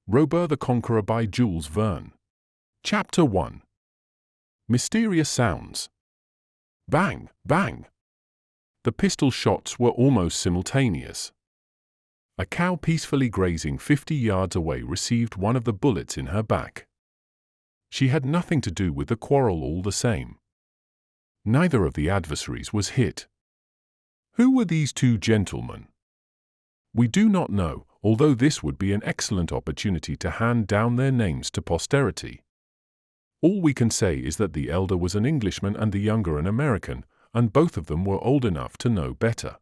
Robur the Conqueror by Jules Verne. Chapter 1. Mysterious Sounds. Bang! Bang! The pistol shots were almost simultaneous. A cow peacefully grazing 50 yards away received one of the bullets in her back. She had nothing to do with the quarrel all the same. Neither of the adversaries was hit. Who were these two gentlemen? We do not know, although this would be an excellent opportunity to hand down their names to posterity. All we can say is that the elder was an Englishman and the younger an American, and both of them were old enough to know better.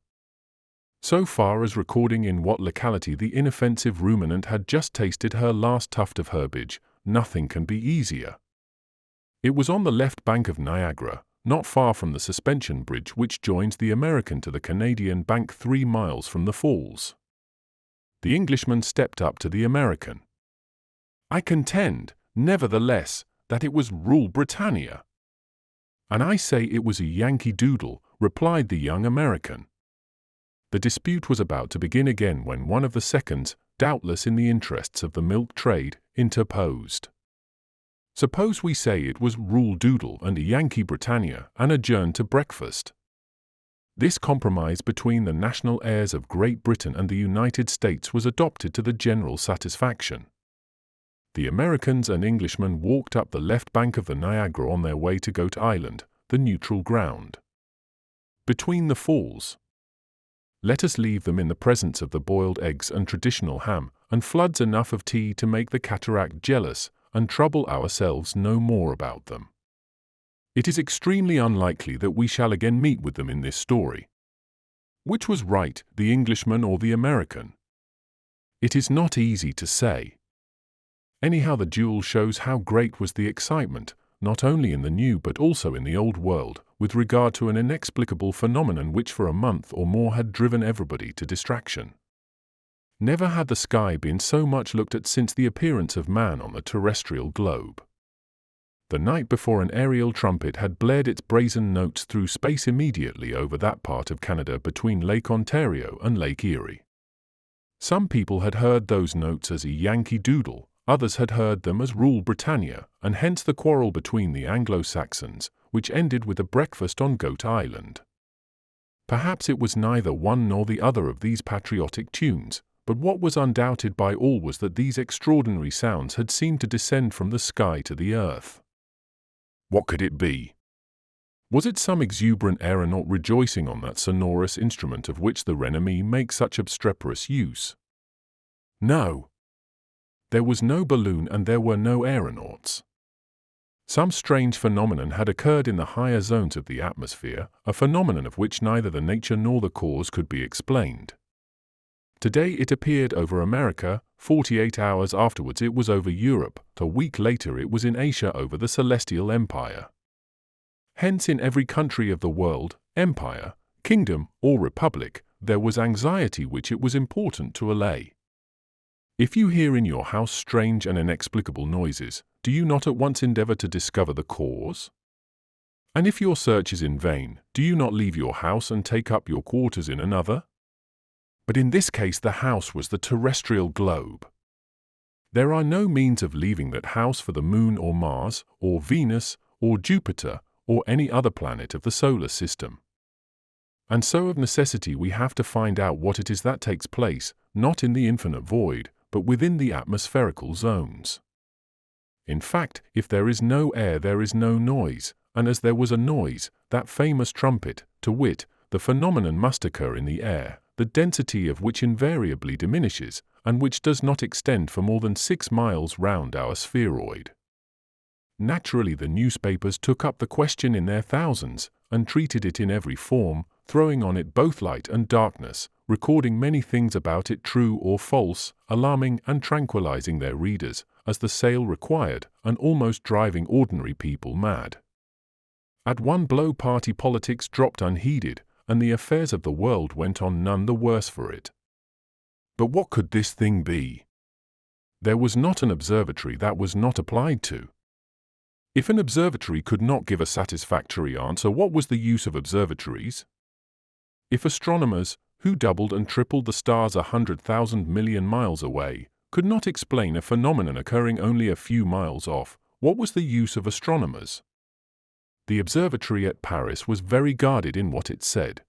So far as recording in what locality the inoffensive ruminant had just tasted her last tuft of herbage, nothing can be easier. It was on the left bank of Niagara, not far from the suspension bridge which joins the American to the Canadian bank 3 miles from the falls. The Englishman stepped up to the American. "I contend, nevertheless, that it was Rule Britannia." "And I say it was a Yankee Doodle," replied the young American. The dispute was about to begin again when one of the seconds, doubtless in the interests of the milk trade, interposed. "Suppose we say it was Rule Doodle and a Yankee Britannia and adjourn to breakfast." This compromise between the national heirs of Great Britain and the United States was adopted to the general satisfaction. The Americans and Englishmen walked up the left bank of the Niagara on their way to Goat Island, the neutral ground between the falls. Let us leave them in the presence of the boiled eggs and traditional ham, and floods enough of tea to make the cataract jealous, and trouble ourselves no more about them. It is extremely unlikely that we shall again meet with them in this story. Which was right, the Englishman or the American? It is not easy to say. Anyhow, the duel shows how great was the excitement, not only in the new but also in the old world, with regard to an inexplicable phenomenon which for a month or more had driven everybody to distraction. Never had the sky been so much looked at since the appearance of man on the terrestrial globe. The night before, an aerial trumpet had blared its brazen notes through space immediately over that part of Canada between Lake Ontario and Lake Erie. Some people had heard those notes as a Yankee Doodle, others had heard them as Rule Britannia, and hence the quarrel between the Anglo-Saxons, which ended with a breakfast on Goat Island. Perhaps it was neither one nor the other of these patriotic tunes, but what was undoubted by all was that these extraordinary sounds had seemed to descend from the sky to the earth. What could it be? Was it some exuberant aeronaut rejoicing on that sonorous instrument of which the Rennemi make such obstreperous use? No. There was no balloon and there were no aeronauts. Some strange phenomenon had occurred in the higher zones of the atmosphere, a phenomenon of which neither the nature nor the cause could be explained. Today it appeared over America, 48 hours afterwards it was over Europe, a week later it was in Asia over the Celestial Empire. Hence in every country of the world, empire, kingdom, or republic, there was anxiety which it was important to allay. If you hear in your house strange and inexplicable noises, do you not at once endeavor to discover the cause? And if your search is in vain, do you not leave your house and take up your quarters in another? But in this case the house was the terrestrial globe. There are no means of leaving that house for the Moon or Mars, or Venus, or Jupiter, or any other planet of the solar system. And so of necessity we have to find out what it is that takes place, not in the infinite void, but within the atmospherical zones. In fact, if there is no air there is no noise, and as there was a noise, that famous trumpet, to wit, the phenomenon must occur in the air, the density of which invariably diminishes, and which does not extend for more than 6 miles round our spheroid. Naturally the newspapers took up the question in their thousands, and treated it in every form, throwing on it both light and darkness, recording many things about it true or false, alarming and tranquilizing their readers, as the sale required, and almost driving ordinary people mad. At one blow party politics dropped unheeded, and the affairs of the world went on none the worse for it. But what could this thing be? There was not an observatory that was not applied to. If an observatory could not give a satisfactory answer, what was the use of observatories? If astronomers, who doubled and tripled the stars 100,000 million miles away, could not explain a phenomenon occurring only a few miles off, what was the use of astronomers? The observatory at Paris was very guarded in what it said.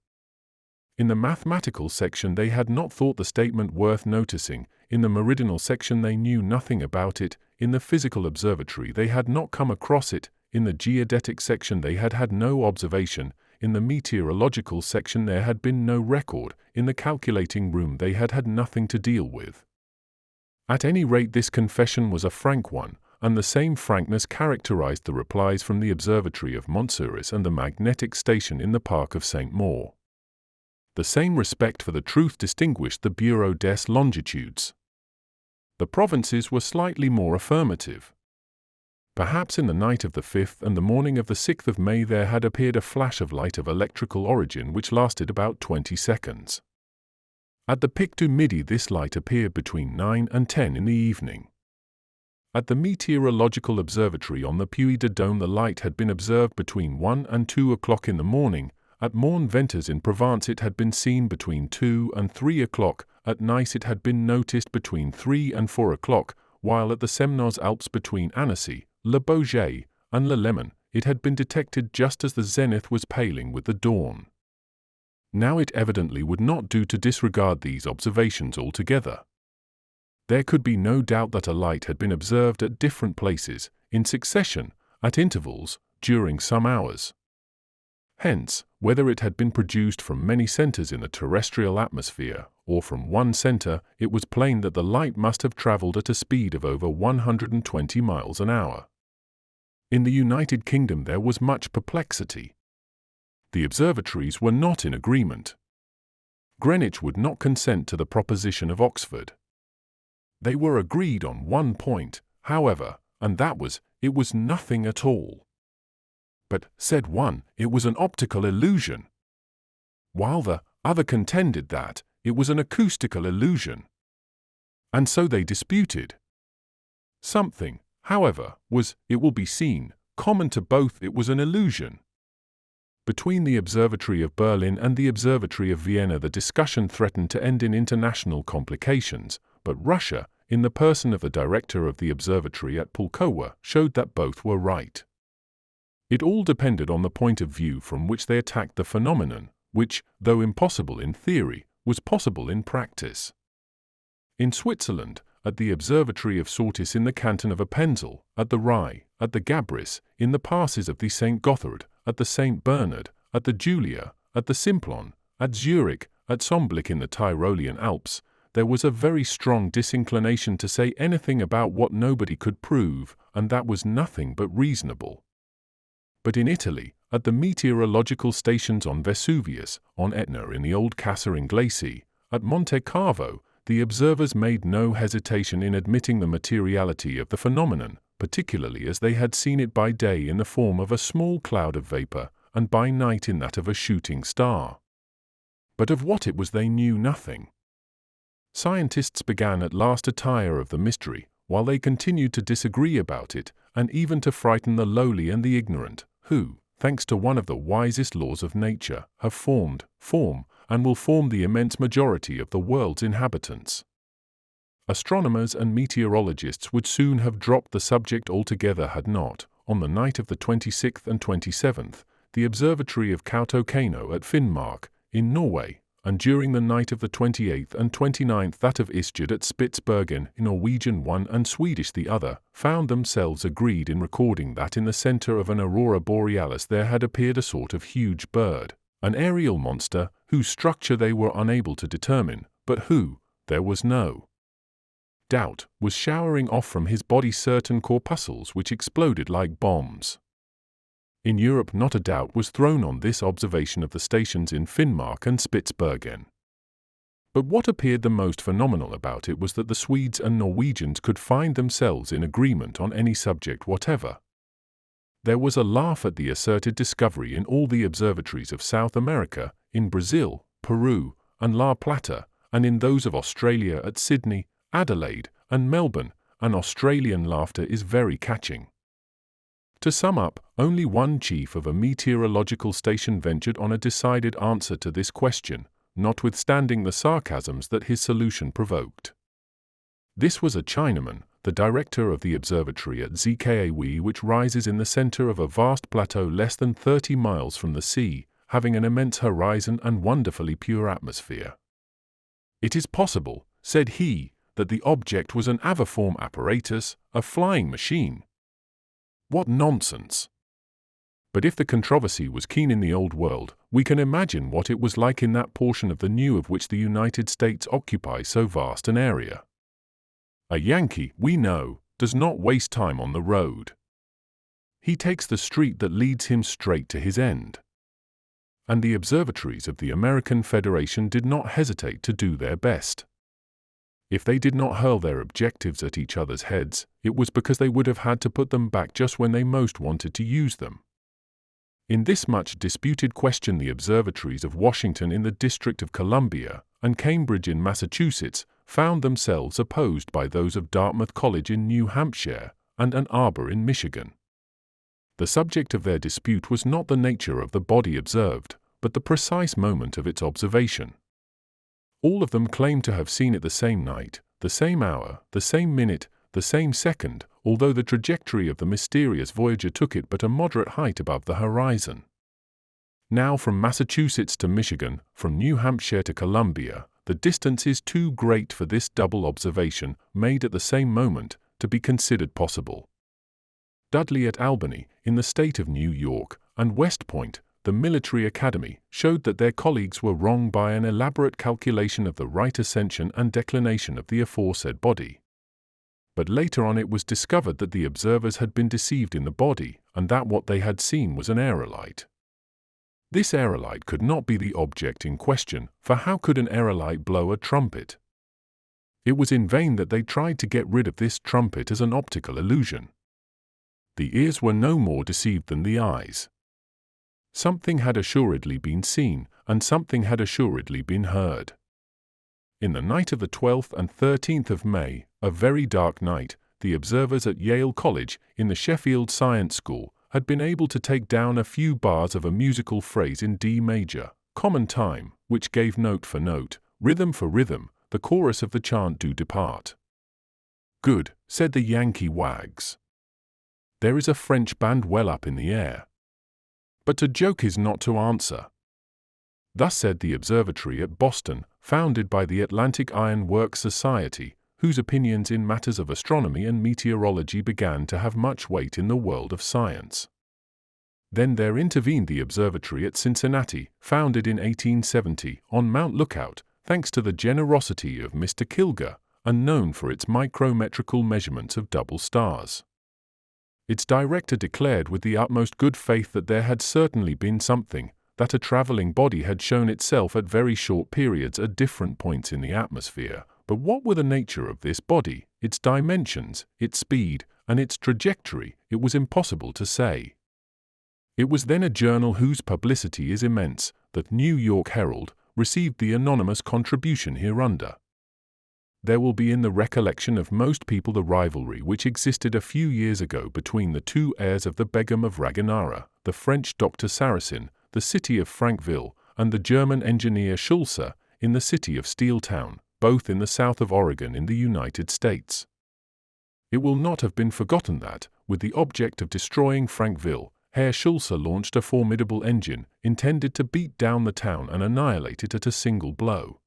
In the mathematical section they had not thought the statement worth noticing, in the meridional section they knew nothing about it, in the physical observatory they had not come across it, in the geodetic section they had had no observation, in the meteorological section there had been no record, in the calculating room they had had nothing to deal with. At any rate this confession was a frank one, and the same frankness characterized the replies from the observatory of Montsouris and the magnetic station in the park of St. Maur. The same respect for the truth distinguished the Bureau des Longitudes. The provinces were slightly more affirmative. Perhaps in the night of the 5th and the morning of the 6th of May there had appeared a flash of light of electrical origin which lasted about 20 seconds. At the Pic du Midi this light appeared between 9 and 10 in the evening. At the Meteorological Observatory on the Puy de Dôme the light had been observed between 1 and 2 o'clock in the morning. At Mont Ventoux in Provence it had been seen between 2 and 3 o'clock, at Nice it had been noticed between 3 and 4 o'clock, while at the Semnoz Alps between Annecy, Le Bourget, and Le Léman it had been detected just as the zenith was paling with the dawn. Now it evidently would not do to disregard these observations altogether. There could be no doubt that a light had been observed at different places, in succession, at intervals, during some hours. Hence, whether it had been produced from many centers in the terrestrial atmosphere, or from one center, it was plain that the light must have traveled at a speed of over 120 miles an hour. In the United Kingdom there was much perplexity. The observatories were not in agreement. Greenwich would not consent to the proposition of Oxford. They were agreed on one point, however, and that was, it was nothing at all. But, said one, it was an optical illusion, while the other contended that it was an acoustical illusion. And so they disputed. Something, however, was, it will be seen, common to both. It was an illusion. Between the Observatory of Berlin and the Observatory of Vienna the discussion threatened to end in international complications, but Russia, in the person of the director of the observatory at Pulkowa, showed that both were right. It all depended on the point of view from which they attacked the phenomenon, which, though impossible in theory, was possible in practice. In Switzerland, at the Observatory of Sortis in the canton of Appenzell, at the Rai, at the Gabris, in the passes of the St. Gothard, at the St. Bernard, at the Julia, at the Simplon, at Zurich, at Somblick in the Tyrolean Alps, there was a very strong disinclination to say anything about what nobody could prove, and that was nothing but reasonable. But in Italy, at the meteorological stations on Vesuvius, on Etna in the old Casa Inglesi, at Monte Carvo, the observers made no hesitation in admitting the materiality of the phenomenon, particularly as they had seen it by day in the form of a small cloud of vapor, and by night in that of a shooting star. But of what it was they knew nothing. Scientists began at last to tire of the mystery, while they continued to disagree about it, and even to frighten the lowly and the ignorant, who, thanks to one of the wisest laws of nature, have form, and will form the immense majority of the world's inhabitants. Astronomers and meteorologists would soon have dropped the subject altogether had not, on the night of the 26th and 27th, the observatory of Kautokeino at Finnmark, in Norway, and during the night of the 28th and 29th that of Isjord at Spitsbergen, Norwegian one and Swedish the other, found themselves agreed in recording that in the center of an aurora borealis there had appeared a sort of huge bird, an aerial monster, whose structure they were unable to determine, but who, there was no doubt, was showering off from his body certain corpuscles which exploded like bombs. In Europe not a doubt was thrown on this observation of the stations in Finnmark and Spitsbergen. But what appeared the most phenomenal about it was that the Swedes and Norwegians could find themselves in agreement on any subject whatever. There was a laugh at the asserted discovery in all the observatories of South America, in Brazil, Peru, and La Plata, and in those of Australia at Sydney, Adelaide, and Melbourne. An Australian laughter is very catching. To sum up, only one chief of a meteorological station ventured on a decided answer to this question, notwithstanding the sarcasms that his solution provoked. This was a Chinaman, the director of the observatory at Zkawi, which rises in the center of a vast plateau less than 30 miles from the sea, having an immense horizon and wonderfully pure atmosphere. It is possible, said he, that the object was an aviform apparatus, a flying machine. What nonsense! But if the controversy was keen in the Old World, we can imagine what it was like in that portion of the New of which the United States occupies so vast an area. A Yankee, we know, does not waste time on the road. He takes the street that leads him straight to his end. And the observatories of the American Federation did not hesitate to do their best. If they did not hurl their objectives at each other's heads, it was because they would have had to put them back just when they most wanted to use them. In this much disputed question, the observatories of Washington in the District of Columbia and Cambridge in Massachusetts found themselves opposed by those of Dartmouth College in New Hampshire and Ann Arbor in Michigan. The subject of their dispute was not the nature of the body observed, but the precise moment of its observation. All of them claimed to have seen it the same night, the same hour, the same minute, the same second, although the trajectory of the mysterious voyager took it but a moderate height above the horizon. Now from Massachusetts to Michigan, from New Hampshire to Columbia, the distance is too great for this double observation, made at the same moment, to be considered possible. Dudley at Albany, in the state of New York, and West Point, the military academy, showed that their colleagues were wrong by an elaborate calculation of the right ascension and declination of the aforesaid body. But later on it was discovered that the observers had been deceived in the body, and that what they had seen was an aerolite. This aerolite could not be the object in question, for how could an aerolite blow a trumpet? It was in vain that they tried to get rid of this trumpet as an optical illusion. The ears were no more deceived than the eyes. Something had assuredly been seen, and something had assuredly been heard. In the night of the 12th and 13th of May, a very dark night, the observers at Yale College, in the Sheffield Science School, had been able to take down a few bars of a musical phrase in D major, common time, which gave note for note, rhythm for rhythm, the chorus of the chant "Do Depart." "Good," said the Yankee wags. "There is a French band well up in the air." But to joke is not to answer. Thus said the observatory at Boston, founded by the Atlantic Iron Works Society, whose opinions in matters of astronomy and meteorology began to have much weight in the world of science. Then there intervened the observatory at Cincinnati, founded in 1870, on Mount Lookout, thanks to the generosity of Mr. Kilger, and known for its micrometrical measurements of double stars. Its director declared with the utmost good faith that there had certainly been something, that a traveling body had shown itself at very short periods at different points in the atmosphere, but what were the nature of this body, its dimensions, its speed, and its trajectory, it was impossible to say. It was then a journal whose publicity is immense, the New York Herald, received the anonymous contribution hereunder. There will be in the recollection of most people the rivalry which existed a few years ago between the two heirs of the Begum of Raganara, the French Dr. Saracen, the city of Frankville, and the German engineer Schulze, in the city of Steeltown, both in the south of Oregon in the United States. It will not have been forgotten that, with the object of destroying Frankville, Herr Schulze launched a formidable engine, intended to beat down the town and annihilate it at a single blow.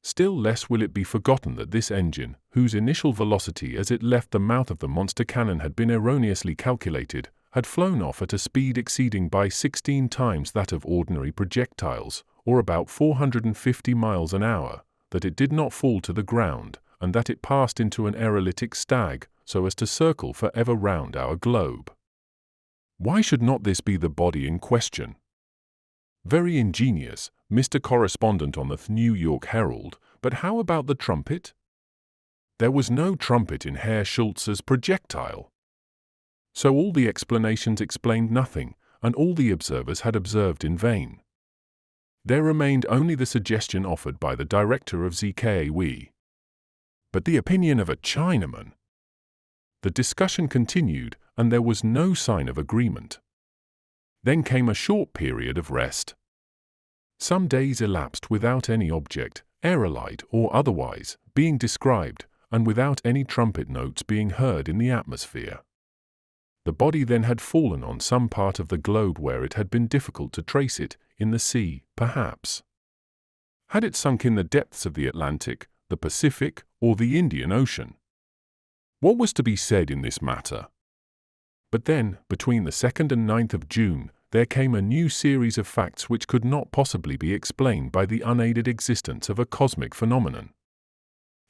Still less will it be forgotten that this engine, whose initial velocity as it left the mouth of the monster cannon had been erroneously calculated, had flown off at a speed exceeding by 16 times that of ordinary projectiles, or about 450 miles an hour, that it did not fall to the ground, and that it passed into an aerolytic stag, so as to circle forever round our globe. Why should not this be the body in question? Very ingenious, Mr. Correspondent on the New York Herald, but how about the trumpet? There was no trumpet in Herr Schulze's projectile. So all the explanations explained nothing, and all the observers had observed in vain. There remained only the suggestion offered by the director of ZKAW. But the opinion of a Chinaman! The discussion continued, and there was no sign of agreement. Then came a short period of rest. Some days elapsed without any object, aerolite or otherwise, being described, and without any trumpet notes being heard in the atmosphere. The body then had fallen on some part of the globe where it had been difficult to trace it, in the sea, perhaps. Had it sunk in the depths of the Atlantic, the Pacific, or the Indian Ocean? What was to be said in this matter? But then, between the 2nd and 9th of June, there came a new series of facts which could not possibly be explained by the unaided existence of a cosmic phenomenon.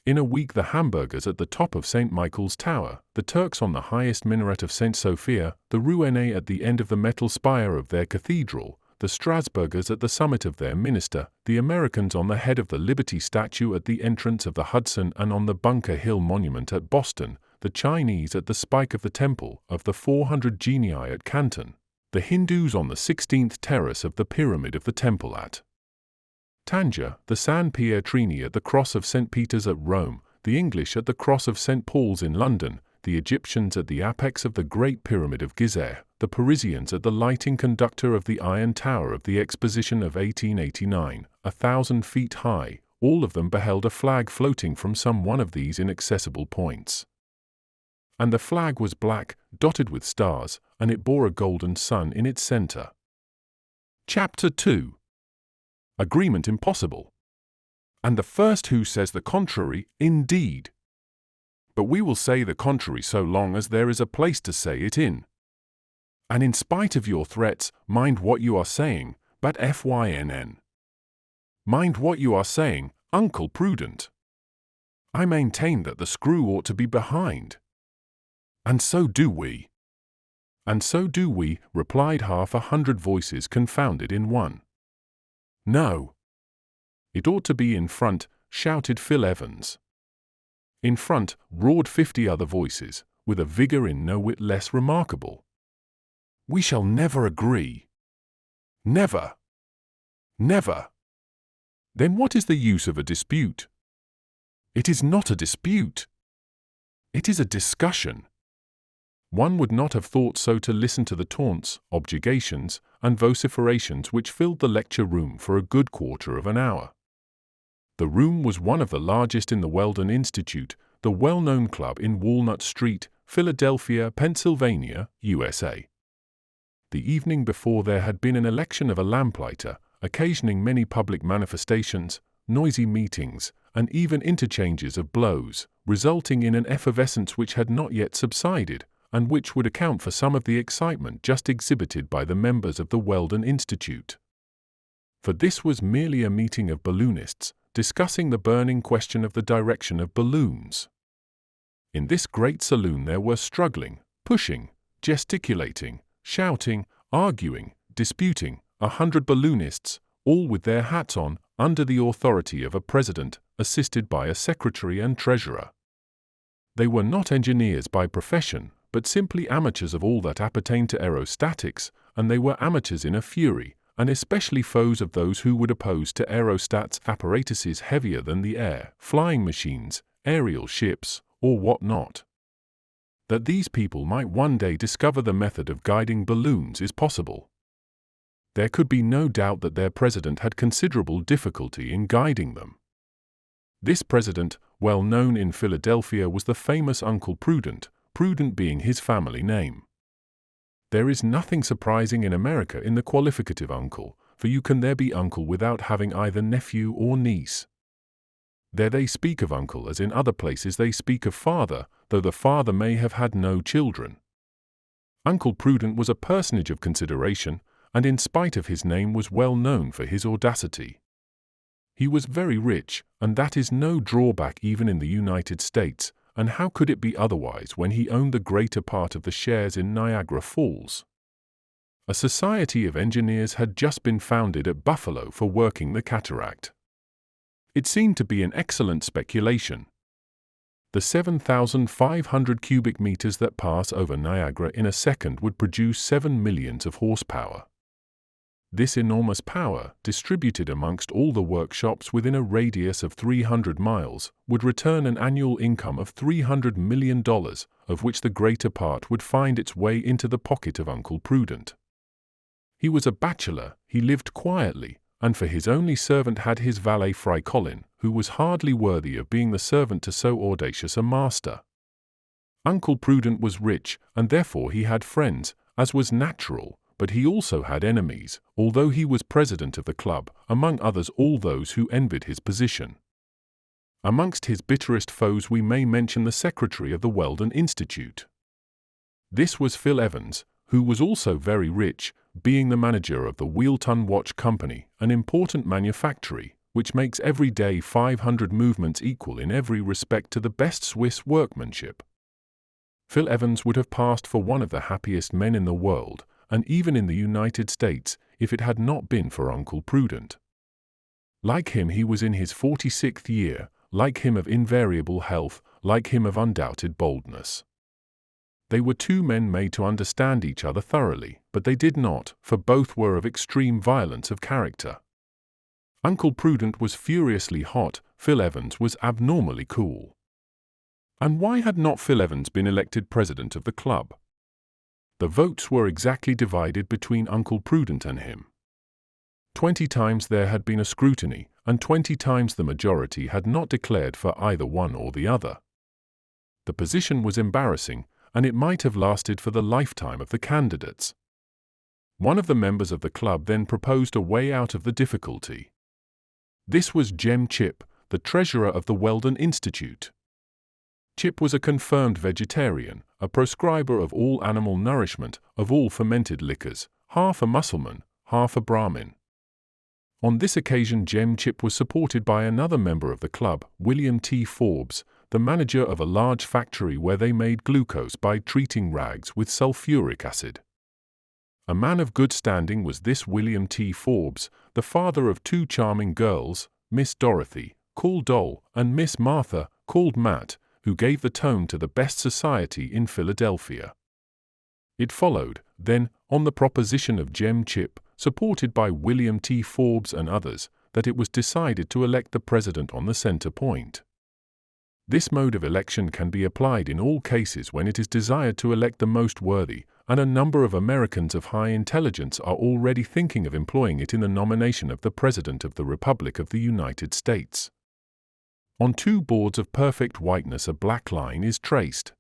In a week the Hamburgers at the top of St. Michael's Tower, the Turks on the highest minaret of St. Sophia, the Rouennais at the end of the metal spire of their cathedral, the Strasburgers at the summit of their minster, the Americans on the head of the Liberty statue at the entrance of the Hudson and on the Bunker Hill Monument at Boston, the Chinese at the spike of the Temple of the 400 Genii at Canton, the Hindus on the 16th terrace of the Pyramid of the Temple at Tanger, the San Pietrini at the Cross of St. Peter's at Rome, the English at the Cross of St. Paul's in London, the Egyptians at the apex of the Great Pyramid of Gizeh, the Parisians at the lighting conductor of the Iron Tower of the Exposition of 1889, 1,000 feet high, all of them beheld a flag floating from some one of these inaccessible points. And the flag was black, dotted with stars, and it bore a golden sun in its center. Chapter 2. Agreement impossible. And the first who says the contrary, indeed. But we will say the contrary so long as there is a place to say it in. And in spite of your threats, mind what you are saying, but FYNN. Mind what you are saying, Uncle Prudent. I maintain that the screw ought to be behind. And so do we. And so do we, replied 100 voices confounded in one. No. It ought to be in front, shouted Phil Evans. In front, roared 50 other voices, with a vigor in no whit less remarkable. We shall never agree. Never. Never. Then what is the use of a dispute? It is not a dispute. It is a discussion. One would not have thought so to listen to the taunts, objurgations, and vociferations which filled the lecture room for a good quarter of an hour. The room was one of the largest in the Weldon Institute, the well-known club in Walnut Street, Philadelphia, Pennsylvania, USA. The evening before there had been an election of a lamplighter, occasioning many public manifestations, noisy meetings, and even interchanges of blows, resulting in an effervescence which had not yet subsided, and which would account for some of the excitement just exhibited by the members of the Weldon Institute. For this was merely a meeting of balloonists, discussing the burning question of the direction of balloons. In this great saloon there were struggling, pushing, gesticulating, shouting, arguing, disputing, 100 balloonists, all with their hats on, under the authority of a president, assisted by a secretary and treasurer. They were not engineers by profession, but simply amateurs of all that appertained to aerostatics, and they were amateurs in a fury, and especially foes of those who would oppose to aerostats apparatuses heavier than the air, flying machines, aerial ships, or what not. That these people might one day discover the method of guiding balloons is possible. There could be no doubt that their president had considerable difficulty in guiding them. This president, well known in Philadelphia, was the famous Uncle Prudent, Prudent being his family name. There is nothing surprising in America in the qualificative uncle, for you can there be uncle without having either nephew or niece. There they speak of uncle as in other places they speak of father, though the father may have had no children. Uncle Prudent was a personage of consideration, and in spite of his name was well known for his audacity. He was very rich, and that is no drawback even in the United States, and how could it be otherwise when he owned the greater part of the shares in Niagara Falls? A society of engineers had just been founded at Buffalo for working the cataract. It seemed to be an excellent speculation. The 7,500 cubic meters that pass over Niagara in a second would produce 7 millions of horsepower. This enormous power, distributed amongst all the workshops within a radius of 300 miles, would return an annual income of $300 million, of which the greater part would find its way into the pocket of Uncle Prudent. He was a bachelor, he lived quietly, and for his only servant had his valet Fry Colin, who was hardly worthy of being the servant to so audacious a master. Uncle Prudent was rich, and therefore he had friends, as was natural, but he also had enemies, although he was president of the club, among others all those who envied his position. Amongst his bitterest foes we may mention the secretary of the Weldon Institute. This was Phil Evans, who was also very rich, being the manager of the Wheelton Watch Company, an important manufactory, which makes every day 500 movements equal in every respect to the best Swiss workmanship. Phil Evans would have passed for one of the happiest men in the world, and even in the United States, if it had not been for Uncle Prudent. Like him, he was in his 46th year, like him of invariable health, like him of undoubted boldness. They were two men made to understand each other thoroughly, but they did not, for both were of extreme violence of character. Uncle Prudent was furiously hot, Phil Evans was abnormally cool. And why had not Phil Evans been elected president of the club? The votes were exactly divided between Uncle Prudent and him. 20 times there had been a scrutiny, and 20 times the majority had not declared for either one or the other. The position was embarrassing, and it might have lasted for the lifetime of the candidates. One of the members of the club then proposed a way out of the difficulty. This was Jem Chip, the treasurer of the Weldon Institute. Chip was a confirmed vegetarian, a proscriber of all animal nourishment, of all fermented liquors, half a Mussulman, half a Brahmin. On this occasion Jem Chip was supported by another member of the club, William T. Forbes, the manager of a large factory where they made glucose by treating rags with sulfuric acid. A man of good standing was this William T. Forbes, the father of two charming girls, Miss Dorothy, called Doll, and Miss Martha, called Matt, who gave the tone to the best society in Philadelphia. It followed, then, on the proposition of Jem Chip, supported by William T. Forbes and others, that it was decided to elect the president on the center point. This mode of election can be applied in all cases when it is desired to elect the most worthy, and a number of Americans of high intelligence are already thinking of employing it in the nomination of the President of the Republic of the United States. On two boards of perfect whiteness a black line is traced.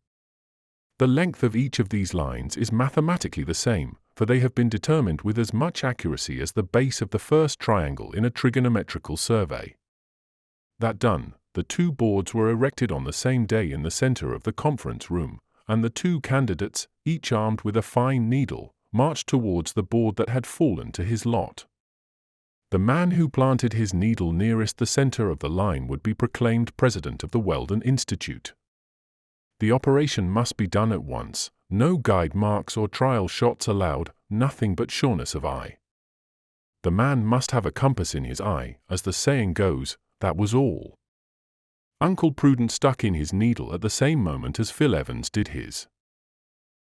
The length of each of these lines is mathematically the same, for they have been determined with as much accuracy as the base of the first triangle in a trigonometrical survey. That done, the two boards were erected on the same day in the center of the conference room, and the two candidates, each armed with a fine needle, marched towards the board that had fallen to his lot. The man who planted his needle nearest the center of the line would be proclaimed president of the Weldon Institute. The operation must be done at once, no guide marks or trial shots allowed, nothing but sureness of eye. The man must have a compass in his eye, as the saying goes, that was all. Uncle Prudent stuck in his needle at the same moment as Phil Evans did his.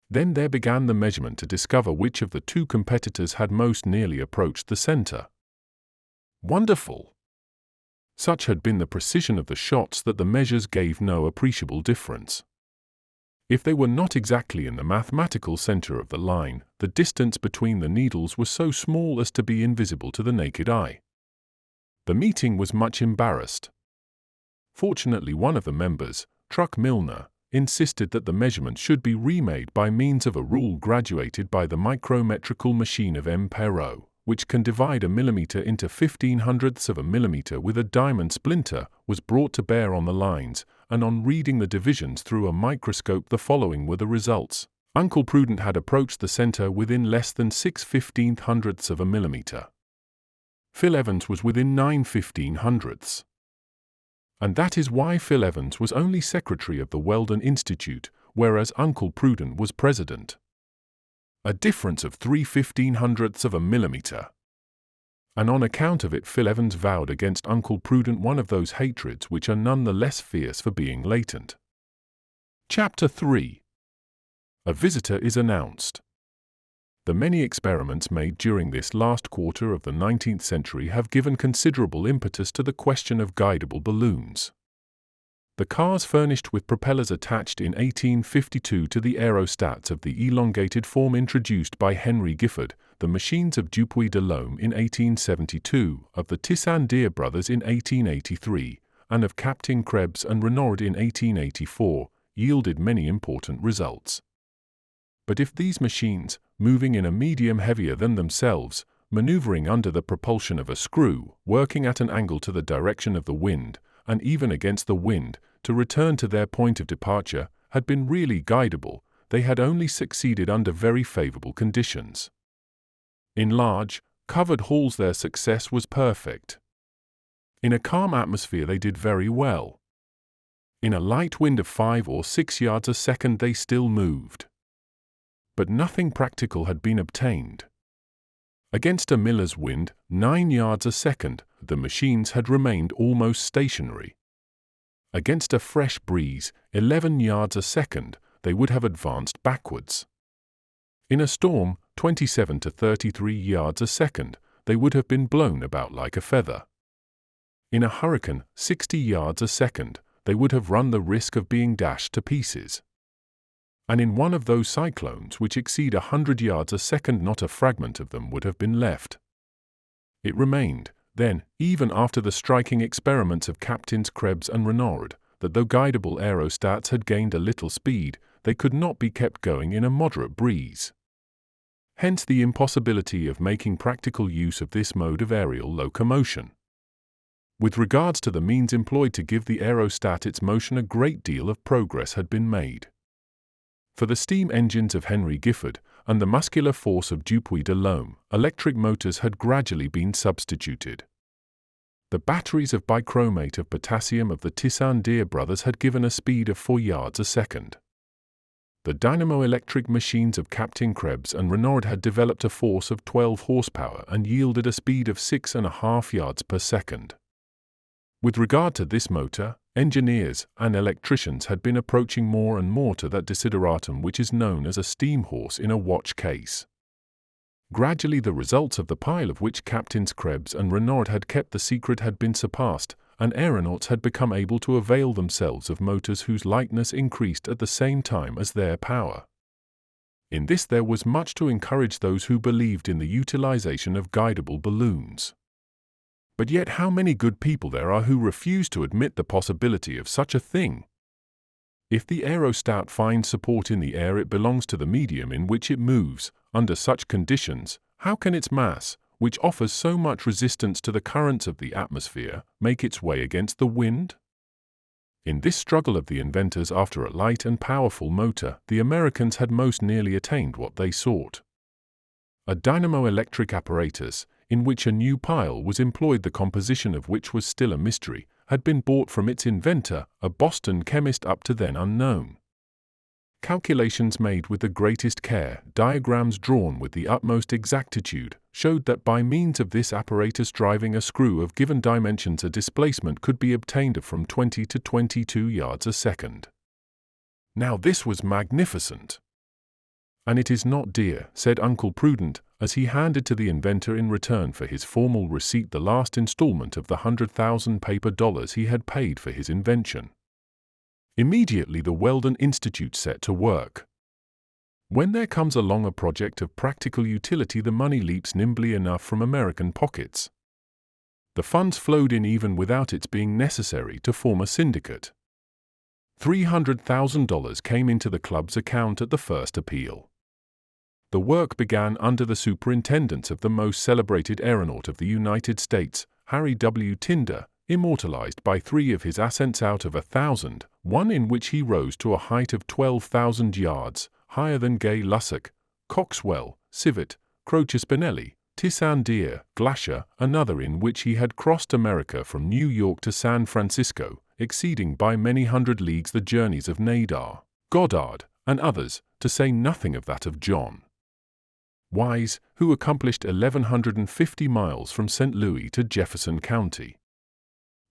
Then there began the measurement to discover which of the two competitors had most nearly approached the center. Wonderful! Such had been the precision of the shots that the measures gave no appreciable difference. If they were not exactly in the mathematical center of the line, the distance between the needles was so small as to be invisible to the naked eye. The meeting was much embarrassed. Fortunately, one of the members, Truck Milner, insisted that the measurement should be remade by means of a rule graduated by the micrometrical machine of M. Perot, which can divide a millimeter into 15/100ths of a millimeter with a diamond splinter, was brought to bear on the lines, and on reading the divisions through a microscope the following were the results. Uncle Prudent had approached the center within less than 6/1500ths of a millimeter. Phil Evans was within 9/1500ths. And that is why Phil Evans was only secretary of the Weldon Institute, whereas Uncle Prudent was president. A difference of 3/1500ths of a millimeter. And on account of it Phil Evans vowed against Uncle Prudent one of those hatreds which are none the less fierce for being latent. Chapter 3. A visitor is announced. The many experiments made during this last quarter of the 19th century have given considerable impetus to the question of guidable balloons. The cars furnished with propellers attached in 1852 to the aerostats of the elongated form introduced by Henry Giffard, the machines of Dupuy de Lome in 1872, of the Tissandier brothers in 1883, and of Captain Krebs and Renaud in 1884, yielded many important results. But if these machines, moving in a medium heavier than themselves, maneuvering under the propulsion of a screw, working at an angle to the direction of the wind, and even against the wind, to return to their point of departure, had been really guidable, they had only succeeded under very favorable conditions. In large, covered halls their success was perfect. In a calm atmosphere they did very well. In a light wind of 5 or 6 yards a second they still moved. But nothing practical had been obtained. Against a miller's wind, 9 yards a second, the machines had remained almost stationary. Against a fresh breeze, 11 yards a second, they would have advanced backwards. In a storm, 27 to 33 yards a second, they would have been blown about like a feather. In a hurricane, 60 yards a second, they would have run the risk of being dashed to pieces. And in one of those cyclones which exceed 100 yards a second, not a fragment of them would have been left. It remained, then, even after the striking experiments of Captains Krebs and Renaud, that though guidable aerostats had gained a little speed, they could not be kept going in a moderate breeze. Hence the impossibility of making practical use of this mode of aerial locomotion. With regards to the means employed to give the aerostat its motion, a great deal of progress had been made. For the steam engines of Henry Giffard and the muscular force of Dupuy de Lome, electric motors had gradually been substituted. The batteries of bichromate of potassium of the Tissandier brothers had given a speed of 4 yards a second. The dynamo-electric machines of Captain Krebs and Renaud had developed a force of 12 horsepower and yielded a speed of 6.5 yards per second. With regard to this motor, engineers and electricians had been approaching more and more to that desideratum which is known as a steam horse in a watch case. Gradually the results of the pile of which Captains Krebs and Renaud had kept the secret had been surpassed, and aeronauts had become able to avail themselves of motors whose lightness increased at the same time as their power. In this there was much to encourage those who believed in the utilization of guidable balloons. But yet how many good people there are who refuse to admit the possibility of such a thing? If the aerostat finds support in the air, it belongs to the medium in which it moves. Under such conditions, how can its mass, which offers so much resistance to the currents of the atmosphere, make its way against the wind? In this struggle of the inventors after a light and powerful motor, the Americans had most nearly attained what they sought. A dynamo-electric apparatus, in which a new pile was employed, the composition of which was still a mystery, had been bought from its inventor, a Boston chemist up to then unknown. Calculations made with the greatest care, diagrams drawn with the utmost exactitude, showed that by means of this apparatus driving a screw of given dimensions, a displacement could be obtained of from 20 to 22 yards a second. Now this was magnificent. "And it is not dear," said Uncle Prudent, as he handed to the inventor in return for his formal receipt the last installment of the 100,000 paper dollars he had paid for his invention. Immediately the Weldon Institute set to work. When there comes along a project of practical utility, the money leaps nimbly enough from American pockets. The funds flowed in even without its being necessary to form a syndicate. $300,000 came into the club's account at the first appeal. The work began under the superintendence of the most celebrated aeronaut of the United States, Harry W. Tinder, immortalized by 3 of his ascents out of 1,000, one in which he rose to a height of 12,000 yards, higher than Gay Lussac, Coxwell, Civet, Croce Spinelli, Tissandier, Glacier, another in which he had crossed America from New York to San Francisco, exceeding by many hundred leagues the journeys of Nadar, Goddard, and others, to say nothing of that of John Wise, who accomplished 1,150 miles from St. Louis to Jefferson County.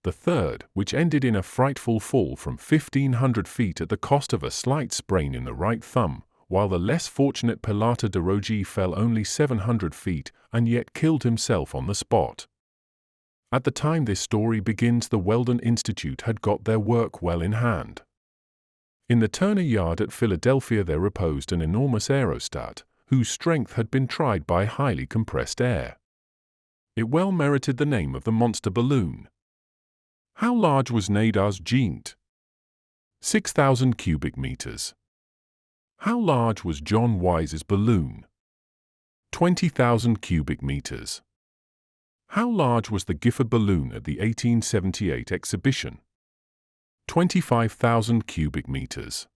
The third, which ended in a frightful fall from 1,500 feet at the cost of a slight sprain in the right thumb, while the less fortunate Pilata de Rogi fell only 700 feet and yet killed himself on the spot. At the time this story begins, the Weldon Institute had got their work well in hand. In the Turner Yard at Philadelphia there reposed an enormous aerostat, whose strength had been tried by highly compressed air. It well merited the name of the monster balloon. How large was Nadar's giant? 6,000 cubic meters. How large was John Wise's balloon? 20,000 cubic meters. How large was the Gifford balloon at the 1878 exhibition? 25,000 cubic meters.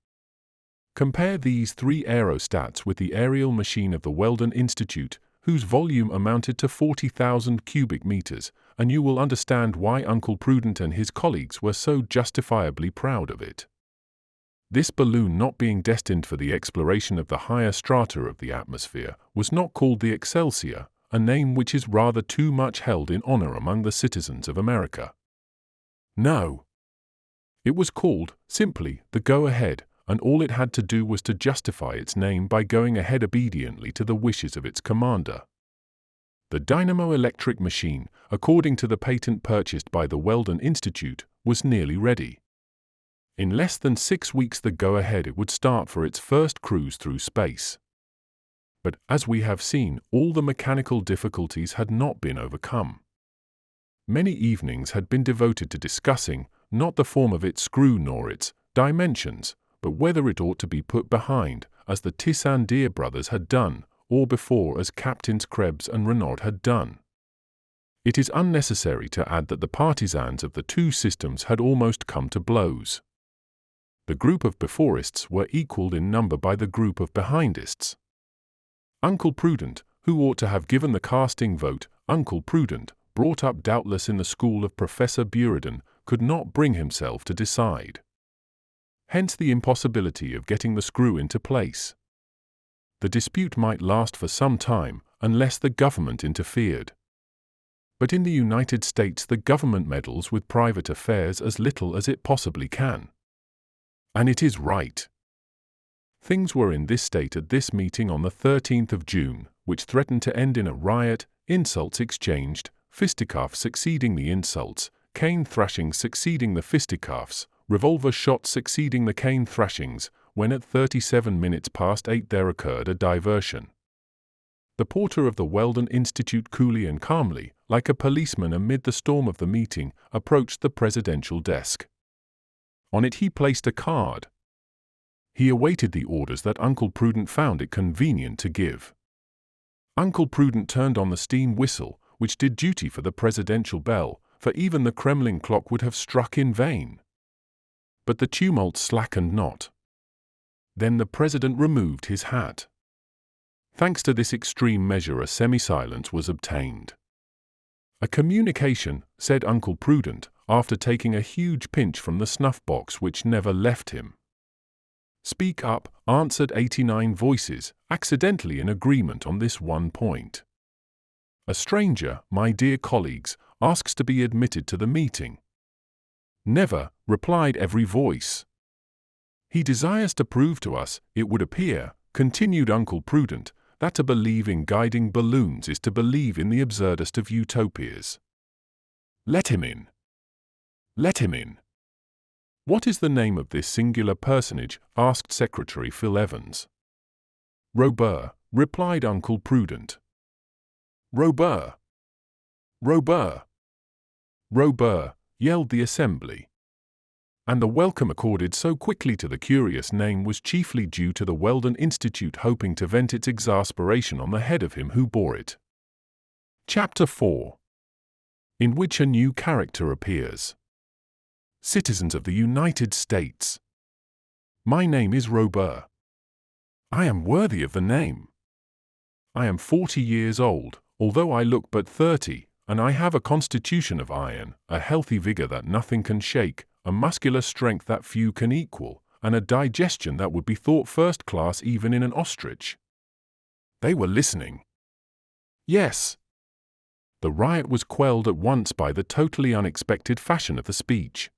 Compare these three aerostats with the aerial machine of the Weldon Institute, whose volume amounted to 40,000 cubic meters, and you will understand why Uncle Prudent and his colleagues were so justifiably proud of it. This balloon, not being destined for the exploration of the higher strata of the atmosphere, was not called the Excelsior, a name which is rather too much held in honor among the citizens of America. No. It was called, simply, the Go-Ahead, and all it had to do was to justify its name by going ahead obediently to the wishes of its commander. The dynamo-electric machine, according to the patent purchased by the Weldon Institute, was nearly ready. In less than 6 weeks the Go-Ahead it would start for its first cruise through space. But, as we have seen, all the mechanical difficulties had not been overcome. Many evenings had been devoted to discussing, not the form of its screw nor its dimensions, but whether it ought to be put behind, as the Tissandier brothers had done, or before, as Captains Krebs and Renaud had done. It is unnecessary to add that the partisans of the two systems had almost come to blows. The group of beforists were equalled in number by the group of behindists. Uncle Prudent, who ought to have given the casting vote, Uncle Prudent, brought up doubtless in the school of Professor Buridan, could not bring himself to decide. Hence the impossibility of getting the screw into place. The dispute might last for some time, unless the government interfered. But in the United States the government meddles with private affairs as little as it possibly can. And it is right. Things were in this state at this meeting on the 13th of June, which threatened to end in a riot, insults exchanged, fisticuffs succeeding the insults, cane thrashing succeeding the fisticuffs, revolver shots succeeding the cane thrashings, when at 37 minutes past 8 there occurred a diversion. The porter of the Weldon Institute coolly and calmly, like a policeman amid the storm of the meeting, approached the presidential desk. On it he placed a card. He awaited the orders that Uncle Prudent found it convenient to give. Uncle Prudent turned on the steam whistle, which did duty for the presidential bell, for even the Kremlin clock would have struck in vain. But the tumult slackened not. Then the president removed his hat. Thanks to this extreme measure a semi-silence was obtained. "A communication," said Uncle Prudent, after taking a huge pinch from the snuff-box which never left him. "Speak up," answered 89 voices, accidentally in agreement on this one point. "A stranger, my dear colleagues, asks to be admitted to the meeting." "Never," replied every voice. "He desires to prove to us, it would appear," continued Uncle Prudent, "that to believe in guiding balloons is to believe in the absurdest of utopias." "Let him in. Let him in." "What is the name of this singular personage?" asked Secretary Phil Evans. "Robur," replied Uncle Prudent. "Robur! Robur! Robur!" yelled the assembly. And the welcome accorded so quickly to the curious name was chiefly due to the Weldon Institute hoping to vent its exasperation on the head of him who bore it. Chapter 4, in which a new character appears. Citizens of the United States. My name is Robur. I am worthy of the name. I am 40 years old, although I look but 30, and I have a constitution of iron, a healthy vigor that nothing can shake, a muscular strength that few can equal, and a digestion that would be thought first class even in an ostrich. They were listening. Yes. The riot was quelled at once by the totally unexpected fashion of the speech.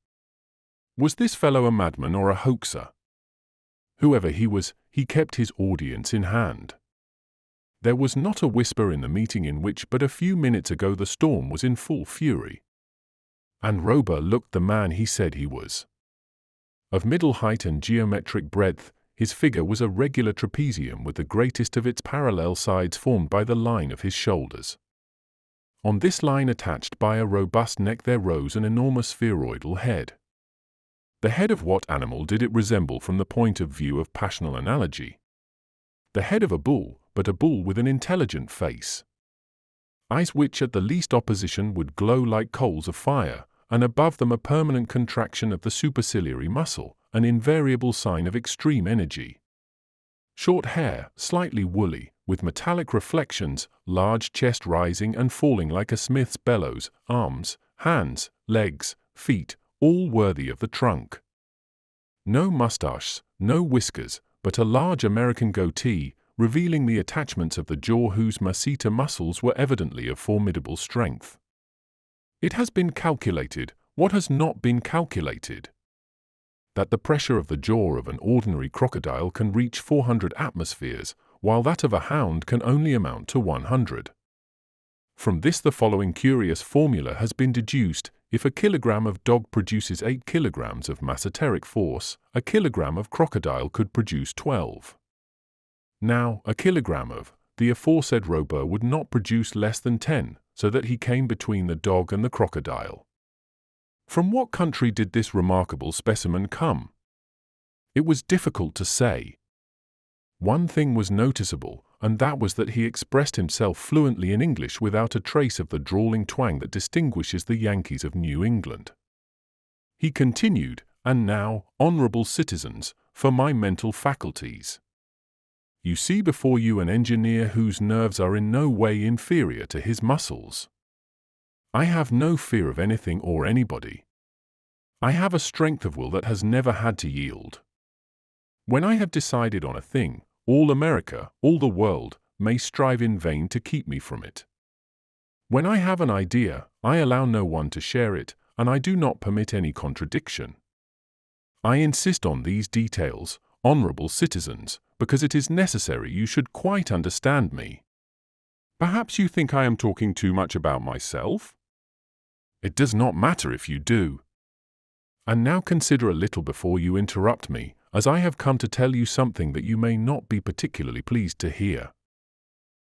Was this fellow a madman or a hoaxer? Whoever he was, he kept his audience in hand. There was not a whisper in the meeting in which but a few minutes ago the storm was in full fury. And Robur looked the man he said he was. Of middle height and geometric breadth, his figure was a regular trapezium with the greatest of its parallel sides formed by the line of his shoulders. On this line, attached by a robust neck, there rose an enormous spheroidal head. The head of what animal did it resemble from the point of view of passional analogy? The head of a bull, but a bull with an intelligent face. Eyes which at the least opposition would glow like coals of fire, and above them a permanent contraction of the superciliary muscle, an invariable sign of extreme energy. Short hair, slightly woolly, with metallic reflections, large chest rising and falling like a smith's bellows, arms, hands, legs, feet, all worthy of the trunk. No mustaches, no whiskers, but a large American goatee, revealing the attachments of the jaw whose masseter muscles were evidently of formidable strength. It has been calculated, what has not been calculated? That the pressure of the jaw of an ordinary crocodile can reach 400 atmospheres, while that of a hound can only amount to 100. From this the following curious formula has been deduced: if a kilogram of dog produces 8 kilograms of masseteric force, a kilogram of crocodile could produce 12. Now, a kilogram of the aforesaid Robur would not produce less than 10, so that he came between the dog and the crocodile. From what country did this remarkable specimen come? It was difficult to say. One thing was noticeable, and that was that he expressed himself fluently in English without a trace of the drawling twang that distinguishes the Yankees of New England. He continued, "And now, honorable citizens, for my mental faculties. You see before you an engineer whose nerves are in no way inferior to his muscles. I have no fear of anything or anybody. I have a strength of will that has never had to yield. When I have decided on a thing, all America, all the world, may strive in vain to keep me from it. When I have an idea, I allow no one to share it, and I do not permit any contradiction. I insist on these details, honorable citizens, because it is necessary you should quite understand me. Perhaps you think I am talking too much about myself? It does not matter if you do. And now consider a little before you interrupt me, as I have come to tell you something that you may not be particularly pleased to hear."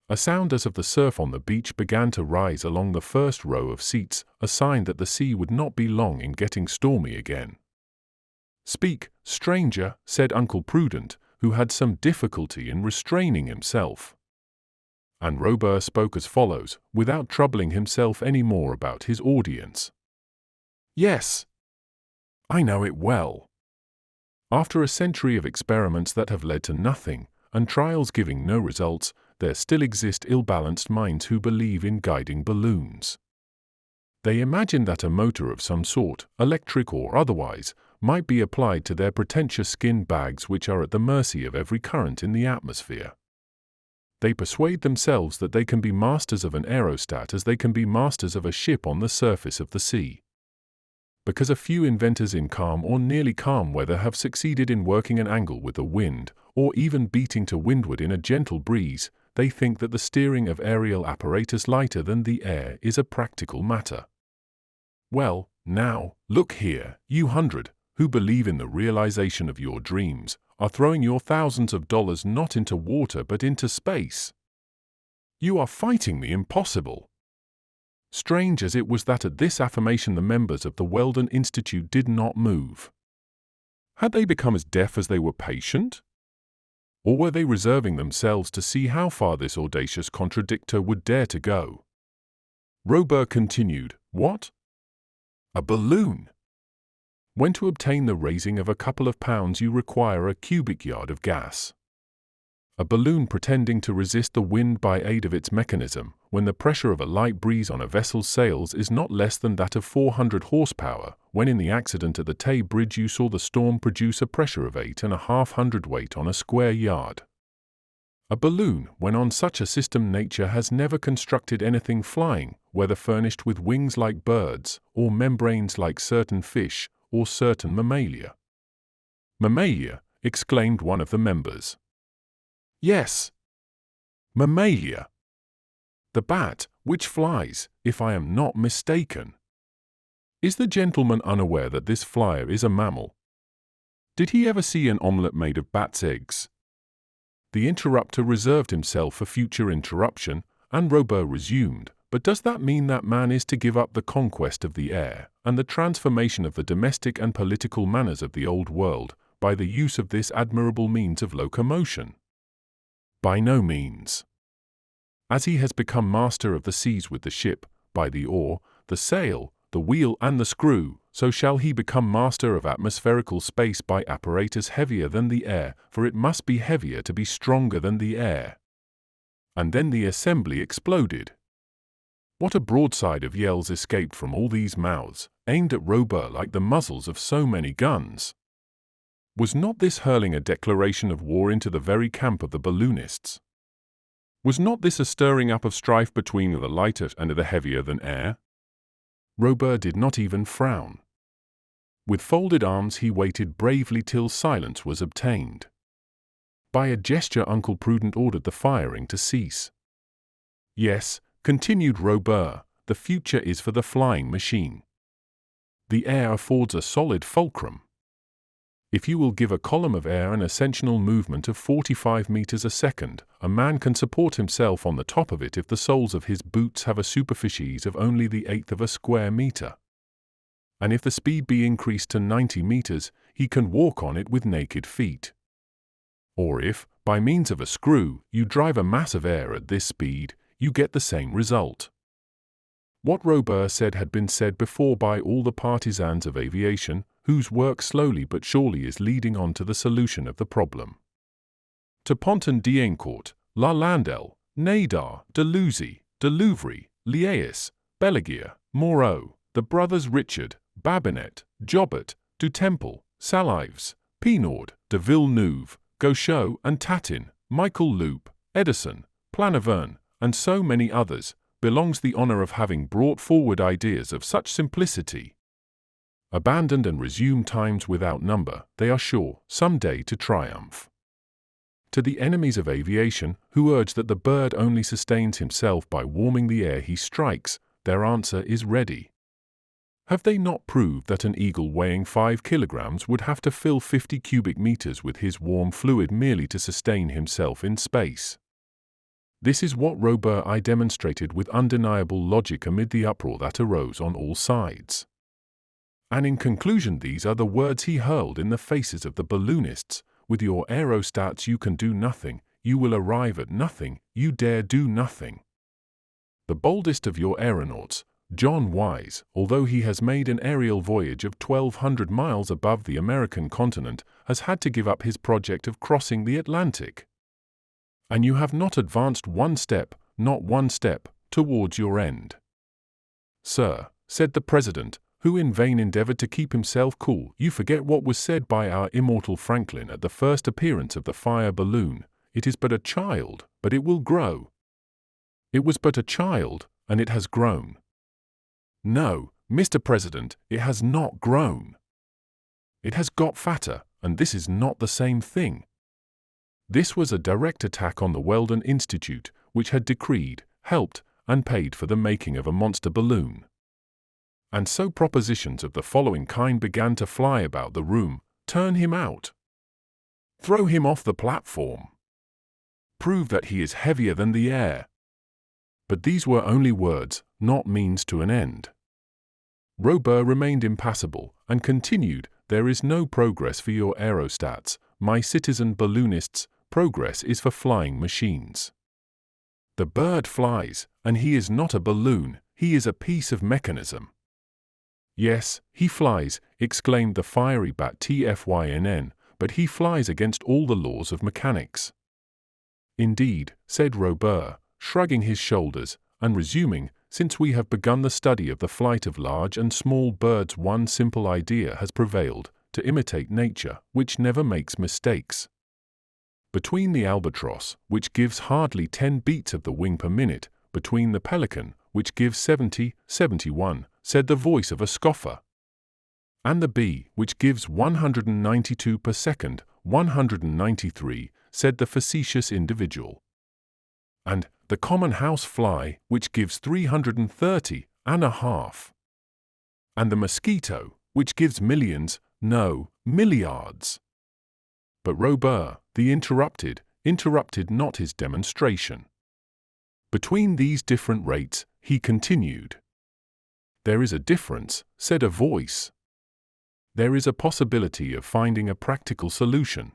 A sound as of the surf on the beach began to rise along the first row of seats, a sign that the sea would not be long in getting stormy again. "Speak, stranger," said Uncle Prudent, who had some difficulty in restraining himself. And Robur spoke as follows, without troubling himself any more about his audience. "Yes, I know it well. After a century of experiments that have led to nothing, and trials giving no results, there still exist ill-balanced minds who believe in guiding balloons. They imagine that a motor of some sort, electric or otherwise, might be applied to their pretentious skin bags which are at the mercy of every current in the atmosphere. They persuade themselves that they can be masters of an aerostat as they can be masters of a ship on the surface of the sea. Because a few inventors in calm or nearly calm weather have succeeded in working an angle with the wind, or even beating to windward in a gentle breeze, they think that the steering of aerial apparatus lighter than the air is a practical matter. Well, now, look here, you 100, who believe in the realization of your dreams, are throwing your thousands of dollars not into water but into space. You are fighting the impossible. Strange as it was that at this affirmation the members of the Weldon Institute did not move. Had they become as deaf as they were patient? Or were they reserving themselves to see how far this audacious contradictor would dare to go? Robur continued, "What? A balloon? When to obtain the raising of a couple of pounds you require a cubic yard of gas. A balloon pretending to resist the wind by aid of its mechanism, when the pressure of a light breeze on a vessel's sails is not less than that of 400 horsepower, when in the accident at the Tay Bridge you saw the storm produce a pressure of 8½ hundredweight on a square yard. A balloon, when on such a system nature has never constructed anything flying, whether furnished with wings like birds, or membranes like certain fish, or certain mammalia." "Mammalia," exclaimed one of the members. "Yes, mammalia. The bat, which flies, if I am not mistaken." Is the gentleman unaware that this flyer is a mammal? Did he ever see an omelette made of bats' eggs? The interrupter reserved himself for future interruption, and Robur resumed, but does that mean that man is to give up the conquest of the air, and the transformation of the domestic and political manners of the old world, by the use of this admirable means of locomotion? By no means. As he has become master of the seas with the ship, by the oar, the sail, the wheel and the screw, so shall he become master of atmospherical space by apparatus heavier than the air, for it must be heavier to be stronger than the air. And then the assembly exploded. What a broadside of yells escaped from all these mouths, aimed at Robur like the muzzles of so many guns. Was not this hurling a declaration of war into the very camp of the balloonists? Was not this a stirring up of strife between the lighter and the heavier than air? Robur did not even frown. With folded arms he waited bravely till silence was obtained. By a gesture Uncle Prudent ordered the firing to cease. Yes, continued Robur, the future is for the flying machine. The air affords a solid fulcrum. If you will give a column of air an ascensional movement of 45 meters a second, a man can support himself on the top of it if the soles of his boots have a superficies of only the eighth of a square meter. And if the speed be increased to 90 meters, he can walk on it with naked feet. Or if, by means of a screw, you drive a mass of air at this speed, you get the same result. What Robur said had been said before by all the partisans of aviation, whose work slowly but surely is leading on to the solution of the problem. To Ponton d'Eyncourt, Lalande, Nadar, Deleuze, Delouvre, Liéus, Belliguier, Moreau, the brothers Richard, Babinet, Jobert, Du Temple, Salives, Pinaud, de Villeneuve, Gauchot and Tatin, Michael Loop, Edison, Planaverne, and so many others, belongs the honor of having brought forward ideas of such simplicity. Abandoned and resumed times without number, they are sure, some day to triumph. To the enemies of aviation, who urge that the bird only sustains himself by warming the air he strikes, their answer is ready. Have they not proved that an eagle weighing 5 kilograms would have to fill 50 cubic meters with his warm fluid merely to sustain himself in space? This is what Robur I demonstrated with undeniable logic amid the uproar that arose on all sides. And in conclusion, these are the words he hurled in the faces of the balloonists: with your aerostats you can do nothing, you will arrive at nothing, you dare do nothing. The boldest of your aeronauts, John Wise, although he has made an aerial voyage of 1,200 miles above the American continent, has had to give up his project of crossing the Atlantic. And you have not advanced one step, not one step, towards your end. Sir, said the President, who in vain endeavored to keep himself cool, you forget what was said by our immortal Franklin at the first appearance of the fire balloon: it is but a child, but it will grow. It was but a child, and it has grown. No, Mr. President, it has not grown. It has got fatter, and this is not the same thing. This was a direct attack on the Weldon Institute, which had decreed, helped, and paid for the making of a monster balloon. And so propositions of the following kind began to fly about the room: turn him out, throw him off the platform, prove that he is heavier than the air. But these were only words, not means to an end. Robur remained impassible, and continued, there is no progress for your aerostats, my citizen balloonists, progress is for flying machines. The bird flies, and he is not a balloon, he is a piece of mechanism. Yes, he flies, exclaimed the fiery bat TFYNN, but he flies against all the laws of mechanics. Indeed, said Robur, shrugging his shoulders, and resuming, since we have begun the study of the flight of large and small birds, one simple idea has prevailed, to imitate nature, which never makes mistakes. Between the albatross, which gives hardly 10 beats of the wing per minute, between the pelican, which gives 70, 71, said the voice of a scoffer, and the bee, which gives 192 per second, 193, said the facetious individual, and the common house fly, which gives 330 and a half. and the mosquito, which gives millions, no, milliards. But Robur, the interrupted not his demonstration. Between these different rates, he continued. There is a difference, said a voice. There is a possibility of finding a practical solution.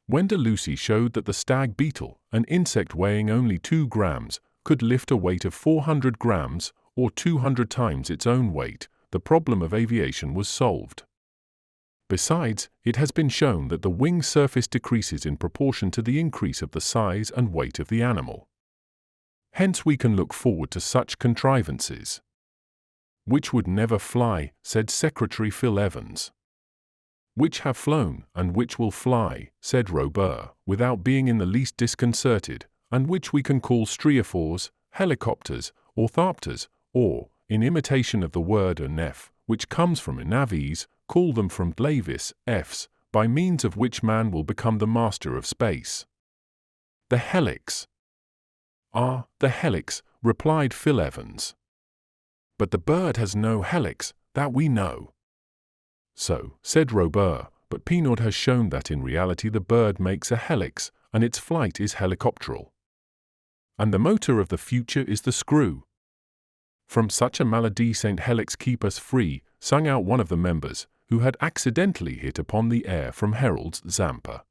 When DeLucy showed that the stag beetle, an insect weighing only 2 grams, could lift a weight of 400 grams, or 200 times its own weight, the problem of aviation was solved. Besides, it has been shown that the wing surface decreases in proportion to the increase of the size and weight of the animal. Hence we can look forward to such contrivances. Which would never fly, said Secretary Phil Evans. Which have flown, and which will fly, said Robur, without being in the least disconcerted, and which we can call striophores, helicopters, orthopters, or, in imitation of the word nef, which comes from naves, call them from blavis, fs, by means of which man will become the master of space. The helix. Ah, the helix, replied Phil Evans. But the bird has no helix, that we know. So, said Robur, but Pinot has shown that in reality the bird makes a helix, and its flight is helicopteral. And the motor of the future is the screw. From such a maladie St. Helix keep us free, sung out one of the members, who had accidentally hit upon the air from Harold's Zampa.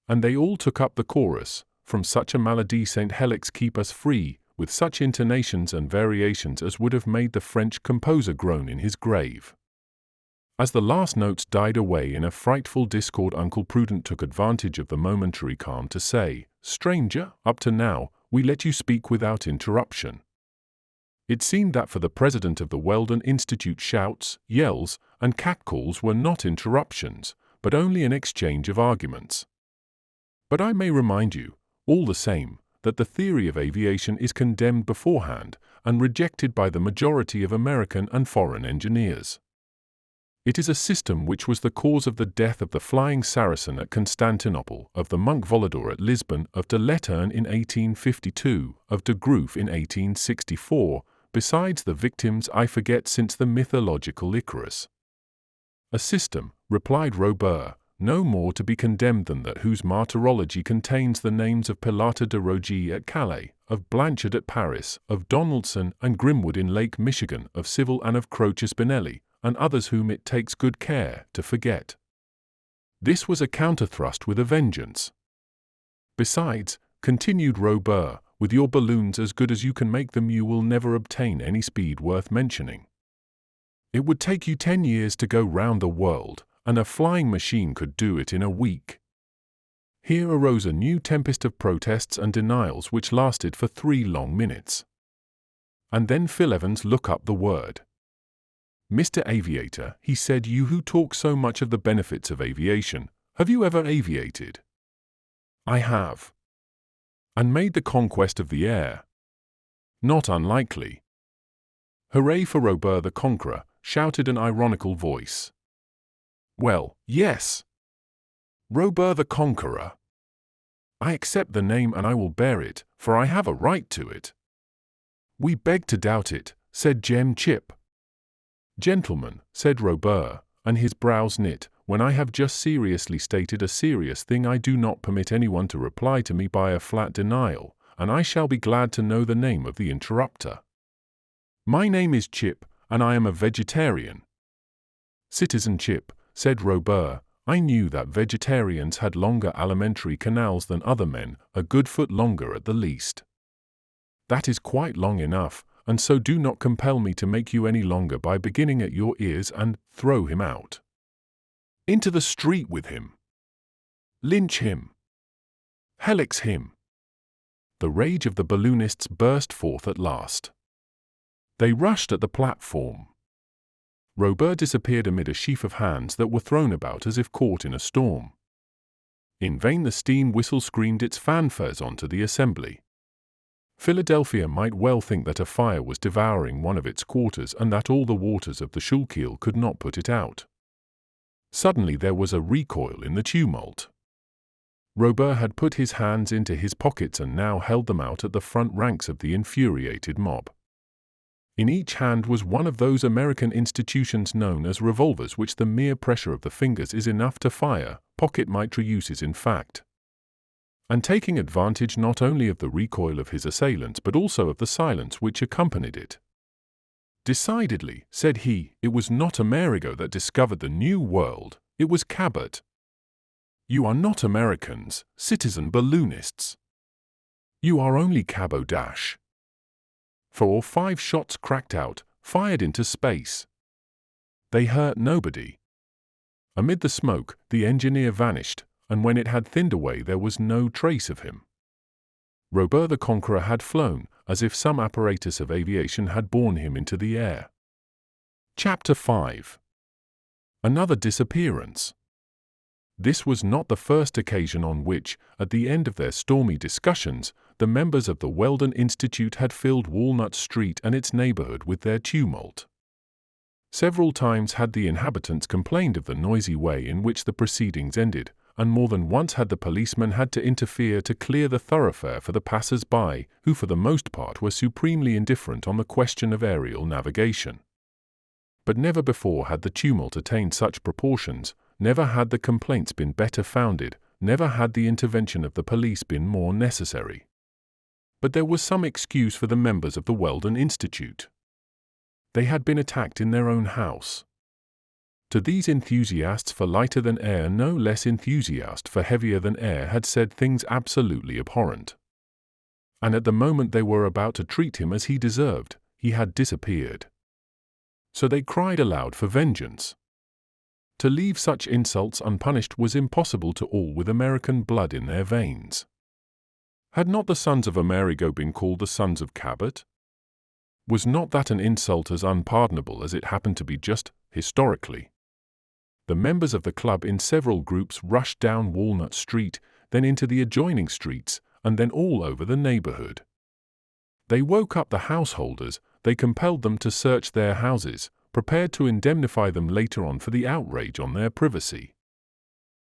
And they all took up the chorus, from such a maladie St. Helix keep us free, with such intonations and variations as would have made the French composer groan in his grave. As the last notes died away in a frightful discord, Uncle Prudent took advantage of the momentary calm to say, "Stranger, up to now, we let you speak without interruption." It seemed that for the president of the Weldon Institute shouts, yells, and catcalls were not interruptions, but only an exchange of arguments. But I may remind you, all the same, that the theory of aviation is condemned beforehand and rejected by the majority of American and foreign engineers. It is a system which was the cause of the death of the Flying Saracen at Constantinople, of the monk Volador at Lisbon, of de Letterne in 1852, of de Groot in 1864, besides the victims I forget since the mythological Icarus. A system, replied Robur, no more to be condemned than that whose martyrology contains the names of Pilata de Rogy at Calais, of Blanchard at Paris, of Donaldson and Grimwood in Lake Michigan, of Civil and of Croce Spinelli, and others whom it takes good care to forget. This was a counterthrust with a vengeance. Besides, continued Robur, with your balloons as good as you can make them, you will never obtain any speed worth mentioning. It would take you 10 years to go round the world, and a flying machine could do it in a week. Here arose a new tempest of protests and denials which lasted for 3 long minutes. And then Phil Evans looked up the word. "Mr. Aviator," he said, "you who talk so much of the benefits of aviation, have you ever aviated?" "I have." "And made the conquest of the air?" "Not unlikely." "Hooray for Robur the Conqueror," shouted an ironical voice. "Well, yes." "Robur the Conqueror." "I accept the name and I will bear it, for I have a right to it." "We beg to doubt it," said Jem Chip. "Gentlemen," said Robur, and his brows knit, "when I have just seriously stated a serious thing, I do not permit anyone to reply to me by a flat denial, and I shall be glad to know the name of the interrupter." "My name is Chip, and I am a vegetarian." "Citizen Chip," said Robur, "I knew that vegetarians had longer alimentary canals than other men, a good foot longer at the least. That is quite long enough, and so do not compel me to make you any longer by beginning at your ears and throw him out. Into the street with him. Lynch him. Helix him." The rage of the balloonists burst forth at last. They rushed at the platform. Robur disappeared amid a sheaf of hands that were thrown about as if caught in a storm. In vain the steam whistle screamed its fanfares onto the assembly. Philadelphia might well think that a fire was devouring one of its quarters and that all the waters of the Schuylkill could not put it out. Suddenly there was a recoil in the tumult. Robur had put his hands into his pockets and now held them out at the front ranks of the infuriated mob. In each hand was one of those American institutions known as revolvers, which the mere pressure of the fingers is enough to fire, pocket mitrailleuse in fact. And taking advantage not only of the recoil of his assailants but also of the silence which accompanied it. "Decidedly," said he, "it was not Amerigo that discovered the New World, it was Cabot. You are not Americans, citizen balloonists. You are only Cabot dash." 4 or 5 shots cracked out, fired into space. They hurt nobody. Amid the smoke, the engineer vanished, and when it had thinned away there was no trace of him. Robur the Conqueror had flown, as if some apparatus of aviation had borne him into the air. Chapter 5. Another disappearance. This was not the first occasion on which, at the end of their stormy discussions, the members of the Weldon Institute had filled Walnut Street and its neighborhood with their tumult. Several times had the inhabitants complained of the noisy way in which the proceedings ended, and more than once had the policemen had to interfere to clear the thoroughfare for the passers-by, who for the most part were supremely indifferent on the question of aerial navigation. But never before had the tumult attained such proportions, never had the complaints been better founded, never had the intervention of the police been more necessary. But there was some excuse for the members of the Weldon Institute. They had been attacked in their own house. To these enthusiasts for lighter than air, no less enthusiast for heavier than air had said things absolutely abhorrent. And at the moment they were about to treat him as he deserved, he had disappeared. So they cried aloud for vengeance. To leave such insults unpunished was impossible to all with American blood in their veins. Had not the sons of Amerigo been called the sons of Cabot? Was not that an insult as unpardonable as it happened to be just, historically? The members of the club in several groups rushed down Walnut Street, then into the adjoining streets, and then all over the neighborhood. They woke up the householders, they compelled them to search their houses, prepared to indemnify them later on for the outrage on their privacy.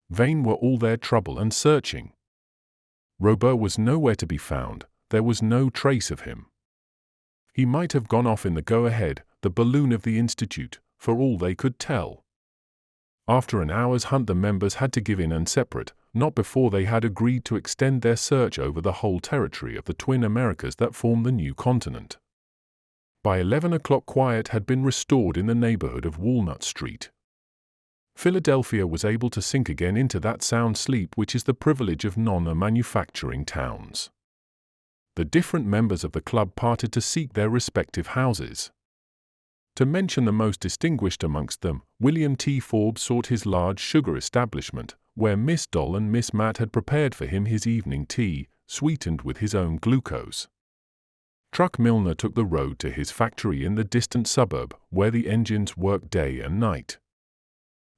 Vain were all their trouble and searching. Robur was nowhere to be found, there was no trace of him. He might have gone off in the go-ahead, the balloon of the Institute, for all they could tell. After an hour's hunt the members had to give in and separate, not before they had agreed to extend their search over the whole territory of the twin Americas that form the new continent. By 11 o'clock quiet had been restored in the neighborhood of Walnut Street. Philadelphia was able to sink again into that sound sleep which is the privilege of non-manufacturing towns. The different members of the club parted to seek their respective houses. To mention the most distinguished amongst them, William T. Forbes sought his large sugar establishment, where Miss Doll and Miss Matt had prepared for him his evening tea, sweetened with his own glucose. Truck Milner took the road to his factory in the distant suburb, where the engines worked day and night.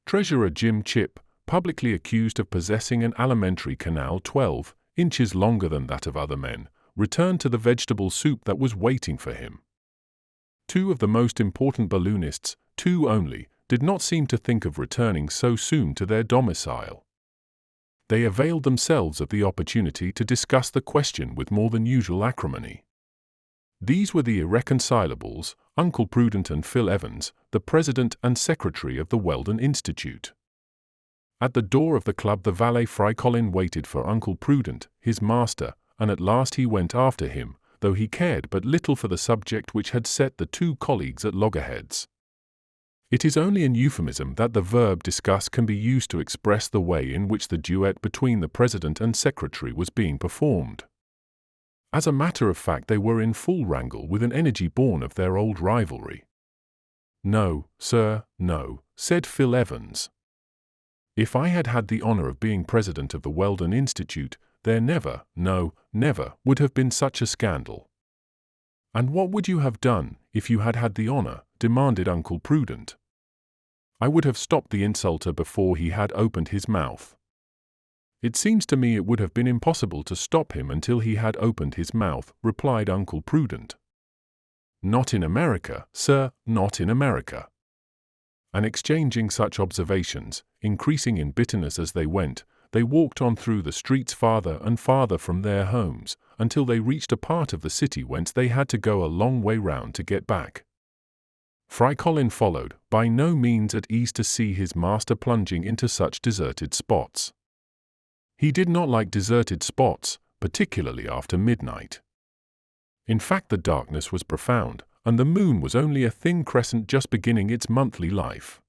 Treasurer Jim Chip, publicly accused of possessing an alimentary canal 12 inches longer than that of other men, returned to the vegetable soup that was waiting for him. 2 of the most important balloonists, 2 only, did not seem to think of returning so soon to their domicile. They availed themselves of the opportunity to discuss the question with more than usual acrimony. These were the irreconcilables, Uncle Prudent and Phil Evans, the president and secretary of the Weldon Institute. At the door of the club the valet Fry Colin waited for Uncle Prudent, his master, and at last he went after him, though he cared but little for the subject which had set the 2 colleagues at loggerheads. It is only in euphemism that the verb discuss can be used to express the way in which the duet between the president and secretary was being performed. As a matter of fact they were in full wrangle with an energy born of their old rivalry. "No, sir, no," said Phil Evans. "If I had had the honor of being president of the Weldon Institute, there never, no, never, would have been such a scandal." "And what would you have done, if you had had the honor?" demanded Uncle Prudent. "I would have stopped the insulter before he had opened his mouth." "It seems to me it would have been impossible to stop him until he had opened his mouth," replied Uncle Prudent. "Not in America, sir, not in America." And exchanging such observations, increasing in bitterness as they went, they walked on through the streets farther and farther from their homes, until they reached a part of the city whence they had to go a long way round to get back. Fry Colin followed, by no means at ease to see his master plunging into such deserted spots. He did not like deserted spots, particularly after midnight. In fact, the darkness was profound, and the moon was only a thin crescent just beginning its monthly life.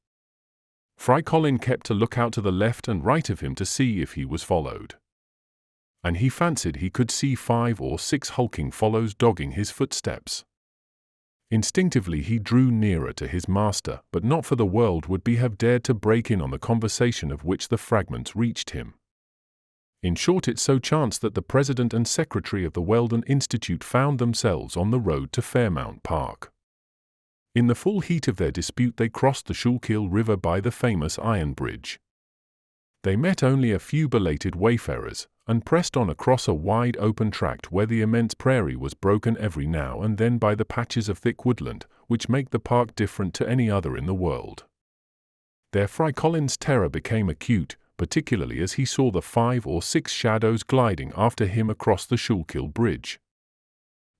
Fry Colin kept a lookout to the left and right of him to see if he was followed. And he fancied he could see 5 or 6 hulking fellows dogging his footsteps. Instinctively he drew nearer to his master, but not for the world would he have dared to break in on the conversation of which the fragments reached him. In short, it so chanced that the president and secretary of the Weldon Institute found themselves on the road to Fairmount Park. In the full heat of their dispute they crossed the Schuylkill River by the famous Iron Bridge. They met only a few belated wayfarers, and pressed on across a wide open tract where the immense prairie was broken every now and then by the patches of thick woodland, which make the park different to any other in the world. There Fry Colin's terror became acute, particularly as he saw the 5 or 6 shadows gliding after him across the Schuylkill Bridge.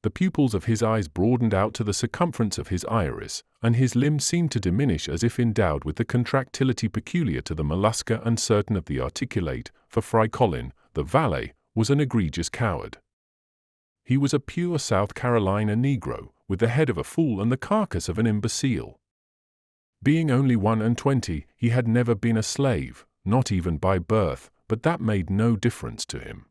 The pupils of his eyes broadened out to the circumference of his iris, and his limbs seemed to diminish as if endowed with the contractility peculiar to the mollusca and certain of the articulate, for Fry Colin, the valet, was an egregious coward. He was a pure South Carolina Negro, with the head of a fool and the carcass of an imbecile. Being only 21, he had never been a slave, not even by birth, but that made no difference to him.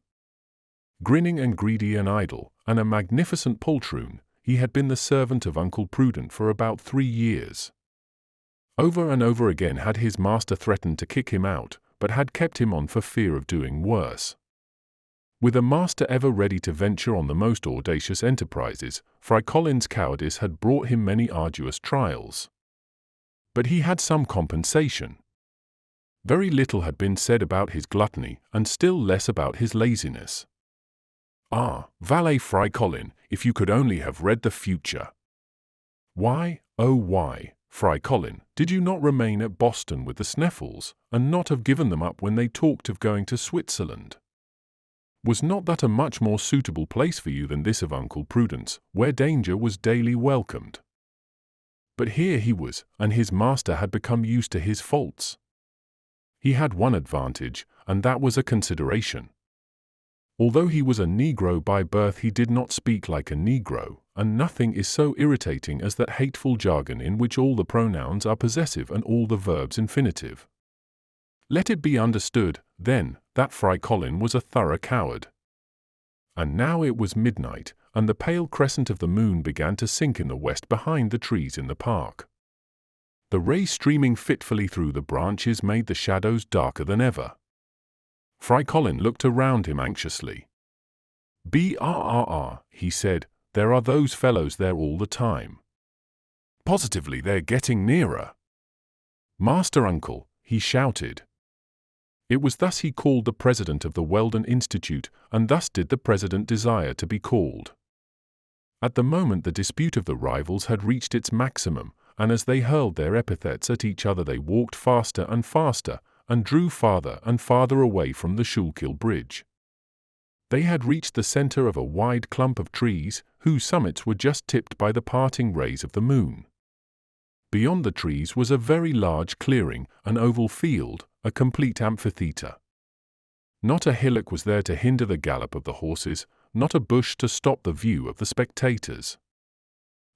Grinning and greedy and idle, and a magnificent poltroon, he had been the servant of Uncle Prudent for about 3 years. Over and over again had his master threatened to kick him out, but had kept him on for fear of doing worse. With a master ever ready to venture on the most audacious enterprises, Fry Colin's cowardice had brought him many arduous trials. But he had some compensation. Very little had been said about his gluttony, and still less about his laziness. Ah, valet Fry Colin, if you could only have read the future! Why, oh why, Fry Colin, did you not remain at Boston with the Sneffels, and not have given them up when they talked of going to Switzerland? Was not that a much more suitable place for you than this of Uncle Prudence, where danger was daily welcomed? But here he was, and his master had become used to his faults. He had one advantage, and that was a consideration. Although he was a Negro by birth, he did not speak like a Negro, and nothing is so irritating as that hateful jargon in which all the pronouns are possessive and all the verbs infinitive. Let it be understood, then, that Fry Colin was a thorough coward. And now it was midnight, and the pale crescent of the moon began to sink in the west behind the trees in the park. The rays streaming fitfully through the branches made the shadows darker than ever. Fry Colin looked around him anxiously. "Brrr," he said, "there are those fellows there all the time. Positively they're getting nearer. Master Uncle," he shouted. It was thus he called the president of the Weldon Institute, and thus did the president desire to be called. At the moment the dispute of the rivals had reached its maximum, and as they hurled their epithets at each other they walked faster and faster, and drew farther and farther away from the Schuylkill Bridge. They had reached the center of a wide clump of trees, whose summits were just tipped by the parting rays of the moon. Beyond the trees was a very large clearing, an oval field, a complete amphitheater. Not a hillock was there to hinder the gallop of the horses, not a bush to stop the view of the spectators.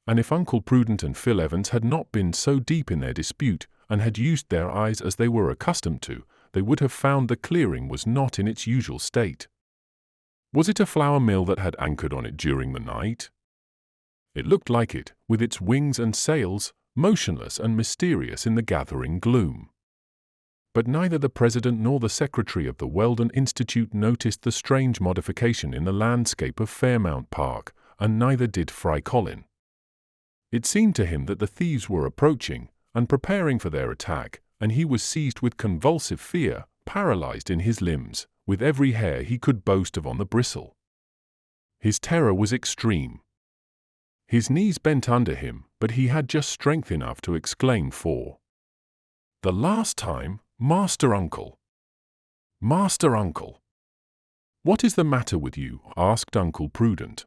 And if Uncle Prudent and Phil Evans had not been so deep in their dispute, and had used their eyes as they were accustomed to, they would have found the clearing was not in its usual state. Was it a flour mill that had anchored on it during the night? It looked like it, with its wings and sails, motionless and mysterious in the gathering gloom. But neither the president nor the secretary of the Weldon Institute noticed the strange modification in the landscape of Fairmount Park, and neither did Fry Colin. It seemed to him that the thieves were approaching, and preparing for their attack, and he was seized with convulsive fear, paralyzed in his limbs, with every hair he could boast of on the bristle. His terror was extreme. His knees bent under him, but he had just strength enough to exclaim for the last time, "Master Uncle! Master Uncle!" "What is the matter with you?" asked Uncle Prudent.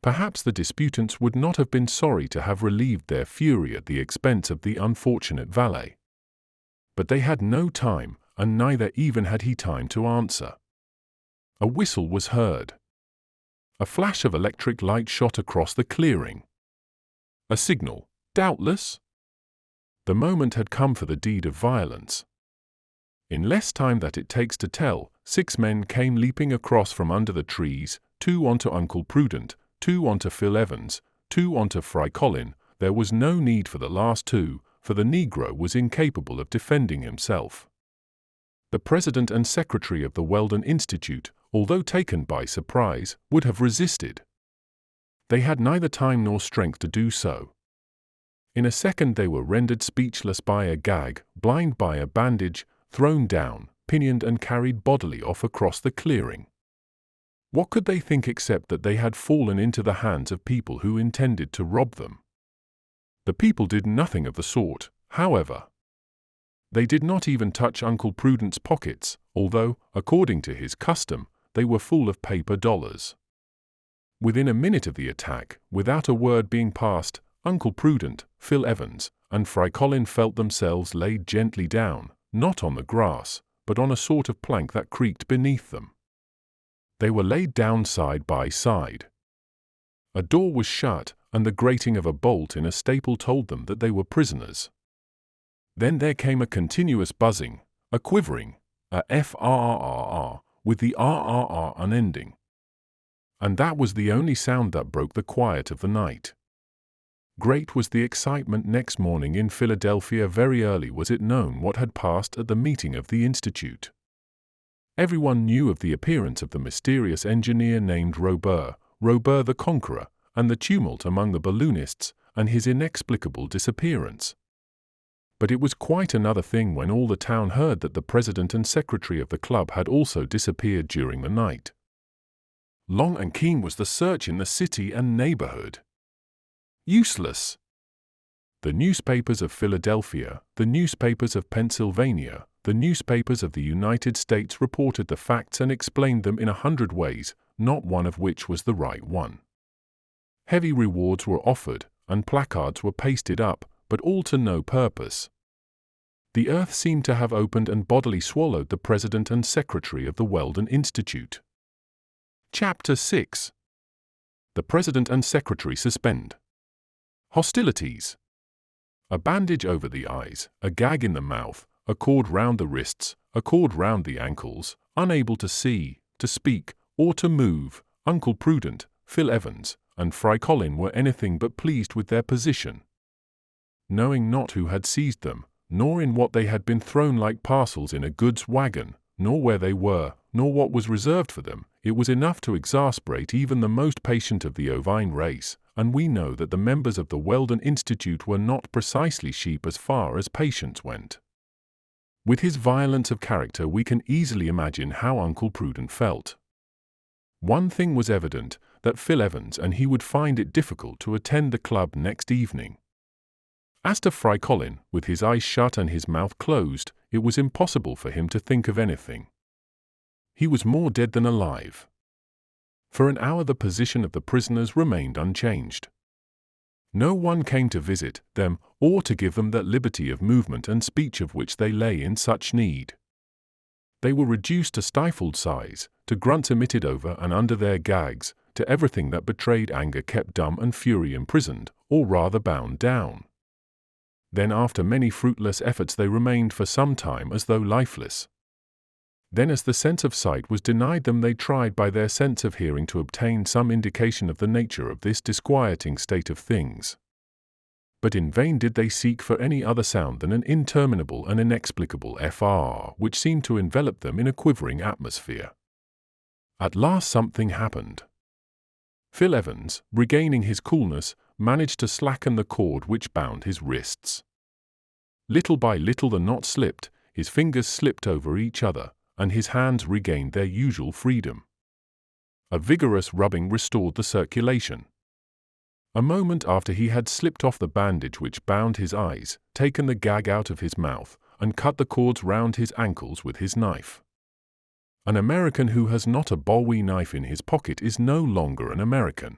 Perhaps the disputants would not have been sorry to have relieved their fury at the expense of the unfortunate valet. But they had no time, and neither even had he time to answer. A whistle was heard. A flash of electric light shot across the clearing. A signal, doubtless. The moment had come for the deed of violence. In less time than it takes to tell, 6 men came leaping across from under the trees, 2 onto Uncle Prudent, 2 onto Phil Evans, 2 onto Fry Colin. There was no need for the last 2, for the Negro was incapable of defending himself. The president and secretary of the Weldon Institute, although taken by surprise, would have resisted. They had neither time nor strength to do so. In a second they were rendered speechless by a gag, blind by a bandage, thrown down, pinioned and carried bodily off across the clearing. What could they think except that they had fallen into the hands of people who intended to rob them? The people did nothing of the sort, however. They did not even touch Uncle Prudent's pockets, although, according to his custom, they were full of paper dollars. Within a minute of the attack, without a word being passed, Uncle Prudent, Phil Evans, and Fry Colin felt themselves laid gently down, not on the grass, but on a sort of plank that creaked beneath them. They were laid down side by side. A door was shut, and the grating of a bolt in a staple told them that they were prisoners. Then there came a continuous buzzing, a quivering, a frrrr, with the rrr unending. And that was the only sound that broke the quiet of the night. Great was the excitement next morning in Philadelphia. Very early was it known what had passed at the meeting of the Institute. Everyone knew of the appearance of the mysterious engineer named Robur the Conqueror, and the tumult among the balloonists, and his inexplicable disappearance. But it was quite another thing when all the town heard that the president and secretary of the club had also disappeared during the night. Long and keen was the search in the city and neighborhood. Useless. The newspapers of Philadelphia, the newspapers of Pennsylvania, the newspapers of the United States reported the facts and explained them in 100 ways, not one of which was the right one. Heavy rewards were offered, and placards were pasted up, but all to no purpose. The earth seemed to have opened and bodily swallowed the president and secretary of the Weldon Institute. Chapter 6. The president and secretary suspend. Hostilities. A bandage over the eyes, a gag in the mouth, a cord round the wrists, a cord round the ankles, unable to see, to speak, or to move. Uncle Prudent, Phil Evans, and Fry Colin were anything but pleased with their position. Knowing not who had seized them, nor in what they had been thrown like parcels in a goods wagon, nor where they were, nor what was reserved for them, it was enough to exasperate even the most patient of the ovine race, and we know that the members of the Weldon Institute were not precisely sheep as far as patience went. With his violence of character we can easily imagine how Uncle Prudent felt. One thing was evident, that Phil Evans and he would find it difficult to attend the club next evening. As to Fry Colin, with his eyes shut and his mouth closed, it was impossible for him to think of anything. He was more dead than alive. For an hour the position of the prisoners remained unchanged. No one came to visit them, or to give them that liberty of movement and speech of which they lay in such need. They were reduced to stifled sighs, to grunts emitted over and under their gags, to everything that betrayed anger kept dumb and fury imprisoned, or rather bound down. Then after many fruitless efforts they remained for some time as though lifeless. Then as the sense of sight was denied them they tried by their sense of hearing to obtain some indication of the nature of this disquieting state of things. But in vain did they seek for any other sound than an interminable and inexplicable frrr which seemed to envelop them in a quivering atmosphere. At last something happened. Phil Evans, regaining his coolness, managed to slacken the cord which bound his wrists. Little by little the knot slipped, his fingers slipped over each other, and his hands regained their usual freedom. A vigorous rubbing restored the circulation. A moment after he had slipped off the bandage which bound his eyes, taken the gag out of his mouth, and cut the cords round his ankles with his knife. An American who has not a Bowie knife in his pocket is no longer an American.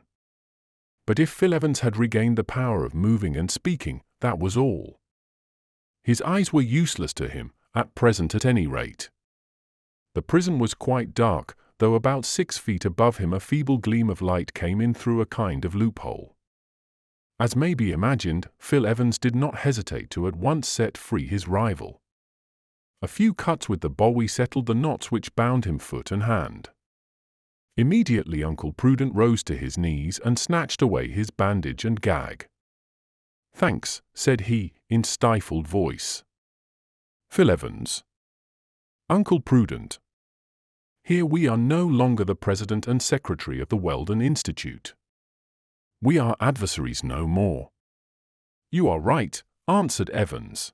But if Phil Evans had regained the power of moving and speaking, that was all. His eyes were useless to him, at present at any rate. The prison was quite dark, though about 6 feet above him a feeble gleam of light came in through a kind of loophole. As may be imagined, Phil Evans did not hesitate to at once set free his rival. A few cuts with the bowie settled the knots which bound him foot and hand. Immediately Uncle Prudent rose to his knees and snatched away his bandage and gag. "Thanks," said he, in stifled voice. "Phil Evans." "Uncle Prudent. Here we are no longer the president and secretary of the Weldon Institute. We are adversaries no more." "You are right," answered Evans.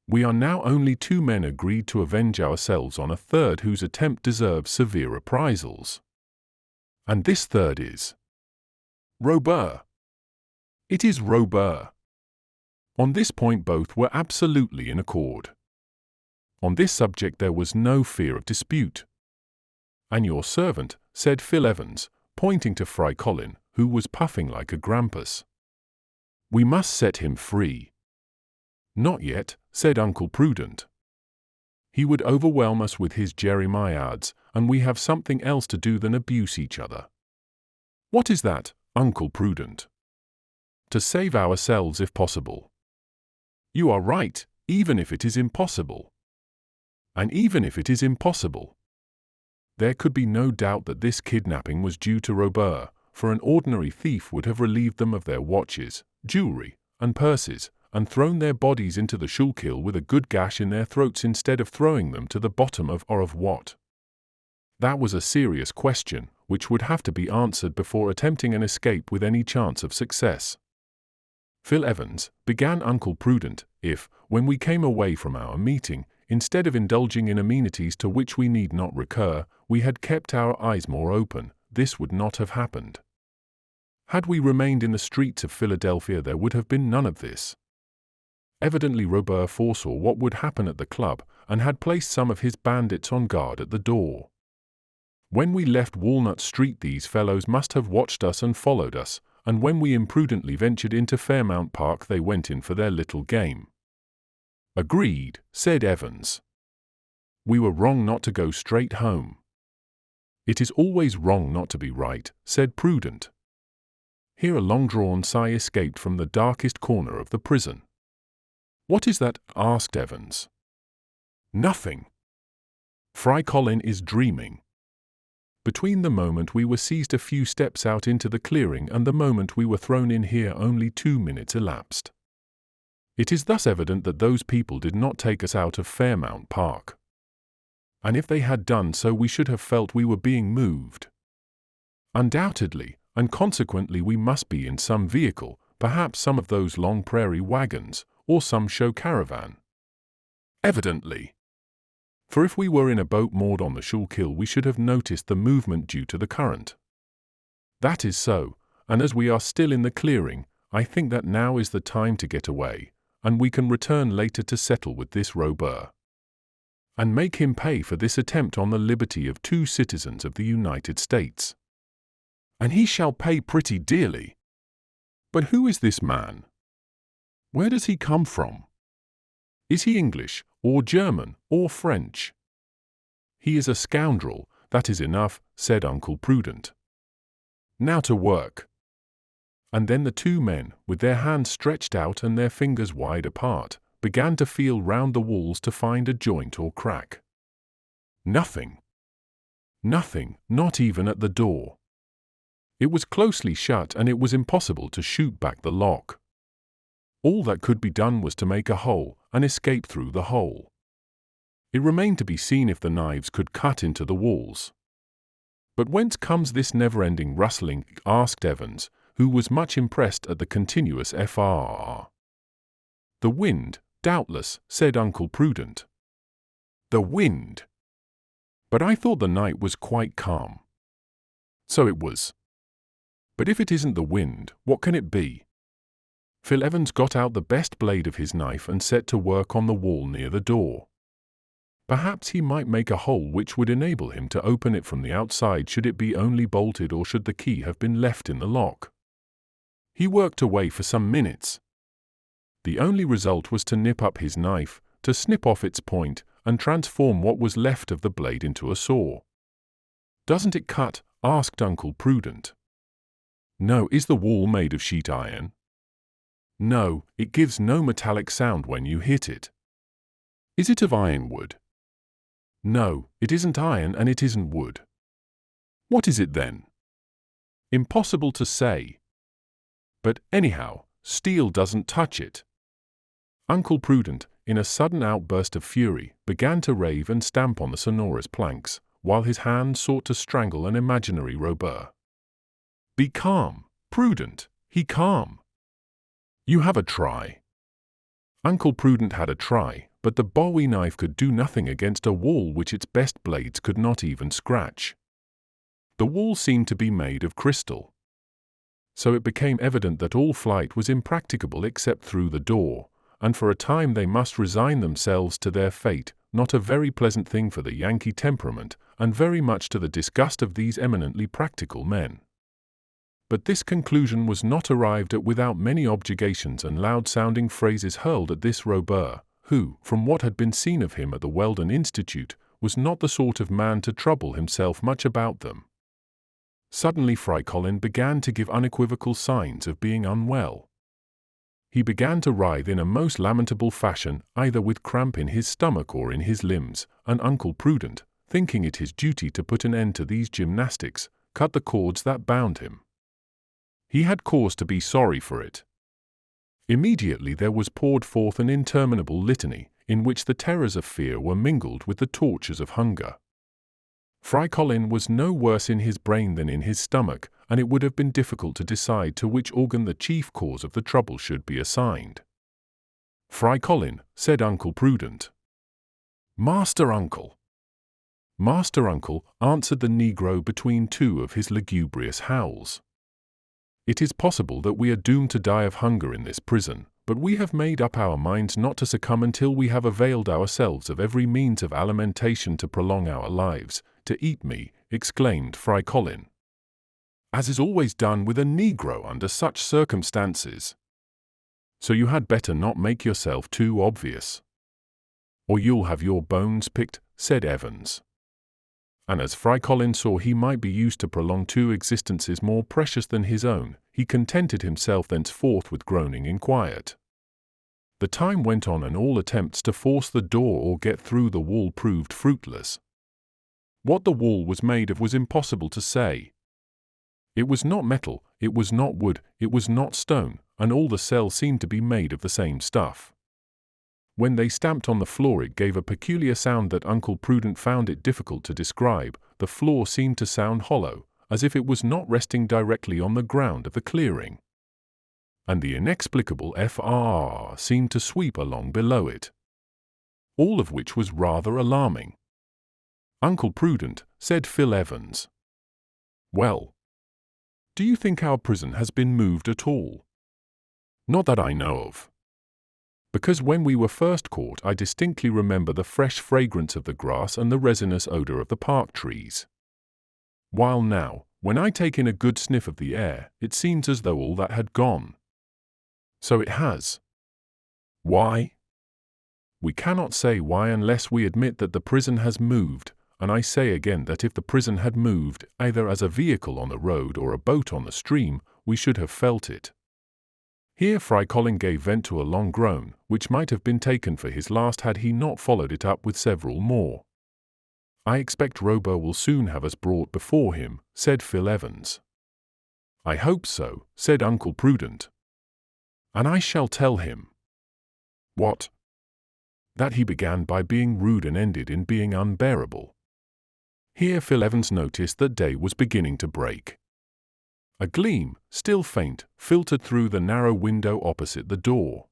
"We are now only 2 men agreed to avenge ourselves on a third whose attempt deserves severe reprisals. And this third is Robur. It is Robur." On this point both were absolutely in accord. On this subject there was no fear of dispute. "And your servant," said Phil Evans, pointing to Fry Colin, who was puffing like a grampus. "We must set him free." "Not yet," said Uncle Prudent. "He would overwhelm us with his jeremiads, and we have something else to do than abuse each other." "What is that, Uncle Prudent?" "To save ourselves if possible." "You are right, even if it is impossible." "And even if it is impossible." There could be no doubt that this kidnapping was due to Robur, for an ordinary thief would have relieved them of their watches, jewelry, and purses, and thrown their bodies into the Schuylkill with a good gash in their throats instead of throwing them to the bottom of what. That was a serious question, which would have to be answered before attempting an escape with any chance of success. "Phil Evans," began Uncle Prudent, "if, when we came away from our meeting, instead of indulging in amenities to which we need not recur, we had kept our eyes more open, this would not have happened. Had we remained in the streets of Philadelphia there would have been none of this." Evidently Robur foresaw what would happen at the club, and had placed some of his bandits on guard at the door. When we left Walnut Street these fellows must have watched us and followed us, and when we imprudently ventured into Fairmount Park they went in for their little game. "Agreed," said Evans. "We were wrong not to go straight home." "It is always wrong not to be right," said Prudent. Here a long-drawn sigh escaped from the darkest corner of the prison. "What is that?" asked Evans. "Nothing. Fry Colin is dreaming." Between the moment we were seized a few steps out into the clearing and the moment we were thrown in here only 2 minutes elapsed. It is thus evident that those people did not take us out of Fairmount Park. And if they had done so we should have felt we were being moved. Undoubtedly, and consequently we must be in some vehicle, perhaps some of those long prairie wagons, or some show caravan. Evidently. For if we were in a boat moored on the Schuylkill we should have noticed the movement due to the current. That is so, and as we are still in the clearing, I think that now is the time to get away, and we can return later to settle with this Robur, and make him pay for this attempt on the liberty of 2 citizens of the United States. And he shall pay pretty dearly. But who is this man? Where does he come from? Is he English, or German, or French? He is a scoundrel, that is enough, said Uncle Prudent. Now to work. And then the 2 men, with their hands stretched out and their fingers wide apart, began to feel round the walls to find a joint or crack. Nothing. Nothing, not even at the door. It was closely shut and it was impossible to shoot back the lock. All that could be done was to make a hole and escape through the hole. It remained to be seen if the knives could cut into the walls. But whence comes this never-ending rustling? Asked Evans, who was much impressed at the continuous frrr. The wind, doubtless, said Uncle Prudent. The wind. But I thought the night was quite calm. So it was. But if it isn't the wind, what can it be? Phil Evans got out the best blade of his knife and set to work on the wall near the door. Perhaps he might make a hole which would enable him to open it from the outside should it be only bolted or should the key have been left in the lock. He worked away for some minutes. The only result was to nip up his knife, to snip off its point, and transform what was left of the blade into a saw. "Doesn't it cut?" asked Uncle Prudent. "No." "Is the wall made of sheet iron?" "No, it gives no metallic sound when you hit it." "Is it of ironwood?" "No, it isn't iron and it isn't wood." "What is it then?" "Impossible to say. But anyhow, steel doesn't touch it." Uncle Prudent, in a sudden outburst of fury, began to rave and stamp on the sonorous planks, while his hand sought to strangle an imaginary Robur. "Be calm, Prudent, he calm. You have a try." Uncle Prudent had a try, but the bowie knife could do nothing against a wall which its best blades could not even scratch. The wall seemed to be made of crystal. So it became evident that all flight was impracticable except through the door, and for a time they must resign themselves to their fate, not a very pleasant thing for the Yankee temperament, and very much to the disgust of these eminently practical men. But this conclusion was not arrived at without many objurgations and loud-sounding phrases hurled at this Robur, who, from what had been seen of him at the Weldon Institute, was not the sort of man to trouble himself much about them. Suddenly Fry Colin began to give unequivocal signs of being unwell. He began to writhe in a most lamentable fashion, either with cramp in his stomach or in his limbs, and Uncle Prudent, thinking it his duty to put an end to these gymnastics, cut the cords that bound him. He had cause to be sorry for it. Immediately there was poured forth an interminable litany, in which the terrors of fear were mingled with the tortures of hunger. Fry Colin was no worse in his brain than in his stomach, and it would have been difficult to decide to which organ the chief cause of the trouble should be assigned. "Fry Colin," said Uncle Prudent. "Master Uncle." "Master Uncle," answered the negro between two of his lugubrious howls. "It is possible that we are doomed to die of hunger in this prison, but we have made up our minds not to succumb until we have availed ourselves of every means of alimentation to prolong our lives." "To eat me," exclaimed Fry Colin, "as is always done with a negro under such circumstances. So you had better not make yourself too obvious, or you'll have your bones picked," said Evans. And as Fry Colin saw he might be used to prolong two existences more precious than his own, he contented himself thenceforth with groaning in quiet. The time went on and all attempts to force the door or get through the wall proved fruitless. What the wall was made of was impossible to say. It was not metal, it was not wood, it was not stone, and all the cell seemed to be made of the same stuff. When they stamped on the floor it gave a peculiar sound that Uncle Prudent found it difficult to describe. The floor seemed to sound hollow, as if it was not resting directly on the ground of the clearing. And the inexplicable FRR seemed to sweep along below it. All of which was rather alarming. "Uncle Prudent," said Phil Evans. "Well, do you think our prison has been moved at all?" "Not that I know of. Because when we were first caught I distinctly remember the fresh fragrance of the grass and the resinous odor of the park trees. While now, when I take in a good sniff of the air, it seems as though all that had gone." "So it has." "Why?" "We cannot say why unless we admit that the prison has moved. And I say again that if the prison had moved, either as a vehicle on the road or a boat on the stream, we should have felt it." Here Fry Colin gave vent to a long groan, which might have been taken for his last had he not followed it up with several more. "I expect Robur will soon have us brought before him," said Phil Evans. "I hope so," said Uncle Prudent. "And I shall tell him." "What?" "That he began by being rude and ended in being unbearable." Here Phil Evans noticed that day was beginning to break. A gleam, still faint, filtered through the narrow window opposite the door.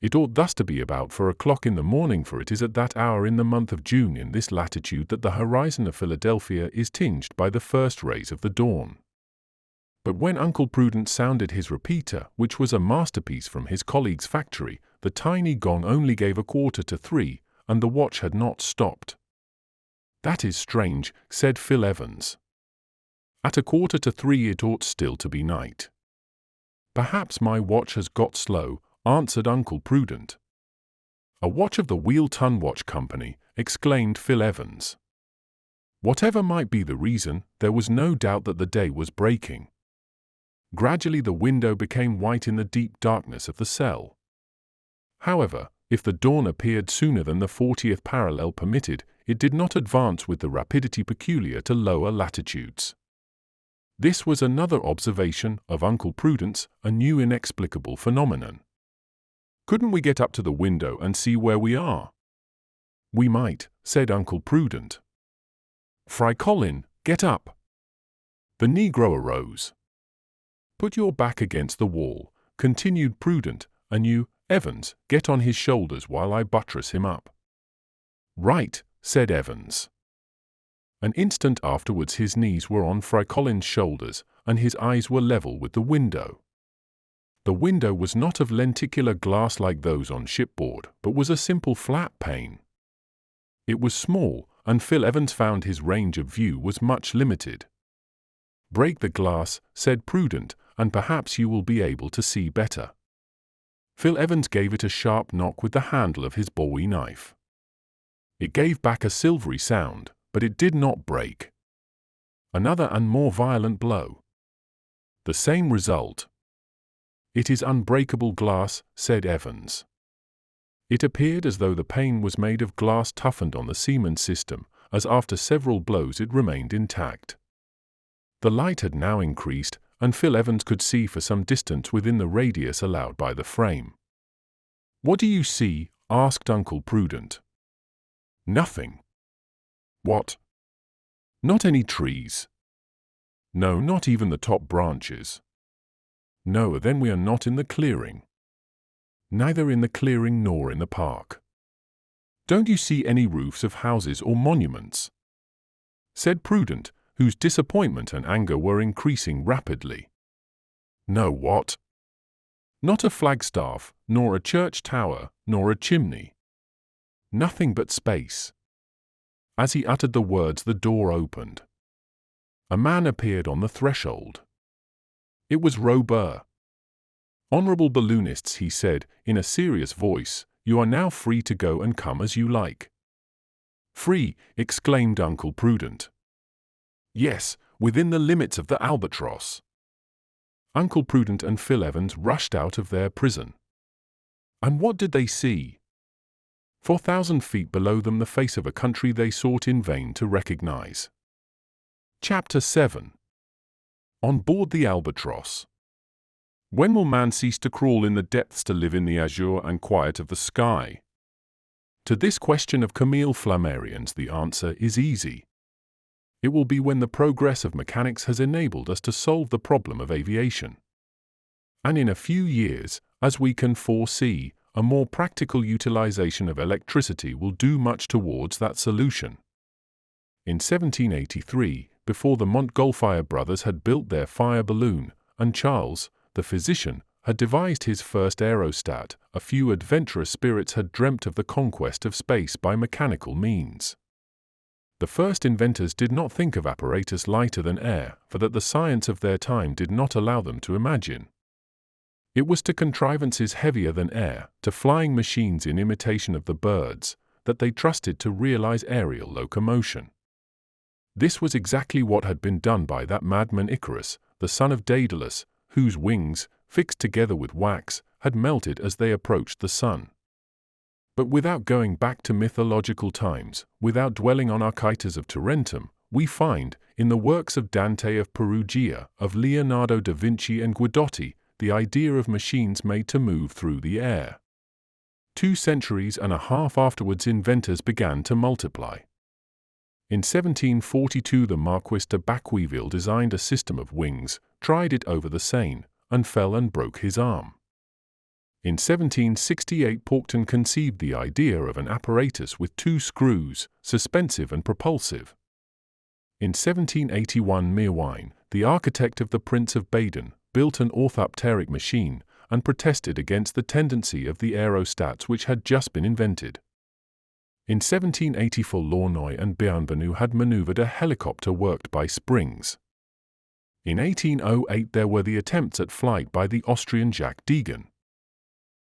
It ought thus to be about 4 o'clock in the morning, for it is at that hour in the month of June in this latitude that the horizon of Philadelphia is tinged by the first rays of the dawn. But when Uncle Prudent sounded his repeater, which was a masterpiece from his colleague's factory, the tiny gong only gave 2:45, and the watch had not stopped. "That is strange," said Phil Evans. "At 2:45 it ought still to be night." Perhaps my watch has got slow, answered Uncle Prudent. A watch of the Wheel-Ton Watch Company, exclaimed Phil Evans. Whatever might be the reason, there was no doubt that the day was breaking. Gradually the window became white in the deep darkness of the cell. However, if the dawn appeared sooner than the 40th parallel permitted, it did not advance with the rapidity peculiar to lower latitudes. This was another observation of Uncle Prudent's, a new inexplicable phenomenon. Couldn't we get up to the window and see where we are? We might, said Uncle Prudent. Fry Colin, get up. The Negro arose. Put your back against the wall, continued Prudent, and you, Evans, get on his shoulders while I buttress him up. Right, said Evans. An instant afterwards his knees were on Fry Colin's shoulders, and his eyes were level with the window. The window was not of lenticular glass like those on shipboard, but was a simple flat pane. It was small, and Phil Evans found his range of view was much limited. Break the glass, said Prudent, and perhaps you will be able to see better. Phil Evans gave it a sharp knock with the handle of his bowie knife. It gave back a silvery sound, but it did not break. Another and more violent blow. The same result. It is unbreakable glass, said Evans. It appeared as though the pane was made of glass toughened on the Siemens system, as after several blows it remained intact. The light had now increased, and Phil Evans could see for some distance within the radius allowed by the frame. What do you see? Asked Uncle Prudent. Nothing. What? Not any trees. No, not even the top branches. No, then we are not in the clearing. Neither in the clearing nor in the park. Don't you see any roofs of houses or monuments? Said Prudent, whose disappointment and anger were increasing rapidly. No, what? Not a flagstaff, nor a church tower, nor a chimney. Nothing but space. As he uttered the words, the door opened. A man appeared on the threshold. It was Robur. Honorable balloonists, he said, in a serious voice, you are now free to go and come as you like. Free, exclaimed Uncle Prudent. Yes, within the limits of the albatross. Uncle Prudent and Phil Evans rushed out of their prison. And what did they see? 4,000 feet below them the face of a country they sought in vain to recognize. Chapter 7. On board the Albatross. When will man cease to crawl in the depths to live in the azure and quiet of the sky? To this question of Camille Flammarion's the answer is easy. It will be when the progress of mechanics has enabled us to solve the problem of aviation. And in a few years, as we can foresee, a more practical utilization of electricity will do much towards that solution. In 1783, before the Montgolfier brothers had built their fire balloon, and Charles, the physician, had devised his first aerostat, a few adventurous spirits had dreamt of the conquest of space by mechanical means. The first inventors did not think of apparatus lighter than air, for that the science of their time did not allow them to imagine. It was to contrivances heavier than air, to flying machines in imitation of the birds, that they trusted to realize aerial locomotion. This was exactly what had been done by that madman Icarus, the son of Daedalus, whose wings, fixed together with wax, had melted as they approached the sun. But without going back to mythological times, without dwelling on Archytas of Tarentum, we find, in the works of Dante of Perugia, of Leonardo da Vinci and Guidotti, the idea of machines made to move through the air. 2 centuries and a half afterwards inventors began to multiply. In 1742 the Marquis de Bacqueville designed a system of wings, tried it over the Seine, and fell and broke his arm. In 1768 Paucton conceived the idea of an apparatus with 2 screws, suspensive and propulsive. In 1781 Meerwein, the architect of the Prince of Baden, built an orthopteric machine, and protested against the tendency of the aerostats which had just been invented. In 1784 Launoy and Bienvenu had maneuvered a helicopter worked by springs. In 1808 there were the attempts at flight by the Austrian Jacques Deegan.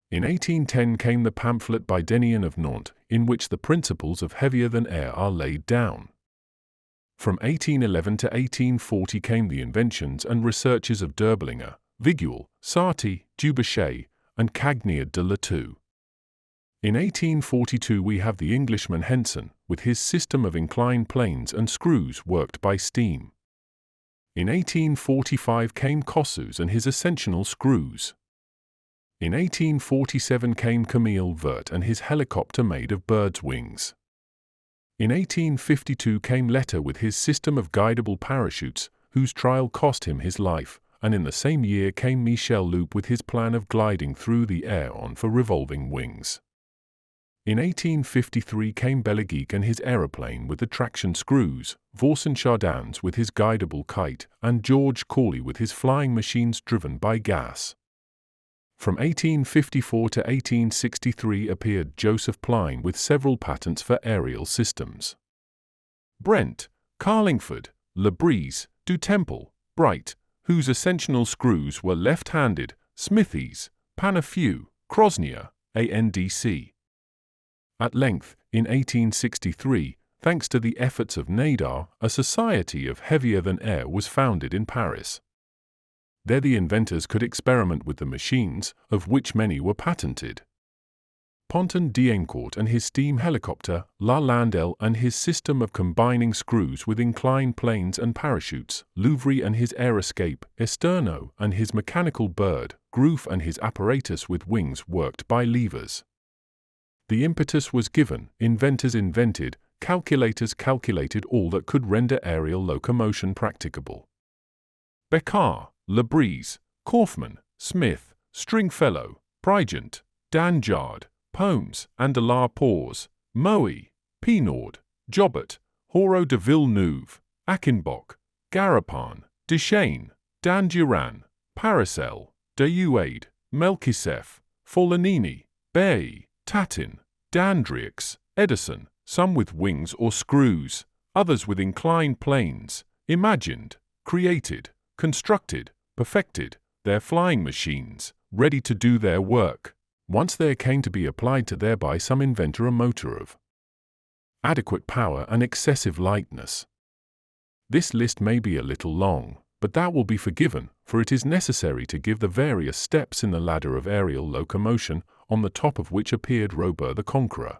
In 1810 came the pamphlet by Denien of Nantes, in which the principles of heavier than air are laid down. From 1811 to 1840 came the inventions and researches of d'Urbelinger, Viguier, Sarti, Dubochet, and Cagniard de Latou. In 1842 we have the Englishman Henson, with his system of inclined planes and screws worked by steam. In 1845 came Kossuth and his ascensional screws. In 1847 came Camille Vert and his helicopter made of birds' wings. In 1852 came Letter with his system of guidable parachutes, whose trial cost him his life, and in the same year came Michel Loup with his plan of gliding through the air on for revolving wings. In 1853 came Belleguic and his aeroplane with the traction screws, Vorsen Chardins with his guidable kite, and George Cawley with his flying machines driven by gas. From 1854 to 1863 appeared Joseph Pline with several patents for aerial systems. Brent, Carlingford, Labrise, Du Temple, Bright, whose ascensional screws were left-handed, Smithies, Panafieux, Crosnier, ANDC. At length, in 1863, thanks to the efforts of Nadar, a society of heavier than air was founded in Paris. There the inventors could experiment with the machines, of which many were patented. Ponton d'Eyncourt and his steam helicopter, La Landelle and his system of combining screws with inclined planes and parachutes, Louvry and his air escape, Esterno and his mechanical bird, Grouf and his apparatus with wings worked by levers. The impetus was given, inventors invented, calculators calculated all that could render aerial locomotion practicable. Beccard, Labrise, Kaufmann, Smith, Stringfellow, Prigent, Danjard, Pomes, Andelard Pors, Moe, Pinaud, Jobert, Horo de Villeneuve, Achenbach, Garapin, Deschênes, Dandurand, Paracel, de Uade, Melkisef, Folanini, Bay, Tatin, Dandreux, Edison, some with wings or screws, others with inclined planes, imagined, created, constructed, perfected, their flying machines, ready to do their work, once there came to be applied to thereby some inventor a motor of adequate power and excessive lightness. This list may be a little long, but that will be forgiven, for it is necessary to give the various steps in the ladder of aerial locomotion, on the top of which appeared Robur the Conqueror.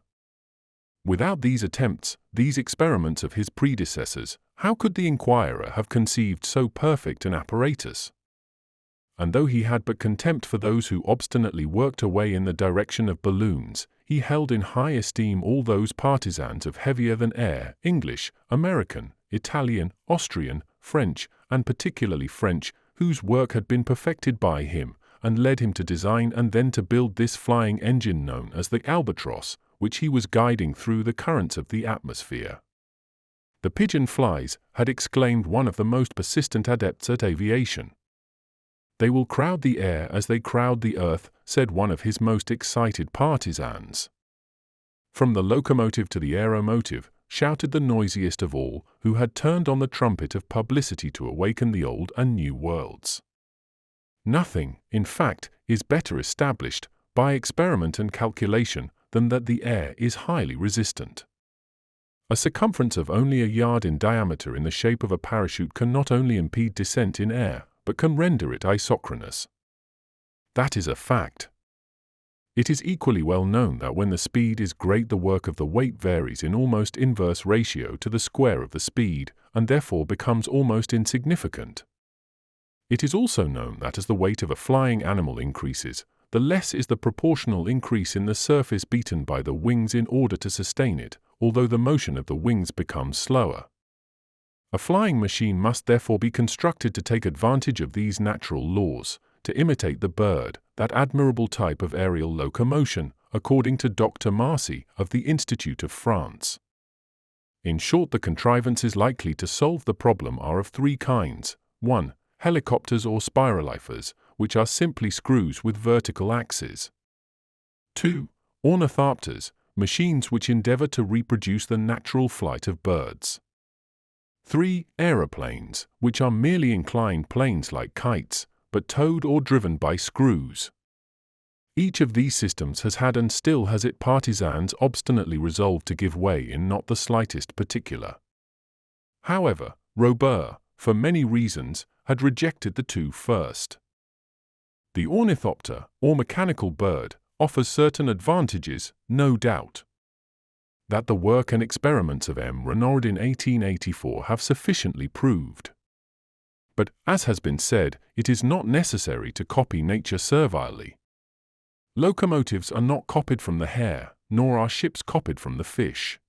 Without these attempts, these experiments of his predecessors, how could the inquirer have conceived so perfect an apparatus? And though he had but contempt for those who obstinately worked away in the direction of balloons, he held in high esteem all those partisans of heavier than air, English, American, Italian, Austrian, French, and particularly French, whose work had been perfected by him, and led him to design and then to build this flying engine known as the Albatross, which he was guiding through the currents of the atmosphere. The pigeon flies, had exclaimed one of the most persistent adepts at aviation. They will crowd the air as they crowd the earth, said one of his most excited partisans. From the locomotive to the aeromotive, shouted the noisiest of all, who had turned on the trumpet of publicity to awaken the old and new worlds. Nothing, in fact, is better established, by experiment and calculation, than that the air is highly resistant. A circumference of only a yard in diameter in the shape of a parachute can not only impede descent in air, but can render it isochronous. That is a fact. It is equally well known that when the speed is great the work of the weight varies in almost inverse ratio to the square of the speed, and therefore becomes almost insignificant. It is also known that as the weight of a flying animal increases, the less is the proportional increase in the surface beaten by the wings in order to sustain it, although the motion of the wings becomes slower. A flying machine must therefore be constructed to take advantage of these natural laws, to imitate the bird, that admirable type of aerial locomotion, according to Dr. Marcy of the Institute of France. In short, the contrivances likely to solve the problem are of three kinds. 1. Helicopters or spiralifers, which are simply screws with vertical axes. 2. Ornithopters, machines which endeavor to reproduce the natural flight of birds. 3. Aeroplanes, which are merely inclined planes like kites, but towed or driven by screws. Each of these systems has had and still has its partisans obstinately resolved to give way in not the slightest particular. However, Robur, for many reasons, had rejected the two first. The ornithopter, or mechanical bird, offers certain advantages, no doubt. That the work and experiments of M. Renaud in 1884 have sufficiently proved. But, as has been said, it is not necessary to copy nature servilely. Locomotives are not copied from the hare, nor are ships copied from the fish.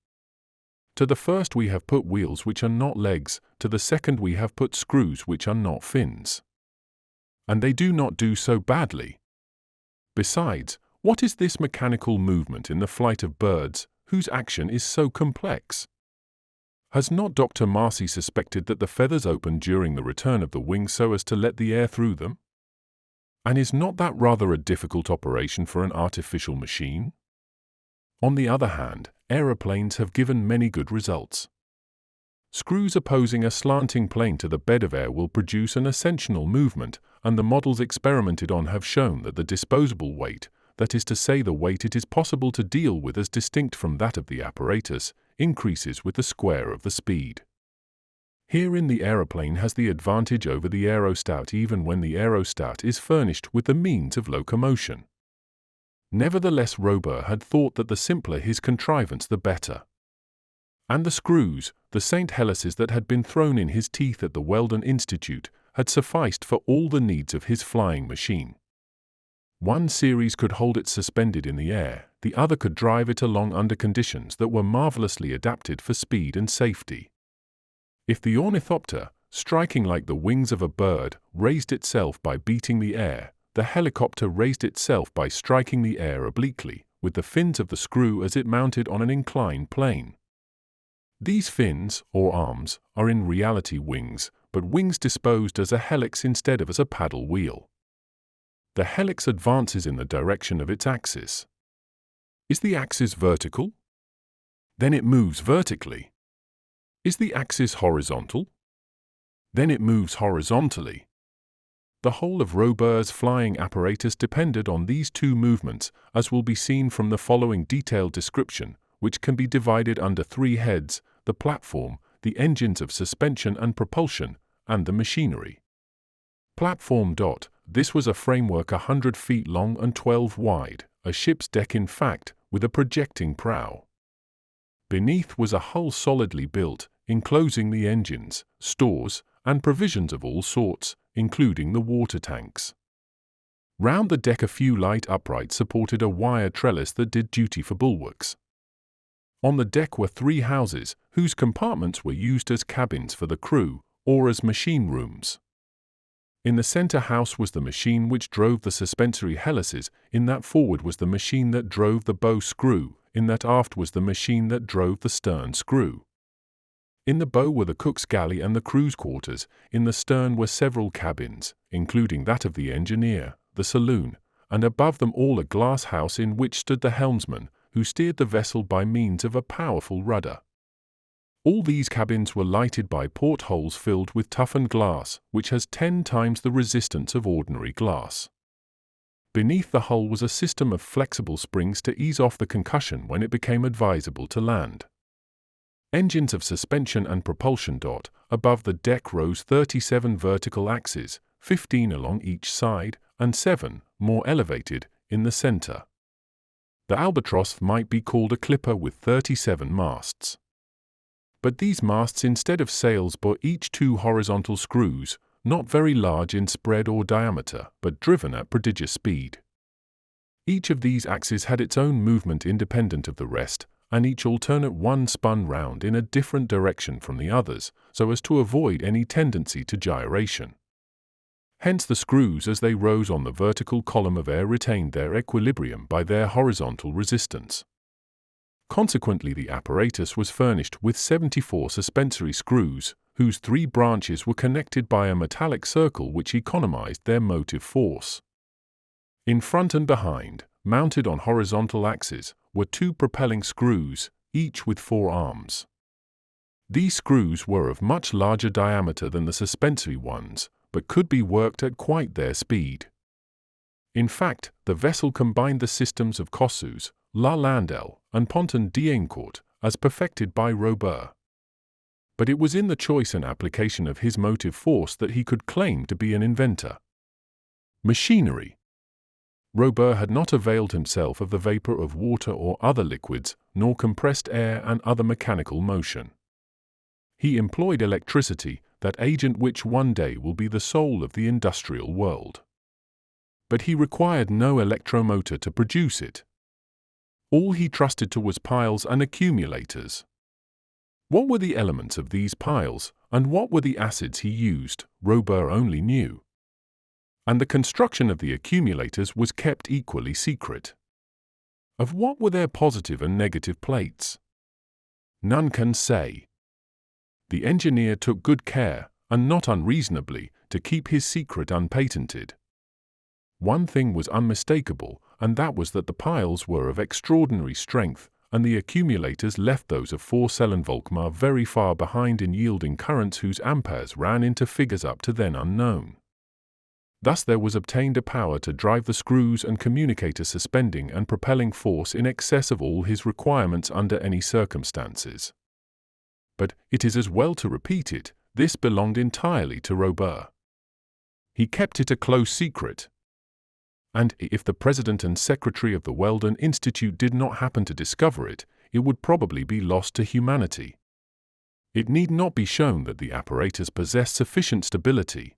To the first we have put wheels which are not legs, to the second we have put screws which are not fins. And they do not do so badly. Besides, what is this mechanical movement in the flight of birds, whose action is so complex? Has not Dr. Marcy suspected that the feathers open during the return of the wings so as to let the air through them? And is not that rather a difficult operation for an artificial machine? On the other hand, aeroplanes have given many good results. Screws opposing a slanting plane to the bed of air will produce an ascensional movement, and the models experimented on have shown that the disposable weight, that is to say the weight it is possible to deal with as distinct from that of the apparatus, increases with the square of the speed. Herein the aeroplane has the advantage over the aerostat even when the aerostat is furnished with the means of locomotion. Nevertheless, Robur had thought that the simpler his contrivance the better. And the screws, the St. Helices that had been thrown in his teeth at the Weldon Institute, had sufficed for all the needs of his flying machine. One series could hold it suspended in the air, the other could drive it along under conditions that were marvelously adapted for speed and safety. If the ornithopter, striking like the wings of a bird, raised itself by beating the air, the helicopter raised itself by striking the air obliquely, with the fins of the screw as it mounted on an inclined plane. These fins, or arms, are in reality wings, but wings disposed as a helix instead of as a paddle wheel. The helix advances in the direction of its axis. Is the axis vertical? Then it moves vertically. Is the axis horizontal? Then it moves horizontally. The whole of Robur's flying apparatus depended on these two movements, as will be seen from the following detailed description, which can be divided under three heads: the platform, the engines of suspension and propulsion, and the machinery. Platform. This was a framework 100 feet long and 12 wide, a ship's deck in fact, with a projecting prow. Beneath was a hull solidly built, enclosing the engines, stores, and provisions of all sorts, including the water tanks. Round the deck a few light uprights supported a wire trellis that did duty for bulwarks. On the deck were 3 houses, whose compartments were used as cabins for the crew, or as machine rooms. In the center house was the machine which drove the suspensory helices, in that forward was the machine that drove the bow screw, in that aft was the machine that drove the stern screw. In the bow were the cook's galley and the crew's quarters, in the stern were several cabins, including that of the engineer, the saloon, and above them all a glass house in which stood the helmsman, who steered the vessel by means of a powerful rudder. All these cabins were lighted by portholes filled with toughened glass, which has 10 times the resistance of ordinary glass. Beneath the hull was a system of flexible springs to ease off the concussion when it became advisable to land. Engines of suspension and propulsion. Above the deck rose 37 vertical axes, 15 along each side, and 7, more elevated, in the center. The albatross might be called a clipper with 37 masts. But these masts instead of sails bore each 2 horizontal screws, not very large in spread or diameter, but driven at prodigious speed. Each of these axes had its own movement independent of the rest, and each alternate one spun round in a different direction from the others, so as to avoid any tendency to gyration. Hence the screws as they rose on the vertical column of air retained their equilibrium by their horizontal resistance. Consequently the apparatus was furnished with 74 suspensory screws, whose 3 branches were connected by a metallic circle which economized their motive force. In front and behind, mounted on horizontal axes, were 2 propelling screws, each with 4 arms. These screws were of much larger diameter than the suspensory ones, but could be worked at quite their speed. In fact, the vessel combined the systems of Kossuth, La Landelle, and Ponton d'Eyncourt, as perfected by Robur. But it was in the choice and application of his motive force that he could claim to be an inventor. Machinery. Robur had not availed himself of the vapor of water or other liquids, nor compressed air and other mechanical motion. He employed electricity, that agent which one day will be the soul of the industrial world. But he required no electromotor to produce it. All he trusted to was piles and accumulators. What were the elements of these piles, and what were the acids he used, Robur only knew. And the construction of the accumulators was kept equally secret. Of what were their positive and negative plates? None can say. The engineer took good care, and not unreasonably, to keep his secret unpatented. One thing was unmistakable, and that was that the piles were of extraordinary strength, and the accumulators left those of 4-Volkmar very far behind in yielding currents whose amperes ran into figures up to then unknown. Thus there was obtained a power to drive the screws and communicator suspending and propelling force in excess of all his requirements under any circumstances. But it is as well to repeat it, this belonged entirely to Robur. He kept it a close secret. And if the president and secretary of the Weldon Institute did not happen to discover it, it would probably be lost to humanity. It need not be shown that the apparatus possessed sufficient stability.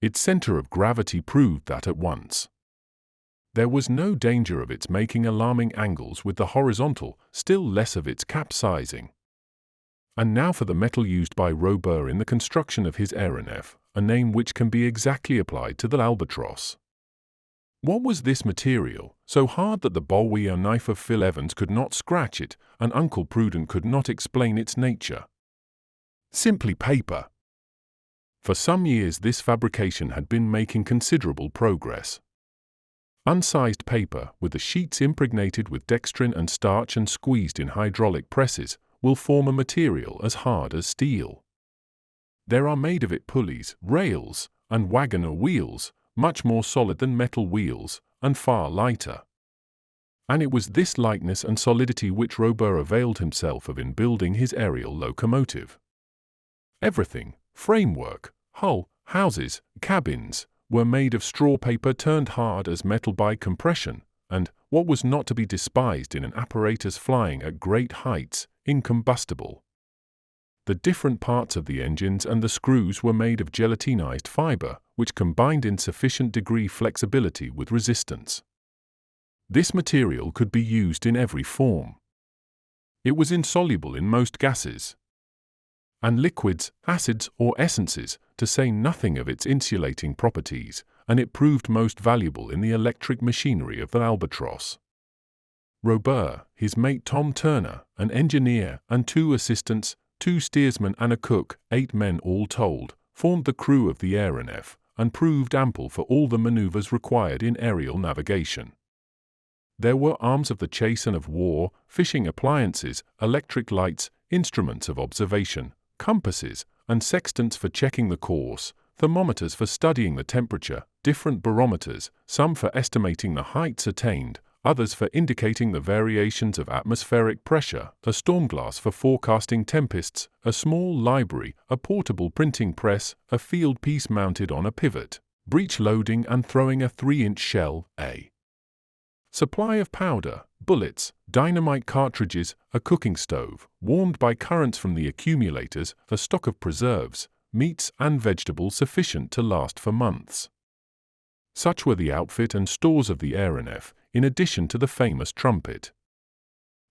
Its center of gravity proved that at once. There was no danger of its making alarming angles with the horizontal, still less of its capsizing. And now for the metal used by Robur in the construction of his aeronef, a name which can be exactly applied to the albatross. What was this material, so hard that the Bowie knife of Phil Evans could not scratch it, and Uncle Prudent could not explain its nature? Simply paper. For some years this fabrication had been making considerable progress. Unsized paper, with the sheets impregnated with dextrin and starch and squeezed in hydraulic presses, will form a material as hard as steel. There are made of it pulleys, rails, and wagon or wheels, much more solid than metal wheels, and far lighter. And it was this lightness and solidity which Robur availed himself of in building his aerial locomotive. Everything, framework, hull, houses, cabins, were made of straw paper turned hard as metal by compression, and, what was not to be despised in an apparatus flying at great heights, incombustible. The different parts of the engines and the screws were made of gelatinized fiber, which combined in sufficient degree flexibility with resistance. This material could be used in every form. It was insoluble in most gases and liquids, acids or essences, to say nothing of its insulating properties, and it proved most valuable in the electric machinery of the albatross. Robur, his mate Tom Turner, an engineer, and 2 assistants, 2 steersmen and a cook, 8 men all told, formed the crew of the aeronef, and proved ample for all the maneuvers required in aerial navigation. There were arms of the chase and of war, fishing appliances, electric lights, instruments of observation, compasses, and sextants for checking the course, thermometers for studying the temperature, different barometers, some for estimating the heights attained, others for indicating the variations of atmospheric pressure, a stormglass for forecasting tempests, a small library, a portable printing press, a field piece mounted on a pivot, breech loading and throwing a 3-inch shell, a supply of powder, bullets, dynamite cartridges, a cooking stove, warmed by currents from the accumulators, a stock of preserves, meats and vegetables sufficient to last for months. Such were the outfit and stores of the aeronef, in addition to the famous trumpet.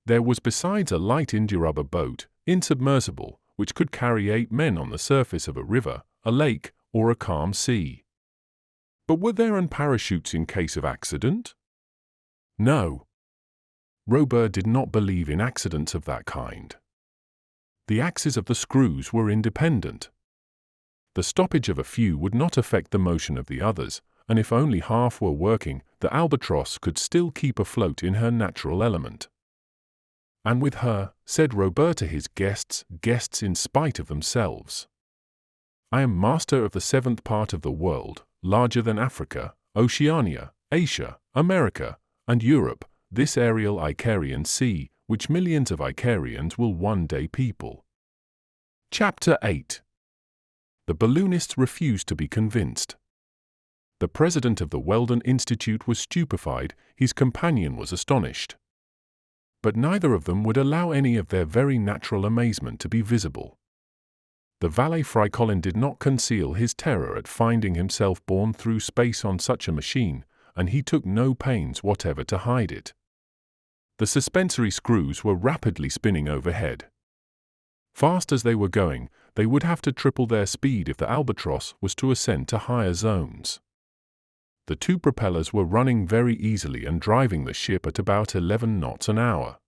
There was besides a light india-rubber boat, insubmersible, which could carry 8 men on the surface of a river, a lake, or a calm sea. But were there parachutes in case of accident? No. Robur did not believe in accidents of that kind. The axes of the screws were independent. The stoppage of a few would not affect the motion of the others, and if only half were working, the albatross could still keep afloat in her natural element. And with her, said Robur to his guests, guests in spite of themselves. I am master of the seventh part of the world, larger than Africa, Oceania, Asia, America, and Europe, this aerial Icarian sea, which millions of Icarians will one day people. Chapter 8. The balloonists refused to be convinced. The president of the Weldon Institute was stupefied, his companion was astonished. But neither of them would allow any of their very natural amazement to be visible. The valet Freikolin did not conceal his terror at finding himself borne through space on such a machine, and he took no pains whatever to hide it. The suspensory screws were rapidly spinning overhead. Fast as they were going, they would have to triple their speed if the Albatross was to ascend to higher zones. The two propellers were running very easily and driving the ship at about 11 knots an hour.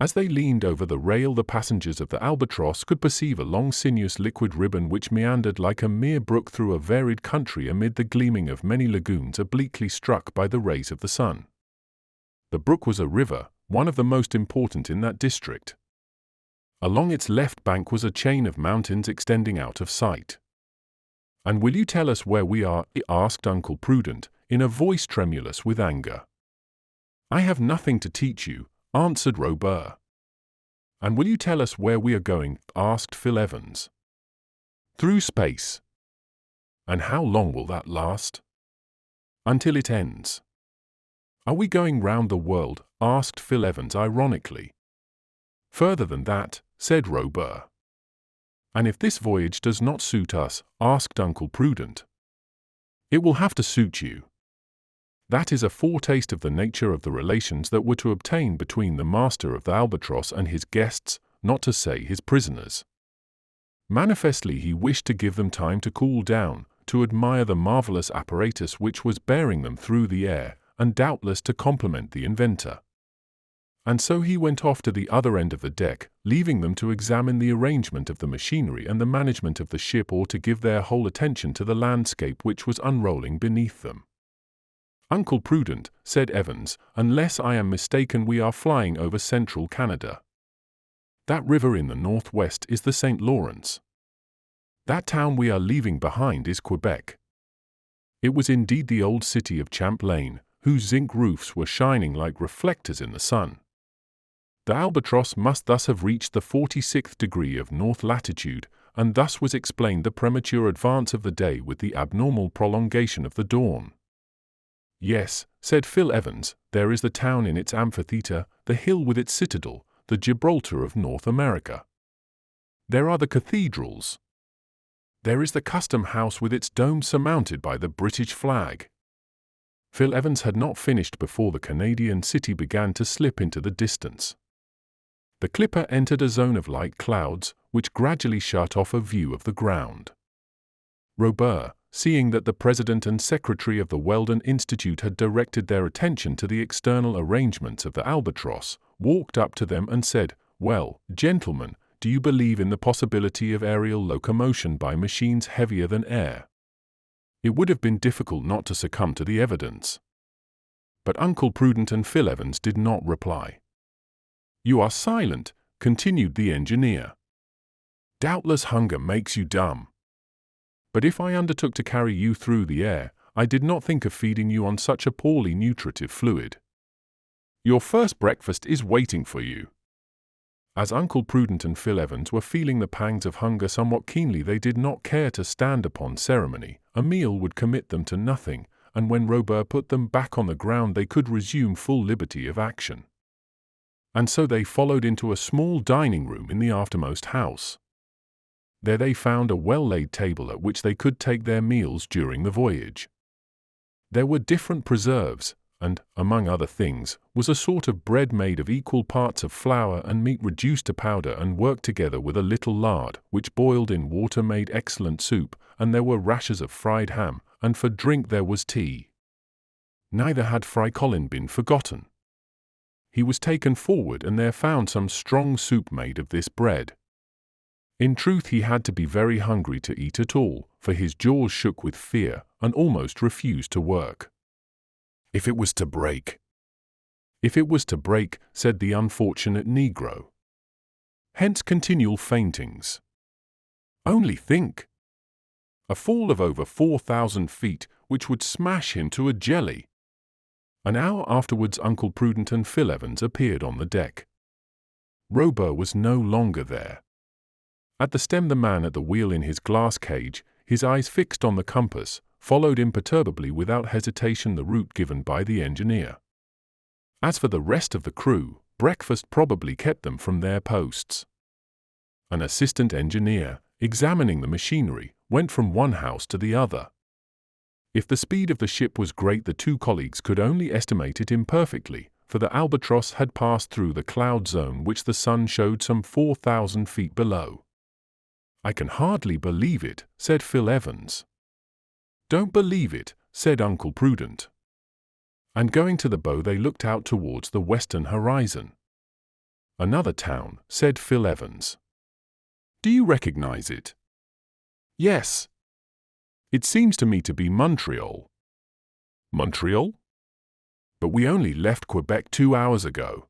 As they leaned over the rail, the passengers of the Albatross could perceive a long sinuous liquid ribbon which meandered like a mere brook through a varied country amid the gleaming of many lagoons obliquely struck by the rays of the sun. The brook was a river, one of the most important in that district. Along its left bank was a chain of mountains extending out of sight. "And will you tell us where we are?" asked Uncle Prudent, in a voice tremulous with anger. "I have nothing to teach you," answered Robur. "And will you tell us where we are going?" asked Phil Evans. "Through space." "And how long will that last?" "Until it ends." "Are we going round the world?" asked Phil Evans ironically. "Further than that," said Robur. "And if this voyage does not suit us?" asked Uncle Prudent. "It will have to suit you." That is a foretaste of the nature of the relations that were to obtain between the master of the Albatross and his guests, not to say his prisoners. Manifestly he wished to give them time to cool down, to admire the marvelous apparatus which was bearing them through the air, and doubtless to compliment the inventor. And so he went off to the other end of the deck, leaving them to examine the arrangement of the machinery and the management of the ship, or to give their whole attention to the landscape which was unrolling beneath them. "Uncle Prudent," said Evans, "unless I am mistaken, we are flying over central Canada. That river in the northwest is the St. Lawrence. That town we are leaving behind is Quebec." It was indeed the old city of Champlain, whose zinc roofs were shining like reflectors in the sun. The Albatross must thus have reached the 46th degree of north latitude, and thus was explained the premature advance of the day with the abnormal prolongation of the dawn. "Yes," said Phil Evans, "there is the town in its amphitheatre, the hill with its citadel, the Gibraltar of North America. There are the cathedrals. There is the custom house with its dome surmounted by the British flag." Phil Evans had not finished before the Canadian city began to slip into the distance. The clipper entered a zone of light clouds, which gradually shut off a view of the ground. Robur, seeing that the president and secretary of the Weldon Institute had directed their attention to the external arrangements of the Albatross, walked up to them and said, "Well, gentlemen, do you believe in the possibility of aerial locomotion by machines heavier than air?" It would have been difficult not to succumb to the evidence. But Uncle Prudent and Phil Evans did not reply. "You are silent," continued the engineer. "Doubtless hunger makes you dumb. But if I undertook to carry you through the air, I did not think of feeding you on such a poorly nutritive fluid. Your first breakfast is waiting for you." As Uncle Prudent and Phil Evans were feeling the pangs of hunger somewhat keenly, they did not care to stand upon ceremony. A meal would commit them to nothing, and when Robur put them back on the ground they could resume full liberty of action. And so they followed into a small dining room in the aftermost house. There they found a well-laid table at which they could take their meals during the voyage. There were different preserves, and, among other things, was a sort of bread made of equal parts of flour and meat reduced to powder and worked together with a little lard, which boiled in water made excellent soup, and there were rashers of fried ham, and for drink there was tea. Neither had Freikolin been forgotten. He was taken forward and there found some strong soup made of this bread. In truth he had to be very hungry to eat at all, for his jaws shook with fear, and almost refused to work. "If it was to break," If it was to break, said the unfortunate Negro. Hence continual faintings. Only think! A fall of over 4,000 feet, which would smash him to a jelly. An hour afterwards Uncle Prudent and Phil Evans appeared on the deck. Robur was no longer there. At the stem the man at the wheel in his glass cage, his eyes fixed on the compass, followed imperturbably without hesitation the route given by the engineer. As for the rest of the crew, breakfast probably kept them from their posts. An assistant engineer, examining the machinery, went from one house to the other. If the speed of the ship was great, the two colleagues could only estimate it imperfectly, for the Albatross had passed through the cloud zone which the sun showed some 4,000 feet below. "I can hardly believe it," said Phil Evans. "Don't believe it," said Uncle Prudent. And going to the bow they looked out towards the western horizon. "Another town," said Phil Evans. "Do you recognize it?" "Yes. It seems to me to be Montreal." "Montreal? But we only left Quebec 2 hours ago."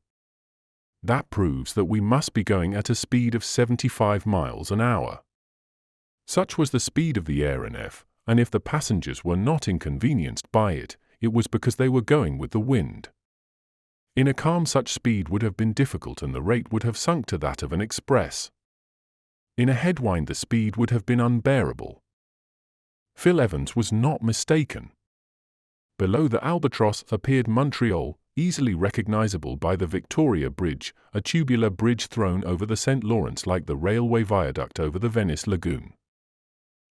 "That proves that we must be going at a speed of 75 miles an hour." Such was the speed of the aeronef, and if the passengers were not inconvenienced by it, it was because they were going with the wind. In a calm such speed would have been difficult and the rate would have sunk to that of an express. In a headwind the speed would have been unbearable. Phil Evans was not mistaken. Below the Albatross appeared Montreal, easily recognizable by the Victoria Bridge, a tubular bridge thrown over the St. Lawrence like the railway viaduct over the Venice Lagoon.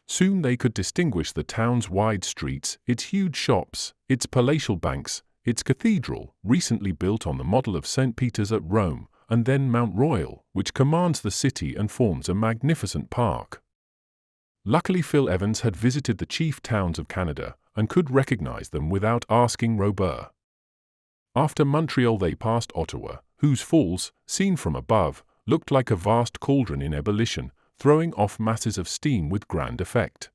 Soon they could distinguish the town's wide streets, its huge shops, its palatial banks, its cathedral, recently built on the model of St. Peter's at Rome, and then Mount Royal, which commands the city and forms a magnificent park. Luckily Phil Evans had visited the chief towns of Canada, and could recognize them without asking Robur. After Montreal they passed Ottawa, whose falls, seen from above, looked like a vast cauldron in ebullition, throwing off masses of steam with grand effect.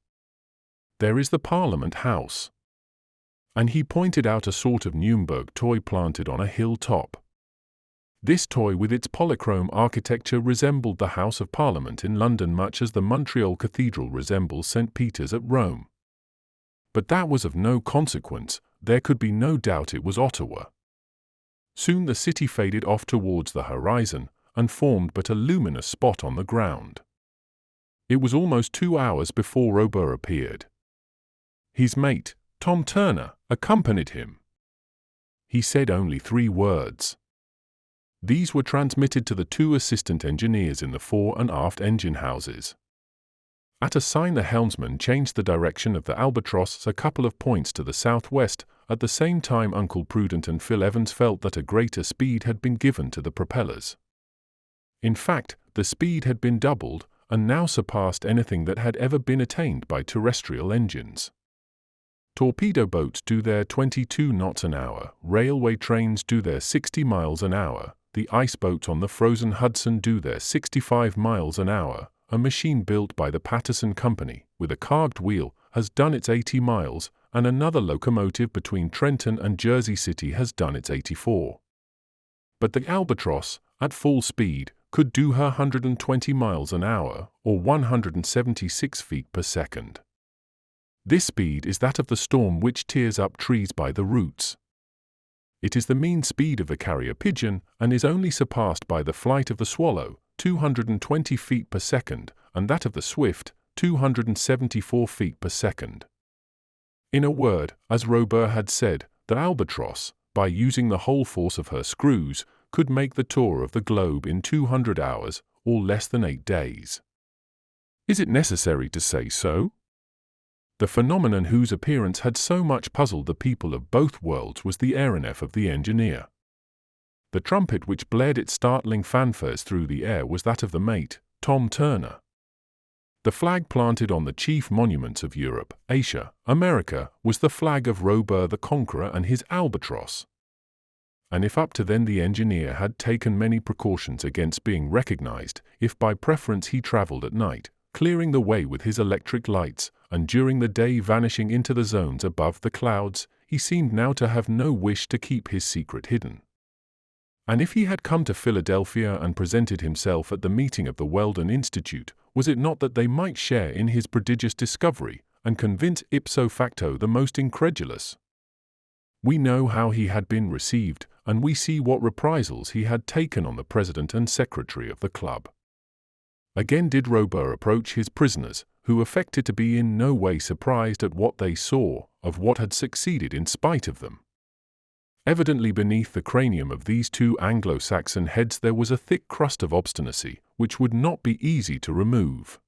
"There is the Parliament House." And he pointed out a sort of Nuremberg toy planted on a hill top. This toy with its polychrome architecture resembled the House of Parliament in London much as the Montreal Cathedral resembles St. Peter's at Rome. But that was of no consequence, there could be no doubt it was Ottawa. Soon the city faded off towards the horizon, and formed but a luminous spot on the ground. It was almost 2 hours before Robur appeared. His mate, Tom Turner, accompanied him. He said only 3 words. These were transmitted to the 2 assistant engineers in the fore and aft engine houses. At a sign the helmsman changed the direction of the Albatross a couple of points to the southwest. At the same time Uncle Prudent and Phil Evans felt that a greater speed had been given to the propellers. In fact, the speed had been doubled, and now surpassed anything that had ever been attained by terrestrial engines. Torpedo boats do their 22 knots an hour, railway trains do their 60 miles an hour, the ice boats on the frozen Hudson do their 65 miles an hour, a machine built by the Patterson Company, with a carved wheel, has done its 80 miles, and another locomotive between Trenton and Jersey City has done its 84. But the Albatross, at full speed, could do her 120 miles an hour, or 176 feet per second. This speed is that of the storm which tears up trees by the roots. It is the mean speed of the carrier pigeon, and is only surpassed by the flight of the swallow, 220 feet per second, and that of the swift, 274 feet per second. In a word, as Robur had said, the Albatross, by using the whole force of her screws, could make the tour of the globe in 200 hours, or less than 8 days. Is it necessary to say so? The phenomenon whose appearance had so much puzzled the people of both worlds was the aeronef of the engineer. The trumpet which blared its startling fanfares through the air was that of the mate, Tom Turner. The flag planted on the chief monuments of Europe, Asia, America, was the flag of Robur the Conqueror and his Albatross. And if up to then the engineer had taken many precautions against being recognized, if by preference he traveled at night, clearing the way with his electric lights, and during the day vanishing into the zones above the clouds, he seemed now to have no wish to keep his secret hidden. And if he had come to Philadelphia and presented himself at the meeting of the Weldon Institute, was it not that they might share in his prodigious discovery and convince ipso facto the most incredulous? We know how he had been received, and we see what reprisals he had taken on the president and secretary of the club. Again did Robur approach his prisoners, who affected to be in no way surprised at what they saw, of what had succeeded in spite of them. Evidently beneath the cranium of these two Anglo-Saxon heads there was a thick crust of obstinacy, which would not be easy to remove.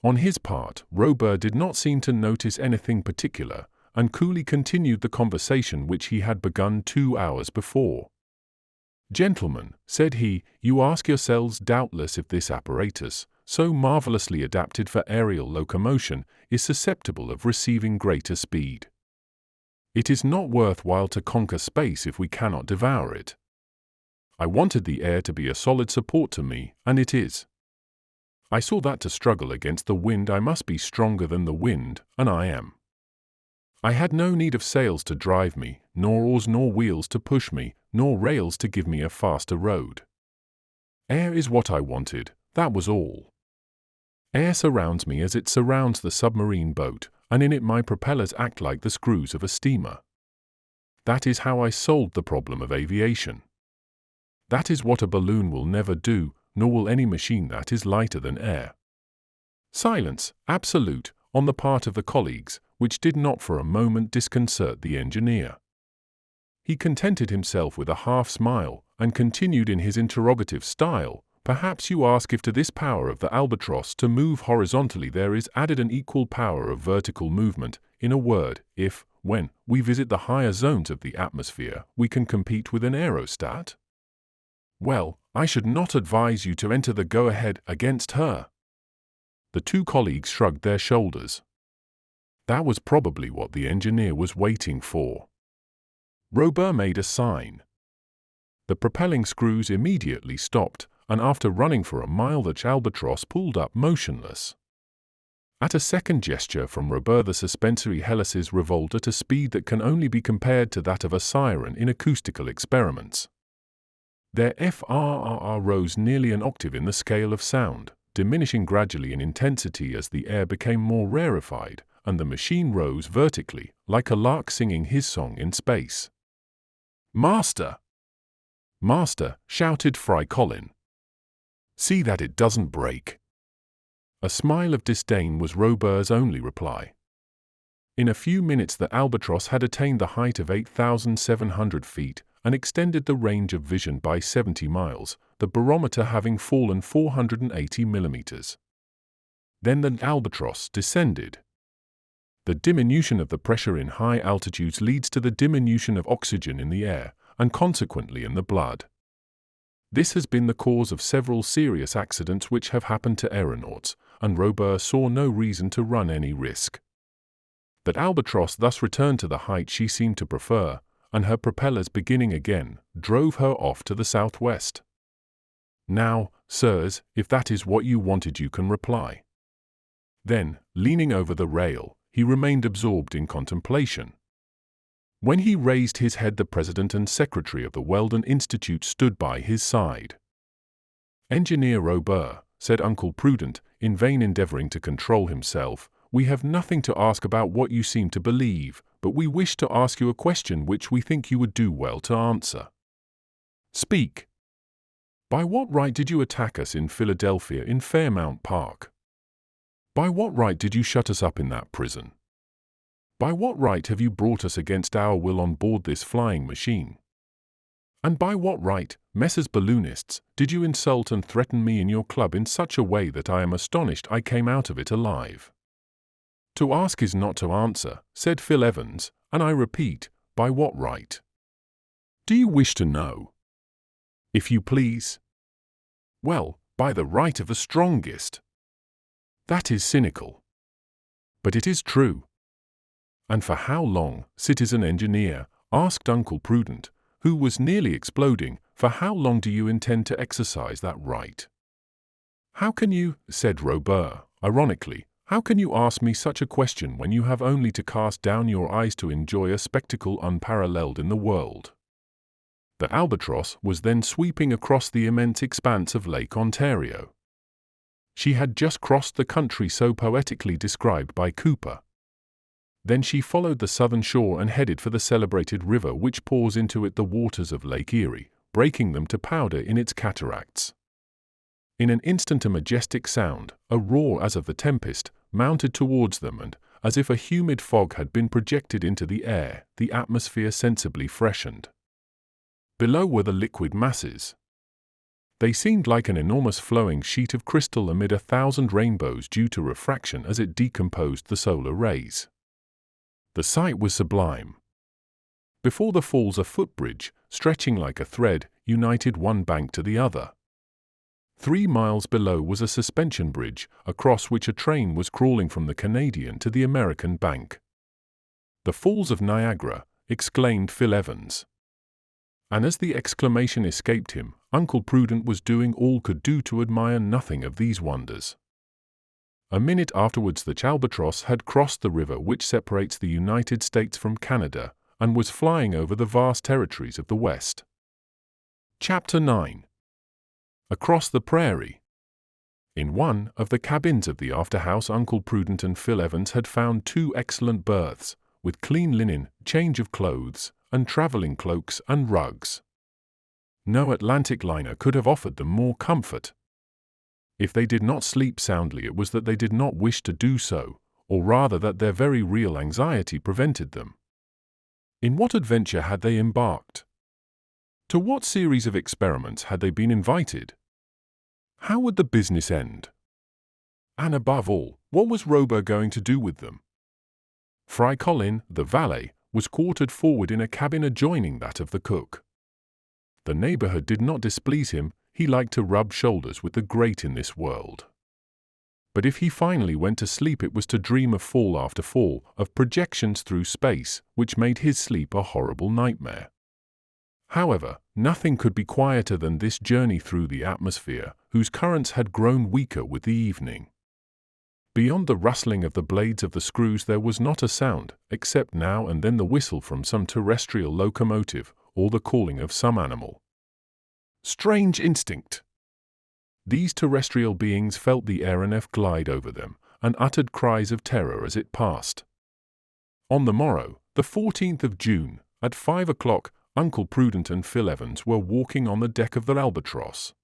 On his part, Robur did not seem to notice anything particular, and coolly continued the conversation which he had begun 2 hours before. "Gentlemen," said he, "you ask yourselves doubtless if this apparatus, so marvelously adapted for aerial locomotion, is susceptible of receiving greater speed. It is not worth while to conquer space if we cannot devour it. I wanted the air to be a solid support to me, and it is. I saw that to struggle against the wind I must be stronger than the wind, and I am. I had no need of sails to drive me, nor oars nor wheels to push me, nor rails to give me a faster road. Air is what I wanted, that was all. Air surrounds me as it surrounds the submarine boat, and in it my propellers act like the screws of a steamer. That is how I solved the problem of aviation. That is what a balloon will never do, nor will any machine that is lighter than air." Silence, absolute, on the part of the colleagues, which did not for a moment disconcert the engineer. He contented himself with a half-smile, and continued in his interrogative style, "Perhaps you ask if to this power of the albatross to move horizontally there is added an equal power of vertical movement, in a word, if, when we visit the higher zones of the atmosphere, we can compete with an aerostat? Well, I should not advise you to enter the go-ahead against her." The two colleagues shrugged their shoulders. That was probably what the engineer was waiting for. Robur made a sign. The propelling screws immediately stopped, and after running for a mile the albatross pulled up motionless. At a second gesture from Robur the suspensory helices revolved at a speed that can only be compared to that of a siren in acoustical experiments. Their FRRR rose nearly an octave in the scale of sound, diminishing gradually in intensity as the air became more rarefied, and the machine rose vertically, like a lark singing his song in space. "Master! Master!" shouted Fry Colin. "See that it doesn't break." A smile of disdain was Robur's only reply. In a few minutes the albatross had attained the height of 8,700 feet, and extended the range of vision by 70 miles, the barometer having fallen 480 millimeters. Then the albatross descended. The diminution of the pressure in high altitudes leads to the diminution of oxygen in the air, and consequently in the blood. This has been the cause of several serious accidents which have happened to aeronauts, and Robur saw no reason to run any risk. That albatross thus returned to the height she seemed to prefer, and her propellers beginning again, drove her off to the southwest. "Now, sirs, if that is what you wanted you can reply." Then, leaning over the rail, he remained absorbed in contemplation. When he raised his head the president and secretary of the Weldon Institute stood by his side. "Engineer Robur," said Uncle Prudent, in vain endeavoring to control himself, "we have nothing to ask about what you seem to believe, but we wish to ask you a question which we think you would do well to answer. Speak. By what right did you attack us in Philadelphia in Fairmount Park? By what right did you shut us up in that prison? By what right have you brought us against our will on board this flying machine? And by what right, Messrs. Balloonists, did you insult and threaten me in your club in such a way that I am astonished I came out of it alive? To ask is not to answer, said Phil Evans, and I repeat, by what right? Do you wish to know? If you please. Well, by the right of the strongest. That is cynical. But it is true. And for how long, citizen engineer, asked Uncle Prudent, who was nearly exploding, for how long do you intend to exercise that right? How can you, said Robur, ironically, how can you ask me such a question when you have only to cast down your eyes to enjoy a spectacle unparalleled in the world? The Albatross was then sweeping across the immense expanse of Lake Ontario. She had just crossed the country so poetically described by Cooper. Then she followed the southern shore and headed for the celebrated river which pours into it the waters of Lake Erie, breaking them to powder in its cataracts. In an instant a majestic sound, a roar as of the tempest, mounted towards them, and, as if a humid fog had been projected into the air, the atmosphere sensibly freshened. Below were the liquid masses. They seemed like an enormous flowing sheet of crystal amid 1,000 rainbows due to refraction as it decomposed the solar rays. The sight was sublime. Before the falls a footbridge, stretching like a thread, united one bank to the other. 3 miles below was a suspension bridge, across which a train was crawling from the Canadian to the American bank. "The Falls of Niagara," exclaimed Phil Evans. And as the exclamation escaped him, Uncle Prudent was doing all could do to admire nothing of these wonders. A minute afterwards the Albatross had crossed the river which separates the United States from Canada, and was flying over the vast territories of the West. Chapter 9. Across the Prairie. In one of the cabins of the after-house Uncle Prudent and Phil Evans had found 2 excellent berths, with clean linen, change of clothes, and traveling cloaks and rugs. No Atlantic liner could have offered them more comfort. If they did not sleep soundly, it was that they did not wish to do so, or rather that their very real anxiety prevented them. In what adventure had they embarked? To what series of experiments had they been invited? How would the business end? And above all, what was Robur going to do with them? Fry Colin, the valet, was quartered forward in a cabin adjoining that of the cook. The neighborhood did not displease him. He liked to rub shoulders with the great in this world. But if he finally went to sleep, it was to dream of fall after fall, of projections through space, which made his sleep a horrible nightmare. However, nothing could be quieter than this journey through the atmosphere, whose currents had grown weaker with the evening. Beyond the rustling of the blades of the screws there was not a sound, except now and then the whistle from some terrestrial locomotive, or the calling of some animal. Strange instinct! These terrestrial beings felt the aeronef glide over them, and uttered cries of terror as it passed. On the morrow, the 14th of June, at 5 o'clock, Uncle Prudent and Phil Evans were walking on the deck of the Albatross.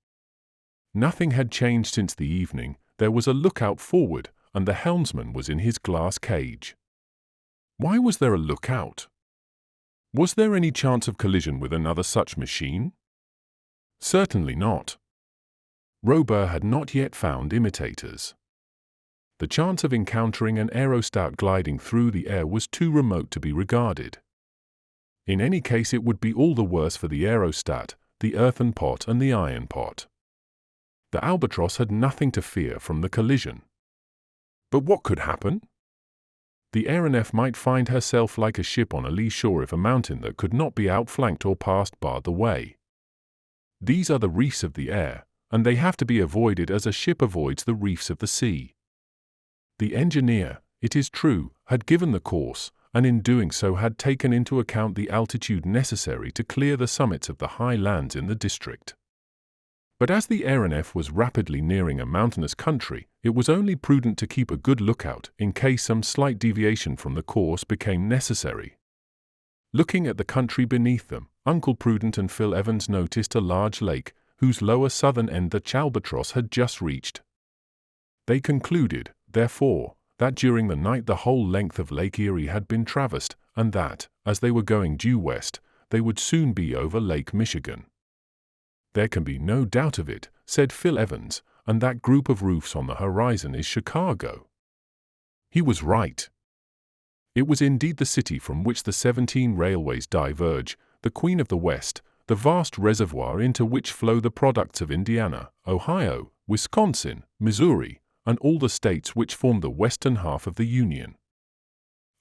Nothing had changed since the evening. There was a lookout forward, and the helmsman was in his glass cage. Why was there a lookout? Was there any chance of collision with another such machine? Certainly not. Robur had not yet found imitators. The chance of encountering an aerostat gliding through the air was too remote to be regarded. In any case, it would be all the worse for the aerostat, the earthen pot and the iron pot. The Albatross had nothing to fear from the collision. But what could happen? The aeronef might find herself like a ship on a lee shore if a mountain that could not be outflanked or passed barred the way. These are the reefs of the air, and they have to be avoided as a ship avoids the reefs of the sea. The engineer, it is true, had given the course, and in doing so had taken into account the altitude necessary to clear the summits of the high lands in the district. But as the aeronef was rapidly nearing a mountainous country, it was only prudent to keep a good lookout in case some slight deviation from the course became necessary. Looking at the country beneath them, Uncle Prudent and Phil Evans noticed a large lake, whose lower southern end the Albatross had just reached. They concluded, therefore, that during the night the whole length of Lake Erie had been traversed, and that, as they were going due west, they would soon be over Lake Michigan. "There can be no doubt of it," said Phil Evans, "and that group of roofs on the horizon is Chicago." He was right. It was indeed the city from which the 17 railways diverge, the Queen of the West, the vast reservoir into which flow the products of Indiana, Ohio, Wisconsin, Missouri, and all the states which form the western half of the Union.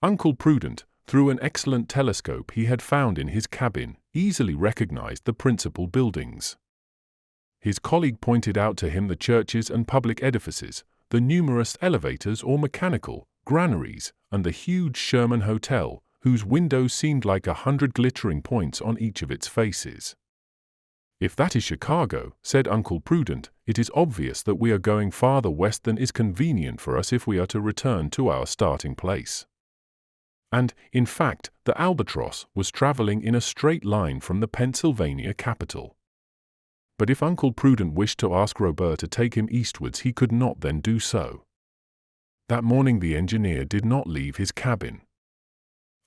Uncle Prudent, through an excellent telescope he had found in his cabin, easily recognized the principal buildings. His colleague pointed out to him the churches and public edifices, the numerous elevators or mechanical granaries, and the huge Sherman Hotel, whose windows seemed like 100 glittering points on each of its faces. "If that is Chicago," said Uncle Prudent, "it is obvious that we are going farther west than is convenient for us if we are to return to our starting place." And, in fact, the Albatross was traveling in a straight line from the Pennsylvania capital. But if Uncle Prudent wished to ask Robur to take him eastwards, he could not then do so. That morning the engineer did not leave his cabin.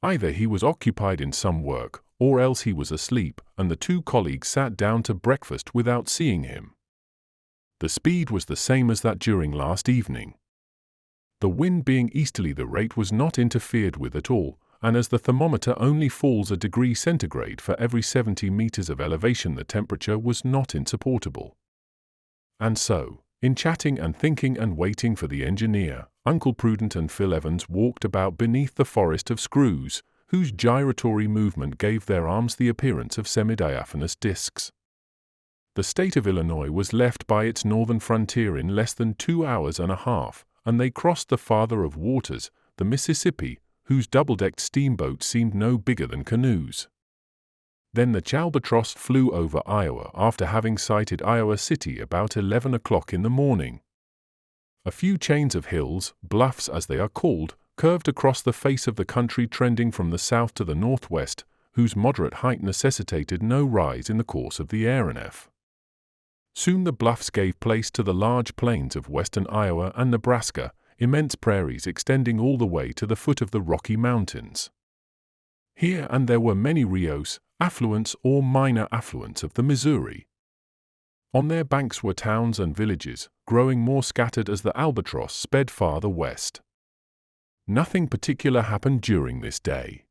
Either he was occupied in some work, or else he was asleep, and the two colleagues sat down to breakfast without seeing him. The speed was the same as that during last evening. The wind being easterly, the rate was not interfered with at all, and as the thermometer only falls a degree centigrade for every 70 meters of elevation, the temperature was not insupportable. And so, in chatting and thinking and waiting for the engineer, Uncle Prudent and Phil Evans walked about beneath the forest of screws, whose gyratory movement gave their arms the appearance of semi-diaphanous discs. The state of Illinois was left by its northern frontier in less than 2 hours and a half, and they crossed the father of waters, the Mississippi, whose double-decked steamboats seemed no bigger than canoes. Then the Albatross flew over Iowa after having sighted Iowa City about 11 o'clock in the morning. A few chains of hills, bluffs as they are called, curved across the face of the country trending from the south to the northwest, whose moderate height necessitated no rise in the course of the aeronef. Soon the bluffs gave place to the large plains of western Iowa and Nebraska, immense prairies extending all the way to the foot of the Rocky Mountains. Here and there were many rios, affluents or minor affluents of the Missouri. On their banks were towns and villages, growing more scattered as the Albatross sped farther west. Nothing particular happened during this day.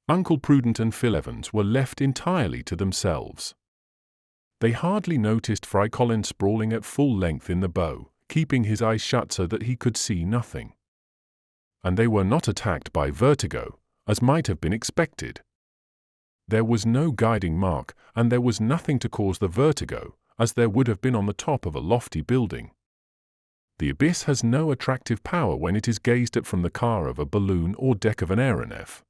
Uncle Prudent and Phil Evans were left entirely to themselves. They hardly noticed Fry Collins sprawling at full length in the bow, keeping his eyes shut so that he could see nothing. And they were not attacked by vertigo, as might have been expected. There was no guiding mark, and there was nothing to cause the vertigo, as there would have been on the top of a lofty building. The abyss has no attractive power when it is gazed at from the car of a balloon or deck of an aeronef.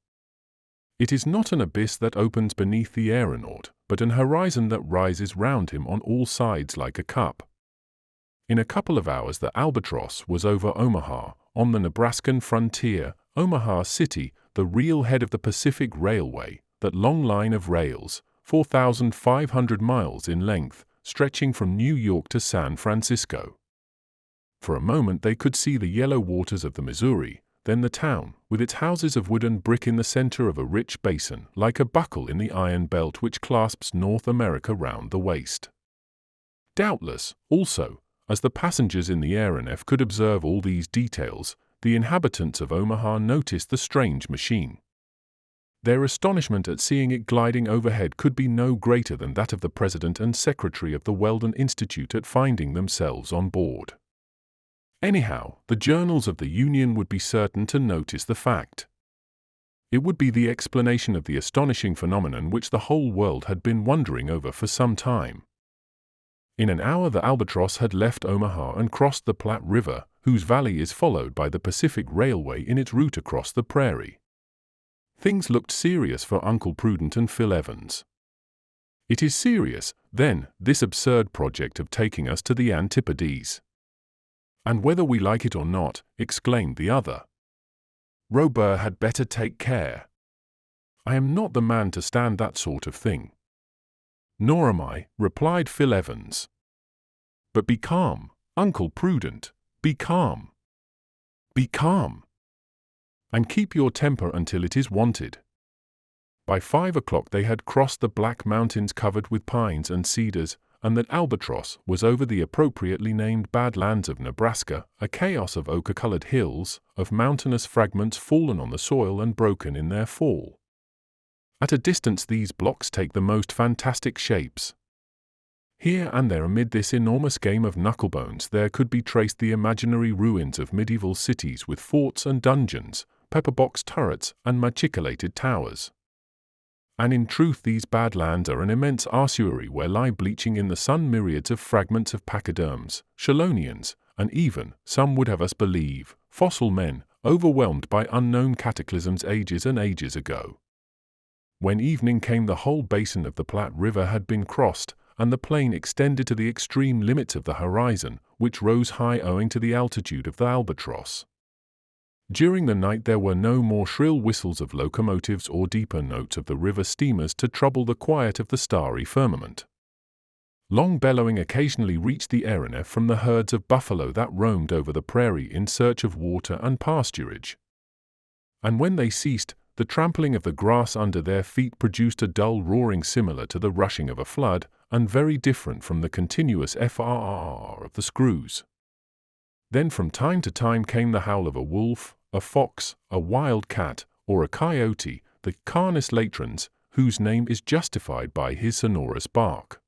It is not an abyss that opens beneath the aeronaut, but an horizon that rises round him on all sides like a cup. In a couple of hours the Albatross was over Omaha, on the Nebraskan frontier, Omaha City, the real head of the Pacific Railway, that long line of rails, 4,500 miles in length, stretching from New York to San Francisco. For a moment they could see the yellow waters of the Missouri, then the town, with its houses of wood and brick in the center of a rich basin, like a buckle in the iron belt which clasps North America round the waist. Doubtless, also, as the passengers in the aeronef could observe all these details, the inhabitants of Omaha noticed the strange machine. Their astonishment at seeing it gliding overhead could be no greater than that of the president and secretary of the Weldon Institute at finding themselves on board. Anyhow, the journals of the Union would be certain to notice the fact. It would be the explanation of the astonishing phenomenon which the whole world had been wondering over for some time. In an hour the Albatross had left Omaha and crossed the Platte River, whose valley is followed by the Pacific Railway in its route across the prairie. Things looked serious for Uncle Prudent and Phil Evans. It is serious, then, this absurd project of taking us to the Antipodes. And whether we like it or not, exclaimed the other, Robur had better take care. I am not the man to stand that sort of thing. Nor am I, replied Phil Evans. But be calm, Uncle Prudent, be calm. Be calm. And keep your temper until it is wanted. By 5 o'clock they had crossed the Black Mountains covered with pines and cedars, and that Albatross was over the appropriately named Badlands of Nebraska, a chaos of ochre-colored hills, of mountainous fragments fallen on the soil and broken in their fall. At a distance these blocks take the most fantastic shapes. Here and there amid this enormous game of knucklebones there could be traced the imaginary ruins of medieval cities with forts and dungeons, pepper-box turrets and machicolated towers. And in truth these badlands are an immense ossuary where lie bleaching in the sun myriads of fragments of pachyderms, chelonians, and even, some would have us believe, fossil men, overwhelmed by unknown cataclysms ages and ages ago. When evening came, the whole basin of the Platte River had been crossed, and the plain extended to the extreme limits of the horizon, which rose high owing to the altitude of the albatross. During the night there were no more shrill whistles of locomotives or deeper notes of the river steamers to trouble the quiet of the starry firmament. Long bellowing occasionally reached the aeronef from the herds of buffalo that roamed over the prairie in search of water and pasturage. And when they ceased, the trampling of the grass under their feet produced a dull roaring similar to the rushing of a flood, and very different from the continuous frrr of the screws. Then from time to time came the howl of a wolf, a fox, a wild cat, or a coyote, the Canis latrans, whose name is justified by his sonorous bark.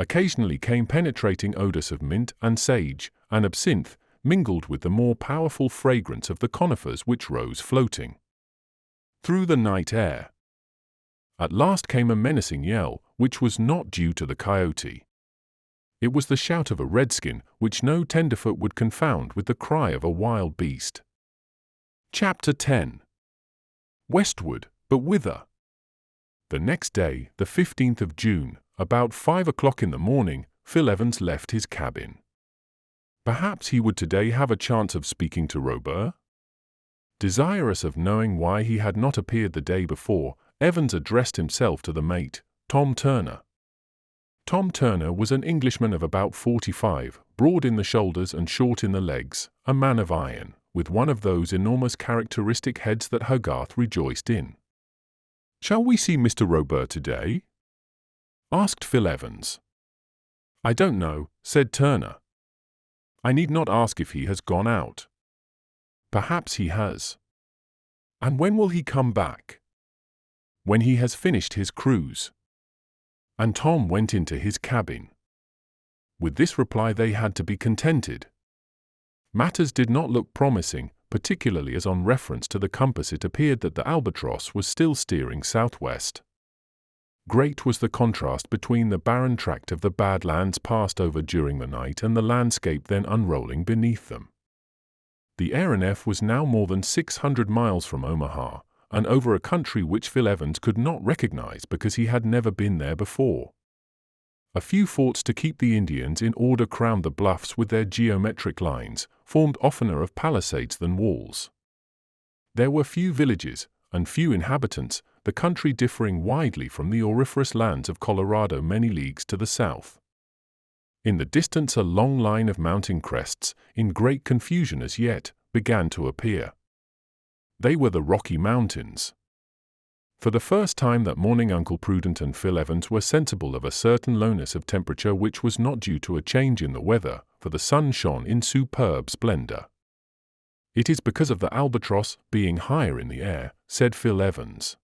Occasionally came penetrating odors of mint and sage, and absinthe, mingled with the more powerful fragrance of the conifers which rose floating through the night air. At last came a menacing yell, which was not due to the coyote. It was the shout of a redskin, which no tenderfoot would confound with the cry of a wild beast. Chapter 10. Westward, but whither? The next day, the 15th of June, about 5 o'clock in the morning, Phil Evans left his cabin. Perhaps he would today have a chance of speaking to Robur? Desirous of knowing why he had not appeared the day before, Evans addressed himself to the mate, Tom Turner. Tom Turner was an Englishman of about 45, broad in the shoulders and short in the legs, a man of iron, with one of those enormous characteristic heads that Hogarth rejoiced in. "Shall we see Mr. Robur today?" asked Phil Evans. "I don't know," said Turner. "I need not ask if he has gone out." "Perhaps he has." "And when will he come back?" "When he has finished his cruise." And Tom went into his cabin. With this reply they had to be contented. Matters did not look promising, particularly as on reference to the compass it appeared that the albatross was still steering southwest. Great was the contrast between the barren tract of the bad lands passed over during the night and the landscape then unrolling beneath them. The aeronef was now more than 600 miles from Omaha, and over a country which Phil Evans could not recognize because he had never been there before. A few forts to keep the Indians in order crowned the bluffs with their geometric lines, formed oftener of palisades than walls. There were few villages, and few inhabitants, the country differing widely from the auriferous lands of Colorado many leagues to the south. In the distance a long line of mountain crests, in great confusion as yet, began to appear. They were the Rocky Mountains. For the first time that morning Uncle Prudent and Phil Evans were sensible of a certain lowness of temperature which was not due to a change in the weather, for the sun shone in superb splendor. "It is because of the albatross being higher in the air," said Phil Evans.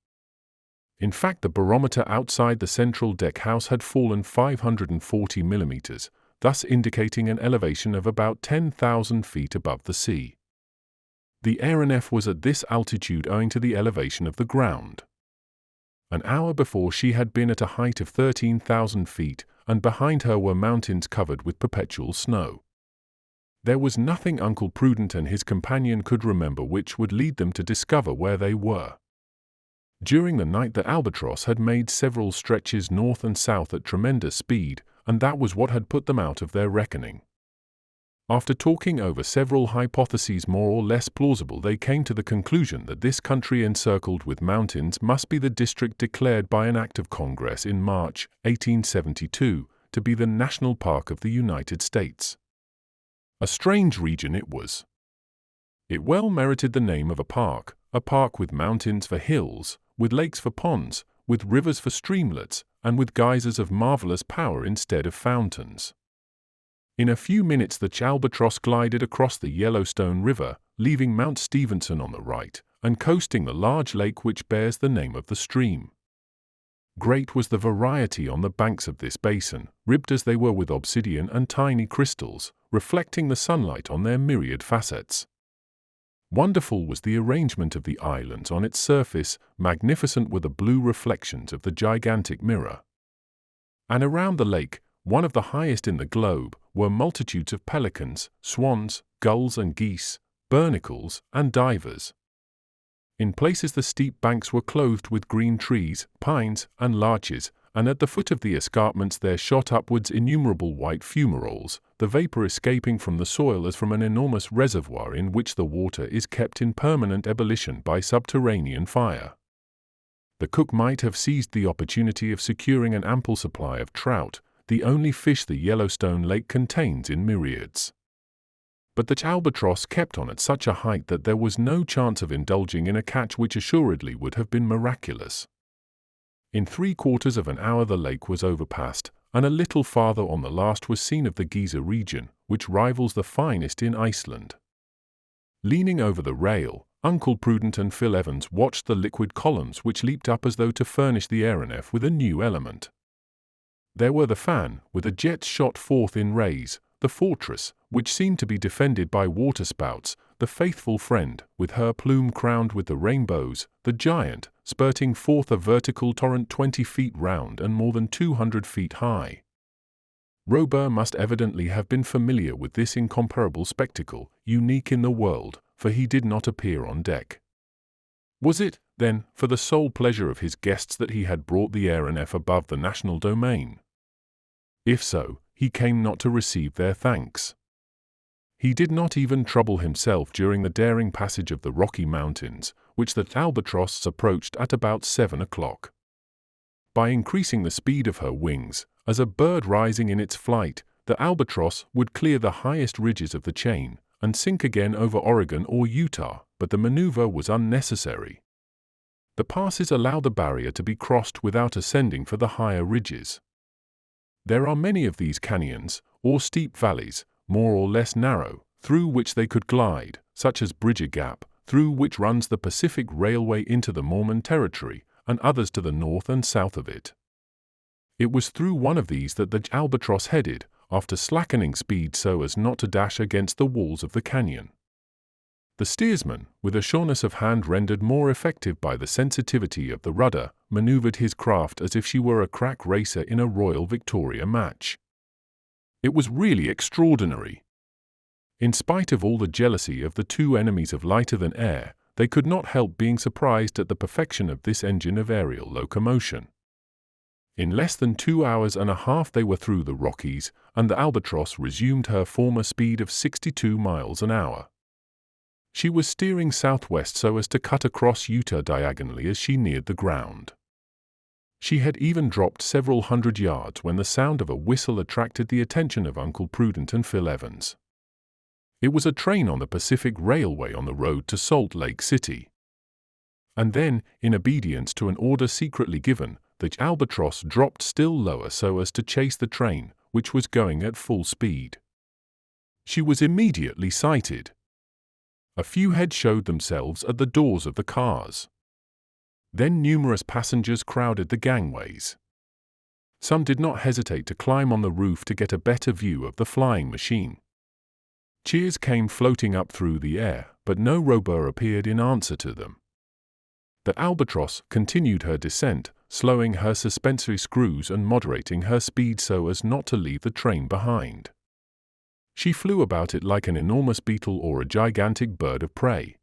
In fact, the barometer outside the central deck house had fallen 540 millimeters, thus indicating an elevation of about 10,000 feet above the sea. The aeronef was at this altitude owing to the elevation of the ground. An hour before she had been at a height of 13,000 feet, and behind her were mountains covered with perpetual snow. There was nothing Uncle Prudent and his companion could remember which would lead them to discover where they were. During the night the albatross had made several stretches north and south at tremendous speed, and that was what had put them out of their reckoning. After talking over several hypotheses more or less plausible, they came to the conclusion that this country encircled with mountains must be the district declared by an act of Congress in March 1872 to be the National Park of the United States. A strange region it was. It well merited the name of a park with mountains for hills, with lakes for ponds, with rivers for streamlets, and with geysers of marvelous power instead of fountains. In a few minutes the albatross glided across the Yellowstone River, leaving Mount Stevenson on the right, and coasting the large lake which bears the name of the stream. Great was the variety on the banks of this basin, ribbed as they were with obsidian and tiny crystals, reflecting the sunlight on their myriad facets. Wonderful was the arrangement of the islands on its surface, magnificent were the blue reflections of the gigantic mirror. And around the lake, one of the highest in the globe, were multitudes of pelicans, swans, gulls and geese, barnacles and divers. In places the steep banks were clothed with green trees, pines, and larches, and at the foot of the escarpments there shot upwards innumerable white fumaroles, the vapor escaping from the soil as from an enormous reservoir in which the water is kept in permanent ebullition by subterranean fire. The cook might have seized the opportunity of securing an ample supply of trout, the only fish the Yellowstone Lake contains in myriads. But the albatross kept on at such a height that there was no chance of indulging in a catch which assuredly would have been miraculous. In 3/4 of an hour the lake was overpassed, and a little farther on the last was seen of the Giza region, which rivals the finest in Iceland. Leaning over the rail, Uncle Prudent and Phil Evans watched the liquid columns which leaped up as though to furnish the aeronef with a new element. There were the Fan, with the jets shot forth in rays, the Fortress, which seemed to be defended by waterspouts, the Faithful Friend, with her plume crowned with the rainbows, the Giant, spurting forth a vertical torrent 20 feet round and more than 200 feet high. Robur must evidently have been familiar with this incomparable spectacle, unique in the world, for he did not appear on deck. Was it, then, for the sole pleasure of his guests that he had brought the aeronef above the national domain? If so, he came not to receive their thanks. He did not even trouble himself during the daring passage of the Rocky Mountains, which the albatross approached at about 7 o'clock. By increasing the speed of her wings, as a bird rising in its flight, the albatross would clear the highest ridges of the chain, and sink again over Oregon or Utah, but the maneuver was unnecessary. The passes allow the barrier to be crossed without ascending for the higher ridges. There are many of these canyons, or steep valleys, more or less narrow, through which they could glide, such as Bridger Gap, through which runs the Pacific Railway into the Mormon Territory, and others to the north and south of it. It was through one of these that the albatross headed, after slackening speed so as not to dash against the walls of the canyon. The steersman, with a sureness of hand rendered more effective by the sensitivity of the rudder, maneuvered his craft as if she were a crack racer in a Royal Victoria match. It was really extraordinary. In spite of all the jealousy of the two enemies of lighter than air, they could not help being surprised at the perfection of this engine of aerial locomotion. In less than 2 hours and a half they were through the Rockies, and the albatross resumed her former speed of 62 miles an hour. She was steering southwest so as to cut across Utah diagonally as she neared the ground. She had even dropped several hundred yards when the sound of a whistle attracted the attention of Uncle Prudent and Phil Evans. It was a train on the Pacific Railway on the road to Salt Lake City. And then, in obedience to an order secretly given, the albatross dropped still lower so as to chase the train, which was going at full speed. She was immediately sighted. A few heads showed themselves at the doors of the cars. Then numerous passengers crowded the gangways. Some did not hesitate to climb on the roof to get a better view of the flying machine. Cheers came floating up through the air, but no Robur appeared in answer to them. The albatross continued her descent, slowing her suspensory screws and moderating her speed so as not to leave the train behind. She flew about it like an enormous beetle or a gigantic bird of prey.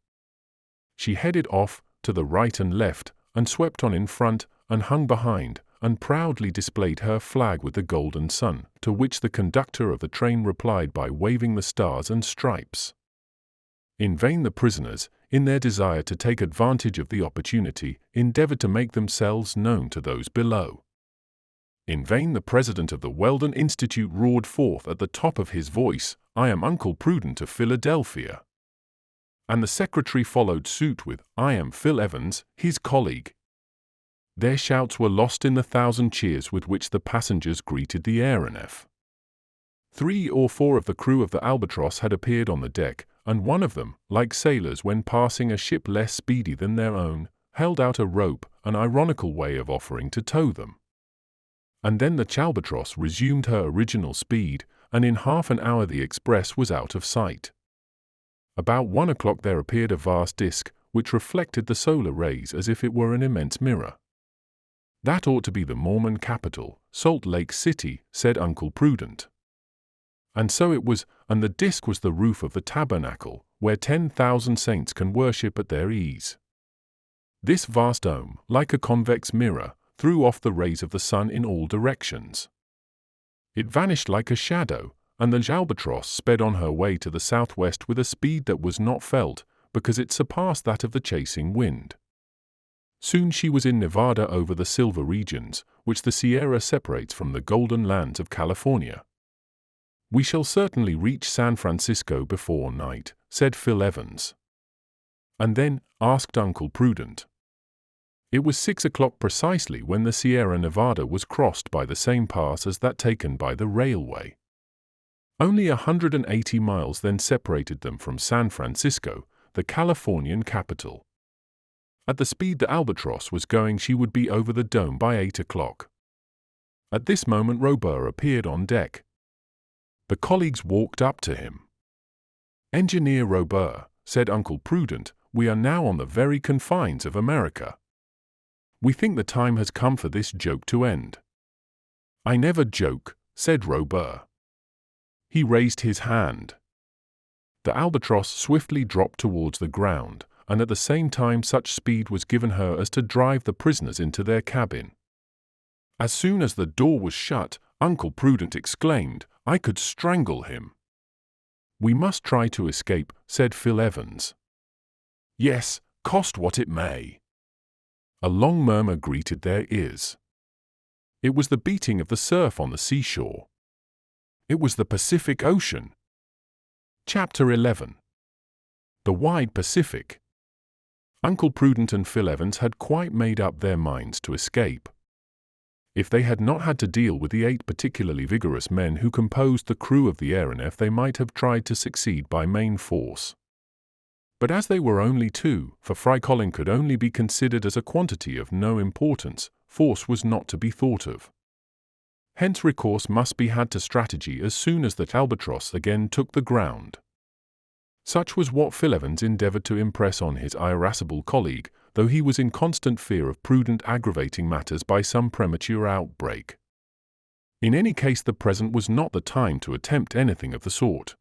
She headed off, to the right and left, and swept on in front, and hung behind, and proudly displayed her flag with the golden sun, to which the conductor of the train replied by waving the stars and stripes. In vain the prisoners, in their desire to take advantage of the opportunity, endeavored to make themselves known to those below. In vain the president of the Weldon Institute roared forth at the top of his voice, "I am Uncle Prudent of Philadelphia." And the secretary followed suit with, "I am Phil Evans, his colleague." Their shouts were lost in the 1,000 cheers with which the passengers greeted the aeronef. 3 or 4 of the crew of the Albatross had appeared on the deck, and one of them, like sailors when passing a ship less speedy than their own, held out a rope, an ironical way of offering to tow them. And then the Albatross resumed her original speed, and in half an hour the express was out of sight. About 1 o'clock there appeared a vast disk, which reflected the solar rays as if it were an immense mirror. "That ought to be the Mormon capital, Salt Lake City," said Uncle Prudent. And so it was, and the disk was the roof of the tabernacle, where 10,000 saints can worship at their ease. This vast dome, like a convex mirror, threw off the rays of the sun in all directions. It vanished like a shadow, and the albatross sped on her way to the southwest with a speed that was not felt, because it surpassed that of the chasing wind. Soon she was in Nevada over the silver regions, which the Sierra separates from the golden lands of California. "We shall certainly reach San Francisco before night," said Phil Evans. "And then?" asked Uncle Prudent. It was 6 o'clock precisely when the Sierra Nevada was crossed by the same pass as that taken by the railway. Only 180 miles then separated them from San Francisco, the Californian capital. At the speed the albatross was going, she would be over the dome by 8 o'clock. At this moment Robur appeared on deck. The colleagues walked up to him. "Engineer Robur," said Uncle Prudent, "we are now on the very confines of America. We think the time has come for this joke to end." "I never joke," said Robur. He raised his hand. The albatross swiftly dropped towards the ground, and at the same time such speed was given her as to drive the prisoners into their cabin. As soon as the door was shut, Uncle Prudent exclaimed, "I could strangle him." "We must try to escape," said Phil Evans. "Yes, cost what it may." A long murmur greeted their ears. It was the beating of the surf on the seashore. It was the Pacific Ocean. Chapter 11. The Wide Pacific. Uncle Prudent and Phil Evans had quite made up their minds to escape. If they had not had to deal with the 8 particularly vigorous men who composed the crew of the aeronef, they might have tried to succeed by main force. But as they were only 2, for Fry Colin could only be considered as a quantity of no importance, force was not to be thought of. Hence recourse must be had to strategy as soon as the albatross again took the ground. Such was what Phil Evans endeavored to impress on his irascible colleague, though he was in constant fear of Prudent aggravating matters by some premature outbreak. In any case, the present was not the time to attempt anything of the sort.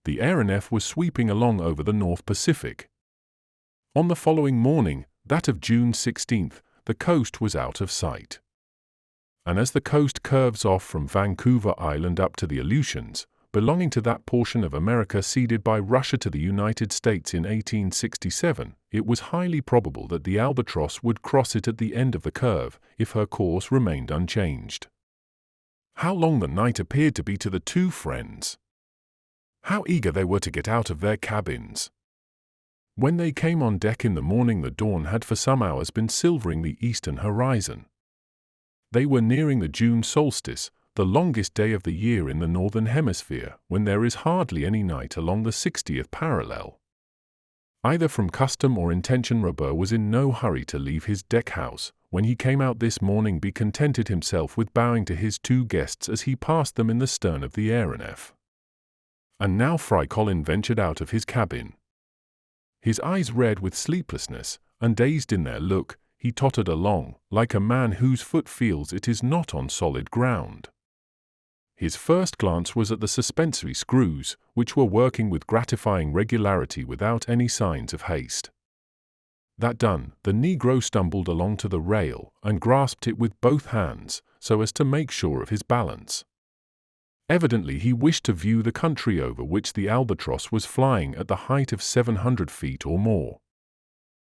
The aeronef was sweeping along over the North Pacific. On the following morning, that of June 16th, the coast was out of sight. And as the coast curves off from Vancouver Island up to the Aleutians, belonging to that portion of America ceded by Russia to the United States in 1867, it was highly probable that the albatross would cross it at the end of the curve, if her course remained unchanged. How long the night appeared to be to the 2 friends! How eager they were to get out of their cabins! When they came on deck in the morning, the dawn had for some hours been silvering the eastern horizon. They were nearing the June solstice, the longest day of the year in the northern hemisphere, when there is hardly any night along the 60th parallel. Either from custom or intention, Robur was in no hurry to leave his deck-house. When he came out this morning, he contented himself with bowing to his 2 guests as he passed them in the stern of the aeronef. And now Fry Colin ventured out of his cabin. His eyes red with sleeplessness, and dazed in their look, he tottered along, like a man whose foot feels it is not on solid ground. His first glance was at the suspensory screws, which were working with gratifying regularity without any signs of haste. That done, the negro stumbled along to the rail and grasped it with both hands, so as to make sure of his balance. Evidently he wished to view the country over which the albatross was flying at the height of 700 feet or more.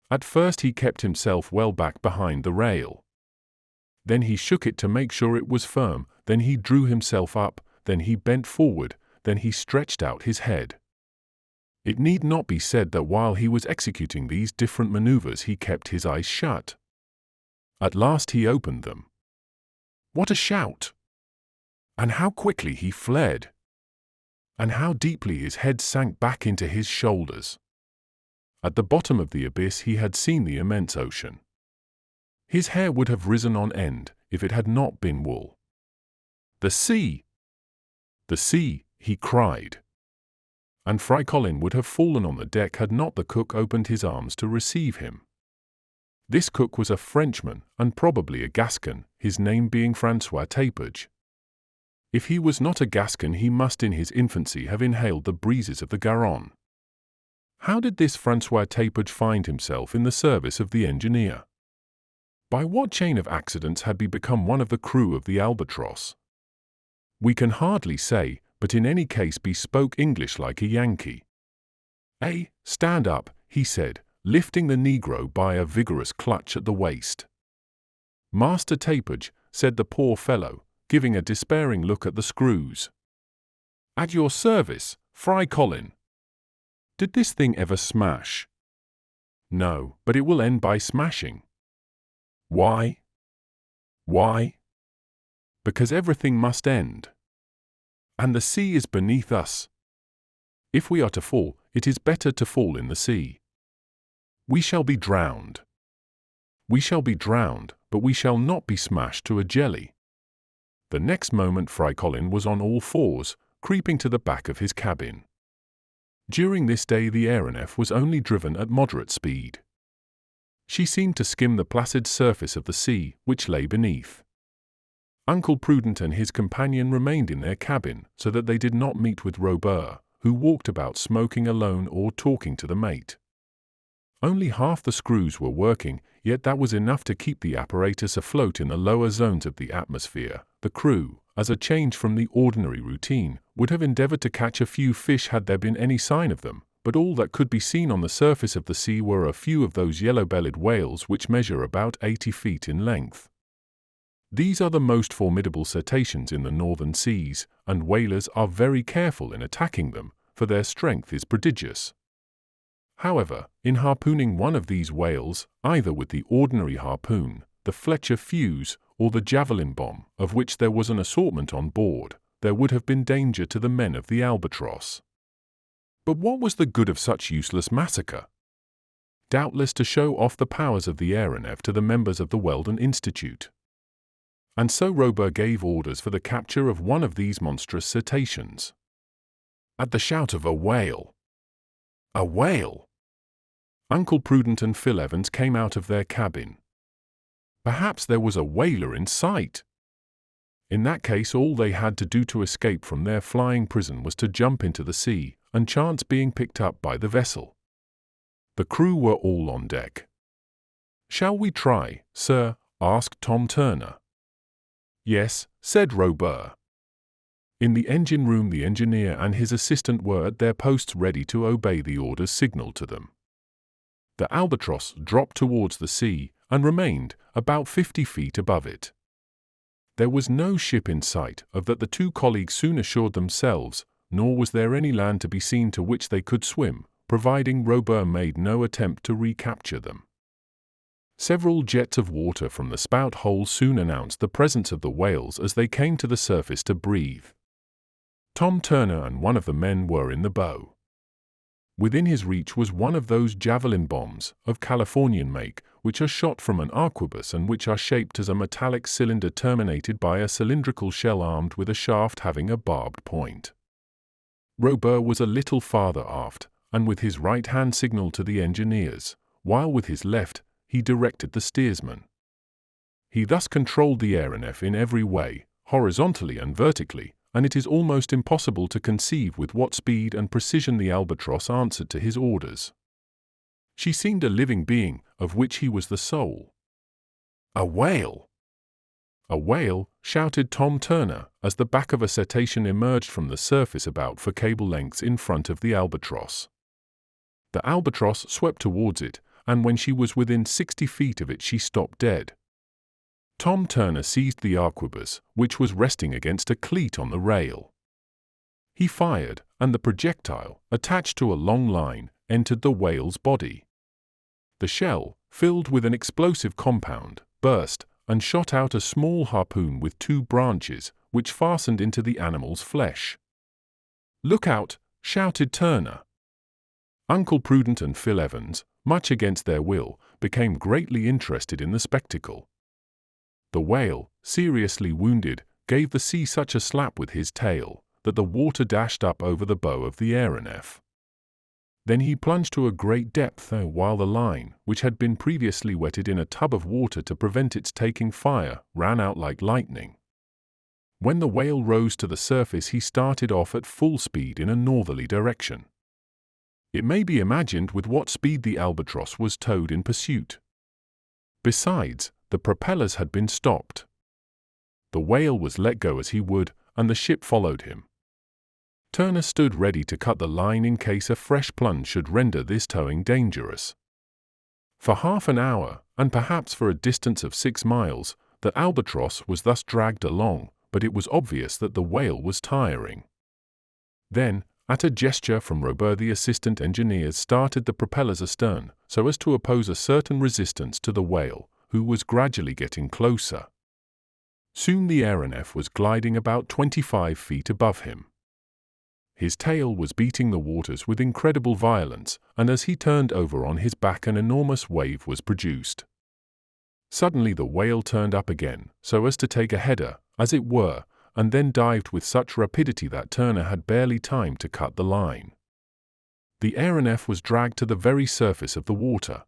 At first he kept himself well back behind the rail. Then he shook it to make sure it was firm, then he drew himself up, then he bent forward, then he stretched out his head. It need not be said that while he was executing these different maneuvers he kept his eyes shut. At last he opened them. What a shout! And how quickly he fled! And how deeply his head sank back into his shoulders! At the bottom of the abyss he had seen the immense ocean. His hair would have risen on end if it had not been wool. "The sea! The sea!" he cried. And Fry Colin would have fallen on the deck had not the cook opened his arms to receive him. This cook was a Frenchman, and probably a Gascon, his name being François Tapage. If he was not a Gascon, he must in his infancy have inhaled the breezes of the Garonne. How did this Francois Tapage find himself in the service of the engineer? By what chain of accidents had he become one of the crew of the Albatross? We can hardly say, but in any case he spoke English like a Yankee. Stand up, he said, lifting the negro by a vigorous clutch at the waist. Master Tapage, said the poor fellow, giving a despairing look at the screws. At your service, Fry Colin. Did this thing ever smash? No, but it will end by smashing. Why? Why? Because everything must end. And the sea is beneath us. If we are to fall, it is better to fall in the sea. We shall be drowned. We shall be drowned, but we shall not be smashed to a jelly. The next moment Fry Colin was on all fours, creeping to the back of his cabin. During this day the aeronef was only driven at moderate speed. She seemed to skim the placid surface of the sea, which lay beneath. Uncle Prudent and his companion remained in their cabin, so that they did not meet with Robur, who walked about smoking alone or talking to the mate. Only half the screws were working, yet that was enough to keep the apparatus afloat in the lower zones of the atmosphere. The crew, as a change from the ordinary routine, would have endeavored to catch a few fish had there been any sign of them, but all that could be seen on the surface of the sea were a few of those yellow-bellied whales which measure about 80 feet in length. These are the most formidable cetaceans in the northern seas, and whalers are very careful in attacking them, for their strength is prodigious. However, in harpooning one of these whales, either with the ordinary harpoon, the Fletcher fuse, or the javelin bomb, of which there was an assortment on board, there would have been danger to the men of the Albatross. But what was the good of such useless massacre? Doubtless to show off the powers of the aeronef to the members of the Weldon Institute. And so Robur gave orders for the capture of one of these monstrous cetaceans. At the shout of "A whale! A whale!" Uncle Prudent and Phil Evans came out of their cabin. Perhaps there was a whaler in sight. In that case all they had to do to escape from their flying prison was to jump into the sea, and chance being picked up by the vessel. The crew were all on deck. "Shall we try, sir?" asked Tom Turner. "Yes," said Robur. In the engine room the engineer and his assistant were at their posts ready to obey the orders signaled to them. The Albatross dropped towards the sea, and remained about 50 feet above it. There was no ship in sight, of that the two colleagues soon assured themselves, nor was there any land to be seen to which they could swim, providing Robur made no attempt to recapture them. Several jets of water from the spout hole soon announced the presence of the whales as they came to the surface to breathe. Tom Turner and one of the men were in the bow. Within his reach was one of those javelin bombs, of Californian make, which are shot from an arquebus and which are shaped as a metallic cylinder terminated by a cylindrical shell armed with a shaft having a barbed point. Robur was a little farther aft, and with his right hand signalled to the engineers, while with his left he directed the steersman. He thus controlled the aeronef in every way, horizontally and vertically, and it is almost impossible to conceive with what speed and precision the Albatross answered to his orders. She seemed a living being, of which he was the soul. "A whale! A whale!" shouted Tom Turner, as the back of a cetacean emerged from the surface about 4 cable lengths in front of the Albatross. The Albatross swept towards it, and when she was within 60 feet of it she stopped dead. Tom Turner seized the arquebus, which was resting against a cleat on the rail. He fired, and the projectile, attached to a long line, entered the whale's body. The shell, filled with an explosive compound, burst, and shot out a small harpoon with 2 branches, which fastened into the animal's flesh. "Look out!" shouted Turner. Uncle Prudent and Phil Evans, much against their will, became greatly interested in the spectacle. The whale, seriously wounded, gave the sea such a slap with his tail, that the water dashed up over the bow of the aeronef. Then he plunged to a great depth, while the line, which had been previously wetted in a tub of water to prevent its taking fire, ran out like lightning. When the whale rose to the surface he started off at full speed in a northerly direction. It may be imagined with what speed the albatross was towed in pursuit. Besides, the propellers had been stopped. The whale was let go as he would, and the ship followed him. Turner stood ready to cut the line in case a fresh plunge should render this towing dangerous. For half an hour, and perhaps for a distance of 6 miles, the albatross was thus dragged along, but it was obvious that the whale was tiring. Then, at a gesture from Robur, the assistant engineers started the propellers astern, so as to oppose a certain resistance to the whale, who was gradually getting closer. Soon the aeronef was gliding about 25 feet above him. His tail was beating the waters with incredible violence, and as he turned over on his back an enormous wave was produced. Suddenly the whale turned up again, so as to take a header, as it were, and then dived with such rapidity that Turner had barely time to cut the line. The aeronef was dragged to the very surface of the water.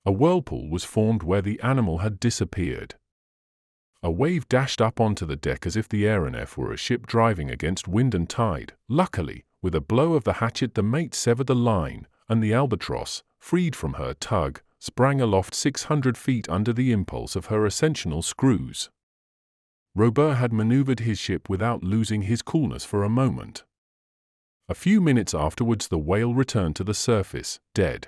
A whirlpool was formed where the animal had disappeared. A wave dashed up onto the deck as if the aeronef were a ship driving against wind and tide. Luckily, with a blow of the hatchet the mate severed the line, and the albatross, freed from her tug, sprang aloft 600 feet under the impulse of her ascensional screws. Robur had maneuvered his ship without losing his coolness for a moment. A few minutes afterwards the whale returned to the surface, dead.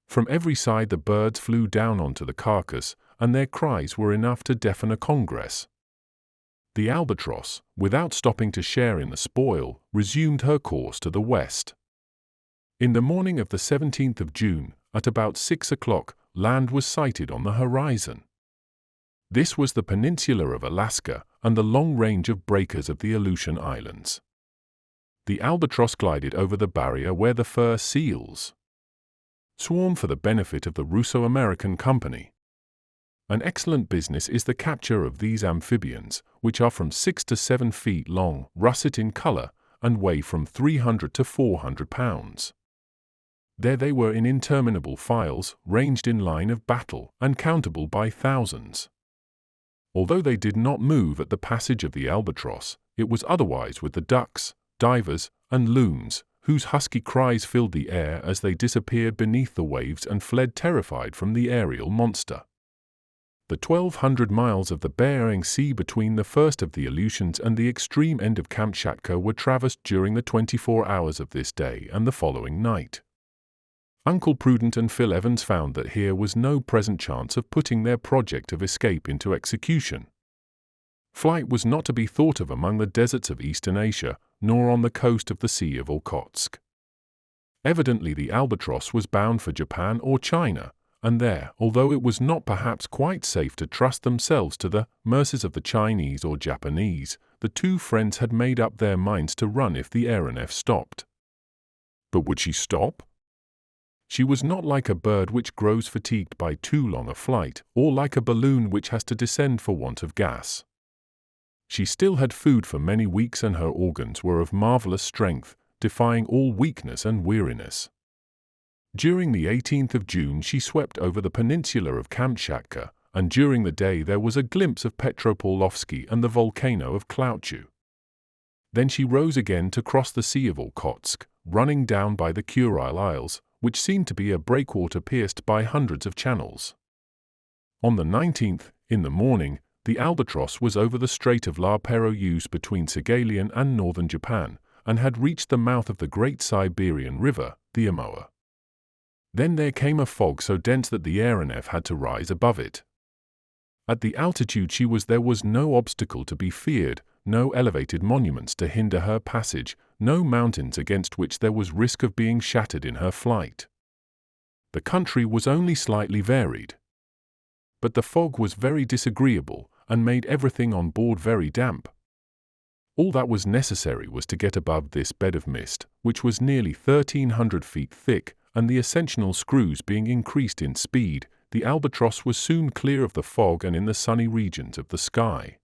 From every side the birds flew down onto the carcass, and their cries were enough to deafen a congress. The albatross, without stopping to share in the spoil, resumed her course to the west. In the morning of the 17th of June, at about 6 o'clock, land was sighted on the horizon. This was the peninsula of Alaska and the long range of breakers of the Aleutian Islands. The albatross glided over the barrier where the fur seals swarm for the benefit of the Russo-American Company. An excellent business is the capture of these amphibians, which are from 6 to 7 feet long, russet in color, and weigh from 300 to 400 pounds. There they were in interminable files, ranged in line of battle, and countable by thousands. Although they did not move at the passage of the albatross, it was otherwise with the ducks, divers, and loons, whose husky cries filled the air as they disappeared beneath the waves and fled terrified from the aerial monster. The 1,200 miles of the Bering Sea between the first of the Aleutians and the extreme end of Kamchatka were traversed during the 24 hours of this day and the following night. Uncle Prudent and Phil Evans found that here was no present chance of putting their project of escape into execution. Flight was not to be thought of among the deserts of Eastern Asia, nor on the coast of the Sea of Okhotsk. Evidently the albatross was bound for Japan or China, and there, although it was not perhaps quite safe to trust themselves to the mercies of the Chinese or Japanese, the two friends had made up their minds to run if the aeronef stopped. But would she stop? She was not like a bird which grows fatigued by too long a flight, or like a balloon which has to descend for want of gas. She still had food for many weeks and her organs were of marvelous strength, defying all weakness and weariness. During the 18th of June she swept over the peninsula of Kamchatka, and during the day there was a glimpse of Petropavlovsky and the volcano of Klauchu. Then she rose again to cross the Sea of Okhotsk, running down by the Kurile Isles, which seemed to be a breakwater pierced by hundreds of channels. On the 19th, in the morning, the albatross was over the Strait of La Perouse between Saghalien and northern Japan, and had reached the mouth of the great Siberian River, the Amoa. Then there came a fog so dense that the aeronef had to rise above it. At the altitude she was there was no obstacle to be feared, no elevated monuments to hinder her passage, no mountains against which there was risk of being shattered in her flight. The country was only slightly varied. But the fog was very disagreeable, and made everything on board very damp. All that was necessary was to get above this bed of mist, which was nearly 1,300 feet thick, and the ascensional screws being increased in speed, the albatross was soon clear of the fog and in the sunny regions of the sky.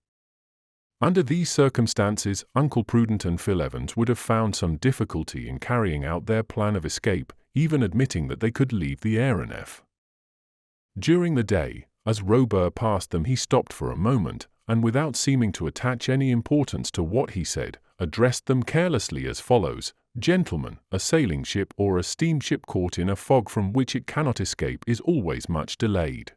Under these circumstances, Uncle Prudent and Phil Evans would have found some difficulty in carrying out their plan of escape, even admitting that they could leave the aeronef. During the day, as Robur passed them he stopped for a moment, and without seeming to attach any importance to what he said, addressed them carelessly as follows: Gentlemen, a sailing ship or a steamship caught in a fog from which it cannot escape is always much delayed.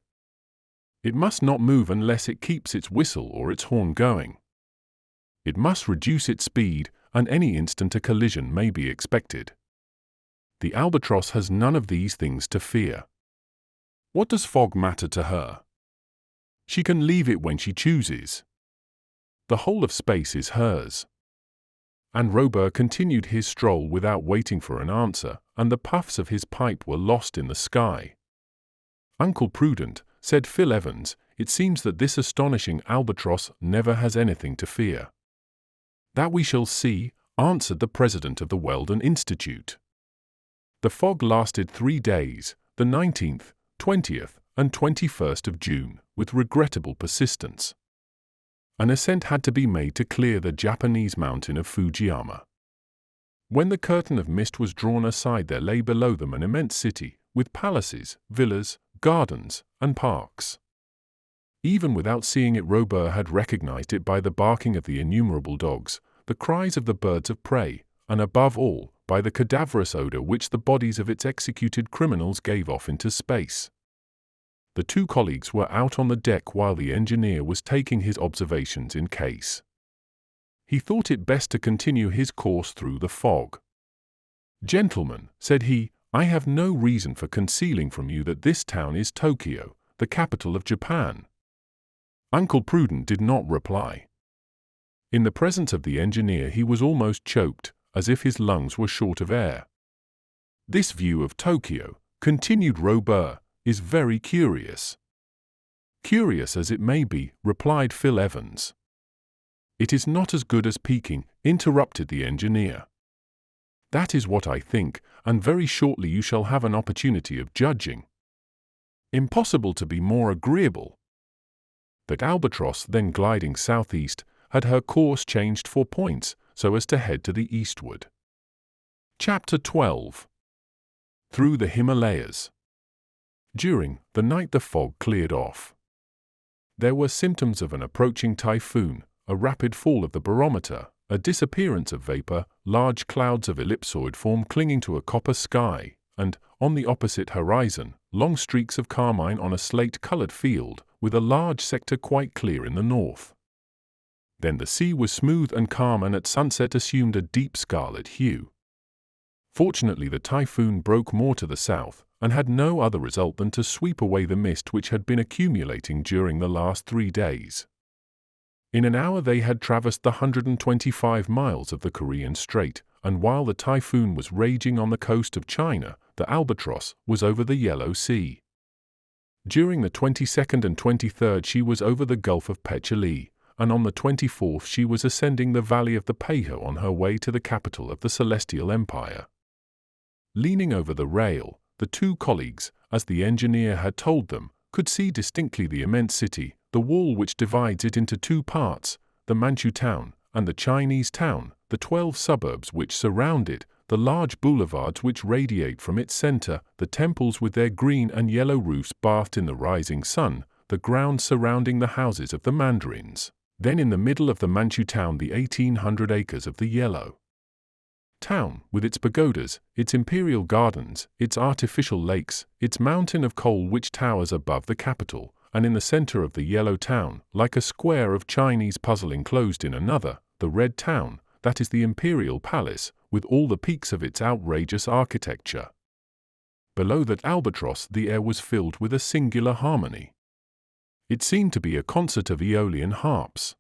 It must not move unless it keeps its whistle or its horn going. It must reduce its speed, and any instant a collision may be expected. The albatross has none of these things to fear. What does fog matter to her? She can leave it when she chooses. The whole of space is hers. And Robur continued his stroll without waiting for an answer, and the puffs of his pipe were lost in the sky. "Uncle Prudent," said Phil Evans, "it seems that this astonishing albatross never has anything to fear." "That we shall see," answered the president of the Weldon Institute. The fog lasted 3 days, the 19th, 20th, and 21st of June, with regrettable persistence. An ascent had to be made to clear the Japanese mountain of Fujiyama. When the curtain of mist was drawn aside, there lay below them an immense city, with palaces, villas, gardens, and parks. Even without seeing it, Robur had recognized it by the barking of the innumerable dogs, the cries of the birds of prey, and above all, by the cadaverous odor which the bodies of its executed criminals gave off into space. The 2 colleagues were out on the deck while the engineer was taking his observations in case. He thought it best to continue his course through the fog. "Gentlemen," said he, "I have no reason for concealing from you that this town is Tokyo, the capital of Japan." Uncle Prudent did not reply. In the presence of the engineer he was almost choked, as if his lungs were short of air. "This view of Tokyo," continued Robur, "is very curious." "Curious as it may be," replied Phil Evans. "It is not as good as Peking," interrupted the engineer. "That is what I think, and very shortly you shall have an opportunity of judging." Impossible to be more agreeable. The albatross, then gliding southeast, had her course changed 4 points, so as to head to the eastward. Chapter 12. Through the Himalayas. During the night the fog cleared off. There were symptoms of an approaching typhoon, a rapid fall of the barometer, a disappearance of vapor, large clouds of ellipsoid form clinging to a copper sky, and, on the opposite horizon, long streaks of carmine on a slate-colored field, with a large sector quite clear in the north. Then the sea was smooth and calm, and at sunset assumed a deep scarlet hue. Fortunately the typhoon broke more to the south, and had no other result than to sweep away the mist which had been accumulating during the last 3 days. In an hour they had traversed the 125 miles of the Korean Strait, and while the typhoon was raging on the coast of China, the albatross was over the Yellow Sea. During the 22nd and 23rd she was over the Gulf of Petchelee, and on the 24th she was ascending the valley of the Peiho on her way to the capital of the Celestial Empire. Leaning over the rail, the 2 colleagues, as the engineer had told them, could see distinctly the immense city, the wall which divides it into 2 parts, the Manchu town and the Chinese town, the 12 suburbs which surround it, the large boulevards which radiate from its center, the temples with their green and yellow roofs bathed in the rising sun, the grounds surrounding the houses of the mandarins. Then in the middle of the Manchu town the 1,800 acres of the Yellow Town, with its pagodas, its imperial gardens, its artificial lakes, its mountain of coal which towers above the capital, and in the center of the Yellow Town, like a square of Chinese puzzle enclosed in another, the Red Town, that is the imperial palace, with all the peaks of its outrageous architecture. Below that albatross the air was filled with a singular harmony. It seemed to be a concert of Aeolian harps.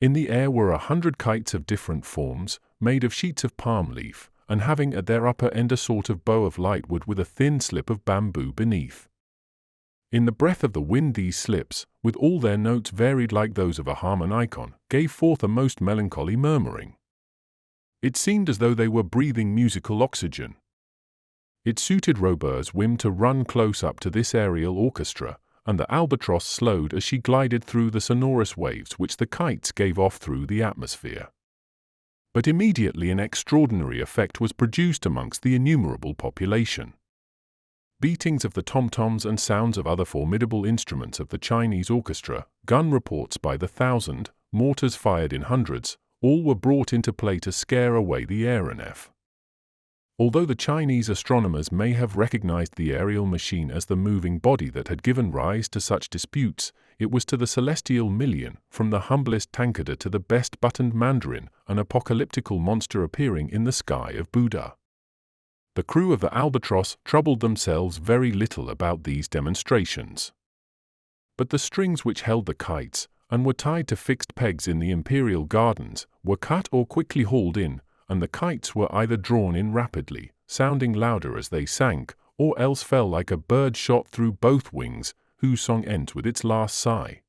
In the air were 100 kites of different forms, made of sheets of palm leaf, and having at their upper end a sort of bow of lightwood with a thin slip of bamboo beneath. In the breath of the wind these slips, with all their notes varied like those of a harmonicon, gave forth a most melancholy murmuring. It seemed as though they were breathing musical oxygen. It suited Robur's whim to run close up to this aerial orchestra, and the albatross slowed as she glided through the sonorous waves which the kites gave off through the atmosphere. But immediately an extraordinary effect was produced amongst the innumerable population. Beatings of the tom-toms and sounds of other formidable instruments of the Chinese orchestra, gun reports by the 1,000, mortars fired in hundreds, all were brought into play to scare away the aeronef. Although the Chinese astronomers may have recognized the aerial machine as the moving body that had given rise to such disputes, it was to the celestial million, from the humblest tankader to the best-buttoned mandarin, an apocalyptical monster appearing in the sky of Buddha. The crew of the Albatross troubled themselves very little about these demonstrations. But the strings which held the kites, and were tied to fixed pegs in the imperial gardens, were cut or quickly hauled in, and the kites were either drawn in rapidly, sounding louder as they sank, or else fell like a bird shot through both wings, whose song ends with its last sigh.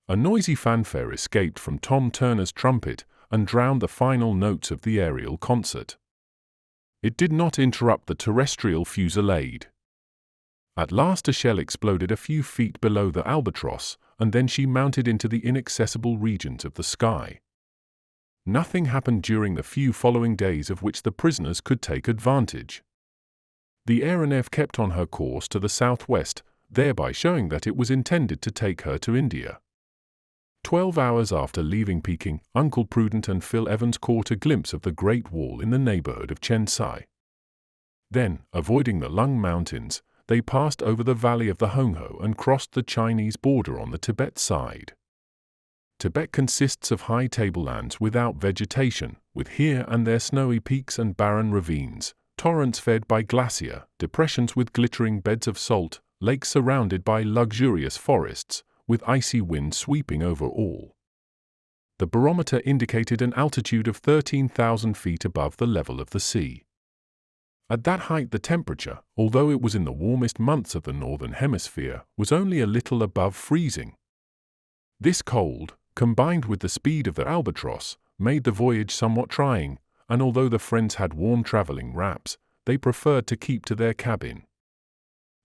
A noisy fanfare escaped from Tom Turner's trumpet and drowned the final notes of the aerial concert. It did not interrupt the terrestrial fusillade. At last a shell exploded a few feet below the Albatross, and then she mounted into the inaccessible regions of the sky. Nothing happened during the few following days of which the prisoners could take advantage. The aeronef kept on her course to the southwest, thereby showing that it was intended to take her to India. 12 hours after leaving Peking, Uncle Prudent and Phil Evans caught a glimpse of the Great Wall in the neighborhood of Chensai. Then, avoiding the Lung Mountains, they passed over the valley of the Honghe and crossed the Chinese border on the Tibet side. Tibet consists of high tablelands without vegetation, with here and there snowy peaks and barren ravines, torrents fed by glacier, depressions with glittering beds of salt, lakes surrounded by luxurious forests, with icy wind sweeping over all. The barometer indicated an altitude of 13,000 feet above the level of the sea. At that height the temperature, although it was in the warmest months of the northern hemisphere, was only a little above freezing. This cold, combined with the speed of the Albatross, made the voyage somewhat trying, and although the friends had warm traveling wraps, they preferred to keep to their cabin.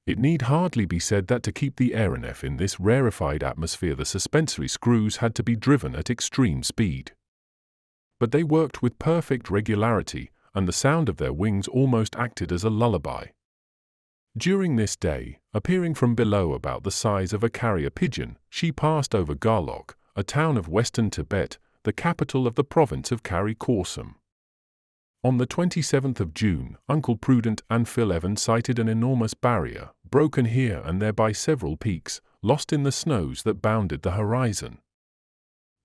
It need hardly be said that to keep the aeronef in this rarefied atmosphere the suspensory screws had to be driven at extreme speed. But they worked with perfect regularity, and the sound of their wings almost acted as a lullaby. During this day, appearing from below about the size of a carrier pigeon, she passed over Garlok, a town of western Tibet, the capital of the province of Karakoram. On the 27th of June, Uncle Prudent and Phil Evans sighted an enormous barrier, broken here and there by several peaks, lost in the snows that bounded the horizon.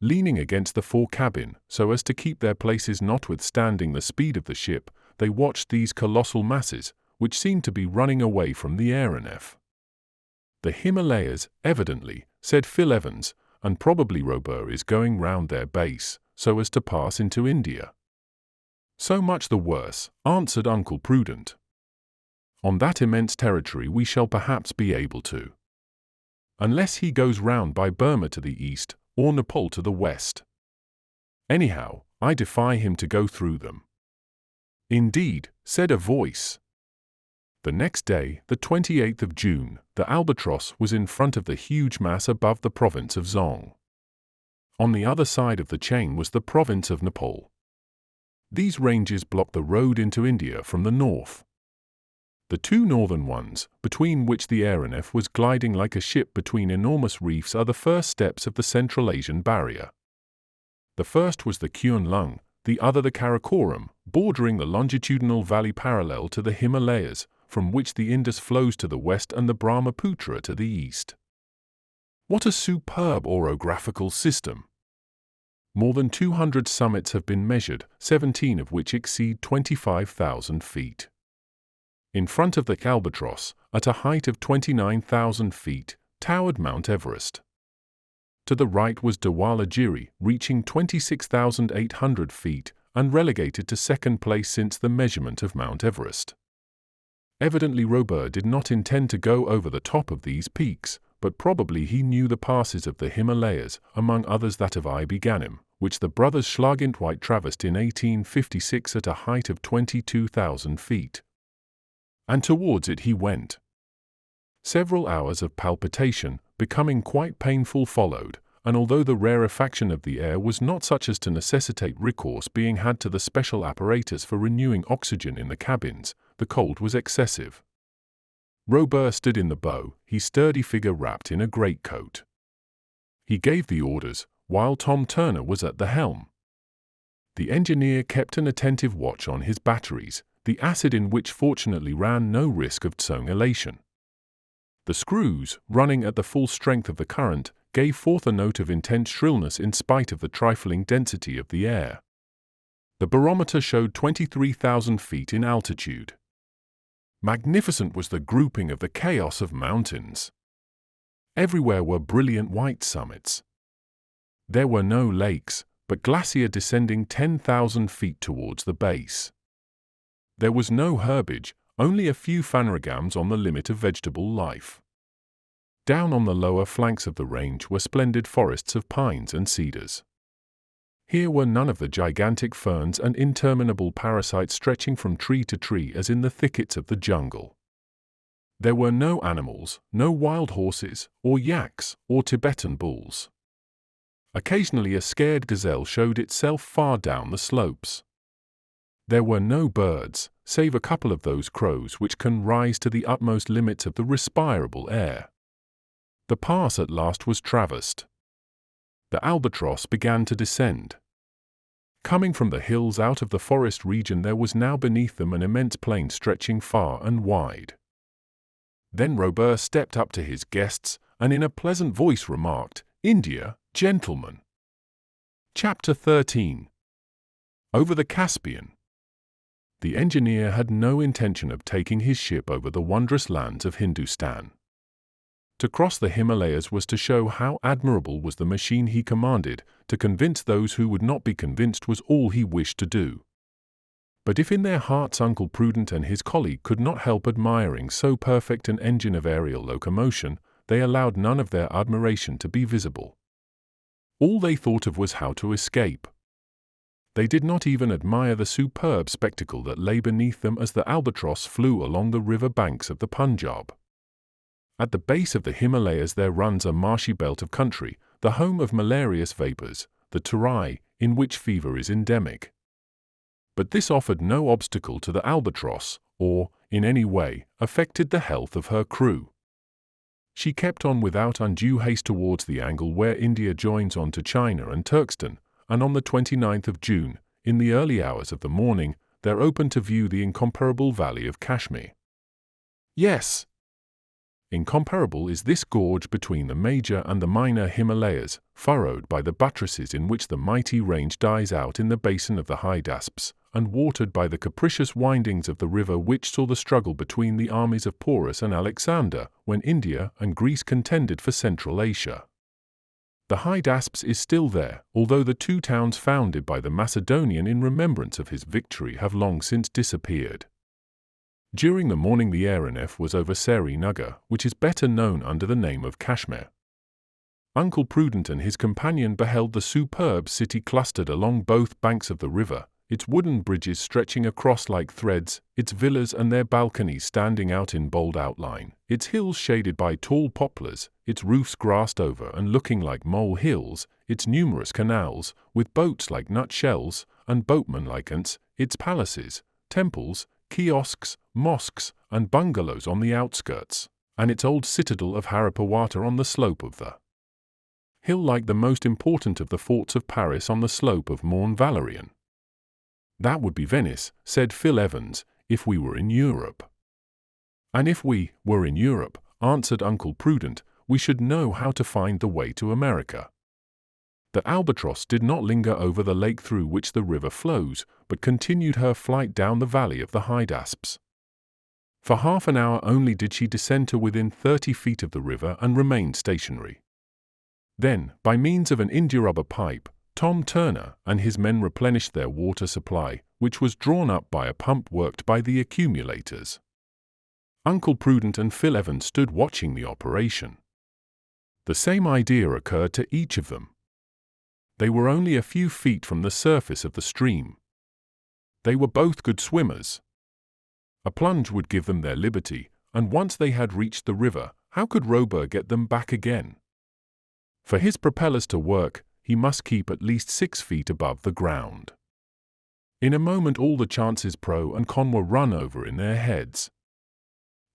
Leaning against the fore cabin, so as to keep their places notwithstanding the speed of the ship, they watched these colossal masses, which seemed to be running away from the aeronef. "The Himalayas, evidently," said Phil Evans, "and probably Robur is going round their base, so as to pass into India." "So much the worse," answered Uncle Prudent. "On that immense territory we shall perhaps be able to. Unless he goes round by Burma to the east, or Nepal to the west. Anyhow, I defy him to go through them." "Indeed," said a voice. The next day, the 28th of June, the Albatross was in front of the huge mass above the province of Zong. On the other side of the chain was the province of Nepal. These ranges blocked the road into India from the north. The two northern ones, between which the aeronef was gliding like a ship between enormous reefs, are the first steps of the Central Asian barrier. The first was the Kuen Lung, the other the Karakoram, bordering the longitudinal valley parallel to the Himalayas, from which the Indus flows to the west and the Brahmaputra to the east. What a superb orographical system! More than 200 summits have been measured, 17 of which exceed 25,000 feet. In front of the Albatross, at a height of 29,000 feet, towered Mount Everest. To the right was Dhawalagiri, reaching 26,800 feet, and relegated to second place since the measurement of Mount Everest. Evidently Robur did not intend to go over the top of these peaks, but probably he knew the passes of the Himalayas, among others that of Ganem, which the brothers Schlagintweit traversed in 1856 at a height of 22,000 feet. And towards it he went. Several hours of palpitation, becoming quite painful, followed, and although the rarefaction of the air was not such as to necessitate recourse being had to the special apparatus for renewing oxygen in the cabins, the cold was excessive. Robur stood in the bow, his sturdy figure wrapped in a greatcoat. He gave the orders, while Tom Turner was at the helm. The engineer kept an attentive watch on his batteries, the acid in which fortunately ran no risk of elation. The screws, running at the full strength of the current, gave forth a note of intense shrillness in spite of the trifling density of the air. The barometer showed 23,000 feet in altitude. Magnificent was the grouping of the chaos of mountains. Everywhere were brilliant white summits. There were no lakes, but glacier descending 10,000 feet towards the base. There was no herbage, only a few phanerogams on the limit of vegetable life. Down on the lower flanks of the range were splendid forests of pines and cedars. Here were none of the gigantic ferns and interminable parasites stretching from tree to tree as in the thickets of the jungle. There were no animals, no wild horses, or yaks, or Tibetan bulls. Occasionally a scared gazelle showed itself far down the slopes. There were no birds, save a couple of those crows which can rise to the utmost limits of the respirable air. The pass at last was traversed. The albatross began to descend. Coming from the hills out of the forest region, there was now beneath them an immense plain stretching far and wide. Then Robur stepped up to his guests and in a pleasant voice remarked, "India, gentlemen." Chapter 13. Over the Caspian. The engineer had no intention of taking his ship over the wondrous lands of Hindustan. To cross the Himalayas was to show how admirable was the machine he commanded, to convince those who would not be convinced was all he wished to do. But if in their hearts Uncle Prudent and his colleague could not help admiring so perfect an engine of aerial locomotion, they allowed none of their admiration to be visible. All they thought of was how to escape. They did not even admire the superb spectacle that lay beneath them as the albatross flew along the river banks of the Punjab. At the base of the Himalayas there runs a marshy belt of country, the home of malarious vapors, the Terai, in which fever is endemic. But this offered no obstacle to the albatross, or, in any way, affected the health of her crew. She kept on without undue haste towards the angle where India joins on to China and Turkestan, and on the 29th of June, in the early hours of the morning, there opened to view the incomparable valley of Kashmir. Yes, incomparable is this gorge between the major and the minor Himalayas, furrowed by the buttresses in which the mighty range dies out in the basin of the Hydaspes, and watered by the capricious windings of the river which saw the struggle between the armies of Porus and Alexander, when India and Greece contended for Central Asia. The Hydaspes is still there, although the two towns founded by the Macedonian in remembrance of his victory have long since disappeared. During the morning the aeronef was over Srinagar, which is better known under the name of Kashmir. Uncle Prudent and his companion beheld the superb city clustered along both banks of the river, its wooden bridges stretching across like threads, its villas and their balconies standing out in bold outline, its hills shaded by tall poplars, its roofs grassed over and looking like mole hills, its numerous canals, with boats like nutshells and boatmen like ants, its palaces, temples, kiosks, mosques, and bungalows on the outskirts, and its old citadel of Haripawata on the slope of the hill like the most important of the forts of Paris on the slope of Mont Valérien. That would be Venice, said Phil Evans, if we were in Europe. And if we were in Europe, answered Uncle Prudent, we should know how to find the way to America. The albatross did not linger over the lake through which the river flows, but continued her flight down the valley of the Hydaspes. For half an hour only did she descend to within 30 feet of the river and remain stationary. Then, by means of an india-rubber pipe, Tom Turner and his men replenished their water supply, which was drawn up by a pump worked by the accumulators. Uncle Prudent and Phil Evans stood watching the operation. The same idea occurred to each of them. They were only a few feet from the surface of the stream. They were both good swimmers. A plunge would give them their liberty, and once they had reached the river, how could Robur get them back again? For his propellers to work, he must keep at least 6 feet above the ground. In a moment all the chances pro and con were run over in their heads.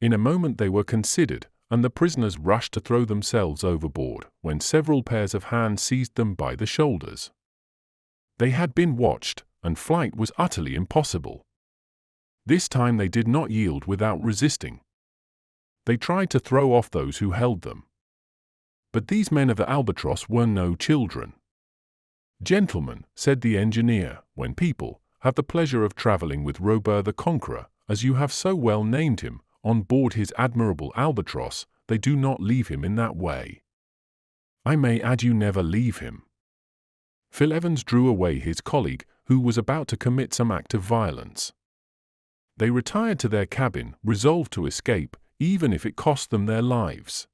In a moment they were considered, and the prisoners rushed to throw themselves overboard, when several pairs of hands seized them by the shoulders. They had been watched, and flight was utterly impossible. This time they did not yield without resisting. They tried to throw off those who held them. But these men of the Albatross were no children. "Gentlemen," said the engineer, "when people have the pleasure of traveling with Robur the Conqueror, as you have so well named him, on board his admirable Albatross, they do not leave him in that way. I may add you never leave him." Phil Evans drew away his colleague, who was about to commit some act of violence. They retired to their cabin, resolved to escape, even if it cost them their lives.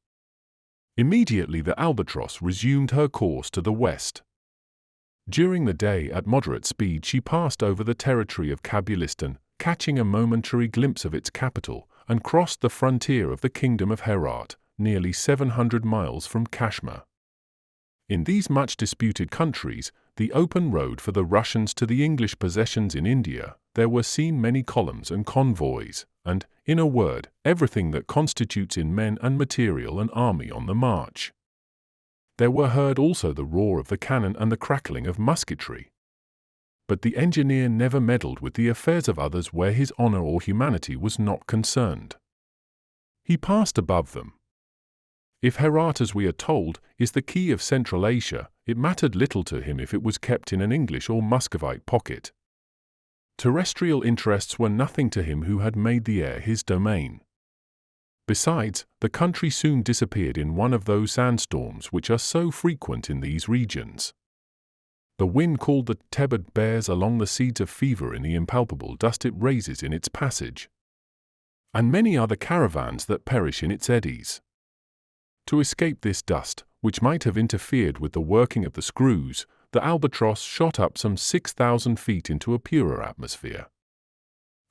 Immediately the Albatross resumed her course to the west. During the day, at moderate speed, she passed over the territory of Kabulistan, catching a momentary glimpse of its capital, and crossed the frontier of the Kingdom of Herat, nearly 700 miles from Kashmir. In these much disputed countries, the open road for the Russians to the English possessions in India, there were seen many columns and convoys, and, in a word, everything that constitutes in men and material an army on the march. There were heard also the roar of the cannon and the crackling of musketry. But the engineer never meddled with the affairs of others where his honor or humanity was not concerned. He passed above them. If Herat, as we are told, is the key of Central Asia, it mattered little to him if it was kept in an English or Muscovite pocket. Terrestrial interests were nothing to him who had made the air his domain. Besides, the country soon disappeared in one of those sandstorms which are so frequent in these regions. The wind called the Tebed bears along the seeds of fever in the impalpable dust it raises in its passage. And many are the caravans that perish in its eddies. To escape this dust, which might have interfered with the working of the screws, the Albatross shot up some 6,000 feet into a purer atmosphere.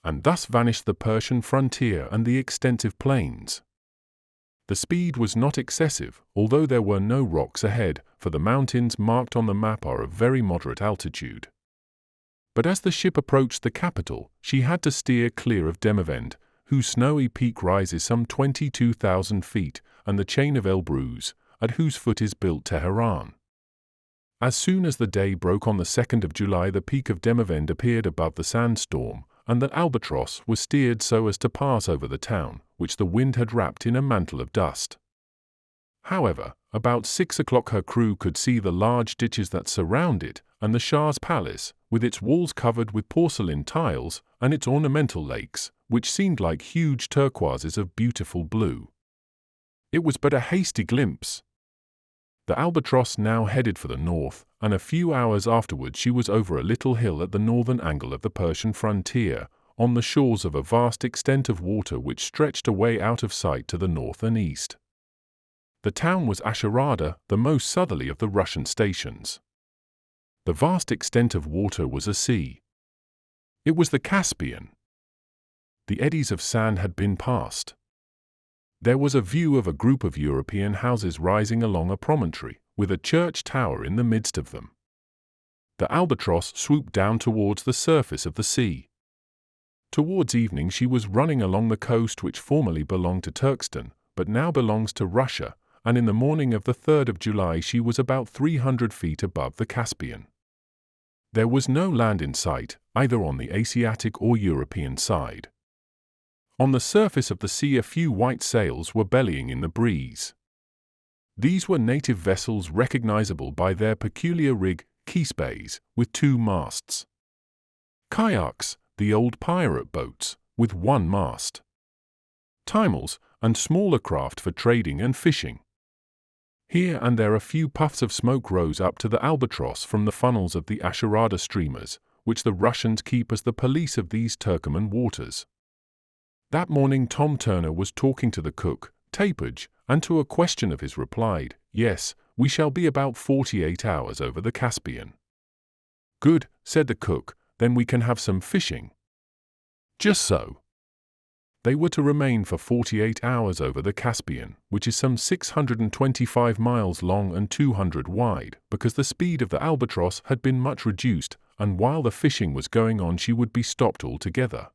And thus vanished the Persian frontier and the extensive plains. The speed was not excessive, although there were no rocks ahead, for the mountains marked on the map are of very moderate altitude. But as the ship approached the capital, she had to steer clear of Demavend, whose snowy peak rises some 22,000 feet, and the chain of Elbrus, at whose foot is built Tehran. As soon as the day broke on the 2nd of July, the peak of Demavend appeared above the sandstorm, and the Albatross was steered so as to pass over the town, which the wind had wrapped in a mantle of dust. However, about 6 o'clock her crew could see the large ditches that surround it, and the Shah's palace, with its walls covered with porcelain tiles, and its ornamental lakes, which seemed like huge turquoises of beautiful blue. It was but a hasty glimpse. The Albatross now headed for the north, and a few hours afterwards she was over a little hill at the northern angle of the Persian frontier, on the shores of a vast extent of water which stretched away out of sight to the north and east. The town was Asharada, the most southerly of the Russian stations. The vast extent of water was a sea. It was the Caspian. The eddies of sand had been passed. There was a view of a group of European houses rising along a promontory, with a church tower in the midst of them. The Albatross swooped down towards the surface of the sea. Towards evening she was running along the coast which formerly belonged to Turkestan, but now belongs to Russia, and in the morning of the 3rd of July she was about 300 feet above the Caspian. There was no land in sight, either on the Asiatic or European side. On the surface of the sea a few white sails were bellying in the breeze. These were native vessels recognizable by their peculiar rig, quispeys, with 2 masts. Kayaks, the old pirate boats, with 1 mast. Timals, and smaller craft for trading and fishing. Here and there a few puffs of smoke rose up to the Albatross from the funnels of the Asharada streamers, which the Russians keep as the police of these Turkoman waters. That morning Tom Turner was talking to the cook, Tapage, and to a question of his replied, "Yes, we shall be about 48 hours over the Caspian." "Good," said the cook, "then we can have some fishing." Just so. They were to remain for 48 hours over the Caspian, which is some 625 miles long and 200 wide, because the speed of the Albatross had been much reduced, and while the fishing was going on she would be stopped altogether.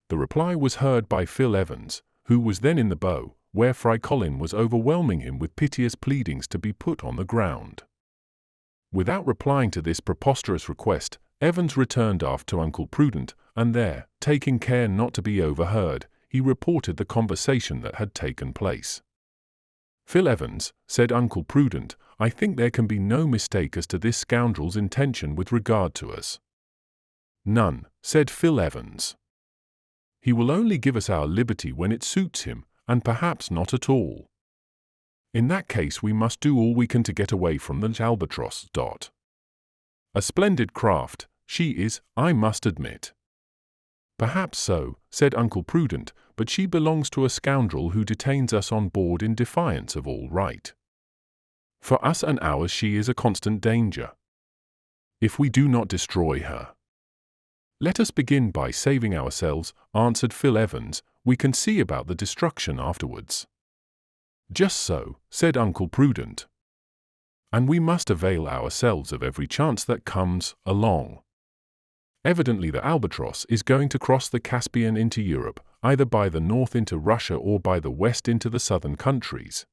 The reply was heard by Phil Evans, who was then in the bow, where Fry Colin was overwhelming him with piteous pleadings to be put on the ground. Without replying to this preposterous request, Evans returned aft to Uncle Prudent, and there, taking care not to be overheard, he reported the conversation that had taken place. "Phil Evans," said Uncle Prudent, "I think there can be no mistake as to this scoundrel's intention with regard to us." "None," said Phil Evans. "He will only give us our liberty when it suits him, and perhaps not at all. In that case we must do all we can to get away from the Albatross. A splendid craft, she is, I must admit." "Perhaps so," said Uncle Prudent, "but she belongs to a scoundrel who detains us on board in defiance of all right. For us and ours she is a constant danger. If we do not destroy her—" "Let us begin by saving ourselves," answered Phil Evans. "We can see about the destruction afterwards." "Just so," said Uncle Prudent. "And we must avail ourselves of every chance that comes along. Evidently the Albatross is going to cross the Caspian into Europe, either by the north into Russia or by the west into the southern countries.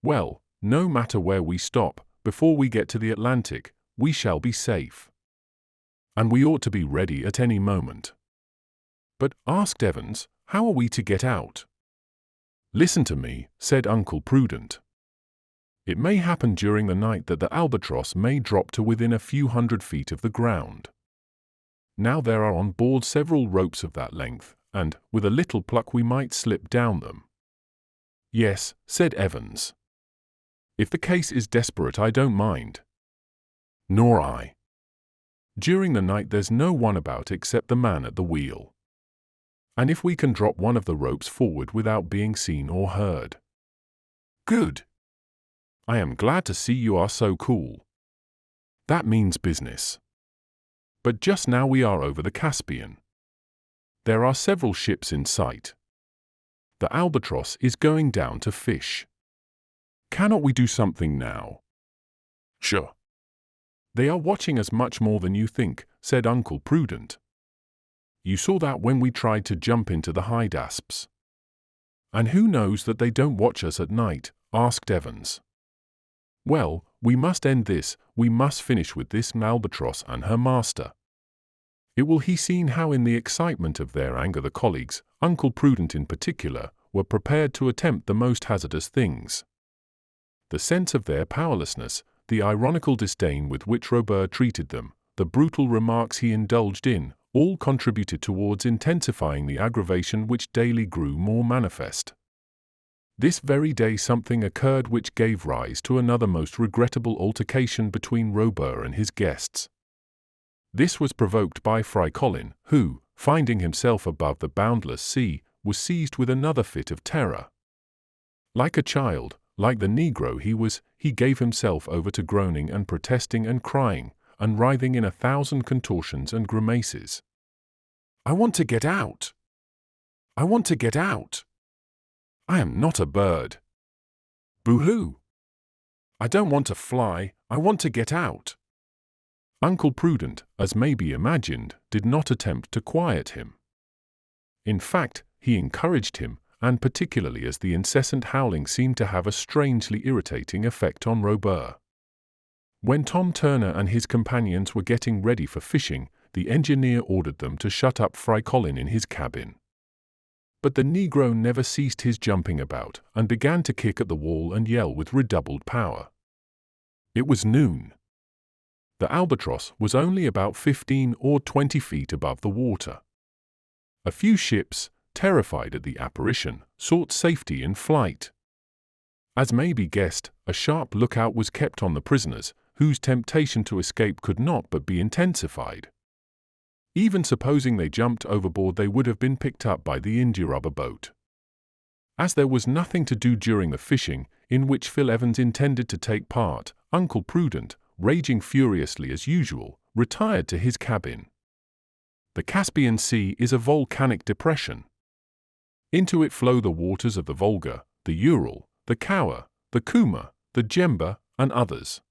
Well, no matter where we stop, before we get to the Atlantic, we shall be safe. And we ought to be ready at any moment." "But," asked Evans, "how are we to get out?" "Listen to me," said Uncle Prudent. "It may happen during the night that the Albatross may drop to within a few hundred feet of the ground. Now there are on board several ropes of that length, and, with a little pluck we might slip down them." "Yes," said Evans. "If the case is desperate I don't mind." "Nor I. During the night there's no one about except the man at the wheel. And if we can drop one of the ropes forward without being seen or heard—" "Good. I am glad to see you are so cool. That means business. But just now we are over the Caspian. There are several ships in sight. The Albatross is going down to fish. Cannot we do something now?" "Sure." "They are watching us much more than you think," said Uncle Prudent. "You saw that when we tried to jump into the Hydaspes." "And who knows that they don't watch us at night?" asked Evans. "Well, we must end this, we must finish with this Albatross and her master." It will be seen how in the excitement of their anger the colleagues, Uncle Prudent in particular, were prepared to attempt the most hazardous things. The sense of their powerlessness, the ironical disdain with which Robur treated them, the brutal remarks he indulged in, all contributed towards intensifying the aggravation which daily grew more manifest. This very day something occurred which gave rise to another most regrettable altercation between Robur and his guests. This was provoked by Fry Colin, who, finding himself above the boundless sea, was seized with another fit of terror. Like a child, like the Negro he gave himself over to groaning and protesting and crying, and writhing in 1,000 contortions and grimaces. "I want to get out! I want to get out! I am not a bird! Boo-hoo! I don't want to fly, I want to get out!" Uncle Prudent, as may be imagined, did not attempt to quiet him. In fact, he encouraged him, and particularly as the incessant howling seemed to have a strangely irritating effect on Robur. When Tom Turner and his companions were getting ready for fishing, the engineer ordered them to shut up Fry Colin in his cabin. But the Negro never ceased his jumping about, and began to kick at the wall and yell with redoubled power. It was noon. The Albatross was only about 15 or 20 feet above the water. A few ships, terrified at the apparition, sought safety in flight. As may be guessed, a sharp lookout was kept on the prisoners, whose temptation to escape could not but be intensified. Even supposing they jumped overboard they would have been picked up by the India-rubber boat. As there was nothing to do during the fishing, in which Phil Evans intended to take part, Uncle Prudent, raging furiously as usual, retired to his cabin. The Caspian Sea is a volcanic depression. Into it flow the waters of the Volga, the Ural, the Kawa, the Kuma, the Jemba, and others.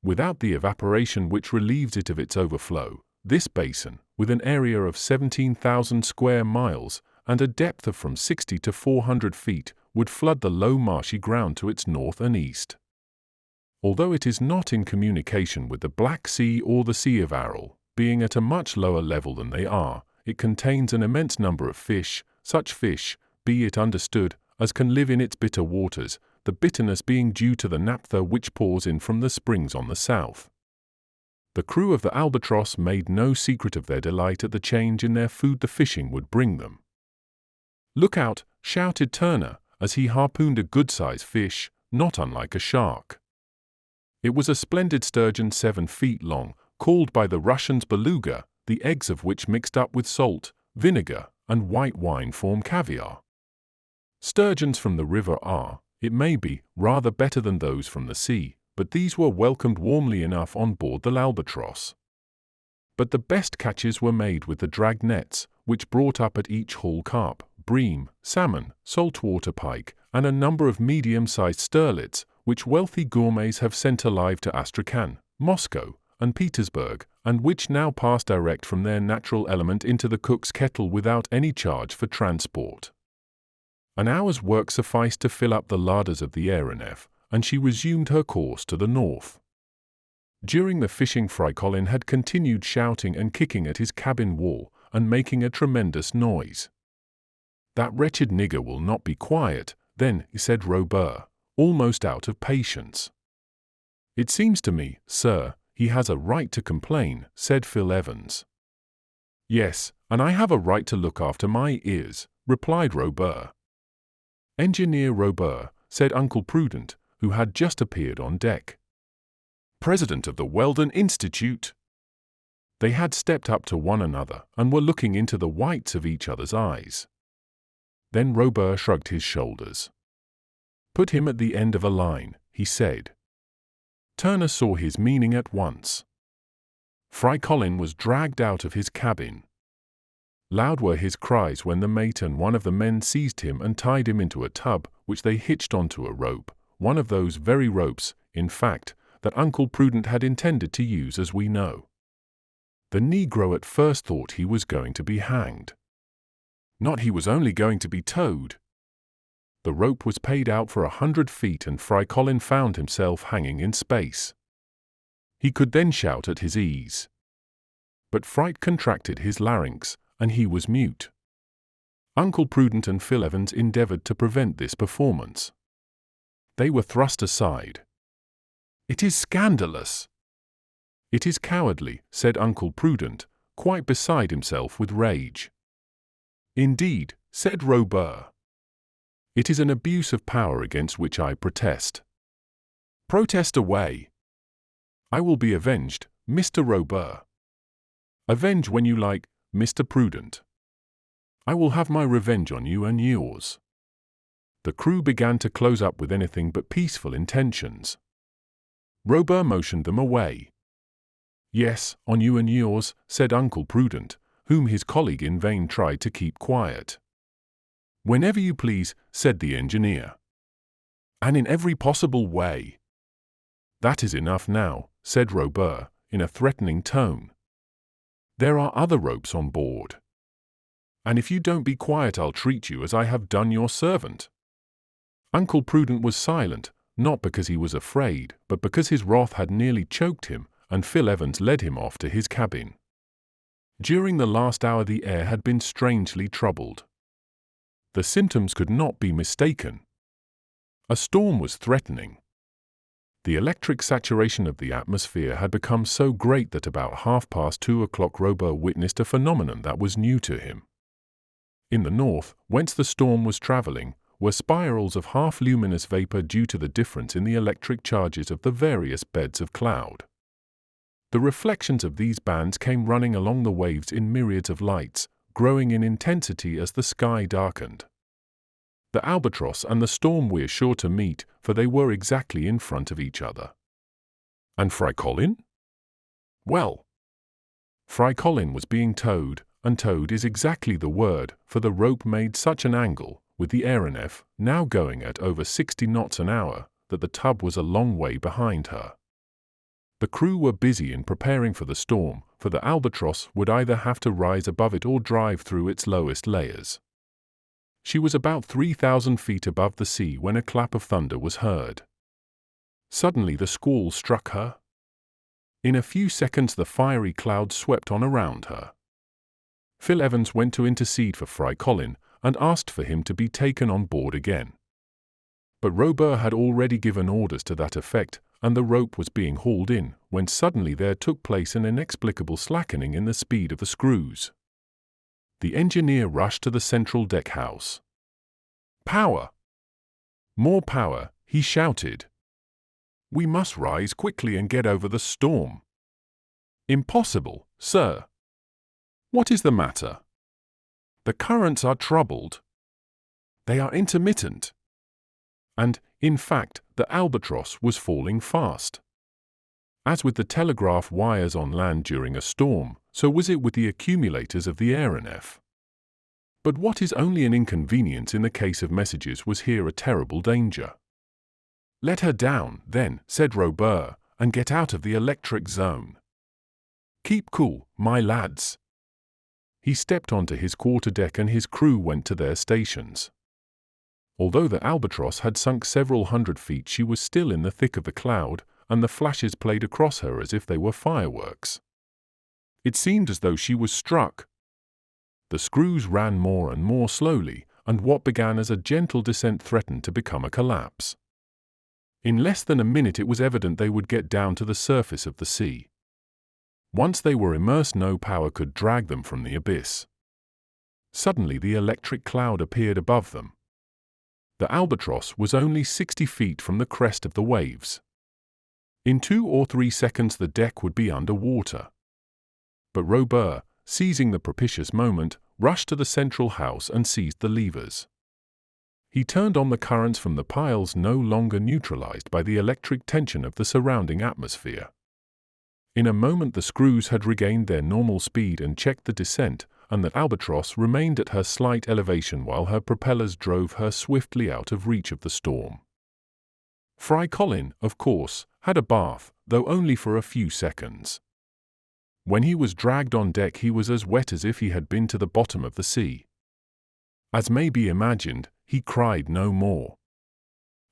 Without the evaporation which relieves it of its overflow, this basin, with an area of 17,000 square miles and a depth of from 60 to 400 feet, would flood the low marshy ground to its north and east. Although it is not in communication with the Black Sea or the Sea of Aral, being at a much lower level than they are, it contains an immense number of fish, such fish, be it understood, as can live in its bitter waters, the bitterness being due to the naphtha which pours in from the springs on the south. The crew of the Albatross made no secret of their delight at the change in their food the fishing would bring them. "Look out!" shouted Turner, as he harpooned a good-sized fish, not unlike a shark. It was a splendid sturgeon 7 feet long, called by the Russians beluga, the eggs of which mixed up with salt, vinegar, and white wine form caviar. Sturgeons from the river are, it may be, rather better than those from the sea, but these were welcomed warmly enough on board the Albatross. But the best catches were made with the drag nets, which brought up at each haul carp, bream, salmon, saltwater pike, and a number of medium-sized sterlets, which wealthy gourmets have sent alive to Astrakhan, Moscow, and Petersburg, and which now pass direct from their natural element into the cook's kettle without any charge for transport. An hour's work sufficed to fill up the larders of the aeronef, and she resumed her course to the north. During the fishing, Fry Colin had continued shouting and kicking at his cabin wall, and making a tremendous noise. "That wretched nigger will not be quiet, then," said Robur, almost out of patience. "It seems to me, sir, he has a right to complain," said Phil Evans. "Yes, and I have a right to look after my ears," replied Robur. "Engineer Robur," said Uncle Prudent, who had just appeared on deck. "President of the Weldon Institute." They had stepped up to one another and were looking into the whites of each other's eyes. Then Robur shrugged his shoulders. "Put him at the end of a line," he said. Turner saw his meaning at once. Fry Colin was dragged out of his cabin. Loud were his cries when the mate and one of the men seized him and tied him into a tub, which they hitched onto a rope, one of those very ropes, in fact, that Uncle Prudent had intended to use, as we know. The negro at first thought he was going to be hanged. Not he was only going to be towed. The rope was paid out for 100 feet and Fry Colin found himself hanging in space. He could then shout at his ease. But fright contracted his larynx, and he was mute. Uncle Prudent and Phil Evans endeavored to prevent this performance. They were thrust aside. "It is scandalous." "It is cowardly," said Uncle Prudent, quite beside himself with rage. "Indeed," said Robur. "It is an abuse of power against which I protest." "Protest away." "I will be avenged, Mr. Robur." "Avenge when you like, Mr. Prudent." "I will have my revenge on you and yours." The crew began to close up with anything but peaceful intentions. Robur motioned them away. "Yes, on you and yours," said Uncle Prudent, whom his colleague in vain tried to keep quiet. "Whenever you please," said the engineer. "And in every possible way." "That is enough now," said Robur, in a threatening tone. "There are other ropes on board. And if you don't be quiet, I'll treat you as I have done your servant." Uncle Prudent was silent, not because he was afraid, but because his wrath had nearly choked him, and Phil Evans led him off to his cabin. During the last hour the air had been strangely troubled. The symptoms could not be mistaken. A storm was threatening. The electric saturation of the atmosphere had become so great that about 2:30 Robur witnessed a phenomenon that was new to him. In the north, whence the storm was traveling, were spirals of half-luminous vapor due to the difference in the electric charges of the various beds of cloud. The reflections of these bands came running along the waves in myriads of lights, growing in intensity as the sky darkened. The Albatross and the storm were sure to meet, for they were exactly in front of each other. And Fry Colin? Well, Fry Colin was being towed, and towed is exactly the word, for the rope made such an angle, with the aeronef now going at over 60 knots an hour, that the tub was a long way behind her. The crew were busy in preparing for the storm, for the Albatross would either have to rise above it or drive through its lowest layers. She was about 3,000 feet above the sea when a clap of thunder was heard. Suddenly the squall struck her. In a few seconds the fiery cloud swept on around her. Phil Evans went to intercede for Fry Colin and asked for him to be taken on board again. But Robur had already given orders to that effect, and the rope was being hauled in, when suddenly there took place an inexplicable slackening in the speed of the screws. The engineer rushed to the central deck house. "Power! More power!" he shouted. "We must rise quickly and get over the storm." "Impossible, sir." "What is the matter?" "The currents are troubled." "They are intermittent." And, in fact, the Albatross was falling fast. As with the telegraph wires on land during a storm, so was it with the accumulators of the aeronef. But what is only an inconvenience in the case of messages was here a terrible danger. "Let her down, then," said Robur, "and get out of the electric zone. Keep cool, my lads." He stepped onto his quarterdeck and his crew went to their stations. Although the Albatross had sunk several hundred feet, she was still in the thick of the cloud, and the flashes played across her as if they were fireworks. It seemed as though she was struck. The screws ran more and more slowly, and what began as a gentle descent threatened to become a collapse. In less than a minute it was evident they would get down to the surface of the sea. Once they were immersed, no power could drag them from the abyss. Suddenly the electric cloud appeared above them. The Albatross was only 60 feet from the crest of the waves. In 2 or 3 seconds the deck would be under water. But Robur, seizing the propitious moment, rushed to the central house and seized the levers. He turned on the currents from the piles, no longer neutralized by the electric tension of the surrounding atmosphere. In a moment the screws had regained their normal speed and checked the descent, and the Albatross remained at her slight elevation while her propellers drove her swiftly out of reach of the storm. Fry Colin, of course, had a bath, though only for a few seconds. When he was dragged on deck he was as wet as if he had been to the bottom of the sea. As may be imagined, he cried no more.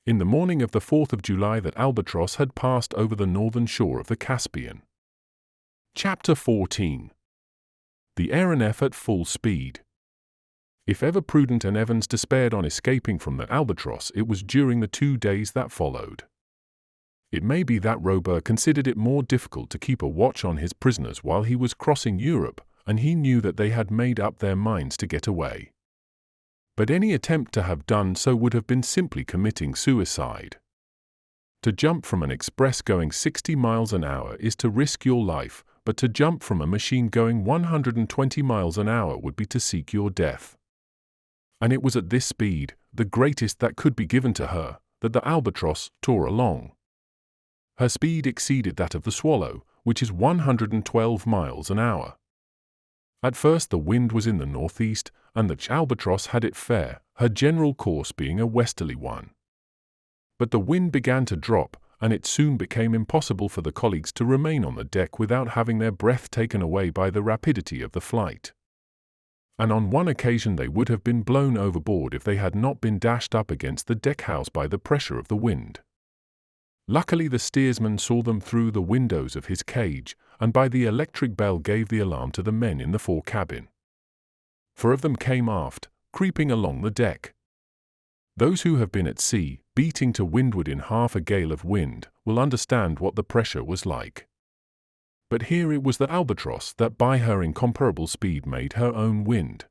In the morning of the 4th of July that Albatross had passed over the northern shore of the Caspian. Chapter 14. The aeronef at full speed. If ever Prudent and Evans despaired on escaping from the Albatross, it was during the 2 days that followed. It may be that Robur considered it more difficult to keep a watch on his prisoners while he was crossing Europe, and he knew that they had made up their minds to get away. But any attempt to have done so would have been simply committing suicide. To jump from an express going 60 miles an hour is to risk your life, but to jump from a machine going 120 miles an hour would be to seek your death. And it was at this speed, the greatest that could be given to her, that the Albatross tore along. Her speed exceeded that of the Swallow, which is 112 miles an hour. At first the wind was in the northeast, and the Albatross had it fair, her general course being a westerly one. But the wind began to drop, and it soon became impossible for the colleagues to remain on the deck without having their breath taken away by the rapidity of the flight. And on one occasion they would have been blown overboard if they had not been dashed up against the deckhouse by the pressure of the wind. Luckily the steersman saw them through the windows of his cage, and by the electric bell gave the alarm to the men in the fore cabin. 4 of them came aft, creeping along the deck. Those who have been at sea, beating to windward in half a gale of wind, will understand what the pressure was like. But here it was the Albatross that by her incomparable speed made her own wind.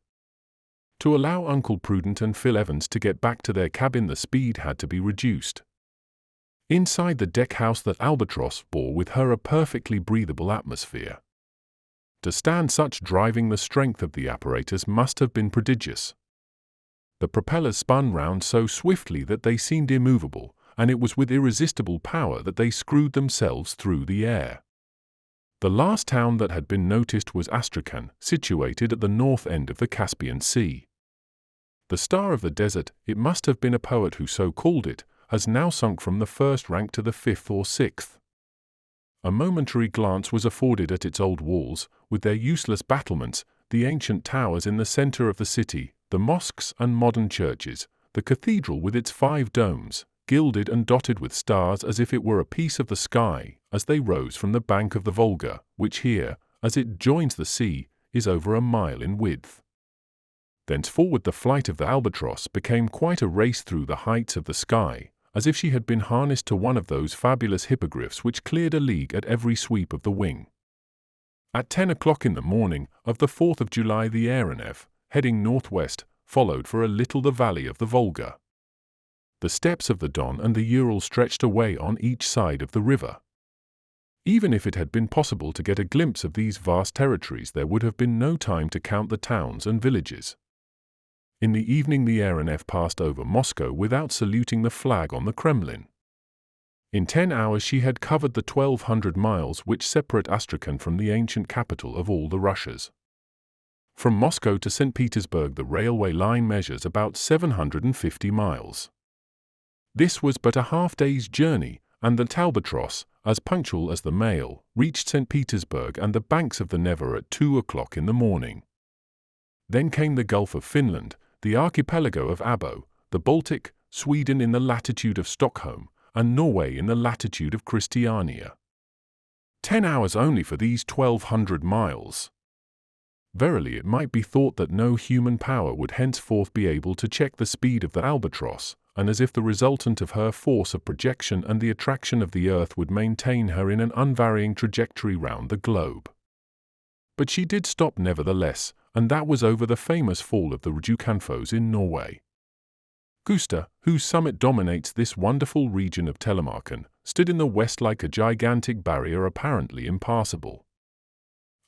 To allow Uncle Prudent and Phil Evans to get back to their cabin the speed had to be reduced. Inside the deckhouse that Albatross bore with her a perfectly breathable atmosphere. To stand such driving the strength of the apparatus must have been prodigious. The propellers spun round so swiftly that they seemed immovable, and it was with irresistible power that they screwed themselves through the air. The last town that had been noticed was Astrakhan, situated at the north end of the Caspian Sea. The star of the desert, it must have been a poet who so called it, has now sunk from the 1st rank to the 5th or 6th. A momentary glance was afforded at its old walls, with their useless battlements, the ancient towers in the center of the city, the mosques and modern churches, the cathedral with its 5 domes, gilded and dotted with stars as if it were a piece of the sky, as they rose from the bank of the Volga, which here, as it joins the sea, is over a mile in width. Thenceforward the flight of the albatross became quite a race through the heights of the sky, as if she had been harnessed to one of those fabulous hippogriffs which cleared a league at every sweep of the wing. At 10 o'clock in the morning of the 4th of July the aeronef, heading northwest, followed for a little the valley of the Volga. The steppes of the Don and the Ural stretched away on each side of the river. Even if it had been possible to get a glimpse of these vast territories, there would have been no time to count the towns and villages. In the evening the aeronef passed over Moscow without saluting the flag on the Kremlin. In 10 hours she had covered the 1,200 miles which separate Astrakhan from the ancient capital of all the Russias. From Moscow to St. Petersburg the railway line measures about 750 miles. This was but a half-day's journey, and the albatross, as punctual as the mail, reached St. Petersburg and the banks of the Neva at 2 o'clock in the morning. Then came the Gulf of Finland, the archipelago of Abo, the Baltic, Sweden in the latitude of Stockholm, and Norway in the latitude of Christiania. 10 hours only for these 1,200 miles. Verily it might be thought that no human power would henceforth be able to check the speed of the albatross, and as if the resultant of her force of projection and the attraction of the earth would maintain her in an unvarying trajectory round the globe. But she did stop nevertheless, and that was over the famous fall of the Rjukanfoss in Norway. Gusta, whose summit dominates this wonderful region of Telemarken, stood in the west like a gigantic barrier apparently impassable.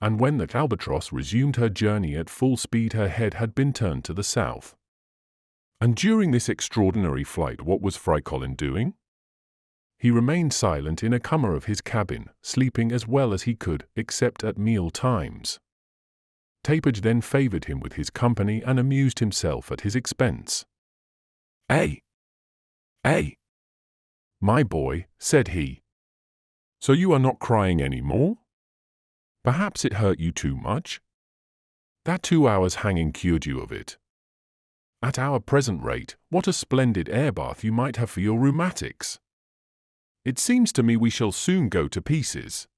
And when the albatross resumed her journey at full speed her head had been turned to the south. And during this extraordinary flight what was Freikolin doing? He remained silent in a corner of his cabin, sleeping as well as he could, except at meal times. Tapage then favoured him with his company and amused himself at his expense. My boy," said he. "So you are not crying any more? Perhaps it hurt you too much? That 2 hours hanging cured you of it. At our present rate, what a splendid air bath you might have for your rheumatics. It seems to me we shall soon go to pieces."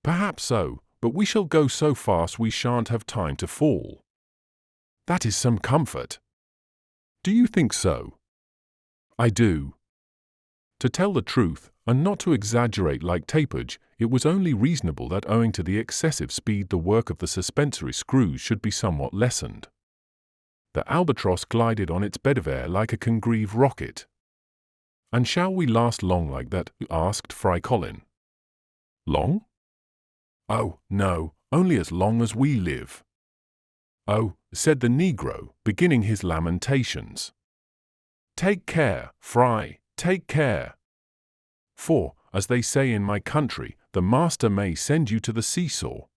"Perhaps so, but we shall go so fast we shan't have time to fall." "That is some comfort." "Do you think so?" "I do." To tell the truth, and not to exaggerate like Tapage, it was only reasonable that owing to the excessive speed the work of the suspensory screws should be somewhat lessened. The albatross glided on its bed of air like a Congreve rocket. "And shall we last long like that?" asked Freikolin. "Long? Oh, no, only as long as we live." "Oh," said the Negro, beginning his lamentations. "Take care, Fry, take care. For, as they say in my country, the master may send you to the seesaw."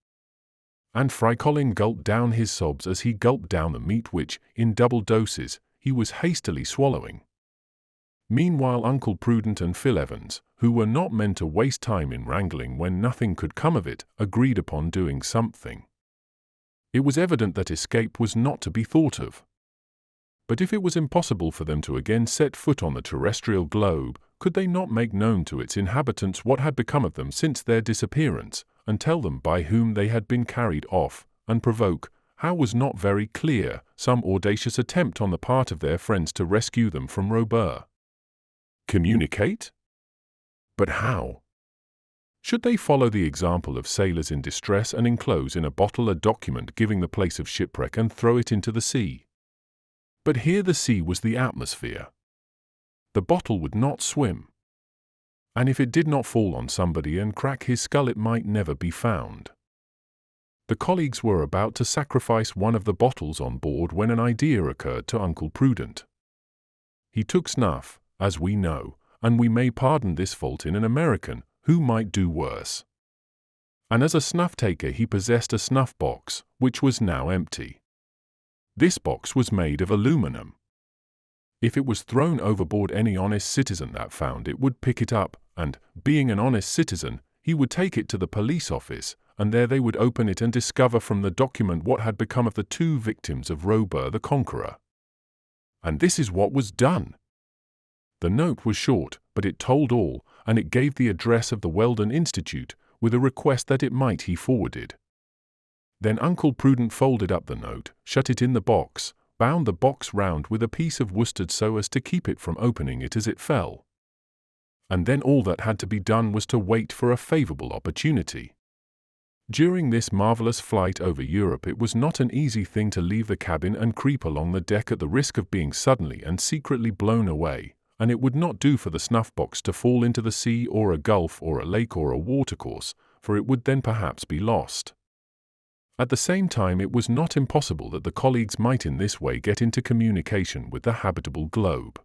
And Freikolin gulped down his sobs as he gulped down the meat which, in double doses, he was hastily swallowing. Meanwhile Uncle Prudent and Phil Evans, who were not men to waste time in wrangling when nothing could come of it, agreed upon doing something. It was evident that escape was not to be thought of. But if it was impossible for them to again set foot on the terrestrial globe, could they not make known to its inhabitants what had become of them since their disappearance, and tell them by whom they had been carried off, and provoke, how was not very clear, some audacious attempt on the part of their friends to rescue them from Robur? Communicate? But how? Should they follow the example of sailors in distress and enclose in a bottle a document giving the place of shipwreck and throw it into the sea? But here the sea was the atmosphere. The bottle would not swim. And if it did not fall on somebody and crack his skull it might never be found. The colleagues were about to sacrifice one of the bottles on board when an idea occurred to Uncle Prudent. He took snuff, as we know, and we may pardon this fault in an American, who might do worse. And as a snuff-taker he possessed a snuff-box, which was now empty. This box was made of aluminum. If it was thrown overboard, any honest citizen that found it would pick it up, and, being an honest citizen, he would take it to the police office, and there they would open it and discover from the document what had become of the 2 victims of Robur the Conqueror. And this is what was done. The note was short, but it told all, and it gave the address of the Weldon Institute, with a request that it might be forwarded. Then Uncle Prudent folded up the note, shut it in the box, bound the box round with a piece of worsted so as to keep it from opening it as it fell. And then all that had to be done was to wait for a favorable opportunity. During this marvelous flight over Europe, it was not an easy thing to leave the cabin and creep along the deck at the risk of being suddenly and secretly blown away, and it would not do for the snuff-box to fall into the sea or a gulf or a lake or a watercourse, for it would then perhaps be lost. At the same time, it was not impossible that the colleagues might in this way get into communication with the habitable globe.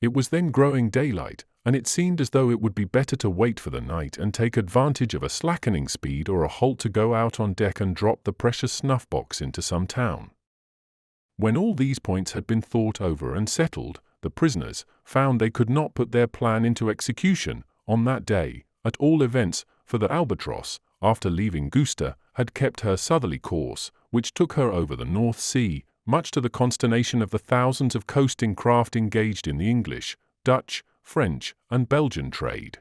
It was then growing daylight, and it seemed as though it would be better to wait for the night and take advantage of a slackening speed or a halt to go out on deck and drop the precious snuff-box into some town. When all these points had been thought over and settled, the prisoners found they could not put their plan into execution on that day, at all events, for the Albatross, after leaving Gloucester, had kept her southerly course, which took her over the North Sea, much to the consternation of the thousands of coasting craft engaged in the English, Dutch, French, and Belgian trade.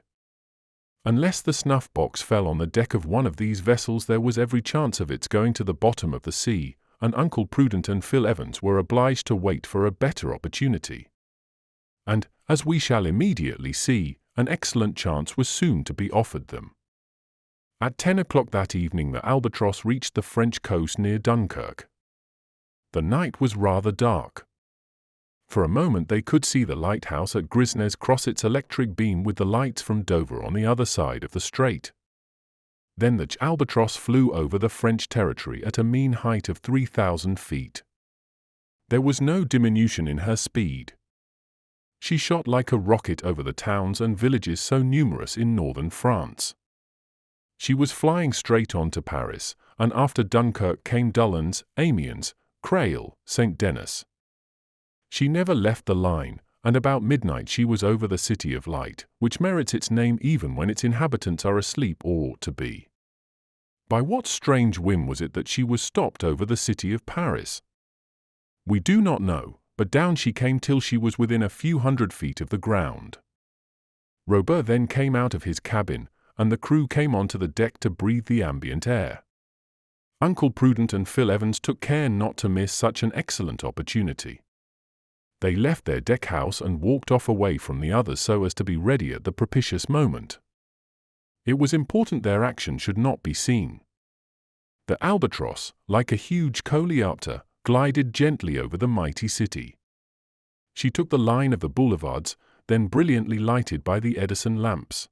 Unless the snuff-box fell on the deck of one of these vessels, there was every chance of its going to the bottom of the sea, and Uncle Prudent and Phil Evans were obliged to wait for a better opportunity. And, as we shall immediately see, an excellent chance was soon to be offered them. At 10 o'clock that evening the Albatross reached the French coast near Dunkirk. The night was rather dark. For a moment they could see the lighthouse at Grisnes cross its electric beam with the lights from Dover on the other side of the strait. Then the Albatross flew over the French territory at a mean height of 3,000 feet. There was no diminution in her speed. She shot like a rocket over the towns and villages so numerous in northern France. She was flying straight on to Paris, and after Dunkirk came Doullens, Amiens, Creil, St. Denis. She never left the line, and about midnight she was over the City of Light, which merits its name even when its inhabitants are asleep or ought to be. By what strange whim was it that she was stopped over the city of Paris? We do not know, but down she came till she was within a few hundred feet of the ground. Robur then came out of his cabin, and the crew came onto the deck to breathe the ambient air. Uncle Prudent and Phil Evans took care not to miss such an excellent opportunity. They left their deck-house and walked off away from the others so as to be ready at the propitious moment. It was important their action should not be seen. The Albatross, like a huge coleopter, glided gently over the mighty city. She took the line of the boulevards, then brilliantly lighted by the Edison lamps.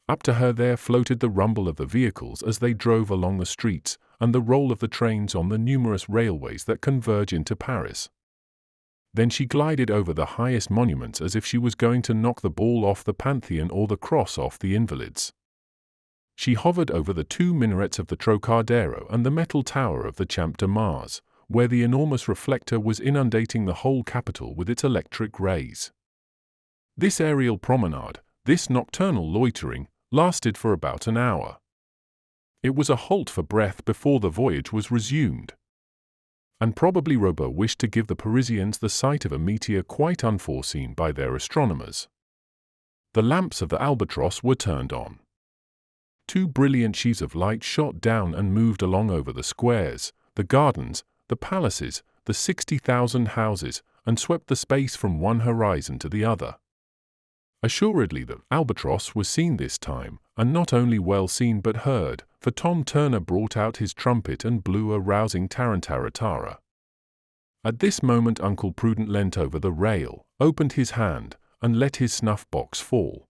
Up to her there floated the rumble of the vehicles as they drove along the streets, and the roll of the trains on the numerous railways that converge into Paris. Then she glided over the highest monuments as if she was going to knock the ball off the Pantheon or the cross off the Invalides. She hovered over the two minarets of the Trocadero and the metal tower of the Champ de Mars, where the enormous reflector was inundating the whole capital with its electric rays. This aerial promenade, this nocturnal loitering, lasted for about an hour. It was a halt for breath before the voyage was resumed. And probably Robur wished to give the Parisians the sight of a meteor quite unforeseen by their astronomers. The lamps of the Albatross were turned on. Two brilliant sheaves of light shot down and moved along over the squares, the gardens, the palaces, the 60,000 houses, and swept the space from one horizon to the other. Assuredly the Albatross was seen this time, and not only well seen but heard, for Tom Turner brought out his trumpet and blew a rousing tarantaratara. At this moment Uncle Prudent leant over the rail, opened his hand, and let his snuff-box fall.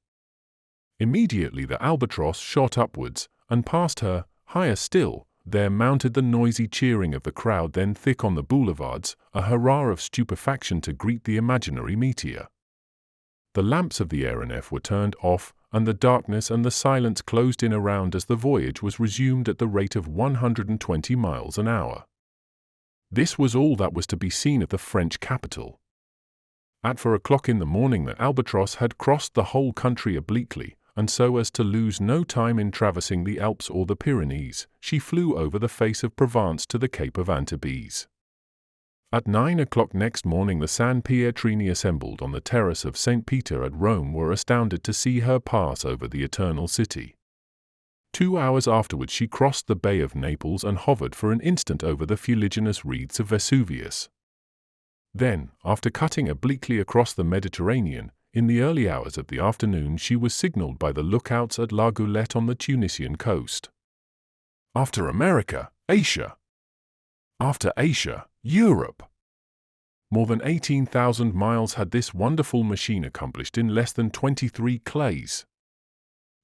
Immediately the Albatross shot upwards, and past her, higher still, there mounted the noisy cheering of the crowd then thick on the boulevards, a hurrah of stupefaction to greet the imaginary meteor. The lamps of the aeronef were turned off, and the darkness and the silence closed in around as the voyage was resumed at the rate of 120 miles an hour. This was all that was to be seen of the French capital. At 4 o'clock in the morning the Albatross had crossed the whole country obliquely, and so as to lose no time in traversing the Alps or the Pyrenees, she flew over the face of Provence to the Cape of Antibes. At 9 o'clock next morning the San Pietrini assembled on the terrace of St. Peter at Rome were astounded to see her pass over the Eternal City. 2 hours afterwards she crossed the Bay of Naples and hovered for an instant over the fuliginous wreaths of Vesuvius. Then, after cutting obliquely across the Mediterranean, in the early hours of the afternoon she was signaled by the lookouts at La Goulette on the Tunisian coast. After America, Asia. After Asia, Europe. More than 18,000 miles had this wonderful machine accomplished in less than 23 clays.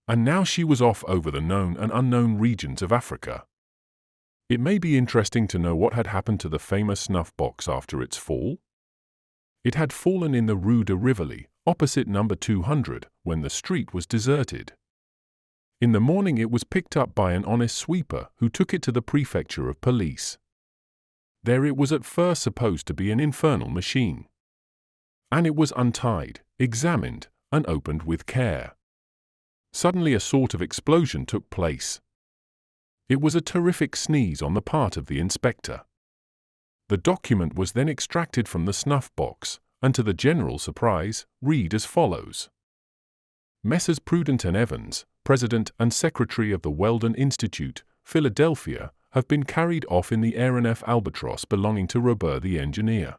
And now she was off over the known and unknown regions of Africa. It may be interesting to know what had happened to the famous snuff box after its fall. It had fallen in the Rue de Rivoli, opposite number 200, when the street was deserted. In the morning it was picked up by an honest sweeper who took it to the prefecture of police. There it was at first supposed to be an infernal machine. And it was untied, examined, and opened with care. Suddenly a sort of explosion took place. It was a terrific sneeze on the part of the inspector. The document was then extracted from the snuff box, and to the general surprise, read as follows. Messrs. Prudent and Evans, President and Secretary of the Weldon Institute, Philadelphia, have been carried off in the aeronef Albatross belonging to Robur the engineer.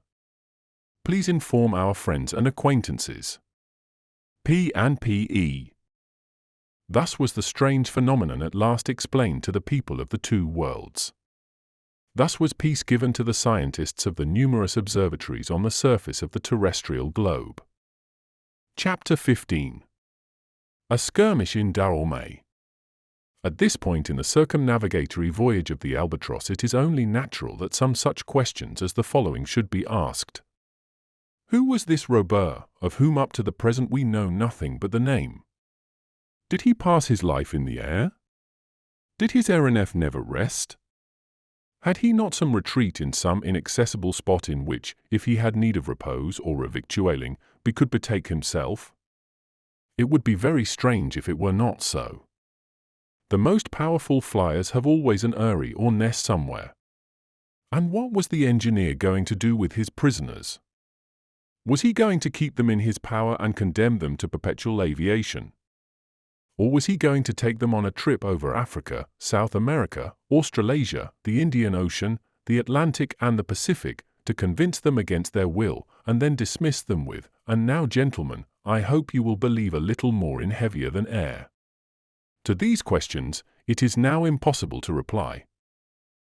Please inform our friends and acquaintances. P&P.E. Thus was the strange phenomenon at last explained to the people of the two worlds. Thus was peace given to the scientists of the numerous observatories on the surface of the terrestrial globe. Chapter 15. A skirmish in Dahomey. At this point in the circumnavigatory voyage of the Albatross it is only natural that some such questions as the following should be asked. Who was this Robur, of whom up to the present we know nothing but the name? Did he pass his life in the air? Did his aeronef never rest? Had he not some retreat in some inaccessible spot in which, if he had need of repose or revictualling, he could betake himself? It would be very strange if it were not so. The most powerful flyers have always an eyrie or nest somewhere. And what was the engineer going to do with his prisoners? Was he going to keep them in his power and condemn them to perpetual aviation? Or was he going to take them on a trip over Africa, South America, Australasia, the Indian Ocean, the Atlantic and the Pacific, to convince them against their will, and then dismiss them with, "And now, gentlemen, I hope you will believe a little more in heavier than air"? To these questions, it is now impossible to reply.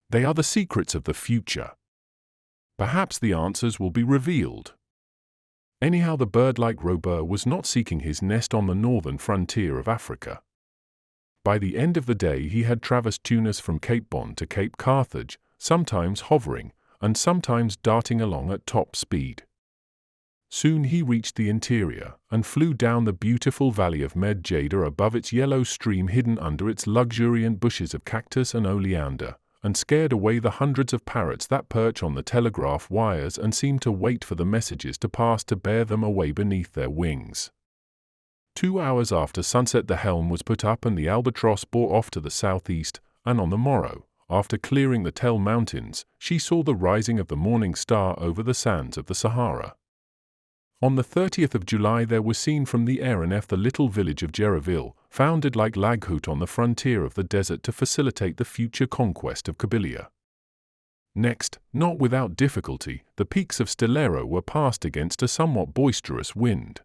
They are the secrets of the future. Perhaps the answers will be revealed. Anyhow, the bird-like Robur was not seeking his nest on the northern frontier of Africa. By the end of the day he had traversed Tunis from Cape Bon to Cape Carthage, sometimes hovering, and sometimes darting along at top speed. Soon he reached the interior, and flew down the beautiful valley of Medjada above its yellow stream hidden under its luxuriant bushes of cactus and oleander, and scared away the hundreds of parrots that perch on the telegraph wires and seem to wait for the messages to pass to bear them away beneath their wings. 2 hours after sunset the helm was put up and the Albatross bore off to the southeast, and on the morrow, after clearing the Tell Mountains, she saw the rising of the morning star over the sands of the Sahara. On the 30th of July there was seen from the aeronef the little village of Gereville, founded like Laghut on the frontier of the desert to facilitate the future conquest of Kabylia. Next, not without difficulty, the peaks of Stelero were passed against a somewhat boisterous wind.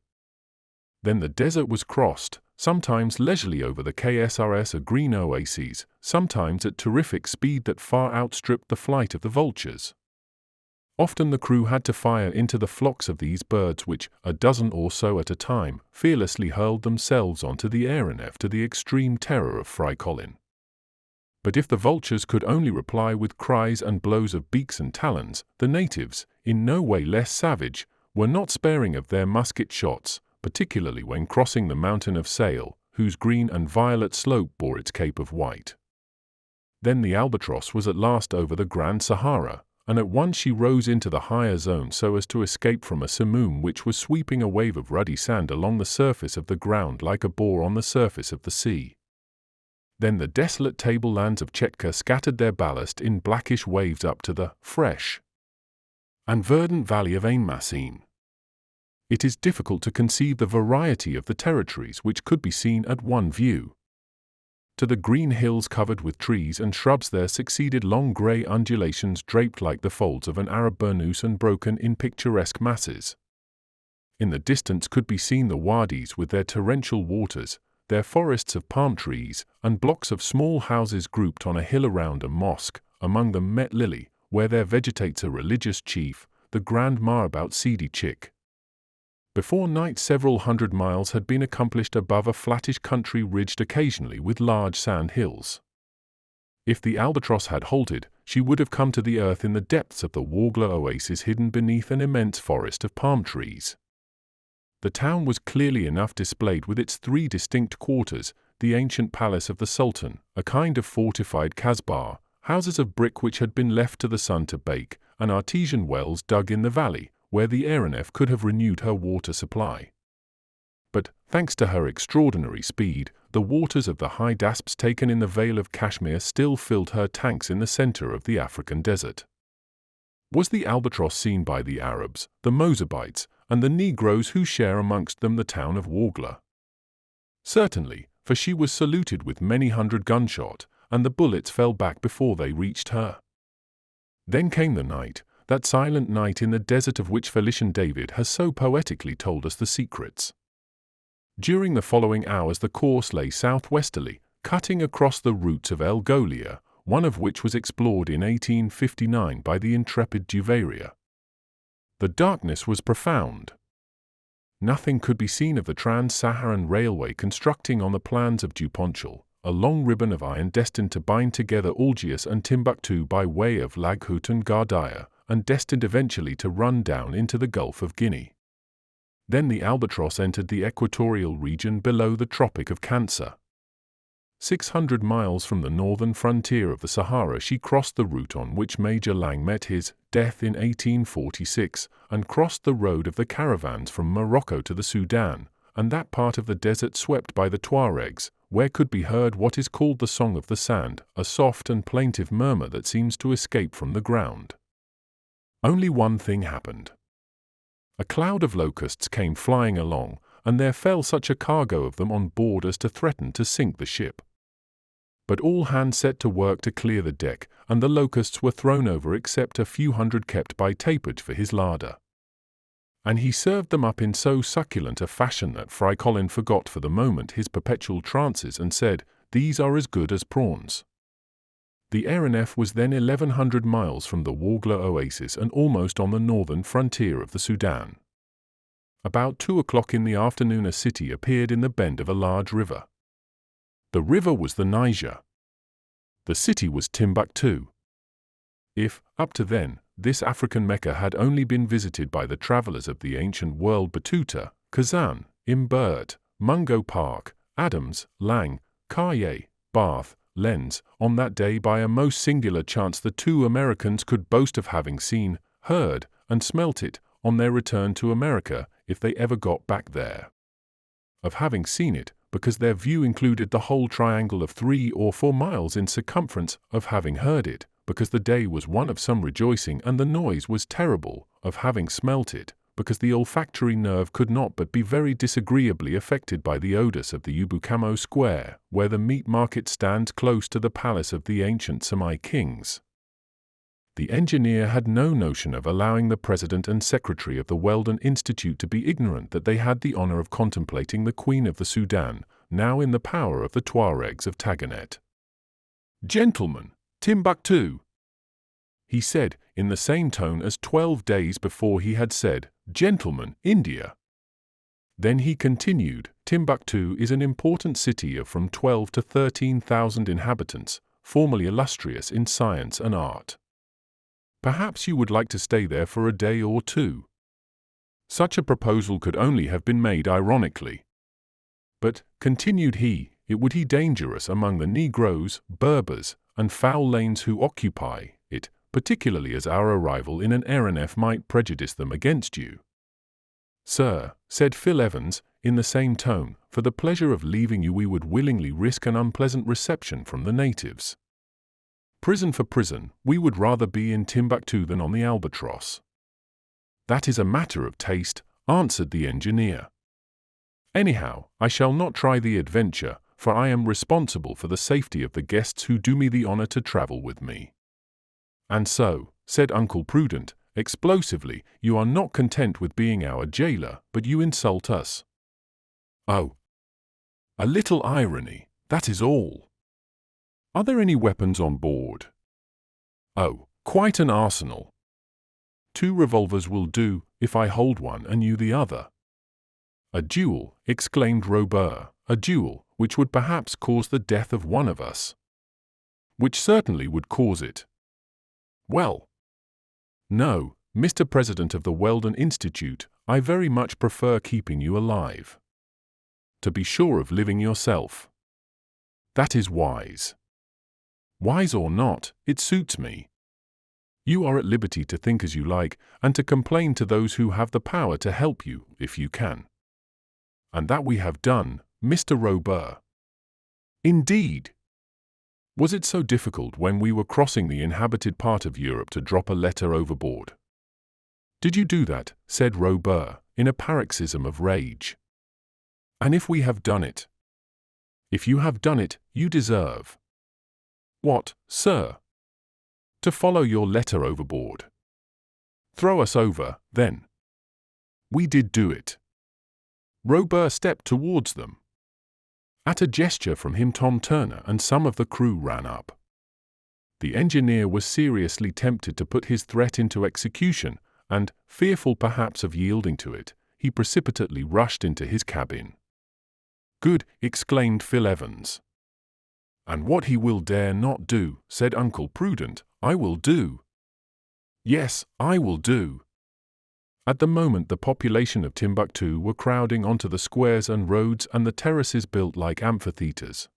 Then the desert was crossed, sometimes leisurely over the KSRS a green oases, sometimes at terrific speed that far outstripped the flight of the vultures. Often the crew had to fire into the flocks of these birds which, a dozen or so at a time, fearlessly hurled themselves onto the aeronef to the extreme terror of Fry Colin. But if the vultures could only reply with cries and blows of beaks and talons, the natives, in no way less savage, were not sparing of their musket shots, particularly when crossing the mountain of Sail, whose green and violet slope bore its cape of white. Then the Albatross was at last over the Grand Sahara, and at once she rose into the higher zone so as to escape from a simoom which was sweeping a wave of ruddy sand along the surface of the ground like a boar on the surface of the sea. Then the desolate tablelands of Chetka scattered their ballast in blackish waves up to the fresh and verdant valley of Ain-Massine. It is difficult to conceive the variety of the territories which could be seen at one view. To the green hills covered with trees and shrubs there succeeded long grey undulations draped like the folds of an Arab burnous and broken in picturesque masses. In the distance could be seen the wadis with their torrential waters, their forests of palm trees, and blocks of small houses grouped on a hill around a mosque. Among them Met Lily, where there vegetates a religious chief, the Grand Marabout Sidi Chick. Before night several hundred miles had been accomplished above a flattish country ridged occasionally with large sand hills. If the albatross had halted, she would have come to the earth in the depths of the Wagler oasis hidden beneath an immense forest of palm trees. The town was clearly enough displayed with its three distinct quarters, the ancient palace of the Sultan, a kind of fortified kasbah, houses of brick which had been left to the sun to bake, and artesian wells dug in the valley, where the aeronef could have renewed her water supply. But, thanks to her extraordinary speed, the waters of the high dasps taken in the Vale of Kashmir still filled her tanks in the center of the African desert. Was the albatross seen by the Arabs, the Mozabites, and the Negroes who share amongst them the town of Wagler? Certainly, for she was saluted with many hundred gunshot, and the bullets fell back before they reached her. Then came the night, that silent night in the desert of which Felician David has so poetically told us the secrets. During the following hours the course lay southwesterly, cutting across the routes of El Golia, one of which was explored in 1859 by the intrepid Duveria. The darkness was profound. Nothing could be seen of the Trans-Saharan Railway constructing on the plans of Duponchel, a long ribbon of iron destined to bind together Algiers and Timbuktu by way of Laghut and Gardaya, and destined eventually to run down into the Gulf of Guinea. Then the albatross entered the equatorial region below the Tropic of Cancer. 600 miles from the northern frontier of the Sahara she crossed the route on which Major Lang met his death in 1846, and crossed the road of the caravans from Morocco to the Sudan, and that part of the desert swept by the Tuaregs, where could be heard what is called the Song of the Sand, a soft and plaintive murmur that seems to escape from the ground. Only one thing happened. A cloud of locusts came flying along, and there fell such a cargo of them on board as to threaten to sink the ship. But all hands set to work to clear the deck, and the locusts were thrown over except a few hundred kept by Tapage for his larder. And he served them up in so succulent a fashion that Fry Colin forgot for the moment his perpetual trances and said, "These are as good as prawns." The aeronef was then 1,100 miles from the Wagler oasis and almost on the northern frontier of the Sudan. About 2 o'clock in the afternoon a city appeared in the bend of a large river. The river was the Niger. The city was Timbuktu. If, up to then, this African Mecca had only been visited by the travelers of the ancient world Batuta, Kazan, Imbert, Mungo Park, Adams, Lang, Kaye, Bath, Lens, on that day by a most singular chance the two Americans could boast of having seen, heard, and smelt it, on their return to America, if they ever got back there. Of having seen it, because their view included the whole triangle of 3 or 4 miles in circumference, of having heard it, because the day was one of some rejoicing and the noise was terrible, of having smelt it, because the olfactory nerve could not but be very disagreeably affected by the odors of the Ubukamo Square, where the meat market stands close to the palace of the ancient Samai kings. The engineer had no notion of allowing the president and secretary of the Weldon Institute to be ignorant that they had the honor of contemplating the Queen of the Sudan, now in the power of the Tuaregs of Taganet. "Gentlemen, Timbuktu," he said, in the same tone as 12 days before he had said, "Gentlemen, India." Then he continued, "Timbuktu is an important city of from 12 to 13,000 inhabitants, formerly illustrious in science and art. Perhaps you would like to stay there for a day or two." Such a proposal could only have been made ironically. "But," continued he, "it would be dangerous among the Negroes, Berbers, and foul lanes who occupy it, particularly as our arrival in an aeronef might prejudice them against you." "Sir," said Phil Evans, in the same tone, "for the pleasure of leaving you we would willingly risk an unpleasant reception from the natives. Prison for prison, we would rather be in Timbuktu than on the Albatross." "That is a matter of taste," answered the engineer. "Anyhow, I shall not try the adventure, for I am responsible for the safety of the guests who do me the honor to travel with me." "And so," said Uncle Prudent, explosively, "you are not content with being our jailer, but you insult us." "Oh, a little irony, that is all." "Are there any weapons on board?" "Oh, quite an arsenal. 2 revolvers will do, if I hold one and you the other." "A duel," exclaimed Robur, "a duel, which would perhaps cause the death of one of us." "Which certainly would cause it." "Well, no, Mr. President of the Weldon Institute, I very much prefer keeping you alive. To be sure of living yourself. That is wise. Wise or not, it suits me. You are at liberty to think as you like, and to complain to those who have the power to help you, if you can. And that we have done, Mr. Robur." "Indeed! Was it so difficult when we were crossing the inhabited part of Europe to drop a letter overboard?" "Did you do that?" said Robur, in a paroxysm of rage. "And if we have done it?" "If you have done it, you deserve—" "What, sir?" "To follow your letter overboard." "Throw us over, then." "We did do it." Robur stepped towards them. At a gesture from him, Tom Turner and some of the crew ran up. The engineer was seriously tempted to put his threat into execution, and, fearful perhaps of yielding to it, he precipitately rushed into his cabin. "Good!" exclaimed Phil Evans. "And what he will dare not do," said Uncle Prudent, "I will do. Yes, I will do." At the moment the population of Timbuktu were crowding onto the squares and roads and the terraces built like amphitheaters.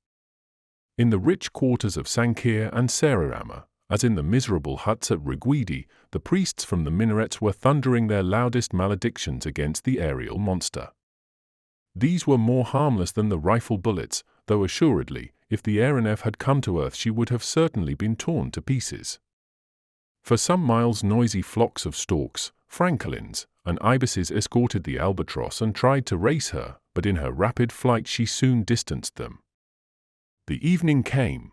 In the rich quarters of Sankir and Sarirama, as in the miserable huts at Riguidi, the priests from the minarets were thundering their loudest maledictions against the aerial monster. These were more harmless than the rifle bullets, though assuredly, if the aeronef had come to earth she would have certainly been torn to pieces. For some miles noisy flocks of storks, francolins, and ibises escorted the albatross and tried to race her, but in her rapid flight she soon distanced them. The evening came.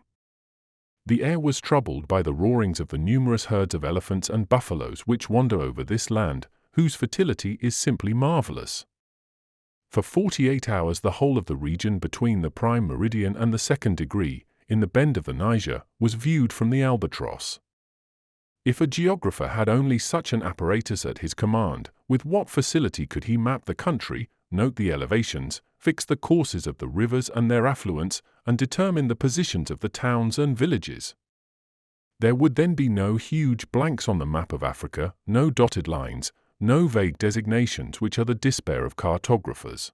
The air was troubled by the roarings of the numerous herds of elephants and buffaloes which wander over this land, whose fertility is simply marvelous. For 48 hours the whole of the region between the prime meridian and the 2nd degree, in the bend of the Niger, was viewed from the albatross. If a geographer had only such an apparatus at his command, with what facility could he map the country, note the elevations, fix the courses of the rivers and their affluents, and determine the positions of the towns and villages? There would then be no huge blanks on the map of Africa, no dotted lines, no vague designations which are the despair of cartographers.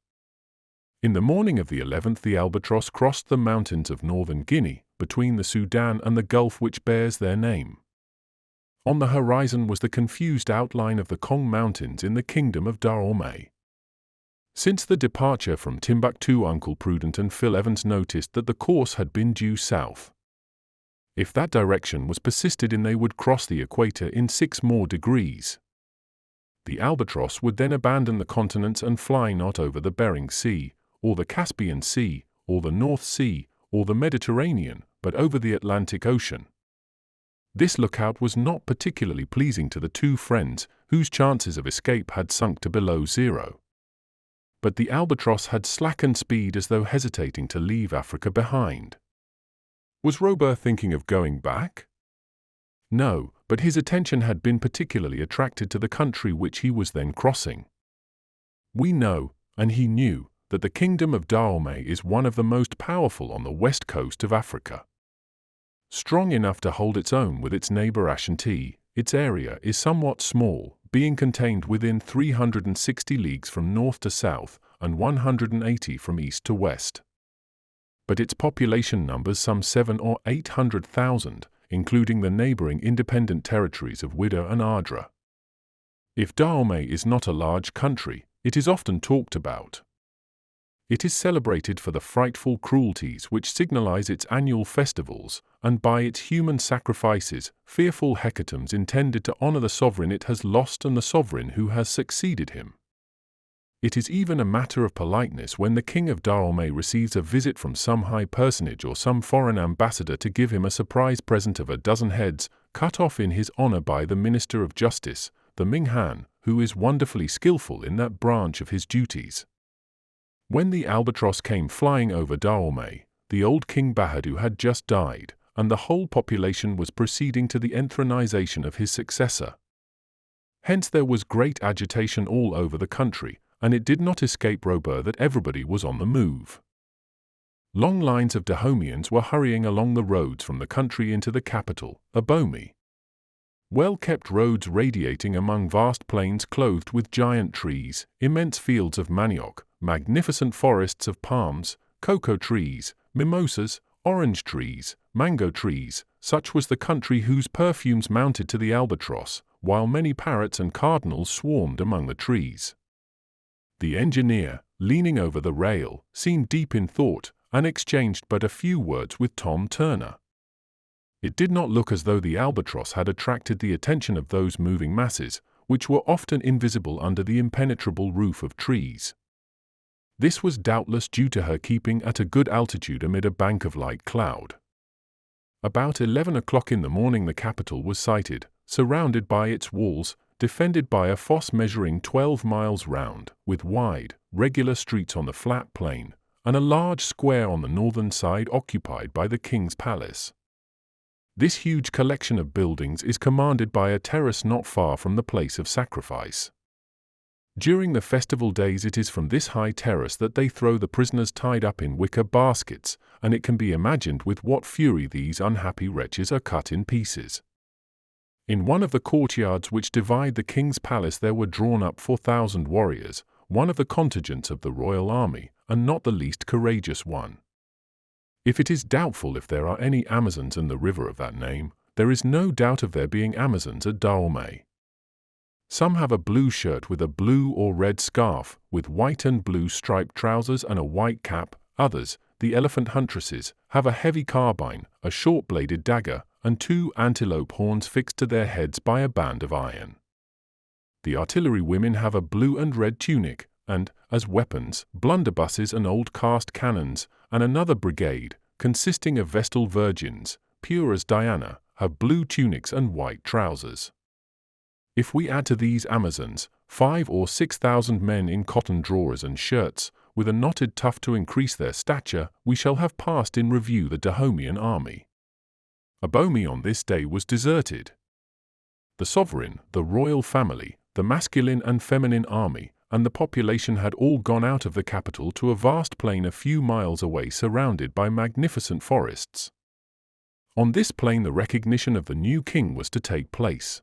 In the morning of the 11th the albatross crossed the mountains of northern Guinea, between the Sudan and the Gulf which bears their name. On the horizon was the confused outline of the Kong Mountains in the kingdom of Dahomey. Since the departure from Timbuktu, Uncle Prudent and Phil Evans noticed that the course had been due south. If that direction was persisted in, they would cross the equator in 6 more degrees. The albatross would then abandon the continents and fly not over the Bering Sea, or the Caspian Sea, or the North Sea, or the Mediterranean, but over the Atlantic Ocean. This lookout was not particularly pleasing to the 2 friends, whose chances of escape had sunk to below 0. But the albatross had slackened speed as though hesitating to leave Africa behind. Was Robur thinking of going back? No, but his attention had been particularly attracted to the country which he was then crossing. We know, and he knew, that the kingdom of Dahomey is one of the most powerful on the west coast of Africa. Strong enough to hold its own with its neighbor Ashanti, its area is somewhat small, being contained within 360 leagues from north to south and 180 from east to west. But its population numbers some 700,000 or 800,000, including the neighboring independent territories of Ouidah and Adra. If Dahomey is not a large country, it is often talked about. It is celebrated for the frightful cruelties which signalize its annual festivals, and by its human sacrifices, fearful hecatombs intended to honor the sovereign it has lost and the sovereign who has succeeded him. It is even a matter of politeness when the king of Dahomey receives a visit from some high personage or some foreign ambassador to give him a surprise present of a dozen heads, cut off in his honor by the Minister of Justice, the Ming Han, who is wonderfully skillful in that branch of his duties. When the albatross came flying over Dahomey, the old King Bahadur had just died, and the whole population was proceeding to the enthronization of his successor. Hence there was great agitation all over the country, and it did not escape Robur that everybody was on the move. Long lines of Dahomeans were hurrying along the roads from the country into the capital, Abomey. Well-kept roads radiating among vast plains clothed with giant trees, immense fields of manioc, magnificent forests of palms, cocoa trees, mimosas, orange trees, mango trees, such was the country whose perfumes mounted to the albatross, while many parrots and cardinals swarmed among the trees. The engineer, leaning over the rail, seemed deep in thought, and exchanged but a few words with Tom Turner. It did not look as though the albatross had attracted the attention of those moving masses, which were often invisible under the impenetrable roof of trees. This was doubtless due to her keeping at a good altitude amid a bank of light cloud. About 11 o'clock in the morning the capital was sighted, surrounded by its walls, defended by a fosse measuring 12 miles round, with wide, regular streets on the flat plain, and a large square on the northern side occupied by the king's palace. This huge collection of buildings is commanded by a terrace not far from the place of sacrifice. During the festival days it is from this high terrace that they throw the prisoners tied up in wicker baskets, and it can be imagined with what fury these unhappy wretches are cut in pieces. In one of the courtyards which divide the king's palace there were drawn up 4,000 warriors, one of the contingents of the royal army, and not the least courageous one. If it is doubtful if there are any Amazons in the river of that name, there is no doubt of there being Amazons at Dahomey. Some have a blue shirt with a blue or red scarf, with white and blue striped trousers and a white cap. Others, the elephant huntresses, have a heavy carbine, a short-bladed dagger, and 2 antelope horns fixed to their heads by a band of iron. The artillery women have a blue and red tunic, and, as weapons, blunderbusses and old cast cannons, and another brigade, consisting of Vestal virgins, pure as Diana, have blue tunics and white trousers. If we add to these Amazons 5,000 or 6,000 men in cotton drawers and shirts, with a knotted tuft to increase their stature, we shall have passed in review the Dahomean army. Abomey on this day was deserted. The sovereign, the royal family, the masculine and feminine army, and the population had all gone out of the capital to a vast plain a few miles away surrounded by magnificent forests. On this plain the recognition of the new king was to take place.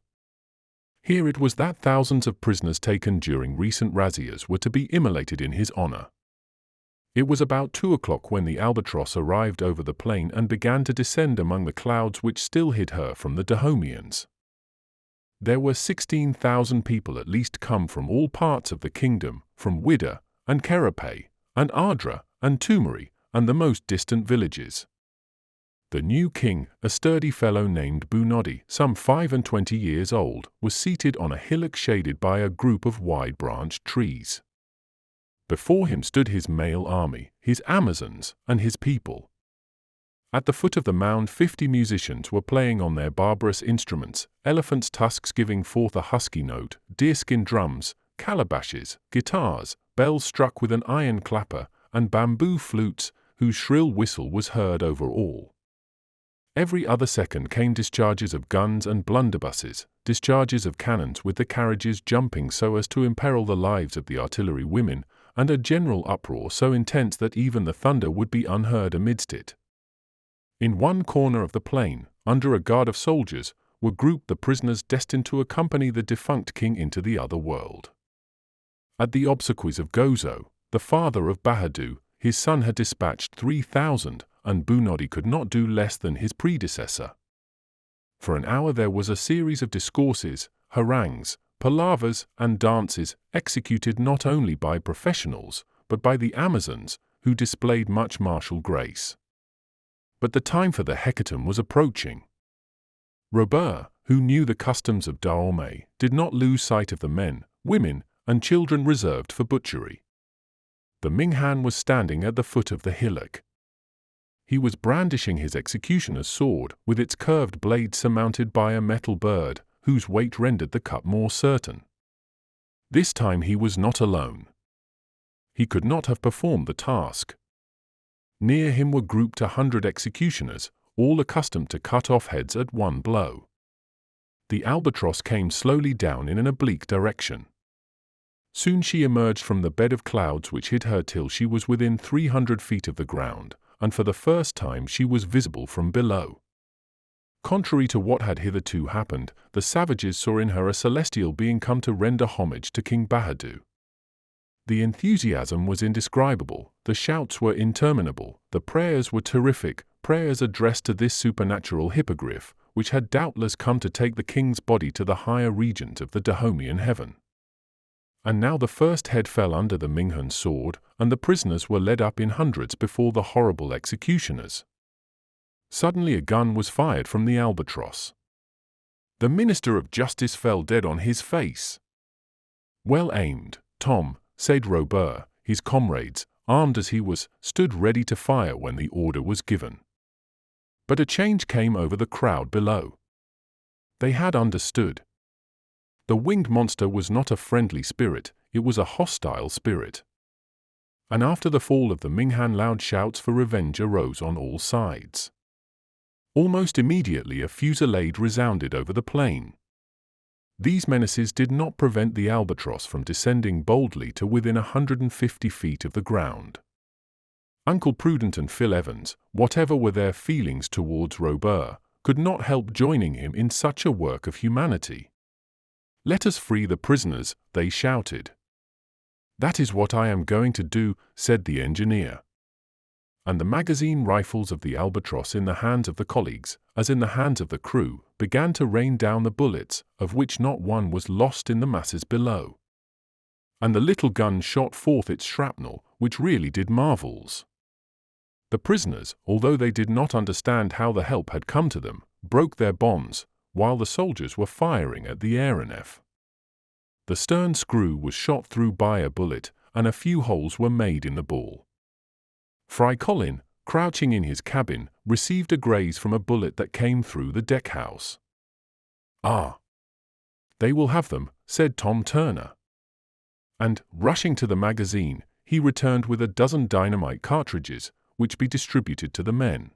Here it was that thousands of prisoners taken during recent razzias were to be immolated in his honor. It was about 2 o'clock when the albatross arrived over the plain and began to descend among the clouds which still hid her from the Dahomeans. There were 16,000 people at least come from all parts of the kingdom, from Wida, and Kerapay, and Ardra, and Tumari, and the most distant villages. The new king, a sturdy fellow named Bunodi, some 25 years old, was seated on a hillock shaded by a group of wide-branched trees. Before him stood his male army, his Amazons, and his people. At the foot of the mound 50 musicians were playing on their barbarous instruments, elephants' tusks giving forth a husky note, deerskin drums, calabashes, guitars, bells struck with an iron clapper, and bamboo flutes, whose shrill whistle was heard over all. Every other second came discharges of guns and blunderbusses, discharges of cannons with the carriages jumping so as to imperil the lives of the artillery women, and a general uproar so intense that even the thunder would be unheard amidst it. In one corner of the plain, under a guard of soldiers, were grouped the prisoners destined to accompany the defunct king into the other world. At the obsequies of Gozo, the father of Bahadur, his son had dispatched 3,000, and Bunodi could not do less than his predecessor. For an hour there was a series of discourses, harangues, palavers, and dances, executed not only by professionals, but by the Amazons, who displayed much martial grace. But the time for the hecatomb was approaching. Robur, who knew the customs of Dahomey, did not lose sight of the men, women, and children reserved for butchery. The Minghan was standing at the foot of the hillock. He was brandishing his executioner's sword, with its curved blade surmounted by a metal bird, whose weight rendered the cut more certain. This time he was not alone. He could not have performed the task. Near him were grouped 100 executioners, all accustomed to cut off heads at one blow. The albatross came slowly down in an oblique direction. Soon she emerged from the bed of clouds which hid her till she was within 300 feet of the ground, and for the first time she was visible from below. Contrary to what had hitherto happened, the savages saw in her a celestial being come to render homage to King Bahadur. The enthusiasm was indescribable, the shouts were interminable, the prayers were terrific, prayers addressed to this supernatural hippogriff, which had doubtless come to take the king's body to the higher regions of the Dahomean heaven. And now the first head fell under the Minghan's sword, and the prisoners were led up in hundreds before the horrible executioners. Suddenly a gun was fired from the albatross. The Minister of Justice fell dead on his face. "Well aimed, Tom," said Robur. His comrades, armed as he was, stood ready to fire when the order was given. But a change came over the crowd below. They had understood. The winged monster was not a friendly spirit, it was a hostile spirit. And after the fall of the Minghan, loud shouts for revenge arose on all sides. Almost immediately a fusillade resounded over the plain. These menaces did not prevent the albatross from descending boldly to within 150 feet of the ground. Uncle Prudent and Phil Evans, whatever were their feelings towards Robur, could not help joining him in such a work of humanity. "Let us free the prisoners," they shouted. "That is what I am going to do," said the engineer. And the magazine rifles of the albatross in the hands of the colleagues, as in the hands of the crew, began to rain down the bullets, of which not one was lost in the masses below. And the little gun shot forth its shrapnel, which really did marvels. The prisoners, although they did not understand how the help had come to them, broke their bonds, while the soldiers were firing at the aeronef. The stern screw was shot through by a bullet, and a few holes were made in the ball. Fry Colin, crouching in his cabin, received a graze from a bullet that came through the deckhouse. "Ah! They will have them," said Tom Turner. And, rushing to the magazine, he returned with a dozen dynamite cartridges, which be distributed to the men.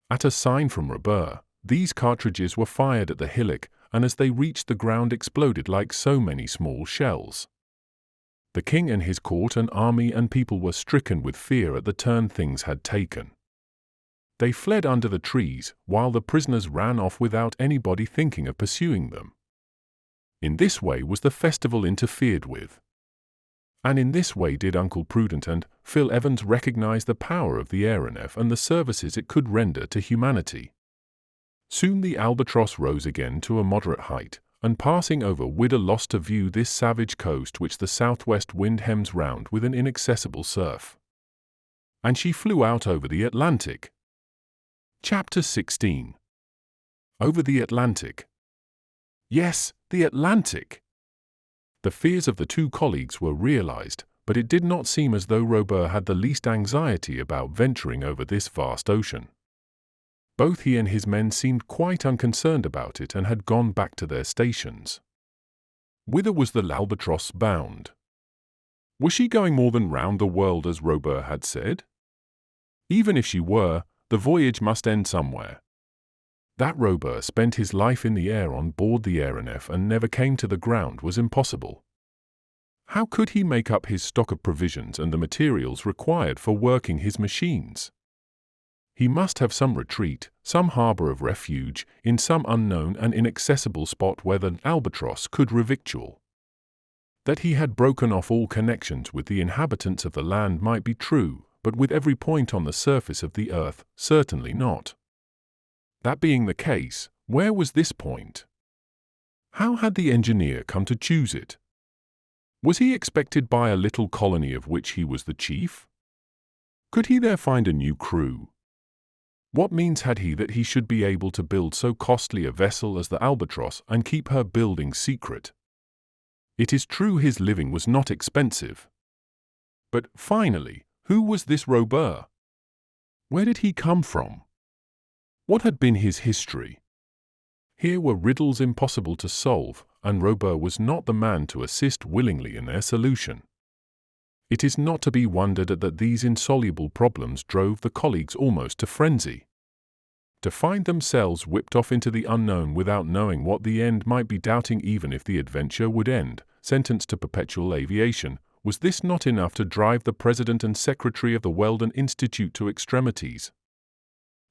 At a sign from Robur, these cartridges were fired at the hillock, and as they reached the ground exploded like so many small shells. The king and his court and army and people were stricken with fear at the turn things had taken. They fled under the trees, while the prisoners ran off without anybody thinking of pursuing them. In this way was the festival interfered with. And in this way did Uncle Prudent and Phil Evans recognize the power of the aeronef and the services it could render to humanity. Soon the albatross rose again to a moderate height, and passing over Widder lost to view this savage coast which the southwest wind hems round with an inaccessible surf. And she flew out over the Atlantic. Chapter 16. Over the Atlantic. Yes, the Atlantic! The fears of the two colleagues were realized, but it did not seem as though Robur had the least anxiety about venturing over this vast ocean. Both he and his men seemed quite unconcerned about it and had gone back to their stations. Whither was the albatross bound? Was she going more than round the world as Robur had said? Even if she were, the voyage must end somewhere. That Robur spent his life in the air on board the aeronef and never came to the ground was impossible. How could he make up his stock of provisions and the materials required for working his machines? He must have some retreat, some harbor of refuge, in some unknown and inaccessible spot where the albatross could revictual. That he had broken off all connections with the inhabitants of the land might be true, but with every point on the surface of the earth, certainly not. That being the case, where was this point? How had the engineer come to choose it? Was he expected by a little colony of which he was the chief? Could he there find a new crew? What means had he that he should be able to build so costly a vessel as the Albatross and keep her building secret? It is true his living was not expensive. But finally, who was this Robur? Where did he come from? What had been his history? Here were riddles impossible to solve, and Robur was not the man to assist willingly in their solution. It is not to be wondered at that these insoluble problems drove the colleagues almost to frenzy. To find themselves whipped off into the unknown without knowing what the end might be, doubting even if the adventure would end, sentenced to perpetual aviation, was this not enough to drive the president and secretary of the Weldon Institute to extremities?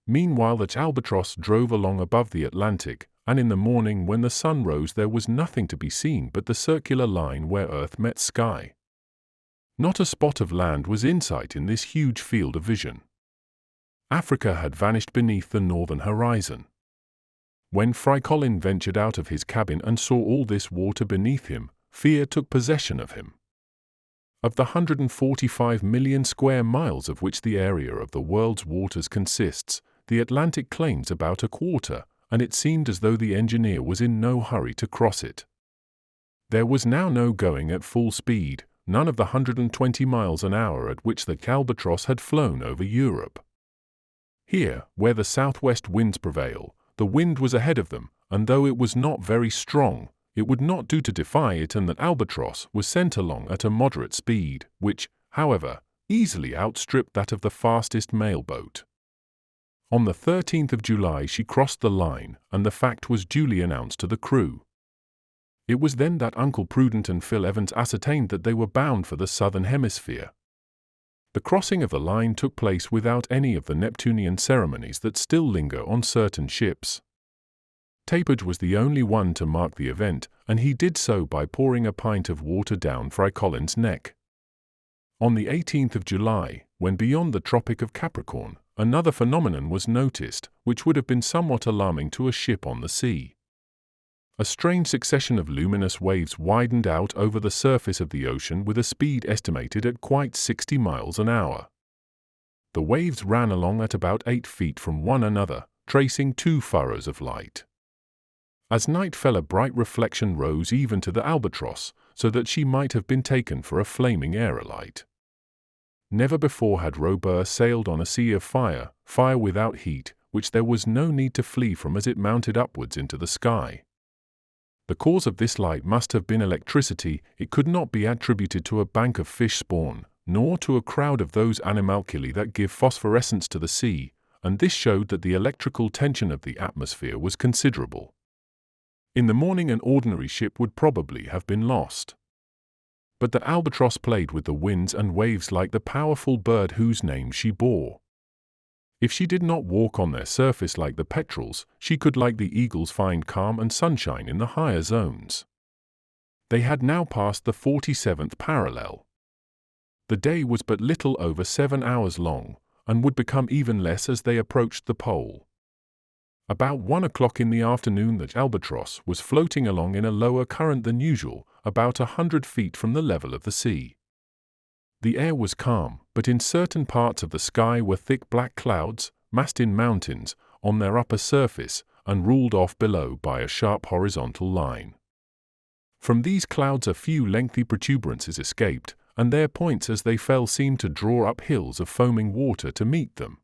Meanwhile the Albatross drove along above the Atlantic, and in the morning when the sun rose there was nothing to be seen but the circular line where earth met sky. Not a spot of land was in sight in this huge field of vision. Africa had vanished beneath the northern horizon. When Fry Colin ventured out of his cabin and saw all this water beneath him, fear took possession of him. Of the 145 million square miles of which the area of the world's waters consists, the Atlantic claims about a quarter, and it seemed as though the engineer was in no hurry to cross it. There was now no going at full speed, none of the 120 miles an hour at which the Albatross had flown over Europe. Here, where the southwest winds prevail, the wind was ahead of them, and though it was not very strong, it would not do to defy it, and that Albatross was sent along at a moderate speed, which, however, easily outstripped that of the fastest mail boat. On the 13th of July she crossed the line, and the fact was duly announced to the crew. It was then that Uncle Prudent and Phil Evans ascertained that they were bound for the southern hemisphere. The crossing of the line took place without any of the Neptunian ceremonies that still linger on certain ships. Tapage was the only one to mark the event, and he did so by pouring a pint of water down Fry Colin's neck. On the 18th of July, when beyond the Tropic of Capricorn, another phenomenon was noticed, which would have been somewhat alarming to a ship on the sea. A strange succession of luminous waves widened out over the surface of the ocean with a speed estimated at quite 60 miles an hour. The waves ran along at about 8 feet from one another, tracing 2 furrows of light. As night fell, a bright reflection rose even to the Albatross, so that she might have been taken for a flaming aerolite. Never before had Robur sailed on a sea of fire, fire without heat, which there was no need to flee from as it mounted upwards into the sky. The cause of this light must have been electricity. It could not be attributed to a bank of fish spawn, nor to a crowd of those animalculae that give phosphorescence to the sea, and this showed that the electrical tension of the atmosphere was considerable. In the morning an ordinary ship would probably have been lost. But the Albatross played with the winds and waves like the powerful bird whose name she bore. If she did not walk on their surface like the petrels, she could like the eagles find calm and sunshine in the higher zones. They had now passed the 47th parallel. The day was but little over 7 hours long, and would become even less as they approached the pole. About 1 o'clock in the afternoon the Albatross was floating along in a lower current than usual, about 100 feet from the level of the sea. The air was calm, but in certain parts of the sky were thick black clouds, massed in mountains, on their upper surface, and ruled off below by a sharp horizontal line. From these clouds a few lengthy protuberances escaped, and their points as they fell seemed to draw up hills of foaming water to meet them.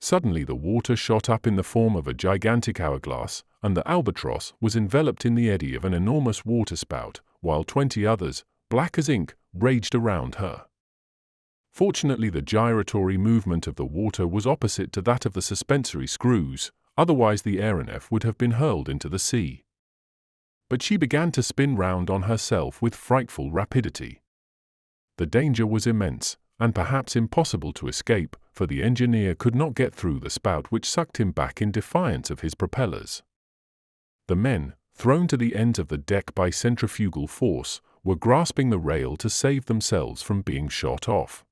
Suddenly the water shot up in the form of a gigantic hourglass, and the Albatross was enveloped in the eddy of an enormous waterspout, while 20 others, black as ink, raged around her. Fortunately the gyratory movement of the water was opposite to that of the suspensory screws, otherwise the aeronef would have been hurled into the sea. But she began to spin round on herself with frightful rapidity. The danger was immense, and perhaps impossible to escape, for the engineer could not get through the spout which sucked him back in defiance of his propellers. The men, thrown to the ends of the deck by centrifugal force, were grasping the rail to save themselves from being shot off.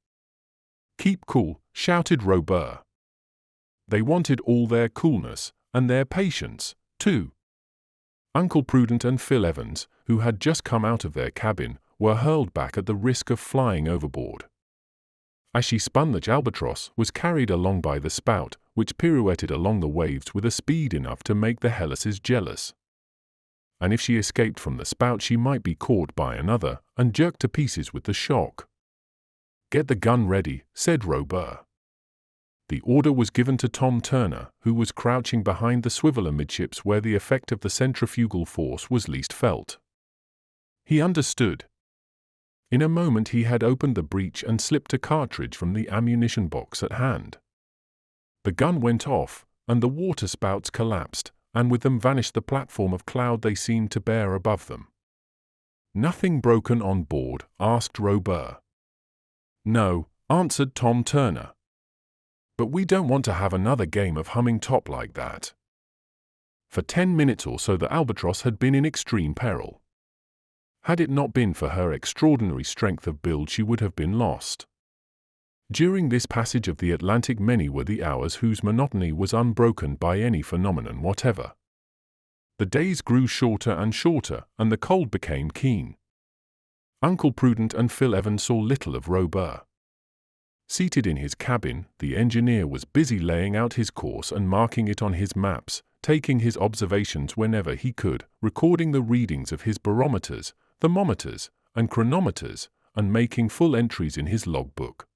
"Keep cool," shouted Robur. They wanted all their coolness, and their patience, too. Uncle Prudent and Phil Evans, who had just come out of their cabin, were hurled back at the risk of flying overboard. As she spun, the albatross was carried along by the spout, which pirouetted along the waves with a speed enough to make the helices jealous. And if she escaped from the spout, she might be caught by another and jerked to pieces with the shock. "Get the gun ready," said Robur. The order was given to Tom Turner, who was crouching behind the swivel amidships where the effect of the centrifugal force was least felt. He understood. In a moment he had opened the breech and slipped a cartridge from the ammunition box at hand. The gun went off, and the water spouts collapsed, and with them vanished the platform of cloud they seemed to bear above them. "Nothing broken on board?" asked Robur. "No," answered Tom Turner. "But we don't want to have another game of humming top like that." For 10 minutes or so the albatross had been in extreme peril. Had it not been for her extraordinary strength of build, she would have been lost. During this passage of the Atlantic, many were the hours whose monotony was unbroken by any phenomenon whatever. The days grew shorter and shorter, and the cold became keen. Uncle Prudent and Phil Evans saw little of Robur. Seated in his cabin, the engineer was busy laying out his course and marking it on his maps, taking his observations whenever he could, recording the readings of his barometers, thermometers, and chronometers, and making full entries in his logbook.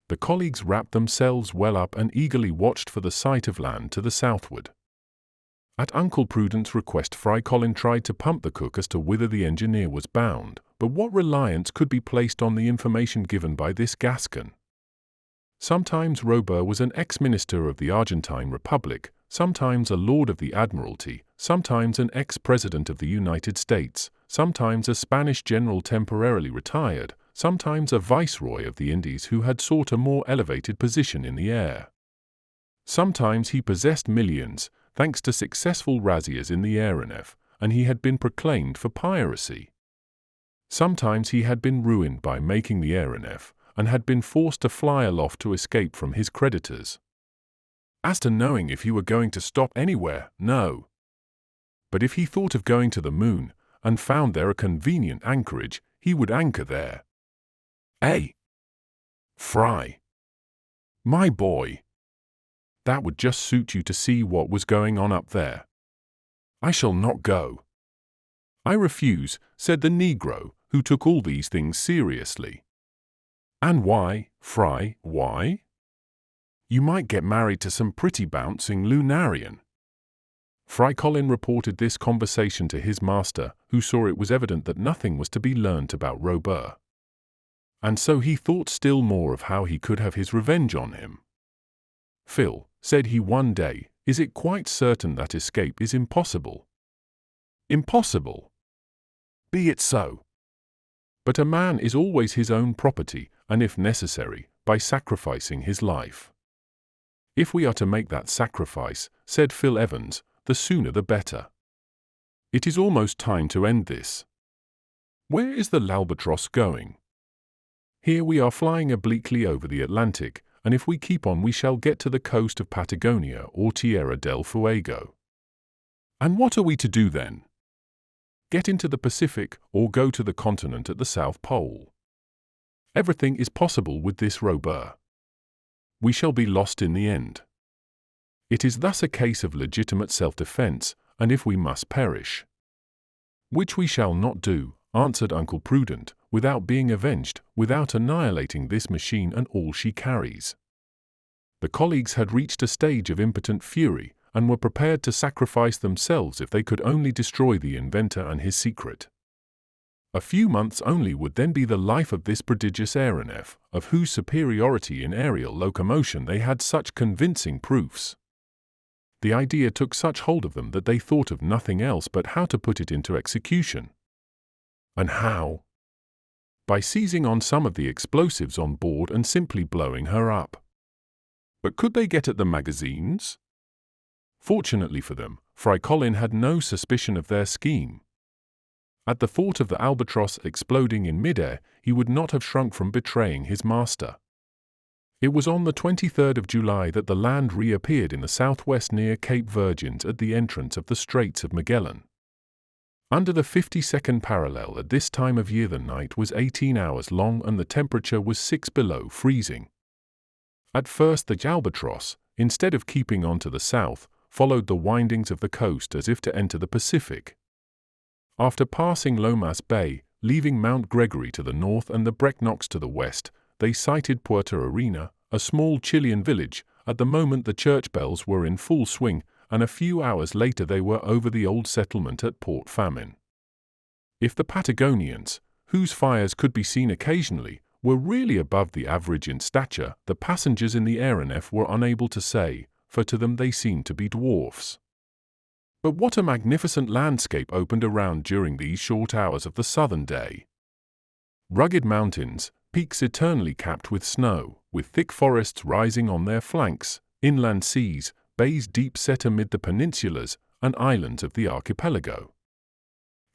The colleagues wrapped themselves well up and eagerly watched for the sight of land to the southward. At Uncle Prudent's request, Fry Colin tried to pump the cook as to whither the engineer was bound, but what reliance could be placed on the information given by this Gascon? Sometimes Robur was an ex-minister of the Argentine Republic, sometimes a Lord of the Admiralty, sometimes an ex-president of the United States, sometimes a Spanish general temporarily retired, sometimes a viceroy of the Indies who had sought a more elevated position in the air. Sometimes he possessed millions, thanks to successful razzias in the aeronef, and he had been proclaimed for piracy. Sometimes he had been ruined by making the aeronef, and had been forced to fly aloft to escape from his creditors. As to knowing if he were going to stop anywhere, no. But if he thought of going to the moon, and found there a convenient anchorage, he would anchor there. "Eh? Fry? My boy. That would just suit you to see what was going on up there." "I shall not go." "I refuse," said the Negro, who took all these things seriously. "And why, Fry, why?" "You might get married to some pretty bouncing Lunarian." Fry Colin reported this conversation to his master, who saw it was evident that nothing was to be learnt about Robur. And so he thought still more of how he could have his revenge on him. "Phil," said he one day, "is it quite certain that escape is impossible?" "Impossible? Be it so. But a man is always his own property, and if necessary, by sacrificing his life." "If we are to make that sacrifice," said Phil Evans, "the sooner the better. It is almost time to end this. Where is the albatross going?" "Here we are flying obliquely over the Atlantic, and if we keep on we shall get to the coast of Patagonia or Tierra del Fuego." "And what are we to do then?" "Get into the Pacific, or go to the continent at the South Pole. Everything is possible with this Robur. We shall be lost in the end. It is thus a case of legitimate self-defense, and if we must perish." "Which we shall not do," answered Uncle Prudent, "without being avenged, without annihilating this machine and all she carries." The colleagues had reached a stage of impotent fury, and were prepared to sacrifice themselves if they could only destroy the inventor and his secret. A few months only would then be the life of this prodigious aeronef, of whose superiority in aerial locomotion they had such convincing proofs. The idea took such hold of them that they thought of nothing else but how to put it into execution. And how? By seizing on some of the explosives on board and simply blowing her up. But could they get at the magazines? Fortunately for them, Fry Colin had no suspicion of their scheme. At the thought of the albatross exploding in midair, he would not have shrunk from betraying his master. It was on the 23rd of July that the land reappeared in the southwest near Cape Virgins at the entrance of the Straits of Magellan. Under the 52nd parallel at this time of year the night was 18 hours long and the temperature was 6 below freezing. At first the Albatross, instead of keeping on to the south, followed the windings of the coast as if to enter the Pacific. After passing Lomas Bay, leaving Mount Gregory to the north and the Brecknocks to the west, they sighted Puerto Arena, a small Chilean village. At the moment the church bells were in full swing, and a few hours later they were over the old settlement at Port Famine. If the Patagonians, whose fires could be seen occasionally, were really above the average in stature, the passengers in the aeronef were unable to say, for to them they seemed to be dwarfs. But what a magnificent landscape opened around during these short hours of the southern day! Rugged mountains, peaks eternally capped with snow, with thick forests rising on their flanks, inland seas, bays deep set amid the peninsulas and islands of the archipelago.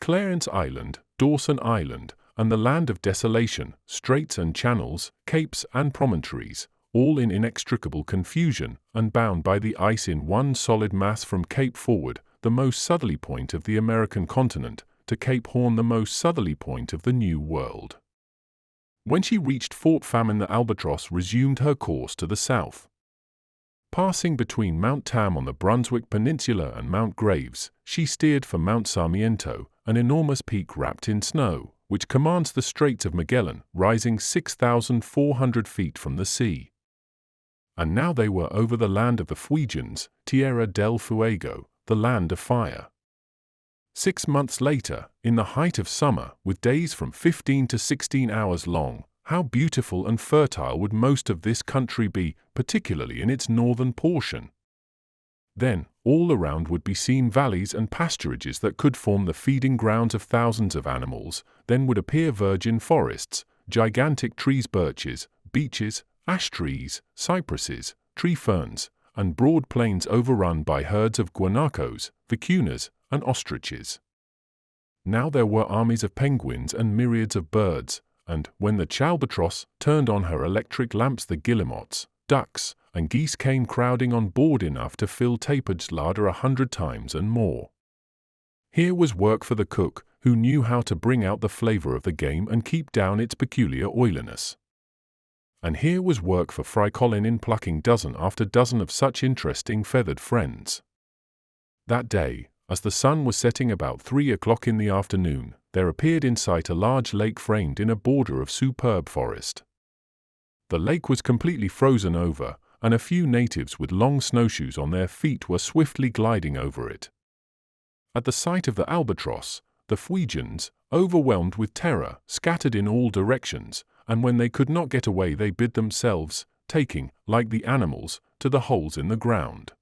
Clarence Island, Dawson Island, and the land of desolation, straits and channels, capes and promontories, all in inextricable confusion, and bound by the ice in one solid mass from Cape Forward, the most southerly point of the American continent, to Cape Horn, the most southerly point of the New World. When she reached Fort Famine the Albatross resumed her course to the south. Passing between Mount Tam on the Brunswick Peninsula and Mount Graves, she steered for Mount Sarmiento, an enormous peak wrapped in snow, which commands the Straits of Magellan, rising 6,400 feet from the sea. And now they were over the land of the Fuegians, Tierra del Fuego, the land of fire. 6 months later, in the height of summer, with days from 15 to 16 hours long, how beautiful and fertile would most of this country be, particularly in its northern portion. Then, all around would be seen valleys and pasturages that could form the feeding grounds of thousands of animals, then would appear virgin forests, gigantic trees, birches, beeches, ash trees, cypresses, tree ferns, and broad plains overrun by herds of guanacos, vicunas, and ostriches. Now there were armies of penguins and myriads of birds, and, when the Albatross turned on her electric lamps, the guillemots, ducks, and geese came crowding on board enough to fill Tapered's larder 100 times and more. Here was work for the cook, who knew how to bring out the flavor of the game and keep down its peculiar oiliness. And here was work for Fry Colin in plucking dozen after dozen of such interesting feathered friends. That day, as the sun was setting about 3 o'clock in the afternoon, there appeared in sight a large lake framed in a border of superb forest. The lake was completely frozen over, and a few natives with long snowshoes on their feet were swiftly gliding over it. At the sight of the Albatross, the Fuegians, overwhelmed with terror, scattered in all directions, and when they could not get away they bid themselves, taking, like the animals, to the holes in the ground.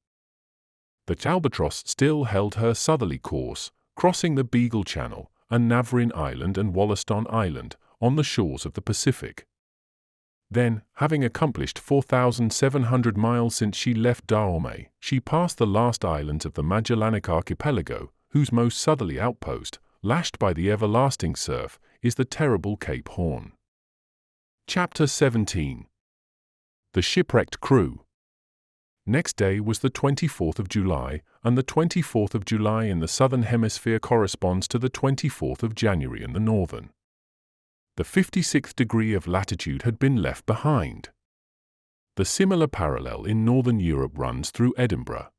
The Albatross still held her southerly course, crossing the Beagle Channel, and Navarin Island and Wollaston Island, on the shores of the Pacific. Then, having accomplished 4,700 miles since she left Dahomey, she passed the last islands of the Magellanic Archipelago, whose most southerly outpost, lashed by the everlasting surf, is the terrible Cape Horn. Chapter 17. The Shipwrecked Crew. Next day was the 24th of July, and the 24th of July in the southern hemisphere corresponds to the 24th of January in the northern. The 56th degree of latitude had been left behind. The similar parallel in northern Europe runs through Edinburgh.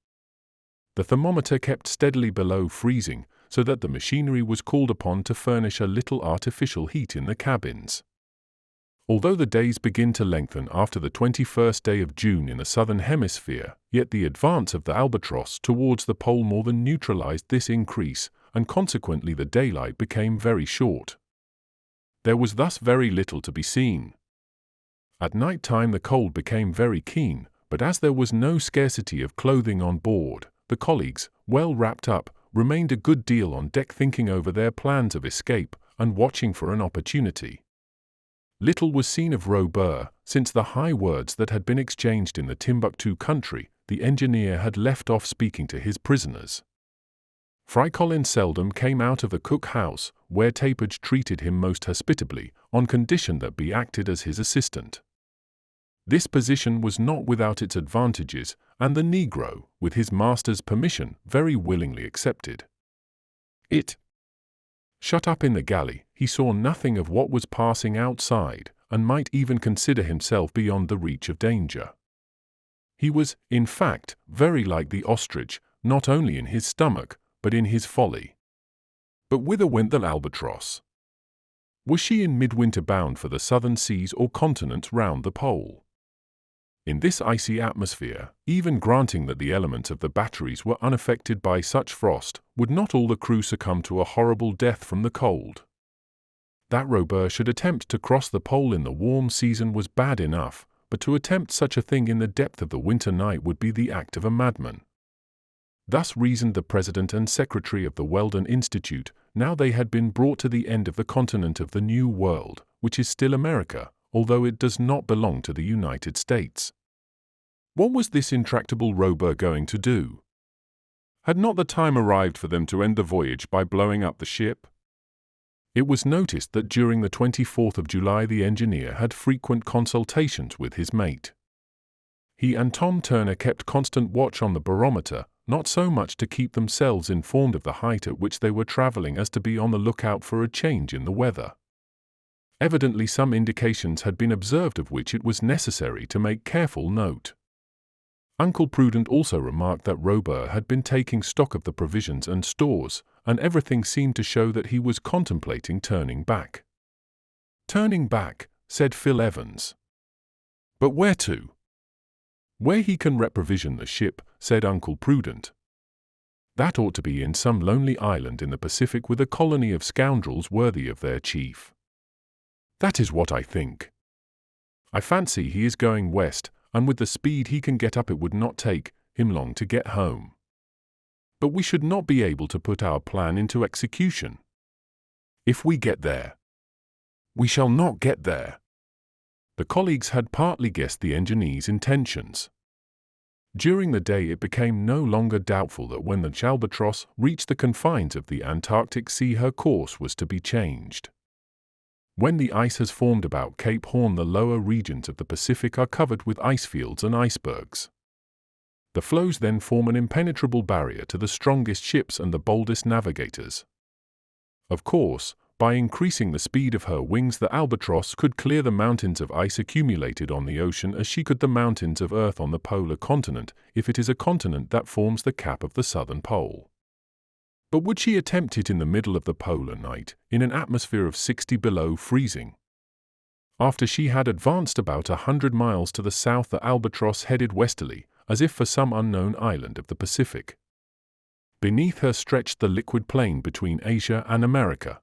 The thermometer kept steadily below freezing, so that the machinery was called upon to furnish a little artificial heat in the cabins. Although the days begin to lengthen after the 21st day of June in the southern hemisphere, yet the advance of the Albatross towards the pole more than neutralized this increase, and consequently the daylight became very short. There was thus very little to be seen. At night time the cold became very keen, but as there was no scarcity of clothing on board, the colleagues, well wrapped up, remained a good deal on deck thinking over their plans of escape, and watching for an opportunity. Little was seen of Robur, since the high words that had been exchanged in the Timbuktu country, the engineer had left off speaking to his prisoners. Fry Colin seldom came out of the cook house, where Tapered treated him most hospitably, on condition that be acted as his assistant. This position was not without its advantages, and the negro, with his master's permission, very willingly accepted it. Shut up in the galley, he saw nothing of what was passing outside, and might even consider himself beyond the reach of danger. He was, in fact, very like the ostrich, not only in his stomach, but in his folly. But whither went the albatross? Was she in midwinter bound for the southern seas or continents round the pole? In this icy atmosphere, even granting that the elements of the batteries were unaffected by such frost, would not all the crew succumb to a horrible death from the cold? That Robur should attempt to cross the pole in the warm season was bad enough, but to attempt such a thing in the depth of the winter night would be the act of a madman. Thus reasoned the president and secretary of the Weldon Institute, now they had been brought to the end of the continent of the New World, which is still America, although it does not belong to the United States. What was this intractable Robur going to do? Had not the time arrived for them to end the voyage by blowing up the ship? It was noticed that during the 24th of July the engineer had frequent consultations with his mate. He and Tom Turner kept constant watch on the barometer, not so much to keep themselves informed of the height at which they were traveling as to be on the lookout for a change in the weather. Evidently some indications had been observed of which it was necessary to make careful note. Uncle Prudent also remarked that Robur had been taking stock of the provisions and stores, and everything seemed to show that he was contemplating turning back. "Turning back," said Phil Evans. "But where to?" "Where he can reprovision the ship," said Uncle Prudent. "That ought to be in some lonely island in the Pacific with a colony of scoundrels worthy of their chief." "That is what I think. I fancy he is going west, and with the speed he can get up it would not take him long to get home. But we should not be able to put our plan into execution. If we get there." "We shall not get there." The colleagues had partly guessed the engineer's intentions. During the day it became no longer doubtful that when the Albatross reached the confines of the Antarctic Sea her course was to be changed. When the ice has formed about Cape Horn the lower regions of the Pacific are covered with ice fields and icebergs. The floes then form an impenetrable barrier to the strongest ships and the boldest navigators. Of course, by increasing the speed of her wings the Albatross could clear the mountains of ice accumulated on the ocean as she could the mountains of earth on the polar continent, if it is a continent that forms the cap of the southern pole. But would she attempt it in the middle of the polar night, in an atmosphere of 60 below freezing? After she had advanced about 100 miles to the south the Albatross headed westerly, as if for some unknown island of the Pacific. Beneath her stretched the liquid plain between Asia and America.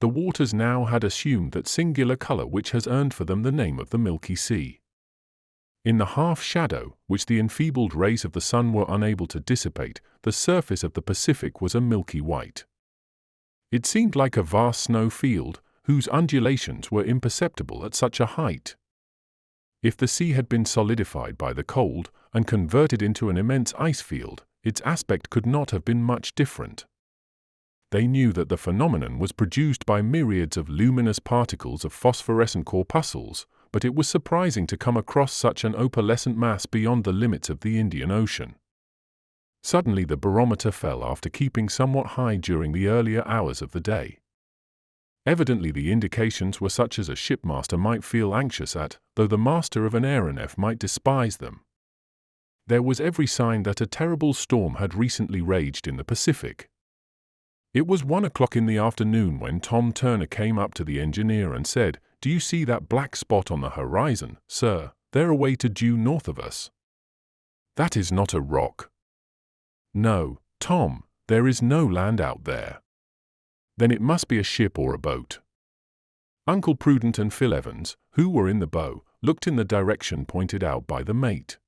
The waters now had assumed that singular color which has earned for them the name of the Milky Sea. In the half-shadow, which the enfeebled rays of the sun were unable to dissipate, the surface of the Pacific was a milky white. It seemed like a vast snow field, whose undulations were imperceptible at such a height. If the sea had been solidified by the cold, and converted into an immense ice field, its aspect could not have been much different. They knew that the phenomenon was produced by myriads of luminous particles of phosphorescent corpuscles, but it was surprising to come across such an opalescent mass beyond the limits of the Indian Ocean. Suddenly the barometer fell after keeping somewhat high during the earlier hours of the day. Evidently the indications were such as a shipmaster might feel anxious at, though the master of an aeronef might despise them. There was every sign that a terrible storm had recently raged in the Pacific. It was 1 o'clock in the afternoon when Tom Turner came up to the engineer and said, "Do you see that black spot on the horizon, sir, there away to due north of us?" "That is not a rock." "No, Tom, there is no land out there." "Then it must be a ship or a boat." Uncle Prudent and Phil Evans, who were in the bow, looked in the direction pointed out by the mate.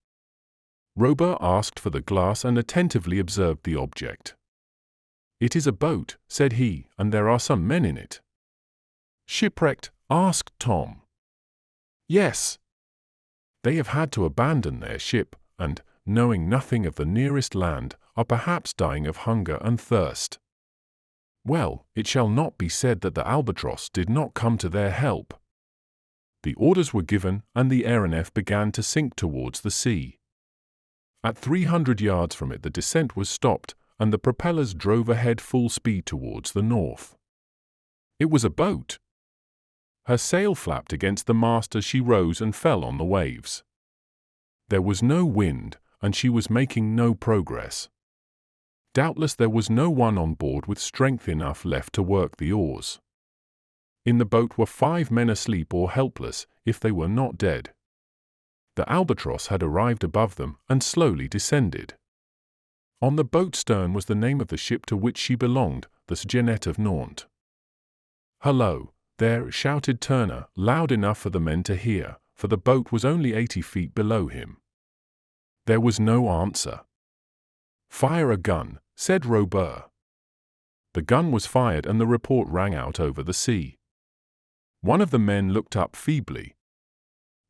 Robur asked for the glass and attentively observed the object. "It is a boat," said he, "and there are some men in it." "Shipwrecked?" asked Tom. "Yes. They have had to abandon their ship, and, knowing nothing of the nearest land, are perhaps dying of hunger and thirst. Well, it shall not be said that the Albatross did not come to their help. The orders were given, and the aeronef began to sink towards the sea. At 300 yards from it the descent was stopped, and the propellers drove ahead full speed towards the north. It was a boat. Her sail flapped against the mast as she rose and fell on the waves. There was no wind, and she was making no progress. Doubtless there was no one on board with strength enough left to work the oars. In the boat were 5 men asleep or helpless, if they were not dead. The albatross had arrived above them and slowly descended. On the boat's stern was the name of the ship to which she belonged, the Jeannette of Nantes. "Hello, there," shouted Turner, loud enough for the men to hear, for the boat was only 80 feet below him. There was no answer. "Fire a gun," said Robur. The gun was fired and the report rang out over the sea. One of the men looked up feebly.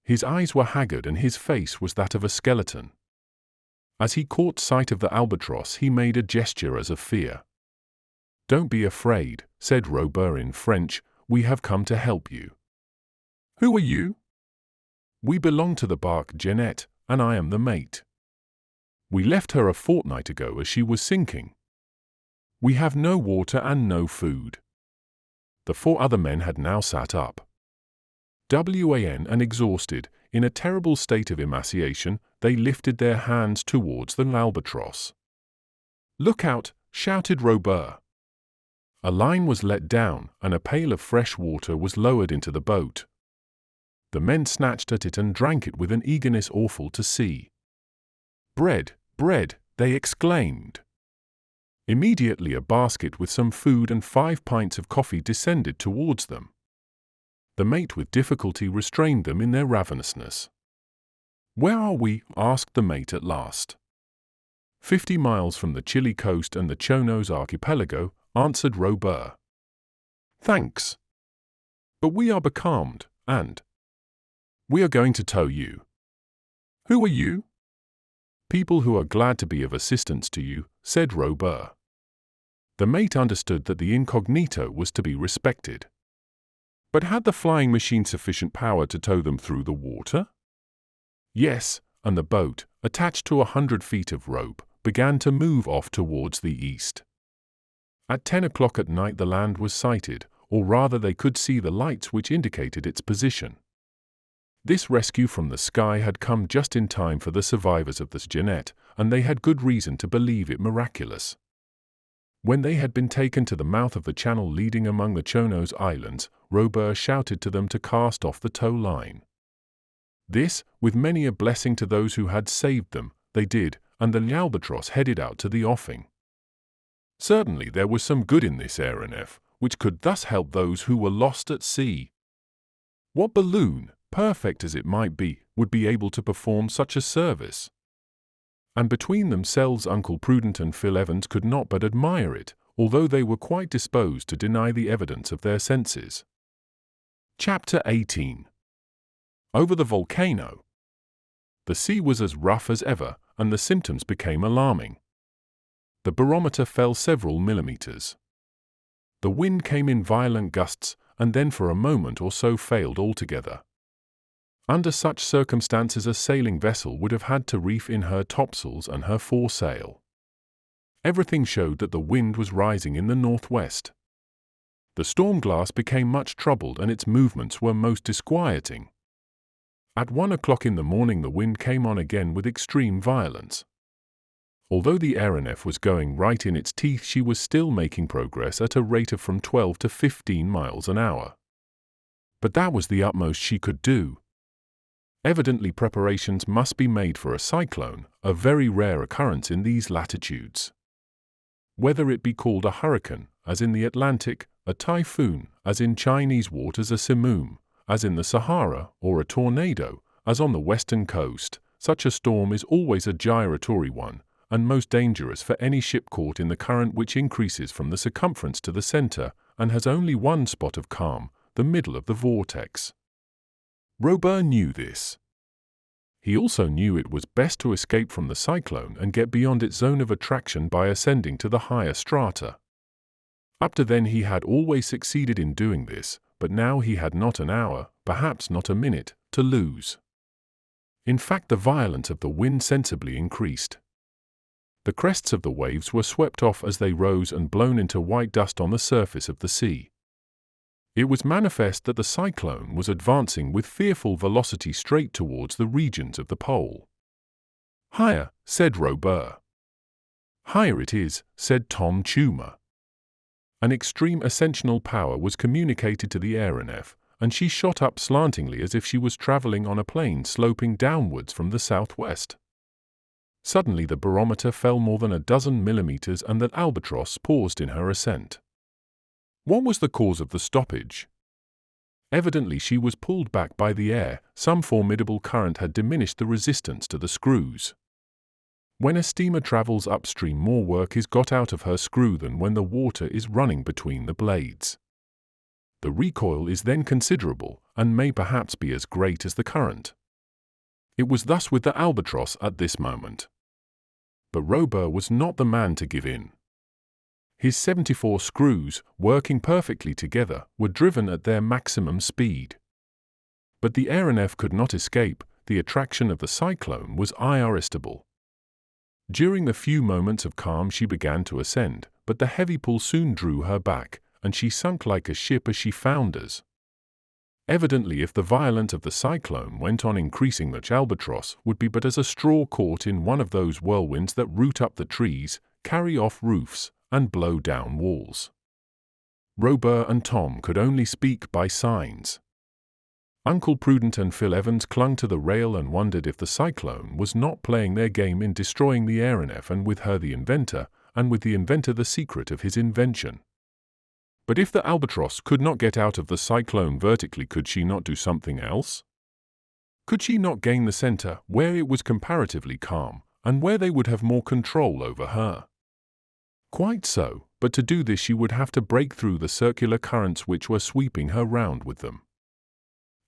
His eyes were haggard and his face was that of a skeleton. As he caught sight of the albatross, he made a gesture as of fear. "Don't be afraid," said Robur in French, "we have come to help you." "Who are you?" "We belong to the barque Jeannette, and I am the mate. We left her a fortnight ago as she was sinking. We have no water and no food." The 4 other men had now sat up. Wan and exhausted, in a terrible state of emaciation, they lifted their hands towards the albatross. "Look out!" shouted Robur. A line was let down, and a pail of fresh water was lowered into the boat. The men snatched at it and drank it with an eagerness awful to see. "Bread, bread!" they exclaimed. Immediately a basket with some food and 5 pints of coffee descended towards them. The mate with difficulty restrained them in their ravenousness. "Where are we?" asked the mate at last. 50 miles from the Chile coast and the Chonos archipelago," answered Robur. "Thanks. But we are becalmed, and we are going to tow you." "Who are you?" "People who are glad to be of assistance to you," said Robur. The mate understood that the incognito was to be respected. But had the flying machine sufficient power to tow them through the water? Yes, and the boat, attached to 100 feet of rope, began to move off towards the east. At 10 o'clock at night the land was sighted, or rather they could see the lights which indicated its position. This rescue from the sky had come just in time for the survivors of the Jeannette, and they had good reason to believe it miraculous. When they had been taken to the mouth of the channel leading among the Chonos Islands, Robur shouted to them to cast off the tow line. This, with many a blessing to those who had saved them, they did, and the albatross headed out to the offing. Certainly there was some good in this aeronef, which could thus help those who were lost at sea. What balloon, perfect as it might be, would be able to perform such a service? And between themselves Uncle Prudent and Phil Evans could not but admire it, although they were quite disposed to deny the evidence of their senses. Chapter 18. Over the volcano. The sea was as rough as ever, and the symptoms became alarming. The barometer fell several millimeters. The wind came in violent gusts, and then for a moment or so failed altogether. Under such circumstances a sailing vessel would have had to reef in her topsails and her foresail. Everything showed that the wind was rising in the northwest. The storm glass became much troubled and its movements were most disquieting. At 1 o'clock in the morning the wind came on again with extreme violence. Although the aeronef was going right in its teeth, she was still making progress at a rate of from 12 to 15 miles an hour. But that was the utmost she could do. Evidently preparations must be made for a cyclone, a very rare occurrence in these latitudes. Whether it be called a hurricane, as in the Atlantic, a typhoon, as in Chinese waters a simoom, as in the Sahara, or a tornado, as on the western coast, such a storm is always a gyratory one, and most dangerous for any ship caught in the current which increases from the circumference to the center, and has only one spot of calm, the middle of the vortex. Robur knew this. He also knew it was best to escape from the cyclone and get beyond its zone of attraction by ascending to the higher strata. Up to then he had always succeeded in doing this, but now he had not an hour, perhaps not a minute, to lose. In fact, the violence of the wind sensibly increased. The crests of the waves were swept off as they rose and blown into white dust on the surface of the sea. It was manifest that the cyclone was advancing with fearful velocity straight towards the regions of the pole. "Higher," said Robur. "Higher it is," said Tom Toomer. An extreme ascensional power was communicated to the aeronef, and she shot up slantingly as if she was traveling on a plane sloping downwards from the southwest. Suddenly the barometer fell more than a dozen millimeters and the albatross paused in her ascent. What was the cause of the stoppage? Evidently she was pulled back by the air. Some formidable current had diminished the resistance to the screws. When a steamer travels upstream, more work is got out of her screw than when the water is running between the blades. The recoil is then considerable, and may perhaps be as great as the current. It was thus with the albatross at this moment. But Robur was not the man to give in. His 74 screws, working perfectly together, were driven at their maximum speed. But the aeronef could not escape. The attraction of the cyclone was irresistible. During the few moments of calm she began to ascend, but the heavy pull soon drew her back, and she sunk like a ship as she founders. Evidently, if the violence of the cyclone went on increasing, the albatross would be but as a straw caught in one of those whirlwinds that root up the trees, carry off roofs, and blow down walls. Robur and Tom could only speak by signs. Uncle Prudent and Phil Evans clung to the rail and wondered if the cyclone was not playing their game in destroying the aeronef, and with her the inventor, and with the inventor the secret of his invention. But if the albatross could not get out of the cyclone vertically, could she not do something else? Could she not gain the center, where it was comparatively calm, and where they would have more control over her? Quite so, but to do this she would have to break through the circular currents which were sweeping her round with them.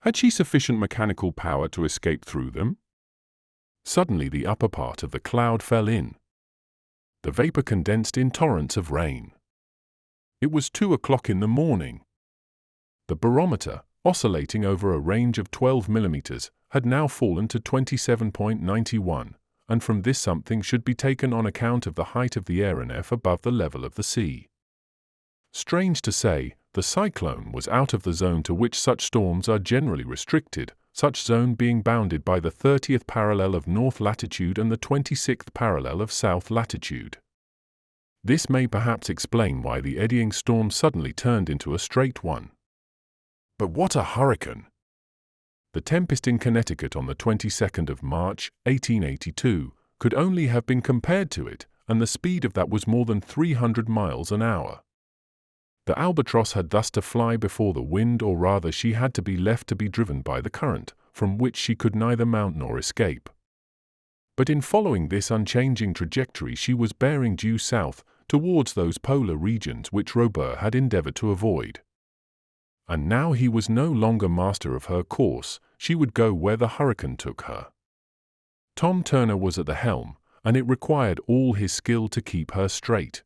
Had she sufficient mechanical power to escape through them? Suddenly the upper part of the cloud fell in. The vapor condensed in torrents of rain. It was 2 o'clock in the morning. The barometer, oscillating over a range of 12 millimeters, had now fallen to 27.91, and from this something should be taken on account of the height of the aeronef above the level of the sea. Strange to say, the cyclone was out of the zone to which such storms are generally restricted, such zone being bounded by the 30th parallel of north latitude and the 26th parallel of south latitude. This may perhaps explain why the eddying storm suddenly turned into a straight one. But what a hurricane! The tempest in Connecticut on the 22nd of March, 1882, could only have been compared to it, and the speed of that was more than 300 miles an hour. The albatross had thus to fly before the wind, or rather she had to be left to be driven by the current, from which she could neither mount nor escape. But in following this unchanging trajectory she was bearing due south, towards those polar regions which Robur had endeavored to avoid. And now he was no longer master of her course, she would go where the hurricane took her. Tom Turner was at the helm, and it required all his skill to keep her straight.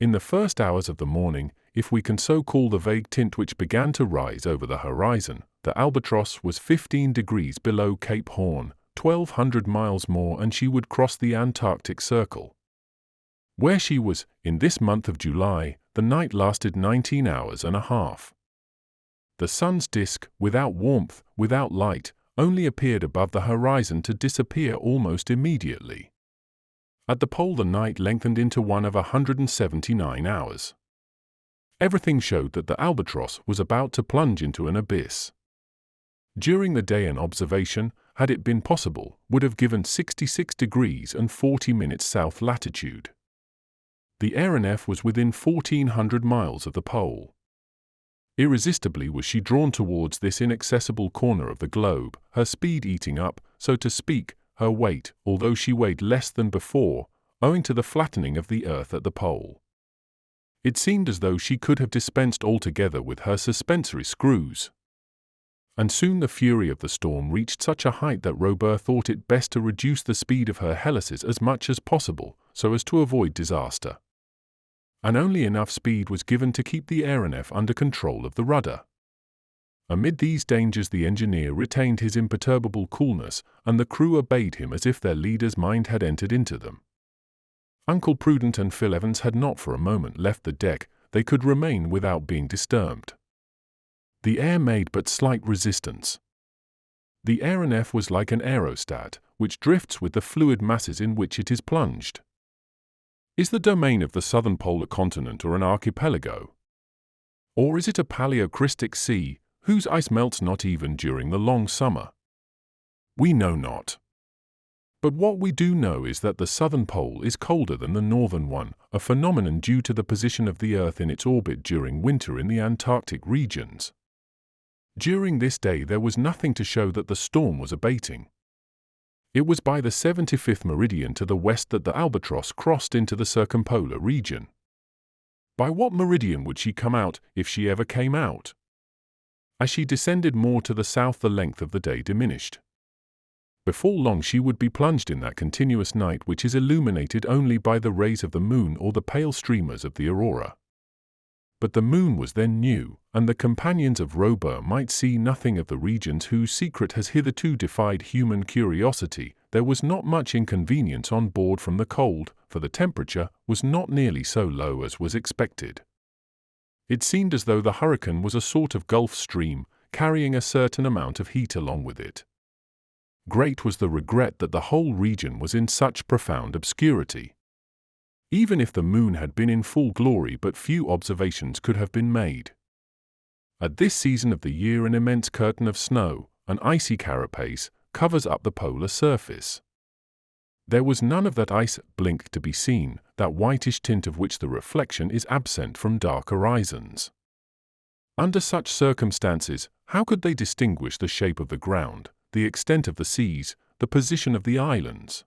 In the first hours of the morning, if we can so call the vague tint which began to rise over the horizon, the albatross was 15 degrees below Cape Horn, 1,200 miles more, and she would cross the Antarctic Circle. Where she was, in this month of July, the night lasted 19 hours and a half. The sun's disk, without warmth, without light, only appeared above the horizon to disappear almost immediately. At the pole the night lengthened into one of 179 hours. Everything showed that the albatross was about to plunge into an abyss. During the day an observation, had it been possible, would have given 66 degrees and 40 minutes south latitude. The aeronef was within 1,400 miles of the pole. Irresistibly was she drawn towards this inaccessible corner of the globe, her speed eating up, so to speak, her weight, although she weighed less than before, owing to the flattening of the earth at the pole. It seemed as though she could have dispensed altogether with her suspensory screws. And soon the fury of the storm reached such a height that Robur thought it best to reduce the speed of her helices as much as possible, so as to avoid disaster. And only enough speed was given to keep the aeronef under control of the rudder. Amid these dangers the engineer retained his imperturbable coolness, and the crew obeyed him as if their leader's mind had entered into them. Uncle Prudent and Phil Evans had not for a moment left the deck. They could remain without being disturbed. The air made but slight resistance. The aeronef was like an aerostat, which drifts with the fluid masses in which it is plunged. Is the domain of the southern pole a continent or an archipelago? Or is it a paleocrystic sea, whose ice melts not even during the long summer? We know not. But what we do know is that the southern pole is colder than the northern one, a phenomenon due to the position of the Earth in its orbit during winter in the Antarctic regions. During this day there was nothing to show that the storm was abating. It was by the 75th meridian to the west that the albatross crossed into the circumpolar region. By what meridian would she come out, if she ever came out? As she descended more to the south, the length of the day diminished. Before long she would be plunged in that continuous night which is illuminated only by the rays of the moon or the pale streamers of the aurora. But the moon was then new, and the companions of Robur might see nothing of the regions whose secret has hitherto defied human curiosity. There was not much inconvenience on board from the cold, for the temperature was not nearly so low as was expected. It seemed as though the hurricane was a sort of Gulf Stream, carrying a certain amount of heat along with it. Great was the regret that the whole region was in such profound obscurity. Even if the moon had been in full glory, but few observations could have been made. At this season of the year an immense curtain of snow, an icy carapace, covers up the polar surface. There was none of that ice blink to be seen, that whitish tint of which the reflection is absent from dark horizons. Under such circumstances, how could they distinguish the shape of the ground, the extent of the seas, the position of the islands?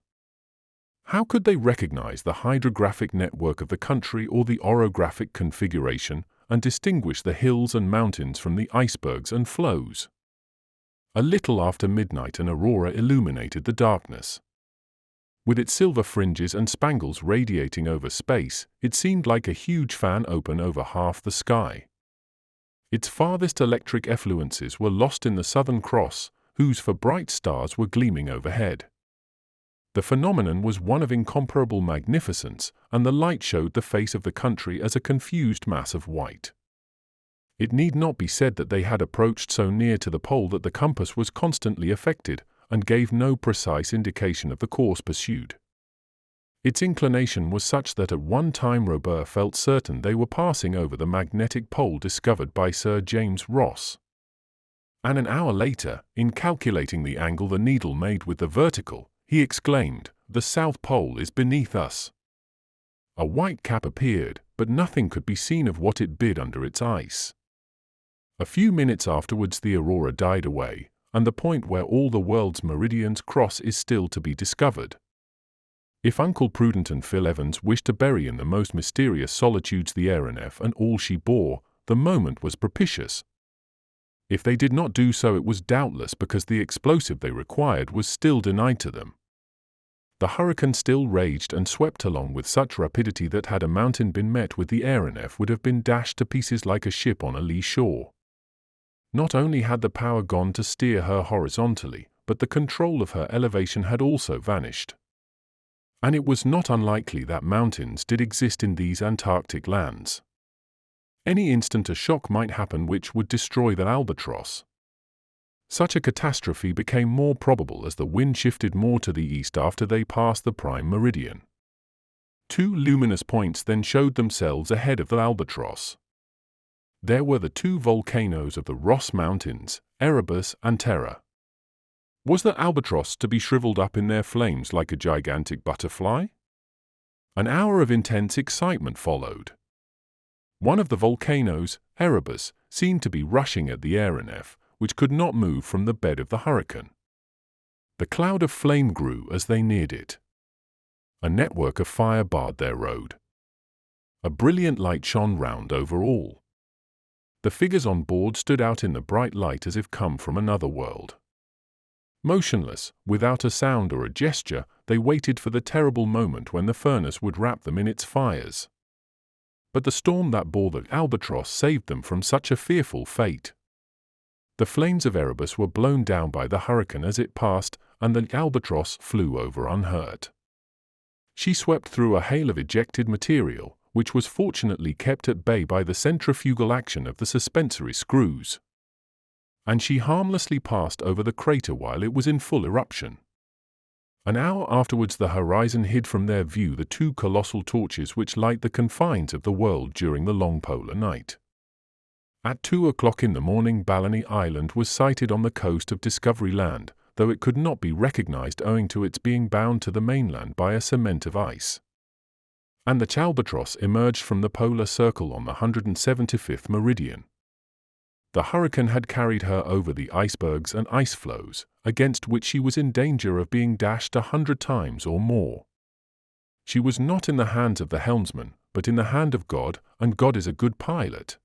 How could they recognize the hydrographic network of the country or the orographic configuration, and distinguish the hills and mountains from the icebergs and floes? A little after midnight an aurora illuminated the darkness. With its silver fringes and spangles radiating over space, it seemed like a huge fan open over half the sky. Its farthest electric effluences were lost in the Southern Cross, whose four bright stars were gleaming overhead. The phenomenon was one of incomparable magnificence, and the light showed the face of the country as a confused mass of white. It need not be said that they had approached so near to the pole that the compass was constantly affected, and gave no precise indication of the course pursued. Its inclination was such that at one time Robur felt certain they were passing over the magnetic pole discovered by Sir James Ross. And an hour later, in calculating the angle the needle made with the vertical, he exclaimed, "The South Pole is beneath us." A white cap appeared, but nothing could be seen of what it bid under its ice. A few minutes afterwards the aurora died away, and the point where all the world's meridians cross is still to be discovered. If Uncle Prudent and Phil Evans wished to bury in the most mysterious solitudes the aeronef and all she bore, the moment was propitious. If they did not do so, it was doubtless because the explosive they required was still denied to them. The hurricane still raged and swept along with such rapidity that had a mountain been met with the aeronef would have been dashed to pieces like a ship on a lee shore. Not only had the power gone to steer her horizontally, but the control of her elevation had also vanished. And it was not unlikely that mountains did exist in these Antarctic lands. Any instant a shock might happen which would destroy the albatross. Such a catastrophe became more probable as the wind shifted more to the east after they passed the prime meridian. Two luminous points then showed themselves ahead of the albatross. There were the two volcanoes of the Ross Mountains, Erebus and Terror. Was the albatross to be shriveled up in their flames like a gigantic butterfly? An hour of intense excitement followed. One of the volcanoes, Erebus, seemed to be rushing at the aeronef, which could not move from the bed of the hurricane. The cloud of flame grew as they neared it. A network of fire barred their road. A brilliant light shone round over all. The figures on board stood out in the bright light as if come from another world. Motionless, without a sound or a gesture, they waited for the terrible moment when the furnace would wrap them in its fires. But the storm that bore the albatross saved them from such a fearful fate. The flames of Erebus were blown down by the hurricane as it passed, and the albatross flew over unhurt. She swept through a hail of ejected material, which was fortunately kept at bay by the centrifugal action of the suspensory screws. and she harmlessly passed over the crater while it was in full eruption. An hour afterwards the horizon hid from their view the two colossal torches which light the confines of the world during the long polar night. At 2 o'clock in the morning Balleny Island was sighted on the coast of Discovery Land, though it could not be recognized owing to its being bound to the mainland by a cement of ice. And the Chalbatross emerged from the polar circle on the 175th meridian. The hurricane had carried her over the icebergs and ice floes, against which she was in danger of being dashed 100 times or more. She was not in the hands of the helmsman, but in the hand of God, and God is a good pilot.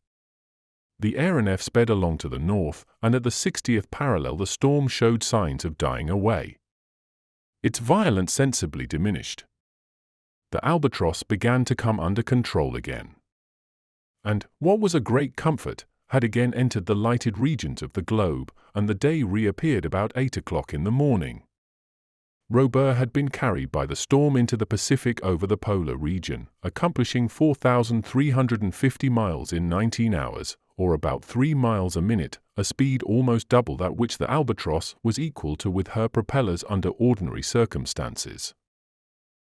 The aeronef sped along to the north, and at the 60th parallel the storm showed signs of dying away. Its violence sensibly diminished. The albatross began to come under control again. And, what was a great comfort, had again entered the lighted regions of the globe, and the day reappeared about 8 o'clock in the morning. Robur had been carried by the storm into the Pacific over the polar region, accomplishing 4,350 miles in 19 hours, or about 3 miles a minute, a speed almost double that which the albatross was equal to with her propellers under ordinary circumstances.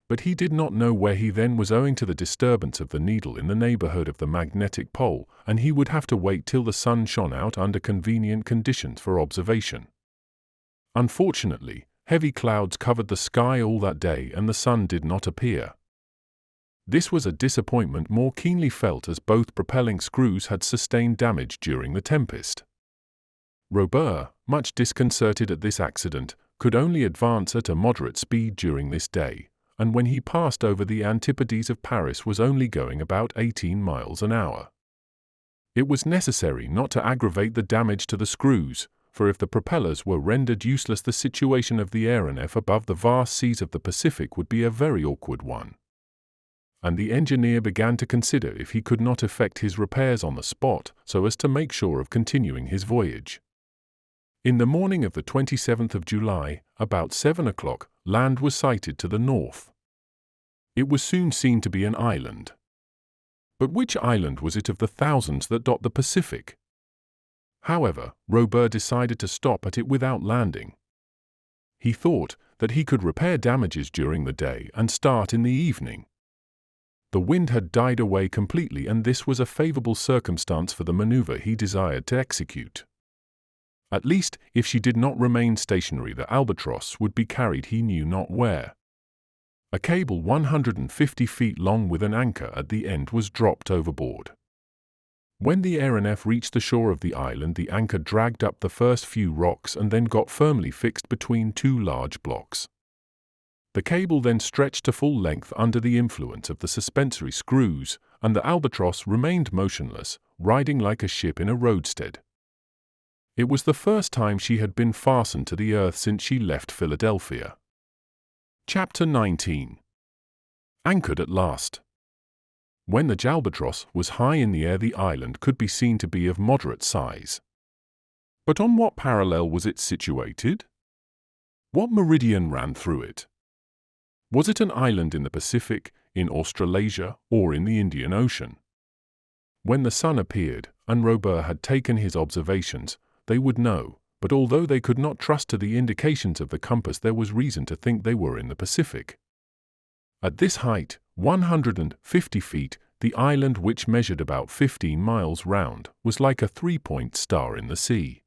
But he did not know where he then was owing to the disturbance of the needle in the neighborhood of the magnetic pole, and he would have to wait till the sun shone out under convenient conditions for observation. Unfortunately, heavy clouds covered the sky all that day and the sun did not appear. This was a disappointment more keenly felt as both propelling screws had sustained damage during the tempest. Robur, much disconcerted at this accident, could only advance at a moderate speed during this day, and when he passed over the antipodes of Paris was only going about 18 miles an hour. It was necessary not to aggravate the damage to the screws, for if the propellers were rendered useless the situation of the aeronef above the vast seas of the Pacific would be a very awkward one. And the engineer began to consider if he could not effect his repairs on the spot so as to make sure of continuing his voyage. In the morning of the 27th of July, about 7 o'clock, land was sighted to the north. It was soon seen to be an island. But which island was it of the thousands that dot the Pacific? However, Robur decided to stop at it without landing. He thought that he could repair damages during the day and start in the evening. The wind had died away completely, and this was a favorable circumstance for the maneuver he desired to execute. At least, if she did not remain stationary, the albatross would be carried he knew not where. A cable 150 feet long with an anchor at the end was dropped overboard. When the aeronef reached the shore of the island, the anchor dragged up the first few rocks and then got firmly fixed between two large blocks. The cable then stretched to full length under the influence of the suspensory screws, and the albatross remained motionless, riding like a ship in a roadstead. It was the first time she had been fastened to the earth since she left Philadelphia. Chapter 19. Anchored at last. When the Albatross was high in the air, the island could be seen to be of moderate size. But on what parallel was it situated? What meridian ran through it? Was it an island in the Pacific, in Australasia, or in the Indian Ocean? When the sun appeared, and Robur had taken his observations, they would know, but although they could not trust to the indications of the compass, there was reason to think they were in the Pacific. At this height, 150 feet, the island, which measured about 15 miles round, was like a three-point star in the sea.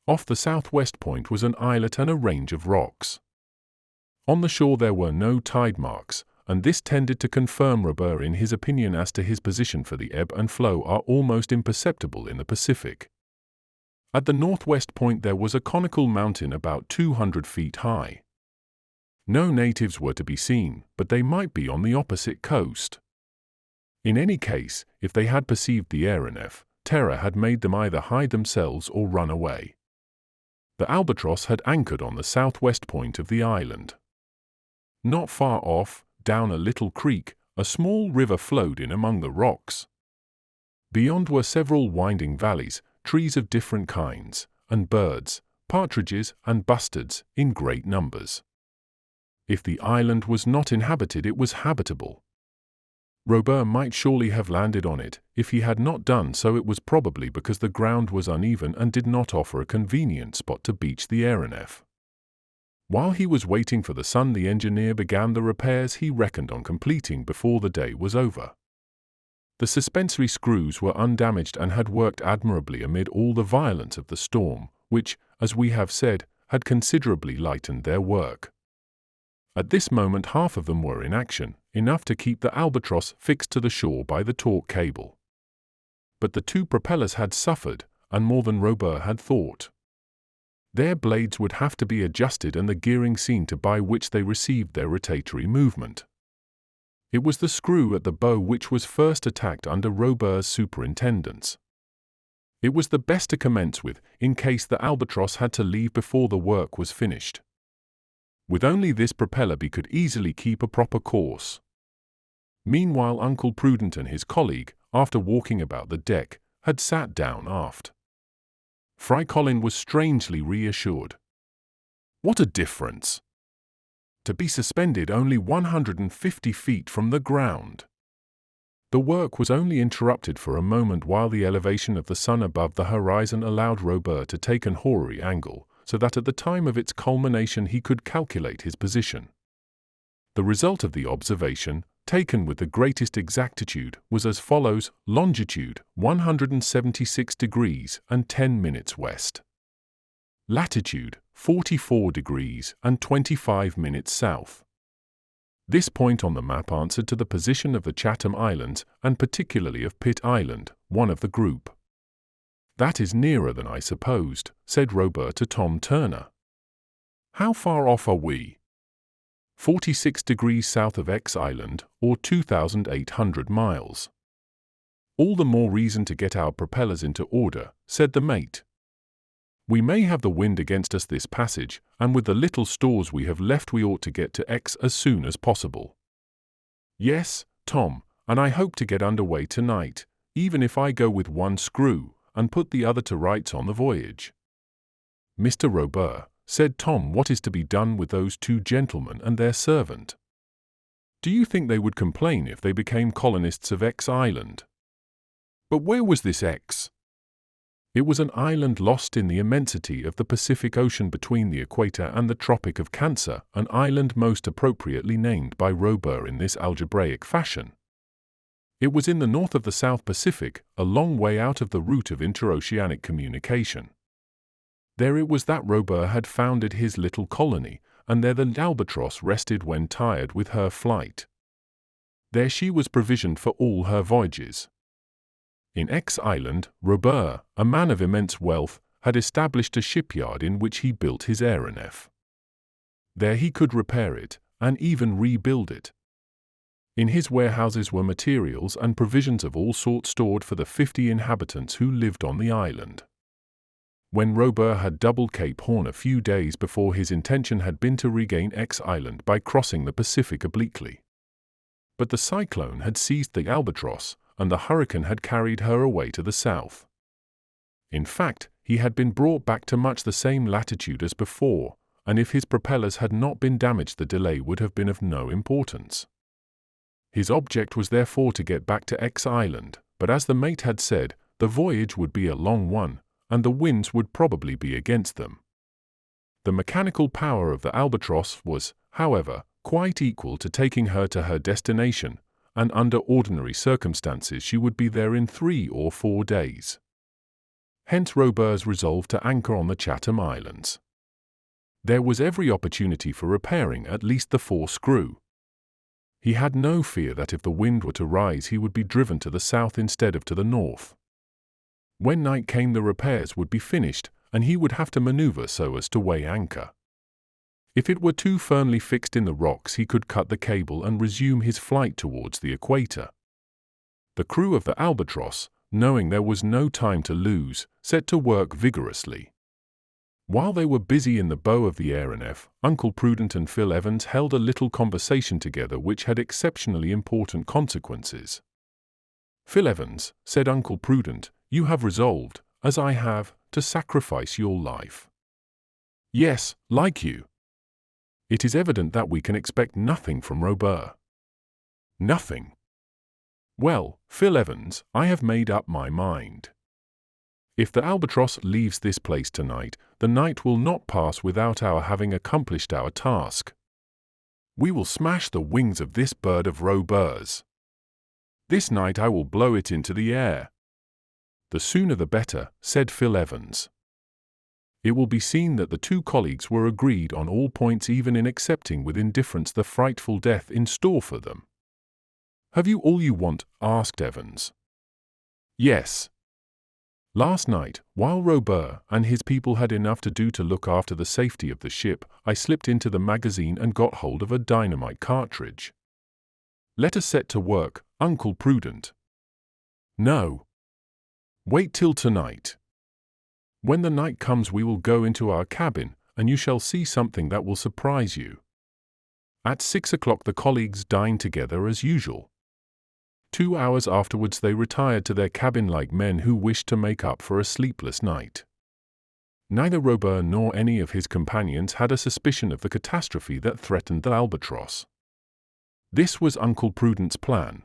Off the southwest point was an islet and a range of rocks. On the shore there were no tide marks, and this tended to confirm Robur in his opinion as to his position, for the ebb and flow are almost imperceptible in the Pacific. At the northwest point there was a conical mountain about 200 feet high. No natives were to be seen, but they might be on the opposite coast. In any case, if they had perceived the aeronef, terror had made them either hide themselves or run away. The Albatross had anchored on the southwest point of the island. Not far off, down a little creek, a small river flowed in among the rocks. Beyond were several winding valleys, trees of different kinds, and birds, partridges and bustards, in great numbers. If the island was not inhabited, it was habitable. Robur might surely have landed on it. If he had not done so, it was probably because the ground was uneven and did not offer a convenient spot to beach the aeronef. While he was waiting for the sun, the engineer began the repairs he reckoned on completing before the day was over. The suspensory screws were undamaged and had worked admirably amid all the violence of the storm, which, as we have said, had considerably lightened their work. At this moment half of them were in action, enough to keep the albatross fixed to the shore by the taut cable. But the two propellers had suffered, and more than Robur had thought. Their blades would have to be adjusted and the gearing seen to by which they received their rotatory movement. It was the screw at the bow which was first attacked under Robur's superintendence. It was the best to commence with, in case the albatross had to leave before the work was finished. With only this propeller he could easily keep a proper course. Meanwhile Uncle Prudent and his colleague, after walking about the deck, had sat down aft. Fry Colin was strangely reassured. What a difference! To be suspended only 150 feet from the ground. The work was only interrupted for a moment while the elevation of the sun above the horizon allowed Robur to take an hoary angle, so that at the time of its culmination he could calculate his position. The result of the observation, taken with the greatest exactitude, was as follows: longitude 176 degrees and 10 minutes west. Latitude 44 degrees and 25 minutes south. This point on the map answered to the position of the Chatham Islands, and particularly of Pitt Island, one of the group. "That is nearer than I supposed," said Robur to Tom Turner. "How far off are we?" 46 degrees south of X Island, or 2,800 miles. "All the more reason to get our propellers into order," said the mate. "We may have the wind against us this passage, and with the little stores we have left we ought to get to X as soon as possible." "Yes, Tom, and I hope to get under way tonight, even if I go with one screw, and put the other to rights on the voyage." "Mr. Robur," said Tom, "what is to be done with those two gentlemen and their servant? Do you think they would complain if they became colonists of X Island?" "But where was this X?" "It was an island lost in the immensity of the Pacific Ocean between the equator and the Tropic of Cancer, an island most appropriately named by Robur in this algebraic fashion. It was in the north of the South Pacific, a long way out of the route of interoceanic communication. There it was that Robur had founded his little colony, and there the albatross rested when tired with her flight. There she was provisioned for all her voyages. In X Island, Robur, a man of immense wealth, had established a shipyard in which he built his aeronef. There he could repair it, and even rebuild it. In his warehouses were materials and provisions of all sorts stored for the 50 inhabitants who lived on the island. When Robur had doubled Cape Horn a few days before, his intention had been to regain X Island by crossing the Pacific obliquely. But the cyclone had seized the albatross, and the hurricane had carried her away to the south. In fact, he had been brought back to much the same latitude as before, and if his propellers had not been damaged the delay would have been of no importance. His object was therefore to get back to X Island, but as the mate had said, the voyage would be a long one, and the winds would probably be against them. The mechanical power of the albatross was, however, quite equal to taking her to her destination, and under ordinary circumstances she would be there in 3 or 4 days. Hence Robur's resolve to anchor on the Chatham Islands. There was every opportunity for repairing at least the forescrew. He had no fear that if the wind were to rise he would be driven to the south instead of to the north. When night came the repairs would be finished, and he would have to maneuver so as to weigh anchor. If it were too firmly fixed in the rocks he could cut the cable and resume his flight towards the equator. The crew of the albatross, knowing there was no time to lose, set to work vigorously. While they were busy in the bow of the aeronef, Uncle Prudent and Phil Evans held a little conversation together which had exceptionally important consequences. "Phil Evans," said Uncle Prudent, "you have resolved, as I have, to sacrifice your life." "Yes, like you." "It is evident that we can expect nothing from Robur." "Nothing." Well, Phil Evans, I have made up my mind. If the Albatross leaves this place tonight, the night will not pass without our having accomplished our task. We will smash the wings of this bird of Robur's. This night I will blow it into the air. The sooner the better, said Phil Evans. It will be seen that the two colleagues were agreed on all points, even in accepting with indifference the frightful death in store for them. Have you all you want? Asked Evans. Yes. Last night, while Robur and his people had enough to do to look after the safety of the ship, I slipped into the magazine and got hold of a dynamite cartridge. Let us set to work, Uncle Prudent. No. Wait till tonight. When the night comes we will go into our cabin, and you shall see something that will surprise you. At 6 o'clock the colleagues dined together as usual. 2 hours afterwards they retired to their cabin like men who wished to make up for a sleepless night. Neither Robur nor any of his companions had a suspicion of the catastrophe that threatened the Albatross. This was Uncle Prudent's plan.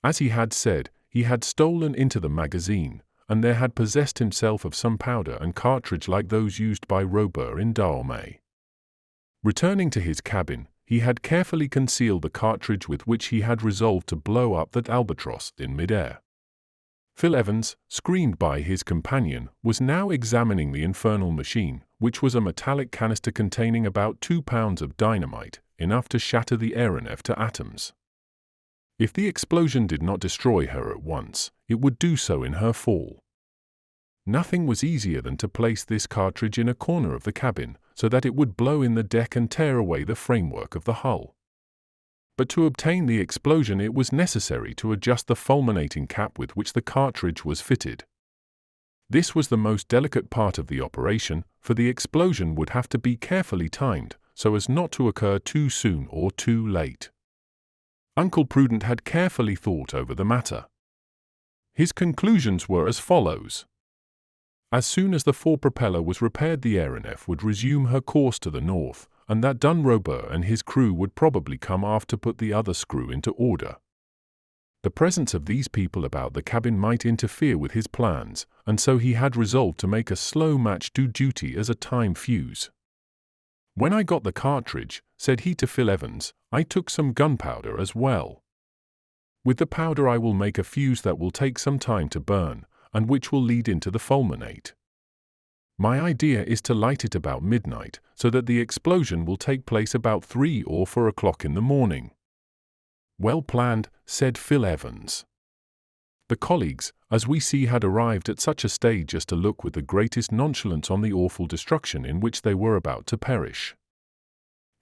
As he had said, he had stolen into the magazine, and there had possessed himself of some powder and cartridge like those used by Robur in Dahomey. Returning to his cabin, he had carefully concealed the cartridge with which he had resolved to blow up that Albatross in midair. Phil Evans, screened by his companion, was now examining the infernal machine, which was a metallic canister containing about 2 pounds of dynamite, enough to shatter the aeronef to atoms. If the explosion did not destroy her at once, it would do so in her fall. Nothing was easier than to place this cartridge in a corner of the cabin, so that it would blow in the deck and tear away the framework of the hull. But to obtain the explosion it was necessary to adjust the fulminating cap with which the cartridge was fitted. This was the most delicate part of the operation, for the explosion would have to be carefully timed, so as not to occur too soon or too late. Uncle Prudent had carefully thought over the matter. His conclusions were as follows. As soon as the fore-propeller was repaired the aeronef would resume her course to the north, and that done Robur and his crew would probably come aft to put the other screw into order. The presence of these people about the cabin might interfere with his plans, and so he had resolved to make a slow match do duty as a time fuse. When I got the cartridge, said he to Phil Evans, I took some gunpowder as well. With the powder I will make a fuse that will take some time to burn, and which will lead into the fulminate. My idea is to light it about midnight, so that the explosion will take place about 3 or 4 o'clock in the morning. Well planned, said Phil Evans. The colleagues, as we see, had arrived at such a stage as to look with the greatest nonchalance on the awful destruction in which they were about to perish.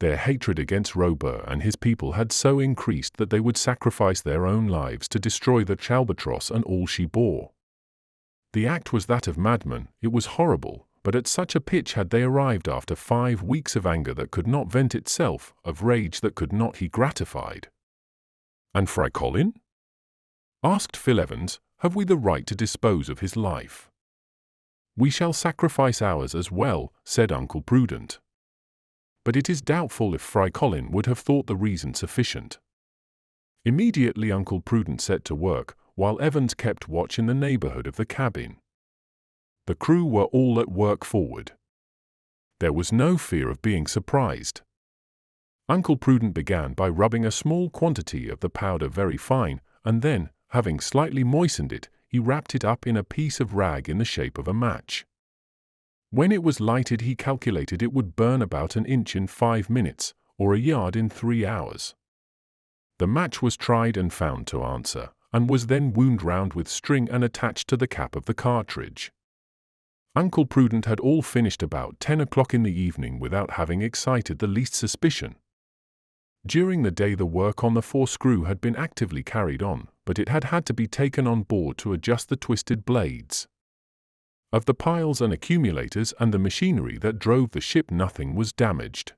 Their hatred against Robur and his people had so increased that they would sacrifice their own lives to destroy the Albatross and all she bore. The act was that of madmen, it was horrible, but at such a pitch had they arrived after 5 weeks of anger that could not vent itself, of rage that could not be gratified. And Fry Colin? Asked Phil Evans, have we the right to dispose of his life? We shall sacrifice ours as well, said Uncle Prudent. But it is doubtful if Fry Colin would have thought the reason sufficient. Immediately Uncle Prudent set to work, while Evans kept watch in the neighborhood of the cabin. The crew were all at work forward. There was no fear of being surprised. Uncle Prudent began by rubbing a small quantity of the powder very fine, and then, having slightly moistened it, he wrapped it up in a piece of rag in the shape of a match. When it was lighted he calculated it would burn about an inch in 5 minutes, or a yard in 3 hours. The match was tried and found to answer, and was then wound round with string and attached to the cap of the cartridge. Uncle Prudent had all finished about 10 o'clock in the evening without having excited the least suspicion. During the day the work on the fore-screw had been actively carried on, but it had had to be taken on board to adjust the twisted blades. Of the piles and accumulators and the machinery that drove the ship nothing was damaged.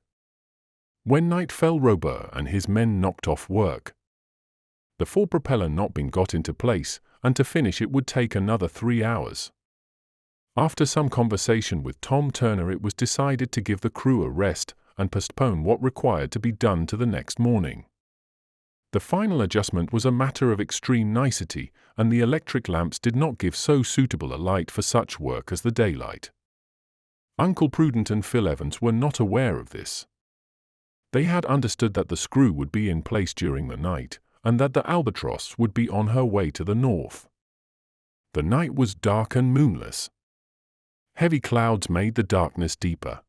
When night fell Robur and his men knocked off work. The fore-propeller not being got into place, and to finish it would take another 3 hours. After some conversation with Tom Turner it was decided to give the crew a rest and postpone what required to be done to the next morning. The final adjustment was a matter of extreme nicety, and the electric lamps did not give so suitable a light for such work as the daylight. Uncle Prudent and Phil Evans were not aware of this. They had understood that the screw would be in place during the night, and that the albatross would be on her way to the north. The night was dark and moonless. Heavy clouds made the darkness deeper.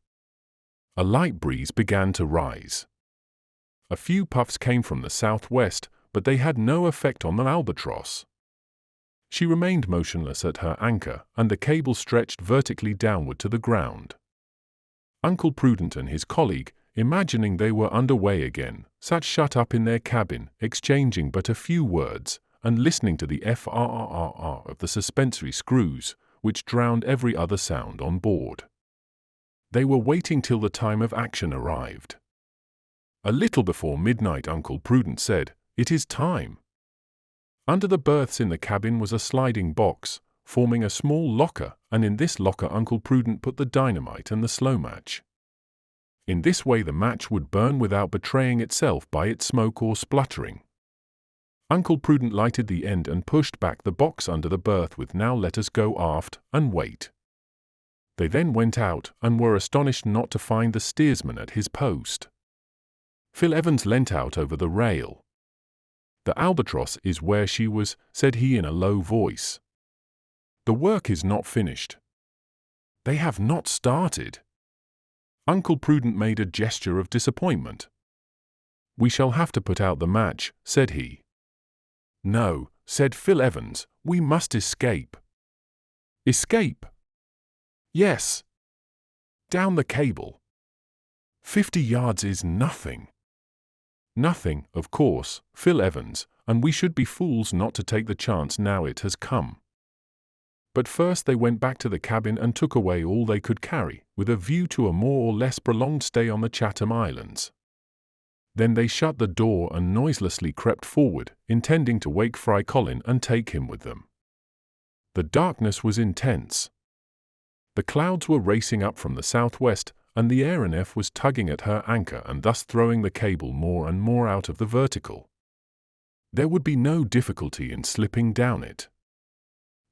A light breeze began to rise. A few puffs came from the southwest, but they had no effect on the albatross. She remained motionless at her anchor, and the cable stretched vertically downward to the ground. Uncle Prudent and his colleague, imagining they were underway again, sat shut up in their cabin, exchanging but a few words, and listening to the frrrr of the suspensory screws, which drowned every other sound on board. They were waiting till the time of action arrived. A little before midnight Uncle Prudent said, "It is time." Under the berths in the cabin was a sliding box, forming a small locker, and in this locker Uncle Prudent put the dynamite and the slow match. In this way the match would burn without betraying itself by its smoke or spluttering. Uncle Prudent lighted the end and pushed back the box under the berth with "Now let us go aft and wait." They then went out and were astonished not to find the steersman at his post. Phil Evans leant out over the rail. "The albatross is where she was," said he in a low voice. "The work is not finished. They have not started." Uncle Prudent made a gesture of disappointment. "We shall have to put out the match," said he. "No," said Phil Evans, "we must escape." "Escape?" "Yes. Down the cable. 50 yards is nothing." "Nothing, of course, Phil Evans, and we should be fools not to take the chance now it has come." But first they went back to the cabin and took away all they could carry, with a view to a more or less prolonged stay on the Chatham Islands. Then they shut the door and noiselessly crept forward, intending to wake Fry Colin and take him with them. The darkness was intense. The clouds were racing up from the southwest, and the aeronef was tugging at her anchor and thus throwing the cable more and more out of the vertical. There would be no difficulty in slipping down it.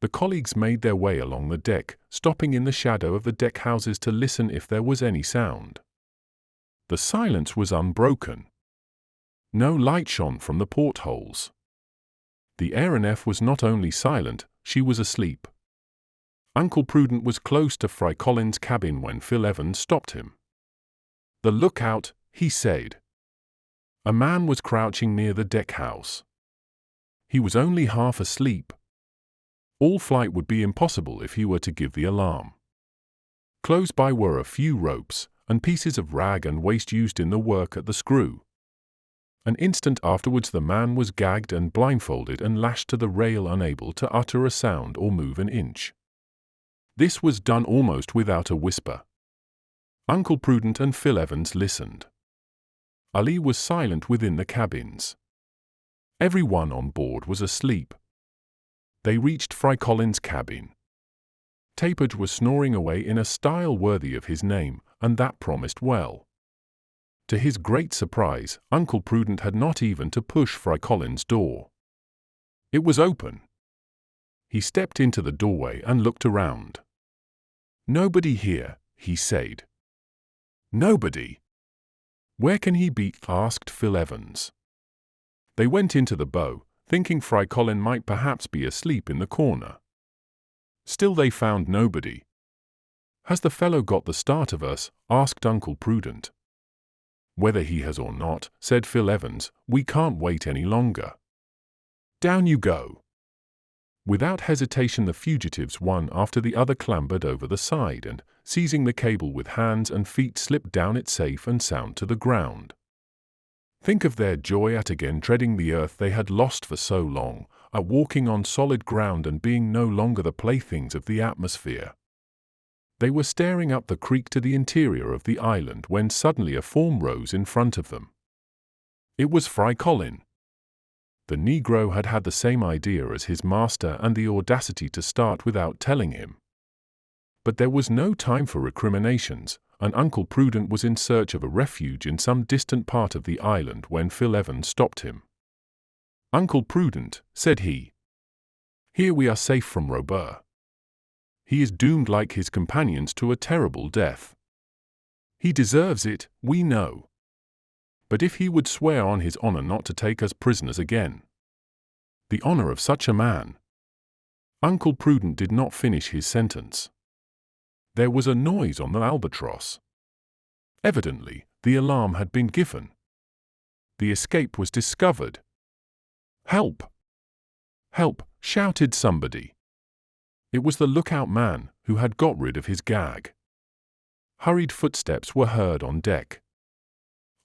The colleagues made their way along the deck, stopping in the shadow of the deck houses to listen if there was any sound. The silence was unbroken. No light shone from the portholes. The aeronef was not only silent, she was asleep. Uncle Prudent was close to Fry Colin's cabin when Phil Evans stopped him. "The lookout," he said. A man was crouching near the deck house. He was only half asleep. All flight would be impossible if he were to give the alarm. Close by were a few ropes, and pieces of rag and waste used in the work at the screw. An instant afterwards the man was gagged and blindfolded and lashed to the rail, unable to utter a sound or move an inch. This was done almost without a whisper. Uncle Prudent and Phil Evans listened. Ali was silent within the cabins. Everyone on board was asleep. They reached Fry Colin's cabin. Tapage was snoring away in a style worthy of his name, and that promised well. To his great surprise, Uncle Prudent had not even to push Fry Colin's door. It was open. He stepped into the doorway and looked around. "Nobody here," he said. "Nobody? Where can he be?" asked Phil Evans. They went into the bow, thinking Fry Colin might perhaps be asleep in the corner. Still they found nobody. "Has the fellow got the start of us?" asked Uncle Prudent. "Whether he has or not," said Phil Evans, "we can't wait any longer. Down you go." Without hesitation the fugitives one after the other clambered over the side and, seizing the cable with hands and feet, slipped down it safe and sound to the ground. Think of their joy at again treading the earth they had lost for so long, at walking on solid ground and being no longer the playthings of the atmosphere. They were staring up the creek to the interior of the island when suddenly a form rose in front of them. It was Fry Colin. The Negro had had the same idea as his master and the audacity to start without telling him. But there was no time for recriminations, and Uncle Prudent was in search of a refuge in some distant part of the island when Phil Evans stopped him. "Uncle Prudent," said he. "Here we are safe from Robur. He is doomed like his companions to a terrible death. He deserves it, we know. But if he would swear on his honor not to take us prisoners again." The honor of such a man. Uncle Prudent did not finish his sentence. There was a noise on the albatross. Evidently, the alarm had been given. The escape was discovered. "Help! Help!" shouted somebody. It was the lookout man, who had got rid of his gag. Hurried footsteps were heard on deck.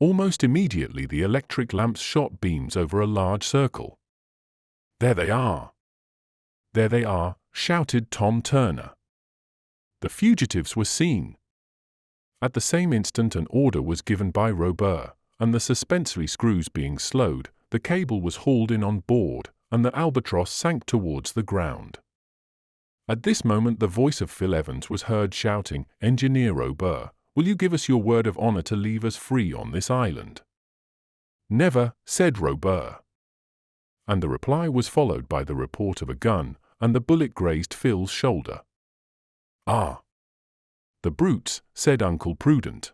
Almost immediately the electric lamps shot beams over a large circle. "There they are! There they are!" shouted Tom Turner. The fugitives were seen. At the same instant an order was given by Robur, and the suspensory screws being slowed, the cable was hauled in on board, and the albatross sank towards the ground. At this moment the voice of Phil Evans was heard shouting, "Engineer Robur, will you give us your word of honor to leave us free on this island?" "Never," said Robur. And the reply was followed by the report of a gun, and the bullet grazed Phil's shoulder. "Ah! The brutes," said Uncle Prudent.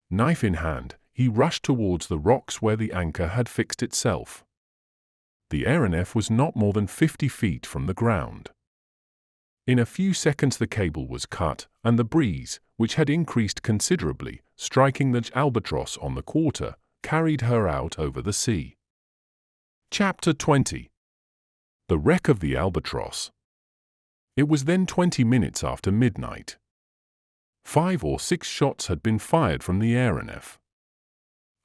Knife in hand, he rushed towards the rocks where the anchor had fixed itself. The aeronef was not more than 50 feet from the ground. In a few seconds the cable was cut, and the breeze, which had increased considerably, striking the albatross on the quarter, carried her out over the sea. Chapter 20. The wreck of the albatross. It was then 20 minutes after midnight. 5 or 6 shots had been fired from the aeronef.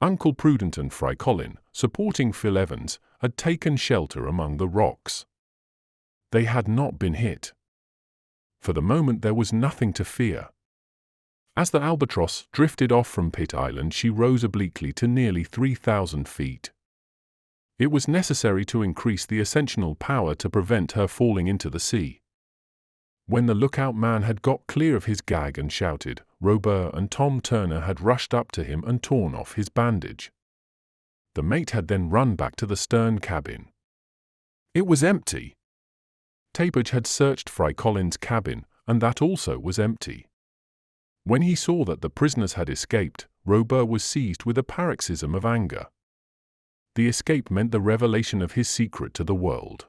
Uncle Prudent and Fry Colin, supporting Phil Evans, had taken shelter among the rocks. They had not been hit. For the moment there was nothing to fear. As the albatross drifted off from Pitt Island, she rose obliquely to nearly 3,000 feet. It was necessary to increase the ascensional power to prevent her falling into the sea. When the lookout man had got clear of his gag and shouted, Robur and Tom Turner had rushed up to him and torn off his bandage. The mate had then run back to the stern cabin. It was empty. Tapage had searched Fry Colin's cabin, and that also was empty. When he saw that the prisoners had escaped, Robur was seized with a paroxysm of anger. The escape meant the revelation of his secret to the world.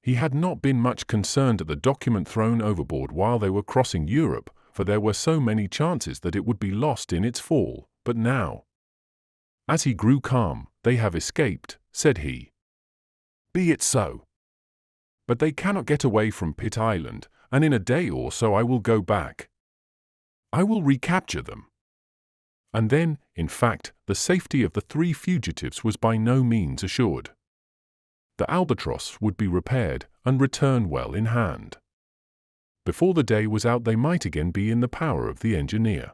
He had not been much concerned at the document thrown overboard while they were crossing Europe, for there were so many chances that it would be lost in its fall, but now. As he grew calm, "They have escaped," said he. "Be it so. But they cannot get away from Pitt Island, and in a day or so I will go back. I will recapture them." And then, in fact, the safety of the 3 fugitives was by no means assured. The albatross would be repaired and return well in hand. Before the day was out they might again be in the power of the engineer.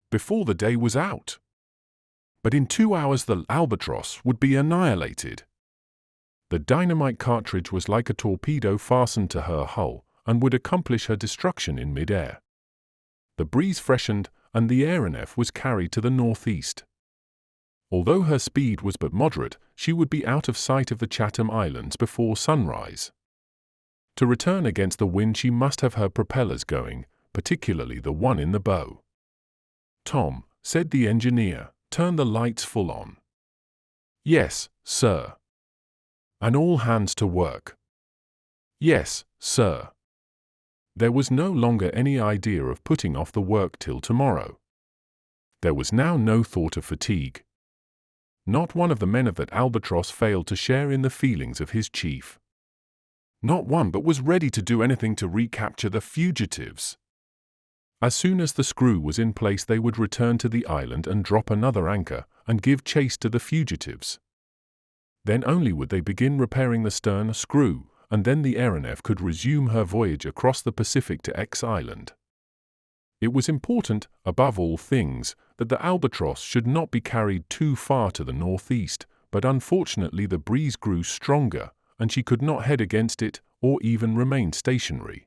Before the day was out! But in 2 hours the albatross would be annihilated. The dynamite cartridge was like a torpedo fastened to her hull, and would accomplish her destruction in mid-air. The breeze freshened, and the aeronef was carried to the northeast. Although her speed was but moderate, she would be out of sight of the Chatham Islands before sunrise. To return against the wind she must have her propellers going, particularly the one in the bow. "Tom," said the engineer, "turn the lights full on." "Yes, sir." "And all hands to work." "Yes, sir." There was no longer any idea of putting off the work till tomorrow. There was now no thought of fatigue. Not one of the men of that albatross failed to share in the feelings of his chief. Not one but was ready to do anything to recapture the fugitives. As soon as the screw was in place they would return to the island and drop another anchor, and give chase to the fugitives. Then only would they begin repairing the stern screw, and then the aeronef could resume her voyage across the Pacific to X Island. It was important, above all things, that the albatross should not be carried too far to the northeast, but unfortunately the breeze grew stronger, and she could not head against it, or even remain stationary.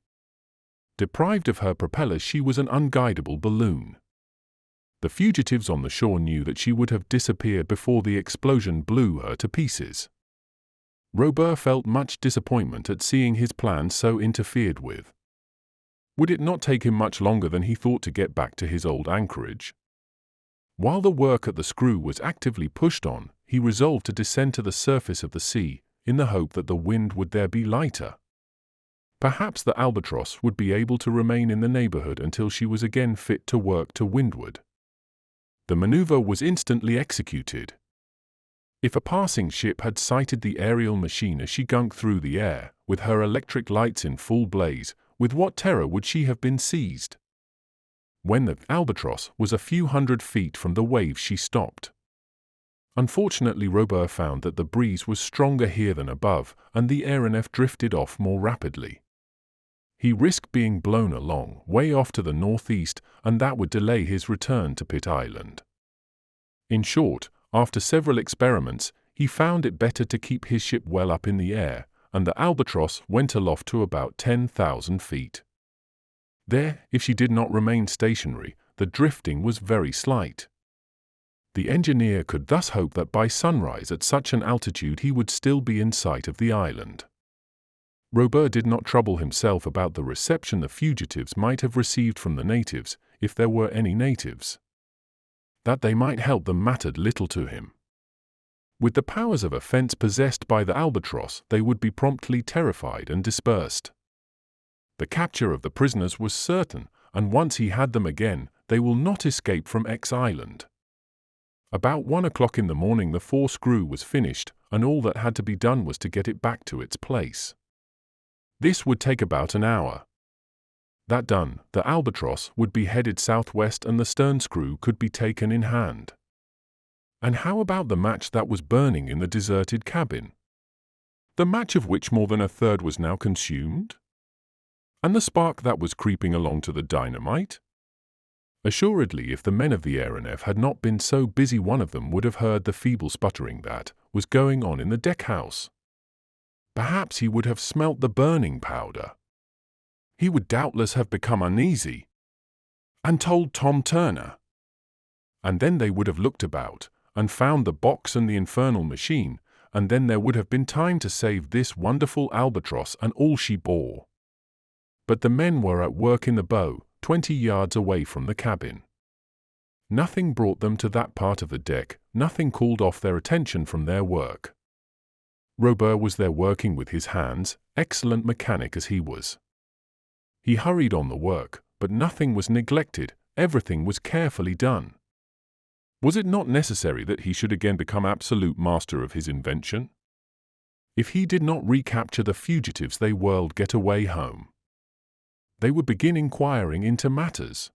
Deprived of her propellers she was an unguidable balloon. The fugitives on the shore knew that she would have disappeared before the explosion blew her to pieces. Robur felt much disappointment at seeing his plans so interfered with. Would it not take him much longer than he thought to get back to his old anchorage? While the work at the screw was actively pushed on, he resolved to descend to the surface of the sea, in the hope that the wind would there be lighter. Perhaps the albatross would be able to remain in the neighborhood until she was again fit to work to windward. The maneuver was instantly executed. If a passing ship had sighted the aerial machine as she gunked through the air, with her electric lights in full blaze, with what terror would she have been seized? When the albatross was a few hundred feet from the waves, she stopped. Unfortunately, Robur found that the breeze was stronger here than above, and the aeronef drifted off more rapidly. He risked being blown a long way off to the northeast, and that would delay his return to Pitt Island. In short, after several experiments, he found it better to keep his ship well up in the air, and the albatross went aloft to about 10,000 feet. There, if she did not remain stationary, the drifting was very slight. The engineer could thus hope that by sunrise at such an altitude he would still be in sight of the island. Robur did not trouble himself about the reception the fugitives might have received from the natives, if there were any natives. That they might help them mattered little to him. With the powers of offense possessed by the albatross, they would be promptly terrified and dispersed. The capture of the prisoners was certain, and once he had them again, they will not escape from X Island. About 1 o'clock in the morning the fore-screw was finished, and all that had to be done was to get it back to its place. This would take about an hour. That done, the albatross would be headed southwest and the stern screw could be taken in hand. And how about the match that was burning in the deserted cabin? The match of which more than a third was now consumed? And the spark that was creeping along to the dynamite? Assuredly, if the men of the aeronef had not been so busy, one of them would have heard the feeble sputtering that was going on in the deck-house. Perhaps he would have smelt the burning powder. He would doubtless have become uneasy and told Tom Turner. And then they would have looked about and found the box and the infernal machine, and then there would have been time to save this wonderful albatross and all she bore. But the men were at work in the bow, 20 yards away from the cabin. Nothing brought them to that part of the deck, nothing called off their attention from their work. Robur was there working with his hands, excellent mechanic as he was. He hurried on the work, but nothing was neglected, everything was carefully done. Was it not necessary that he should again become absolute master of his invention? If he did not recapture the fugitives, they whirled get away home. They would begin inquiring into matters.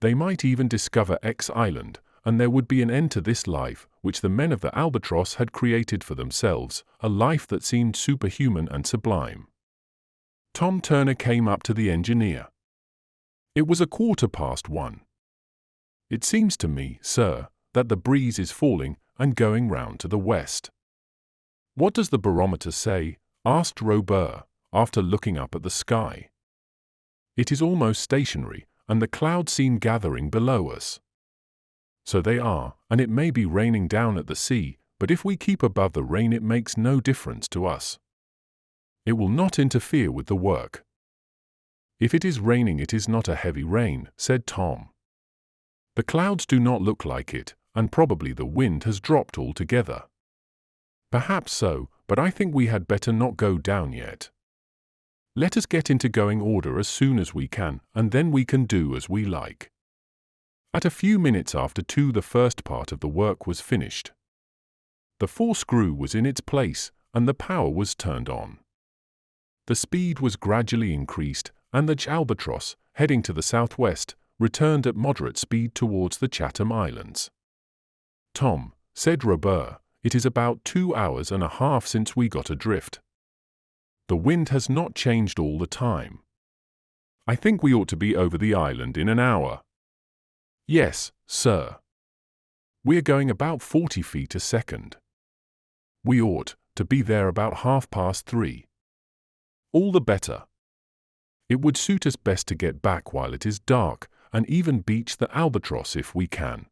They might even discover X Island, and there would be an end to this life, which the men of the albatross had created for themselves, a life that seemed superhuman and sublime. Tom Turner came up to the engineer. It was 1:15. "It seems to me, sir, that the breeze is falling and going round to the west." "What does the barometer say?" asked Robur, after looking up at the sky. "It is almost stationary, and the clouds seem gathering below us." "So they are, and it may be raining down at the sea, but if we keep above the rain it makes no difference to us. It will not interfere with the work." "If it is raining it is not a heavy rain," said Tom. "The clouds do not look like it, and probably the wind has dropped altogether." "Perhaps so, but I think we had better not go down yet. Let us get into going order as soon as we can, and then we can do as we like." At a few minutes after 2 the first part of the work was finished. The fore-screw was in its place, and the power was turned on. The speed was gradually increased, and the albatross, heading to the southwest, returned at moderate speed towards the Chatham Islands. "Tom," said Robur, "it is about 2 hours and a half since we got adrift. The wind has not changed all the time. I think we ought to be over the island in an hour." "Yes, sir. We are going about 40 feet a second. We ought to be there about 3:30. "All the better. It would suit us best to get back while it is dark, and even beach the albatross if we can.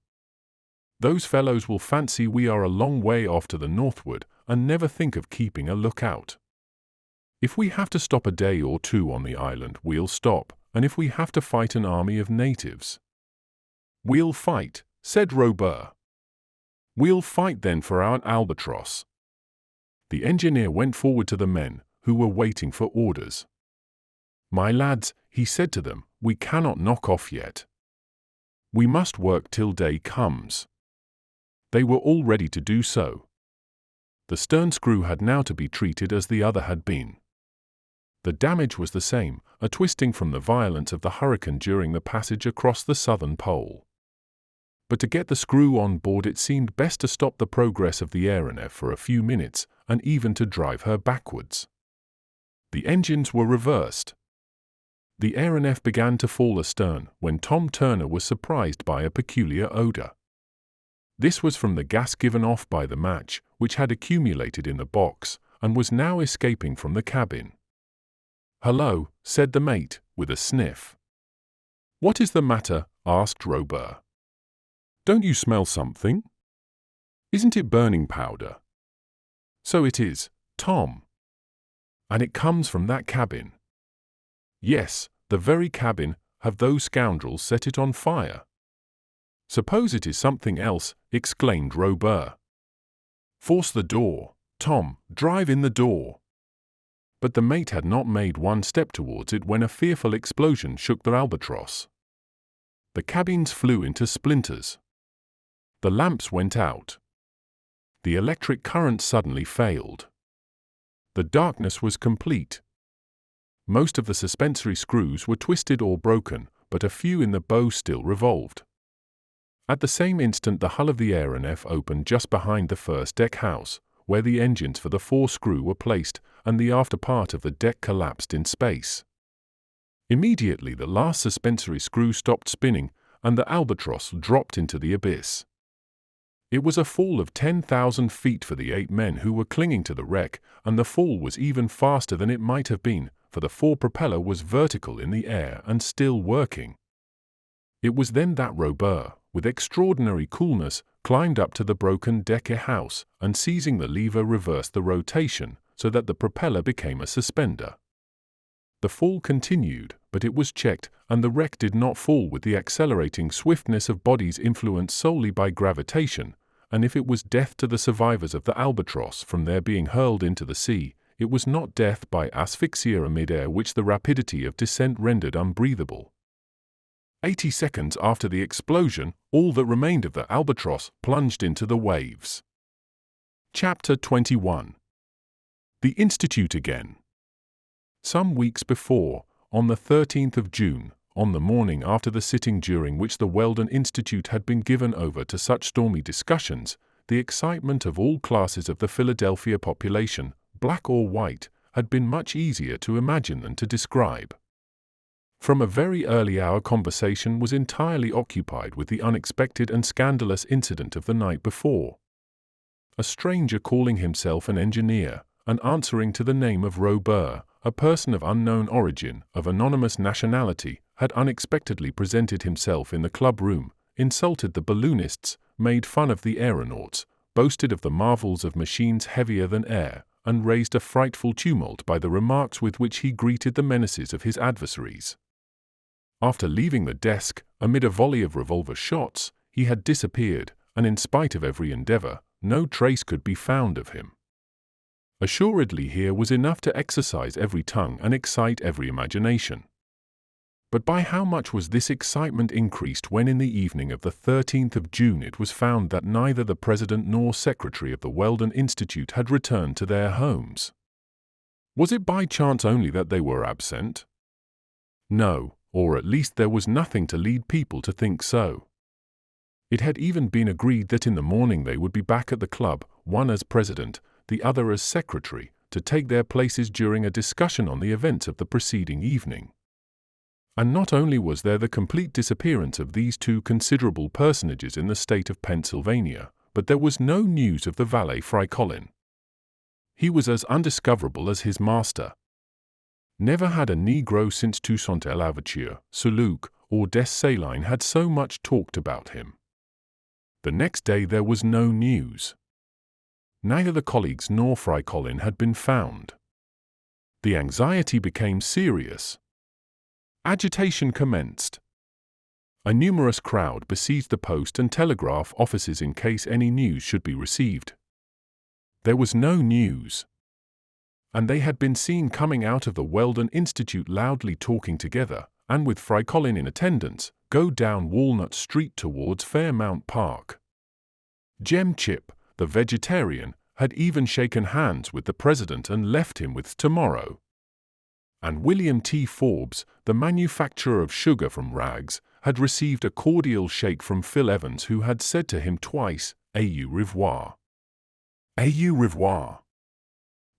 Those fellows will fancy we are a long way off to the northward and never think of keeping a lookout. If we have to stop a day or two on the island, we'll stop, and if we have to fight an army of natives, we'll fight, said Robur. We'll fight then for our albatross. The engineer went forward to the men, who were waiting for orders. My lads, he said to them, we cannot knock off yet. We must work till day comes. They were all ready to do so. The stern screw had now to be treated as the other had been. The damage was the same, a twisting from the violence of the hurricane during the passage across the southern pole. But to get the screw on board it seemed best to stop the progress of the aeronef for a few minutes, and even to drive her backwards. The engines were reversed. The aeronef began to fall astern when Tom Turner was surprised by a peculiar odor. This was from the gas given off by the match, which had accumulated in the box, and was now escaping from the cabin. "Hello," said the mate, with a sniff. "What is the matter?" asked Robur. "Don't you smell something? Isn't it burning powder?" "So it is, Tom." "And it comes from that cabin?" "Yes, the very cabin. Have those scoundrels set it on fire?" "Suppose it is something else," exclaimed Robur. "Force the door, Tom, drive in the door." But the mate had not made one step towards it when a fearful explosion shook the albatross. The cabins flew into splinters. The lamps went out. The electric current suddenly failed. The darkness was complete. Most of the suspensory screws were twisted or broken, but a few in the bow still revolved. At the same instant the hull of the aeronef opened just behind the first deck house, where the engines for the fore-screw were placed, and the after part of the deck collapsed in space. Immediately the last suspensory screw stopped spinning, and the albatross dropped into the abyss. It was a fall of 10,000 feet for the 8 men who were clinging to the wreck, and the fall was even faster than it might have been, for the fore-propeller was vertical in the air and still working. It was then that Robur, with extraordinary coolness, climbed up to the broken deck house, and seizing the lever reversed the rotation, so that the propeller became a suspender. The fall continued, but it was checked, and the wreck did not fall with the accelerating swiftness of bodies influenced solely by gravitation, and if it was death to the survivors of the albatross from their being hurled into the sea, it was not death by asphyxia mid-air which the rapidity of descent rendered unbreathable. 80 seconds after the explosion, all that remained of the albatross plunged into the waves. Chapter 21. The Institute again. Some weeks before, on the 13th of June, on the morning after the sitting during which the Weldon Institute had been given over to such stormy discussions, the excitement of all classes of the Philadelphia population, black or white, had been much easier to imagine than to describe. From a very early hour conversation was entirely occupied with the unexpected and scandalous incident of the night before. A stranger calling himself an engineer, and answering to the name of Robur, a person of unknown origin, of anonymous nationality, had unexpectedly presented himself in the club room, insulted the balloonists, made fun of the aeronauts, boasted of the marvels of machines heavier than air, and raised a frightful tumult by the remarks with which he greeted the menaces of his adversaries. After leaving the desk, amid a volley of revolver shots, he had disappeared, and in spite of every endeavor, no trace could be found of him. Assuredly here was enough to exercise every tongue and excite every imagination. But by how much was this excitement increased when in the evening of the 13th of June it was found that neither the president nor secretary of the Weldon Institute had returned to their homes? Was it by chance only that they were absent? No, or at least there was nothing to lead people to think so. It had even been agreed that in the morning they would be back at the club, one as president, the other as secretary, to take their places during a discussion on the events of the preceding evening. And not only was there the complete disappearance of these two considerable personages in the state of Pennsylvania, but there was no news of the valet Fry Colin. He was as undiscoverable as his master. Never had a Negro since Toussaint L'Ouverture, Sir Luke, or des Salines had so much talked about him. The next day there was no news. Neither the colleagues nor Fry Colin had been found. The anxiety became serious. Agitation commenced. A numerous crowd besieged the post and telegraph offices in case any news should be received. There was no news. And they had been seen coming out of the Weldon Institute loudly talking together, and with Fry Colin in attendance, go down Walnut Street towards Fairmount Park. Jem Chip, the vegetarian, had even shaken hands with the president and left him with tomorrow. And William T. Forbes, the manufacturer of sugar from rags, had received a cordial shake from Phil Evans, who had said to him twice, "Au revoir." Au revoir.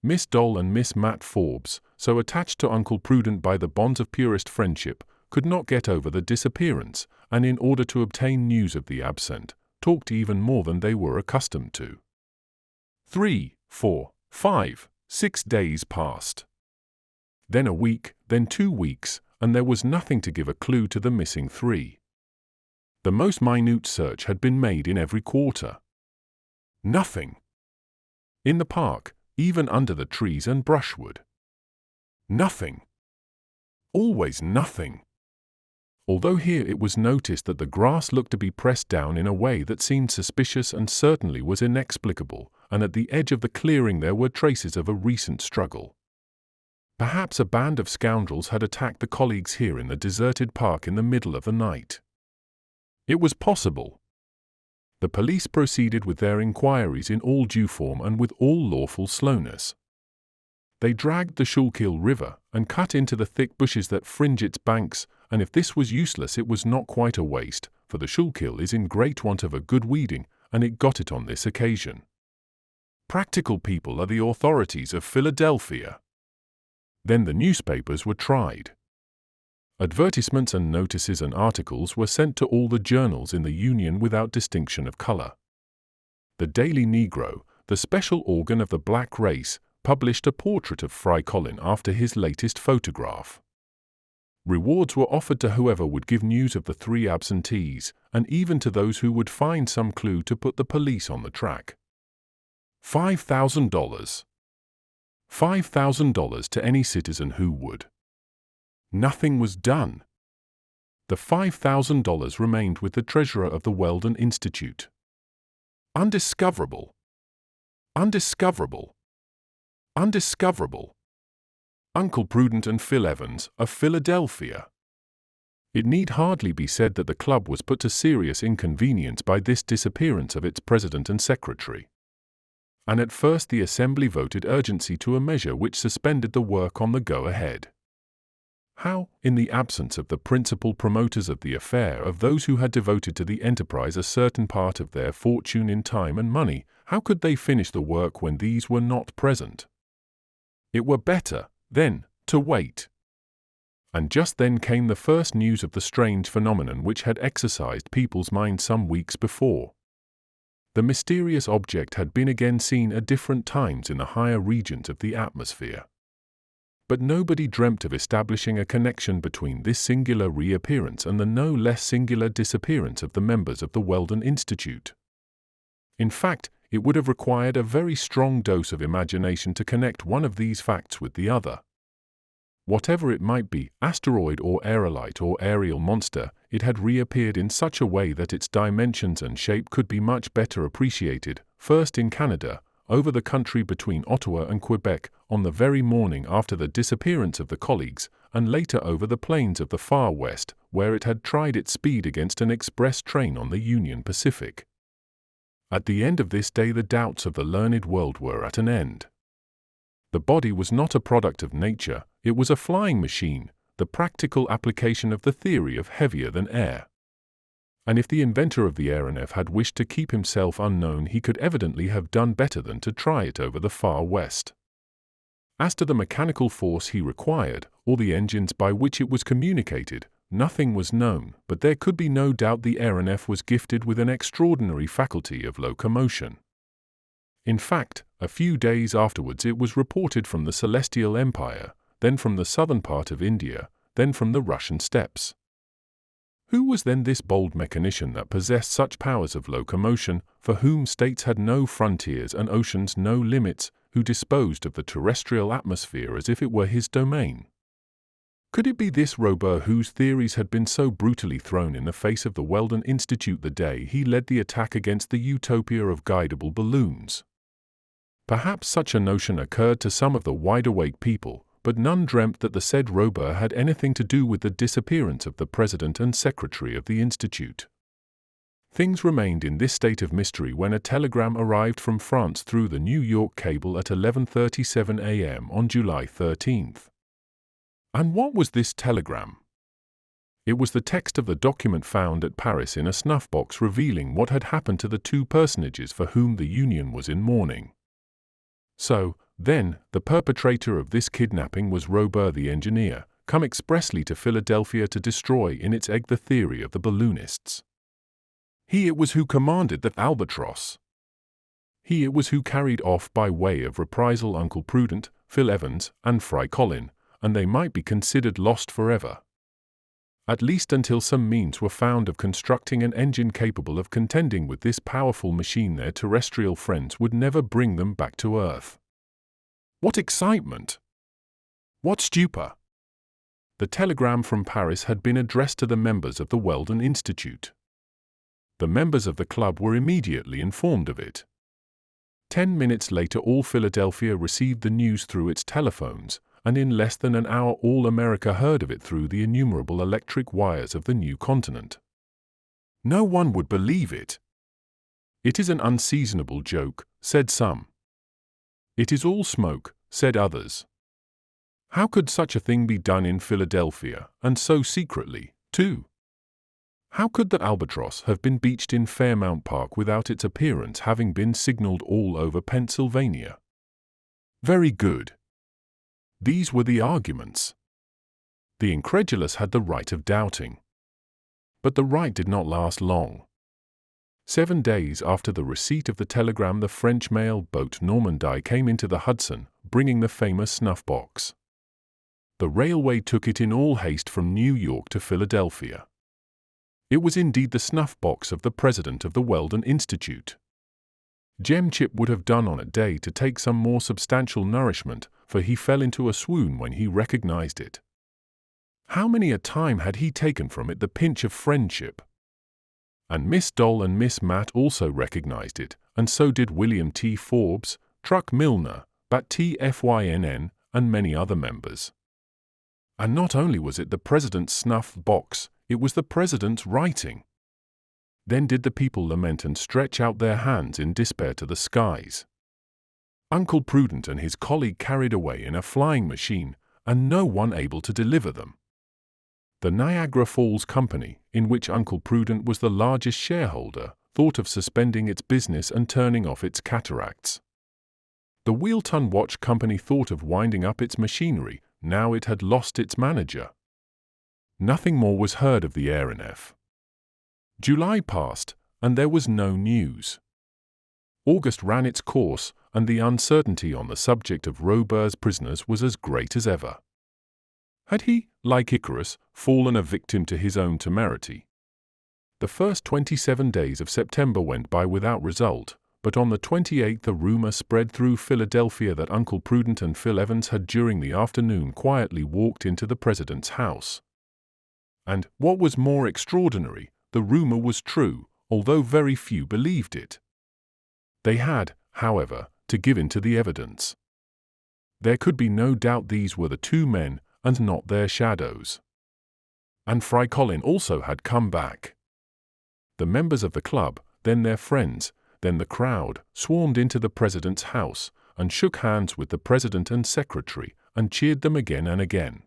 Miss Doll and Miss Matt Forbes, so attached to Uncle Prudent by the bonds of purest friendship, could not get over the disappearance, and in order to obtain news of the absent, talked even more than they were accustomed to. 3, 4, 5, 6 days passed. Then a week, then 2 weeks, and there was nothing to give a clue to the missing 3. The most minute search had been made in every quarter. Nothing. In the park, even under the trees and brushwood. Nothing. Always nothing. Although here it was noticed that the grass looked to be pressed down in a way that seemed suspicious and certainly was inexplicable, and at the edge of the clearing there were traces of a recent struggle. Perhaps a band of scoundrels had attacked the colleagues here in the deserted park in the middle of the night. It was possible. The police proceeded with their inquiries in all due form and with all lawful slowness. They dragged the Schuylkill River and cut into the thick bushes that fringe its banks, and if this was useless it was not quite a waste, for the Schuylkill is in great want of a good weeding, and it got it on this occasion. Practical people are the authorities of Philadelphia. Then the newspapers were tried. Advertisements and notices and articles were sent to all the journals in the Union without distinction of color. The Daily Negro, the special organ of the black race, published a portrait of Fry Colin after his latest photograph. Rewards were offered to whoever would give news of the 3 absentees, and even to those who would find some clue to put the police on the track. $5,000. $5,000 to any citizen who would. Nothing was done. The $5,000 remained with the treasurer of the Weldon Institute. Undiscoverable. Undiscoverable. Undiscoverable. Uncle Prudent and Phil Evans, of Philadelphia. It need hardly be said that the club was put to serious inconvenience by this disappearance of its president and secretary. And at first the assembly voted urgency to a measure which suspended the work on the go-ahead. How, in the absence of the principal promoters of the affair, of those who had devoted to the enterprise a certain part of their fortune in time and money, how could they finish the work when these were not present? It were better, then, to wait. And just then came the first news of the strange phenomenon which had exercised people's minds some weeks before. The mysterious object had been again seen at different times in the higher regions of the atmosphere. But nobody dreamt of establishing a connection between this singular reappearance and the no less singular disappearance of the members of the Weldon Institute. In fact, it would have required a very strong dose of imagination to connect one of these facts with the other. Whatever it might be, asteroid or aerolite or aerial monster, it had reappeared in such a way that its dimensions and shape could be much better appreciated, first in Canada, over the country between Ottawa and Quebec, on the very morning after the disappearance of the colleagues, and later over the plains of the far west, where it had tried its speed against an express train on the Union Pacific. At the end of this day the doubts of the learned world were at an end. The body was not a product of nature, it was a flying machine, the practical application of the theory of heavier than air. And if the inventor of the aeronef had wished to keep himself unknown, he could evidently have done better than to try it over the far west. As to the mechanical force he required, or the engines by which it was communicated, nothing was known, but there could be no doubt the aeronef was gifted with an extraordinary faculty of locomotion. In fact, a few days afterwards it was reported from the Celestial Empire, then from the southern part of India, then from the Russian steppes. Who was then this bold mechanician that possessed such powers of locomotion, for whom states had no frontiers and oceans no limits, who disposed of the terrestrial atmosphere as if it were his domain? Could it be this Robur whose theories had been so brutally thrown in the face of the Weldon Institute the day he led the attack against the utopia of guidable balloons? Perhaps such a notion occurred to some of the wide-awake people, but none dreamt that the said Robur had anything to do with the disappearance of the president and secretary of the Institute. Things remained in this state of mystery when a telegram arrived from France through the New York cable at 11:37 a.m. on July 13th. And what was this telegram? It was the text of the document found at Paris in a snuff-box revealing what had happened to the two personages for whom the Union was in mourning. So, then, the perpetrator of this kidnapping was Robur the engineer, come expressly to Philadelphia to destroy in its egg the theory of the balloonists. He it was who commanded the Albatross. He it was who carried off by way of reprisal Uncle Prudent, Phil Evans, and Fry Colin, and they might be considered lost forever. At least until some means were found of constructing an engine capable of contending with this powerful machine their terrestrial friends would never bring them back to Earth. What excitement! What stupor! The telegram from Paris had been addressed to the members of the Weldon Institute. The members of the club were immediately informed of it. 10 minutes later all Philadelphia received the news through its telephones, and in less than an hour all America heard of it through the innumerable electric wires of the new continent. No one would believe it. It is an unseasonable joke, said some. It is all smoke, said others. How could such a thing be done in Philadelphia, and so secretly, too? How could the Albatross have been beached in Fairmount Park without its appearance having been signaled all over Pennsylvania? Very good. These were the arguments. The incredulous had the right of doubting. But the right did not last long. 7 days after the receipt of the telegram the French mail boat Normandie came into the Hudson, bringing the famous snuff-box. The railway took it in all haste from New York to Philadelphia. It was indeed the snuff-box of the president of the Weldon Institute. Jem Chip would have done on a day to take some more substantial nourishment, for he fell into a swoon when he recognized it. How many a time had he taken from it the pinch of friendship? And Miss Doll and Miss Matt also recognized it, and so did William T. Forbes, Truck Milner, Bat T. Fynn, and many other members. And not only was it the president's snuff-box, it was the president's writing. Then did the people lament and stretch out their hands in despair to the skies. Uncle Prudent and his colleague carried away in a flying machine, and no one able to deliver them. The Niagara Falls Company, in which Uncle Prudent was the largest shareholder, thought of suspending its business and turning off its cataracts. The Wheelton Watch Company thought of winding up its machinery, now it had lost its manager. Nothing more was heard of the aeronef. July passed, and there was no news. August ran its course, and the uncertainty on the subject of Robur's prisoners was as great as ever. Had he, like Icarus, fallen a victim to his own temerity? The first 27 days of September went by without result, but on the 28th a rumor spread through Philadelphia that Uncle Prudent and Phil Evans had during the afternoon quietly walked into the president's house. And, what was more extraordinary, the rumor was true, although very few believed it. They had, however, to give in to the evidence. There could be no doubt these were the two men, and not their shadows. And Fry Colin also had come back. The members of the club, then their friends, then the crowd, swarmed into the president's house, and shook hands with the president and secretary, and cheered them again and again.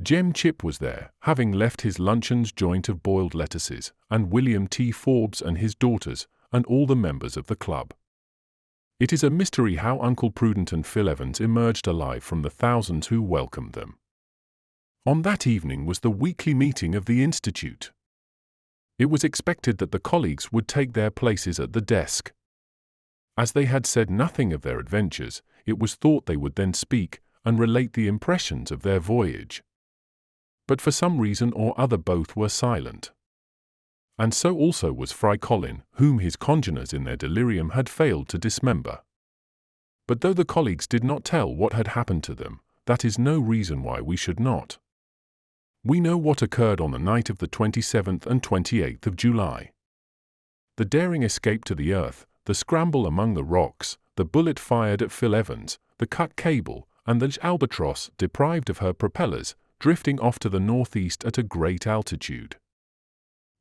Jem Chip was there, having left his luncheon's joint of boiled lettuces, and William T. Forbes and his daughters, and all the members of the club. It is a mystery how Uncle Prudent and Phil Evans emerged alive from the thousands who welcomed them. On that evening was the weekly meeting of the Institute. It was expected that the colleagues would take their places at the desk. As they had said nothing of their adventures, it was thought they would then speak and relate the impressions of their voyage. but for some reason or other both were silent. And so also was Fry Colin, whom his congeners in their delirium had failed to dismember. But though the colleagues did not tell what had happened to them, that is no reason why we should not. We know what occurred on the night of the 27th and 28th of July. The daring escape to the earth, the scramble among the rocks, the bullet fired at Phil Evans, the cut cable, and the Albatross, deprived of her propellers, drifting off to the northeast at a great altitude.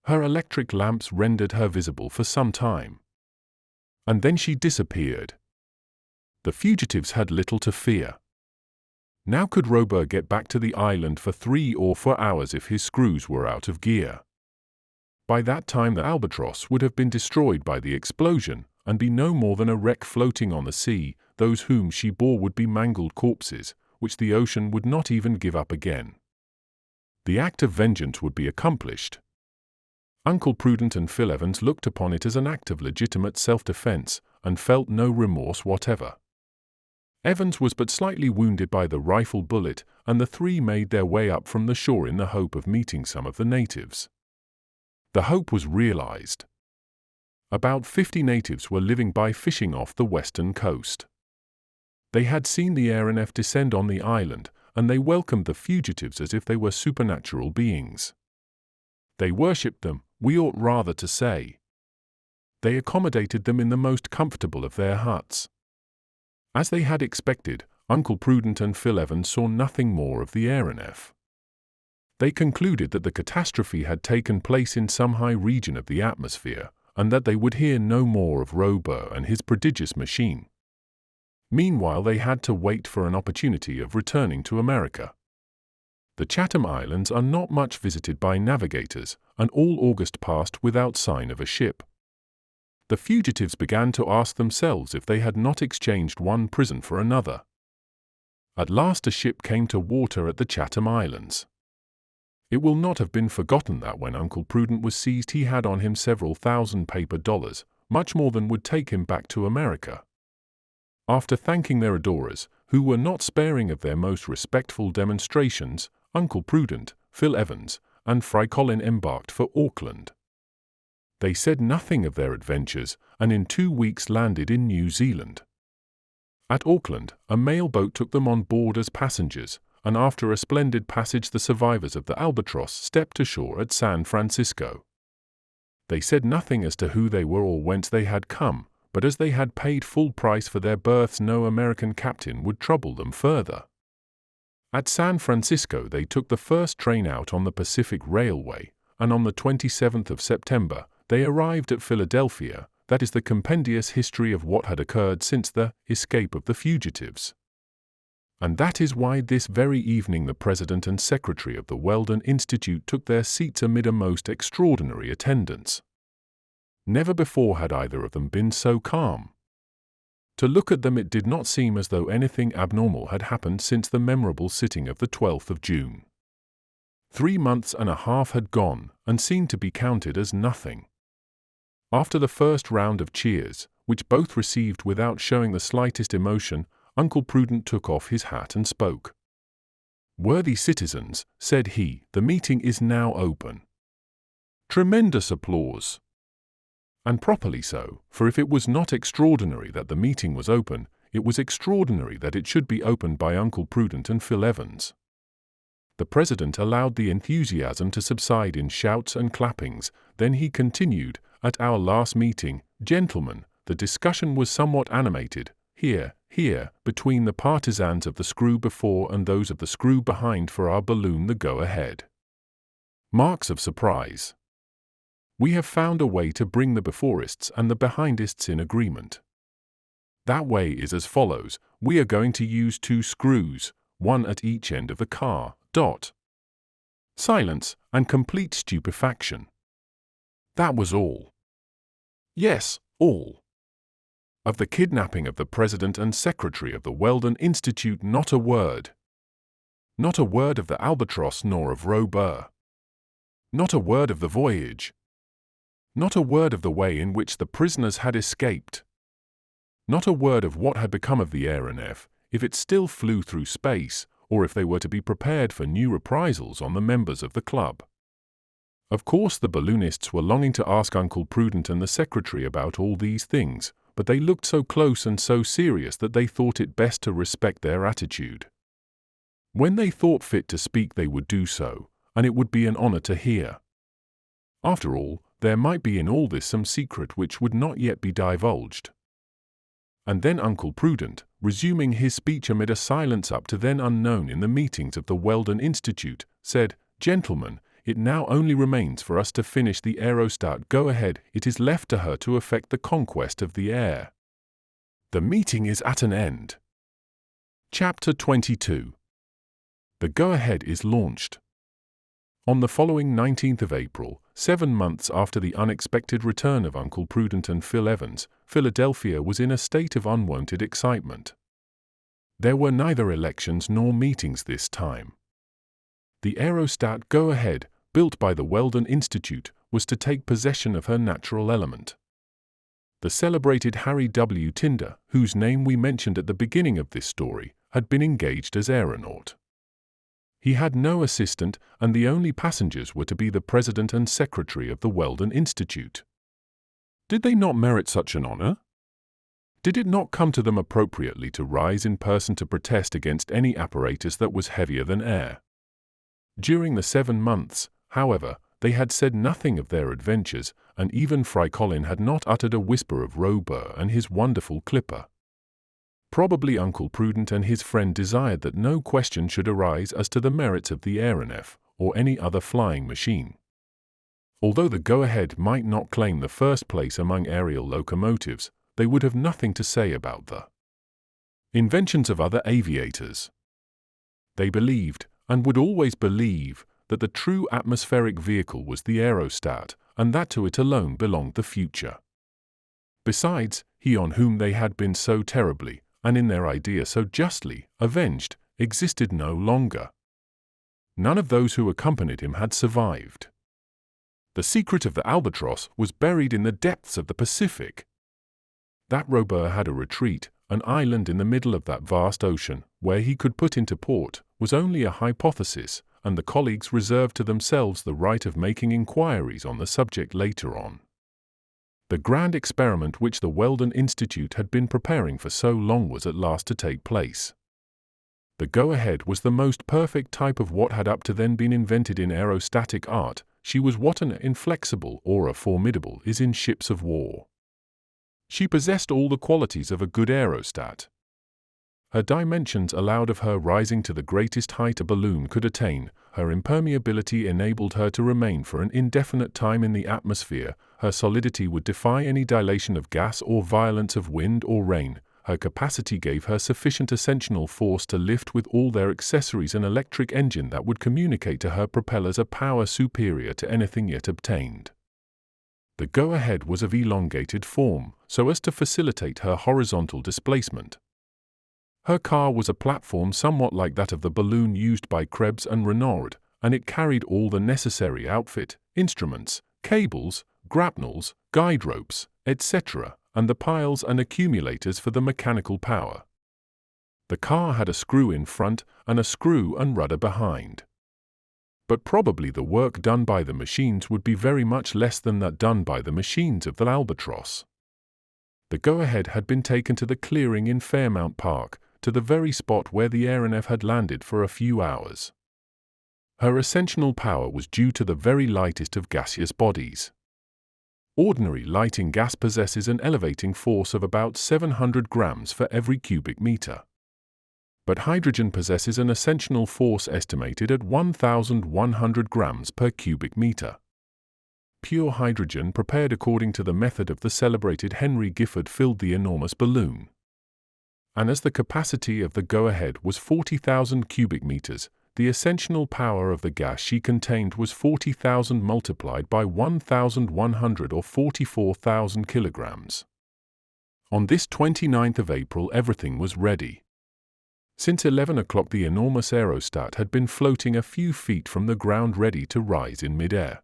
Her electric lamps rendered her visible for some time. And then she disappeared. The fugitives had little to fear. Now could Robur get back to the island for 3 or 4 hours if his screws were out of gear. By that time the Albatross would have been destroyed by the explosion and be no more than a wreck floating on the sea. Those whom she bore would be mangled corpses, which the ocean would not even give up again. The act of vengeance would be accomplished. Uncle Prudent and Phil Evans looked upon it as an act of legitimate self-defense and felt no remorse whatever. Evans was but slightly wounded by the rifle bullet, and the three made their way up from the shore in the hope of meeting some of the natives. The hope was realized. About 50 natives were living by fishing off the western coast. They had seen the aeronef descend on the island, and they welcomed the fugitives as if they were supernatural beings. They worshipped them, we ought rather to say. They accommodated them in the most comfortable of their huts. As they had expected, Uncle Prudent and Phil Evans saw nothing more of the aeronef. They concluded that the catastrophe had taken place in some high region of the atmosphere, and that they would hear no more of Robur and his prodigious machine. Meanwhile they had to wait for an opportunity of returning to America. The Chatham Islands are not much visited by navigators, and all August passed without sign of a ship. The fugitives began to ask themselves if they had not exchanged one prison for another. At last a ship came to water at the Chatham Islands. It will not have been forgotten that when Uncle Prudent was seized he had on him several thousand paper dollars, much more than would take him back to America. After thanking their adorers, who were not sparing of their most respectful demonstrations, Uncle Prudent, Phil Evans, and Fry Colin embarked for Auckland. They said nothing of their adventures, and in 2 weeks landed in New Zealand. At Auckland, a mail boat took them on board as passengers, and after a splendid passage the survivors of the Albatross stepped ashore at San Francisco. They said nothing as to who they were or whence they had come, but as they had paid full price for their berths no American captain would trouble them further. At San Francisco they took the first train out on the Pacific Railway, and on the 27th of September they arrived at Philadelphia. That is the compendious history of what had occurred since the escape of the fugitives. And that is why this very evening the President and Secretary of the Weldon Institute took their seats amid a most extraordinary attendance. Never before had either of them been so calm. To look at them it did not seem as though anything abnormal had happened since the memorable sitting of the 12th of June. 3 months and a half had gone, and seemed to be counted as nothing. After the first round of cheers, which both received without showing the slightest emotion, Uncle Prudent took off his hat and spoke. "Worthy citizens," said he, "the meeting is now open." Tremendous applause. And properly so, for if it was not extraordinary that the meeting was open, it was extraordinary that it should be opened by Uncle Prudent and Phil Evans. The President allowed the enthusiasm to subside in shouts and clappings, then he continued, "At our last meeting, gentlemen, the discussion was somewhat animated, here, between the partisans of the screw before and those of the screw behind for our balloon the go-ahead. Marks of surprise. We have found a way to bring the beforists and the behindists in agreement. That way is as follows: we are going to use 2 screws, one at each end of the car. Silence and complete stupefaction. That was all. Yes, all. Of the kidnapping of the President and Secretary of the Weldon Institute not a word. Not a word of the Albatross nor of Robur. Not a word of the voyage. Not a word of the way in which the prisoners had escaped. Not a word of what had become of the aeronef, if it still flew through space, or if they were to be prepared for new reprisals on the members of the club. Of course, the balloonists were longing to ask Uncle Prudent and the secretary about all these things, but they looked so close and so serious that they thought it best to respect their attitude. When they thought fit to speak, they would do so, and it would be an honor to hear. After all, there might be in all this some secret which would not yet be divulged. And then Uncle Prudent, resuming his speech amid a silence up to then unknown in the meetings of the Weldon Institute, said, "Gentlemen, it now only remains for us to finish the aerostat go-ahead. It is left to her to effect the conquest of the air. The meeting is at an end." Chapter 22. The go-ahead is launched. On the following 19th of April, 7 months after the unexpected return of Uncle Prudent and Phil Evans, Philadelphia was in a state of unwonted excitement. There were neither elections nor meetings this time. The aerostat go-ahead, built by the Weldon Institute, was to take possession of her natural element. The celebrated Harry W. Tinder, whose name we mentioned at the beginning of this story, had been engaged as aeronaut. He had no assistant, and the only passengers were to be the president and secretary of the Weldon Institute. Did they not merit such an honor? Did it not come to them appropriately to rise in person to protest against any apparatus that was heavier than air? During the 7 months, however, they had said nothing of their adventures, and even Fry Colin had not uttered a whisper of Robur and his wonderful clipper. Probably Uncle Prudent and his friend desired that no question should arise as to the merits of the aeronef or any other flying machine. Although the go-ahead might not claim the first place among aerial locomotives, they would have nothing to say about the inventions of other aviators. They believed, and would always believe, that the true atmospheric vehicle was the aerostat, and that to it alone belonged the future. Besides, he on whom they had been so terribly, and in their idea so justly, avenged, existed no longer. None of those who accompanied him had survived. The secret of the albatross was buried in the depths of the Pacific. That Robur had a retreat, an island in the middle of that vast ocean, where he could put into port, was only a hypothesis, and the colleagues reserved to themselves the right of making inquiries on the subject later on. The grand experiment which the Weldon Institute had been preparing for so long was at last to take place. The go-ahead was the most perfect type of what had up to then been invented in aerostatic art. She was what an inflexible or a formidable is in ships of war. She possessed all the qualities of a good aerostat. Her dimensions allowed of her rising to the greatest height a balloon could attain, her impermeability enabled her to remain for an indefinite time in the atmosphere, her solidity would defy any dilation of gas or violence of wind or rain, her capacity gave her sufficient ascensional force to lift with all their accessories an electric engine that would communicate to her propellers a power superior to anything yet obtained. The go-ahead was of elongated form, so as to facilitate her horizontal displacement. Her car was a platform somewhat like that of the balloon used by Krebs and Renaud, and it carried all the necessary outfit, instruments, cables, grapnels, guide ropes, etc., and the piles and accumulators for the mechanical power. The car had a screw in front and a screw and rudder behind. But probably the work done by the machines would be very much less than that done by the machines of the Albatross. The go-ahead had been taken to the clearing in Fairmount Park, to the very spot where the aeronef had landed for a few hours. Her ascensional power was due to the very lightest of gaseous bodies. Ordinary lighting gas possesses an elevating force of about 700 grams for every cubic meter. But hydrogen possesses an ascensional force estimated at 1,100 grams per cubic meter. Pure hydrogen prepared according to the method of the celebrated Henry Gifford filled the enormous balloon. And as the capacity of the go-ahead was 40,000 cubic meters, the ascensional power of the gas she contained was 40,000 multiplied by 1,100 or 44,000 kilograms. On this 29th of April everything was ready. Since 11 o'clock the enormous aerostat had been floating a few feet from the ground ready to rise in mid-air.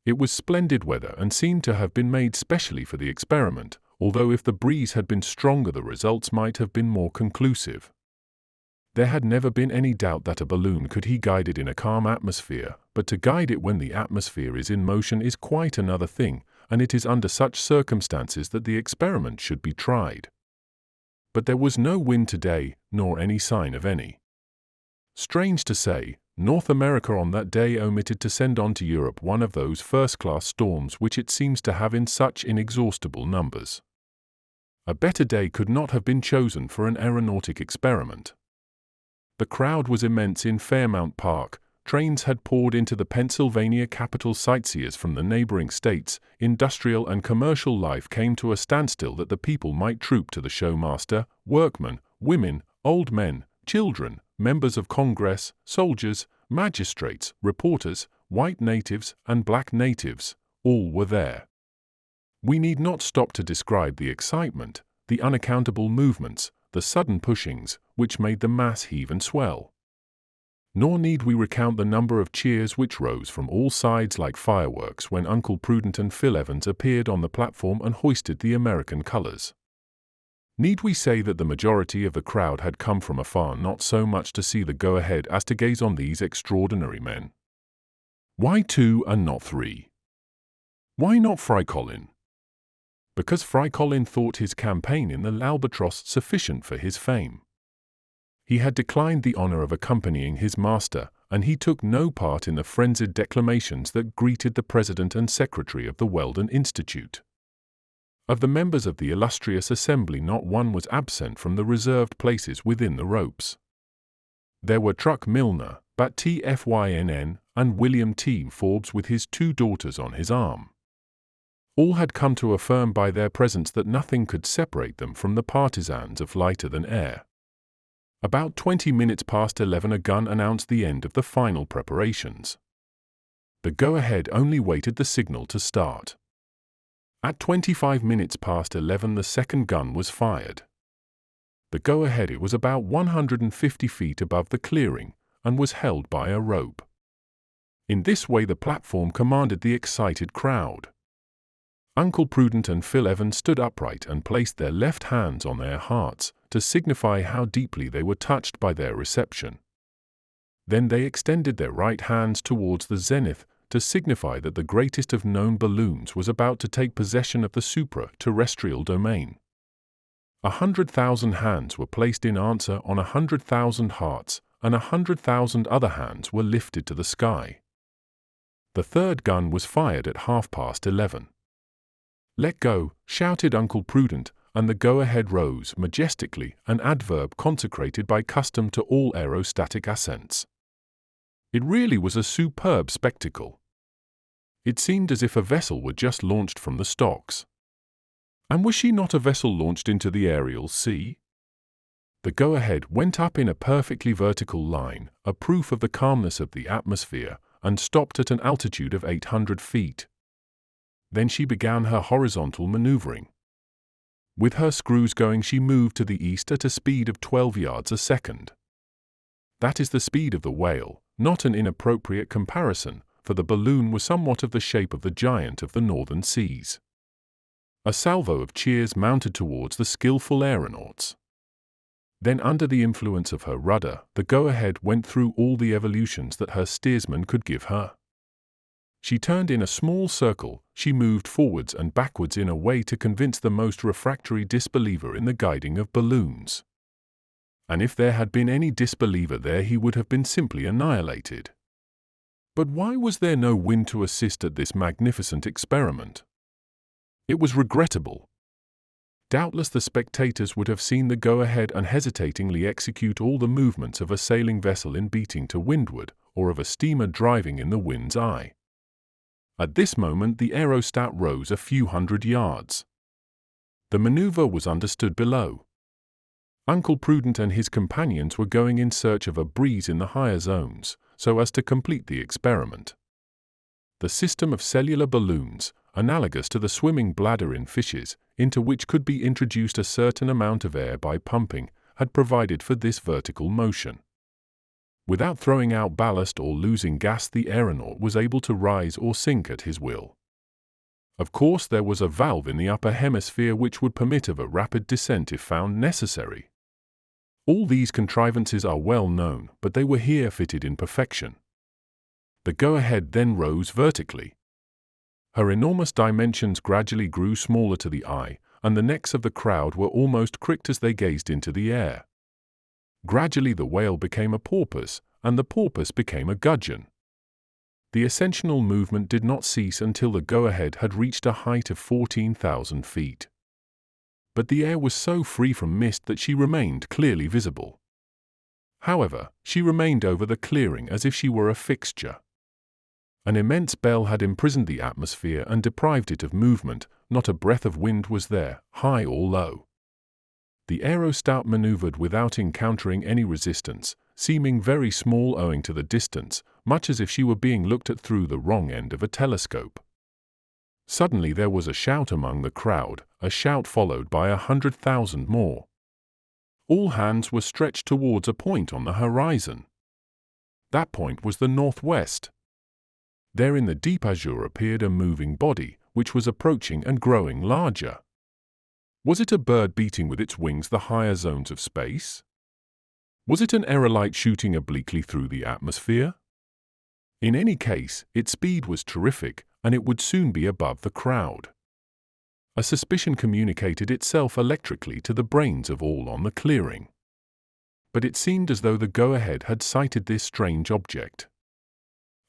It was splendid weather and seemed to have been made specially for the experiment, although if the breeze had been stronger the results might have been more conclusive. There had never been any doubt that a balloon could be guided in a calm atmosphere, but to guide it when the atmosphere is in motion is quite another thing, and it is under such circumstances that the experiment should be tried. But there was no wind today, nor any sign of any. Strange to say, North America on that day omitted to send on to Europe one of those first-class storms which it seems to have in such inexhaustible numbers. A better day could not have been chosen for an aeronautic experiment. The crowd was immense in Fairmount Park. Trains had poured into the Pennsylvania capital. Sightseers from the neighboring states. Industrial and commercial life came to a standstill that the people might troop to the showmaster. Workmen, women, old men, children, members of Congress, soldiers, magistrates, reporters, white natives and black natives, all were there. We need not stop to describe the excitement, the unaccountable movements, the sudden pushings, which made the mass heave and swell. Nor need we recount the number of cheers which rose from all sides like fireworks when Uncle Prudent and Phil Evans appeared on the platform and hoisted the American colors. Need we say that the majority of the crowd had come from afar not so much to see the go-ahead as to gaze on these extraordinary men? Why 2 and not 3? Why not Fry Colin? Because Fry Colin thought his campaign in the Albatross sufficient for his fame. He had declined the honor of accompanying his master, and he took no part in the frenzied declamations that greeted the president and secretary of the Weldon Institute. Of the members of the illustrious assembly not one was absent from the reserved places within the ropes. There were Truck Milner, Bat Tfynn, and William T. Forbes with his 2 daughters on his arm. All had come to affirm by their presence that nothing could separate them from the partisans of lighter than air. About 20 minutes past 11 a gun announced the end of the final preparations. The go-ahead only waited the signal to start. At 25 minutes past 11 the second gun was fired. The go-ahead it was about 150 feet above the clearing and was held by a rope. In this way the platform commanded the excited crowd. Uncle Prudent and Phil Evans stood upright and placed their left hands on their hearts to signify how deeply they were touched by their reception. Then they extended their right hands towards the zenith to signify that the greatest of known balloons was about to take possession of the supra-terrestrial domain. 100,000 hands were placed in answer on 100,000 hearts, and 100,000 other hands were lifted to the sky. The third gun was fired at 11:30. "Let go," shouted Uncle Prudent, and the go-ahead rose majestically, an adverb consecrated by custom to all aerostatic ascents. It really was a superb spectacle. It seemed as if a vessel were just launched from the stocks. And was she not a vessel launched into the aerial sea? The go-ahead went up in a perfectly vertical line, a proof of the calmness of the atmosphere, and stopped at an altitude of 800 feet. Then she began her horizontal maneuvering. With her screws going she moved to the east at a speed of 12 yards a second. That is the speed of the whale, not an inappropriate comparison, for the balloon was somewhat of the shape of the giant of the northern seas. A salvo of cheers mounted towards the skillful aeronauts. Then under the influence of her rudder, the go-ahead went through all the evolutions that her steersman could give her. She turned in a small circle, she moved forwards and backwards in a way to convince the most refractory disbeliever in the guiding of balloons. And if there had been any disbeliever there he would have been simply annihilated. But why was there no wind to assist at this magnificent experiment? It was regrettable. Doubtless the spectators would have seen the go-ahead unhesitatingly execute all the movements of a sailing vessel in beating to windward, or of a steamer driving in the wind's eye. At this moment the aerostat rose a few hundred yards. The maneuver was understood below. Uncle Prudent and his companions were going in search of a breeze in the higher zones, so as to complete the experiment. The system of cellular balloons, analogous to the swimming bladder in fishes, into which could be introduced a certain amount of air by pumping, had provided for this vertical motion. Without throwing out ballast or losing gas, the aeronaut was able to rise or sink at his will. Of course, there was a valve in the upper hemisphere which would permit of a rapid descent if found necessary. All these contrivances are well known, but they were here fitted in perfection. The go-ahead then rose vertically. Her enormous dimensions gradually grew smaller to the eye, and the necks of the crowd were almost cricked as they gazed into the air. Gradually the whale became a porpoise, and the porpoise became a gudgeon. The ascensional movement did not cease until the go-ahead had reached a height of 14,000 feet. But the air was so free from mist that she remained clearly visible. However, she remained over the clearing as if she were a fixture. An immense bell had imprisoned the atmosphere and deprived it of movement. Not a breath of wind was there, high or low. The aerostat maneuvered without encountering any resistance, seeming very small owing to the distance, much as if she were being looked at through the wrong end of a telescope. Suddenly there was a shout among the crowd, a shout followed by 100,000 more. All hands were stretched towards a point on the horizon. That point was the northwest. There in the deep azure appeared a moving body, which was approaching and growing larger. Was it a bird beating with its wings the higher zones of space? Was it an aerolite shooting obliquely through the atmosphere? In any case, its speed was terrific, and it would soon be above the crowd. A suspicion communicated itself electrically to the brains of all on the clearing. But it seemed as though the go-ahead had sighted this strange object.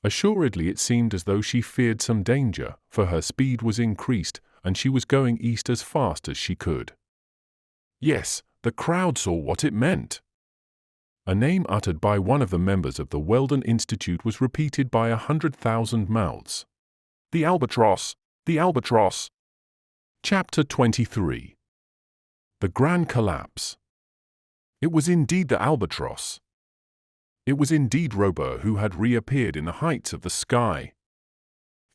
Assuredly it seemed as though she feared some danger, for her speed was increased, and she was going east as fast as she could. Yes, the crowd saw what it meant. A name uttered by one of the members of the Weldon Institute was repeated by 100,000 mouths. The albatross! The albatross! Chapter 23. The Grand Collapse. It was indeed the albatross. It was indeed Robur who had reappeared in the heights of the sky.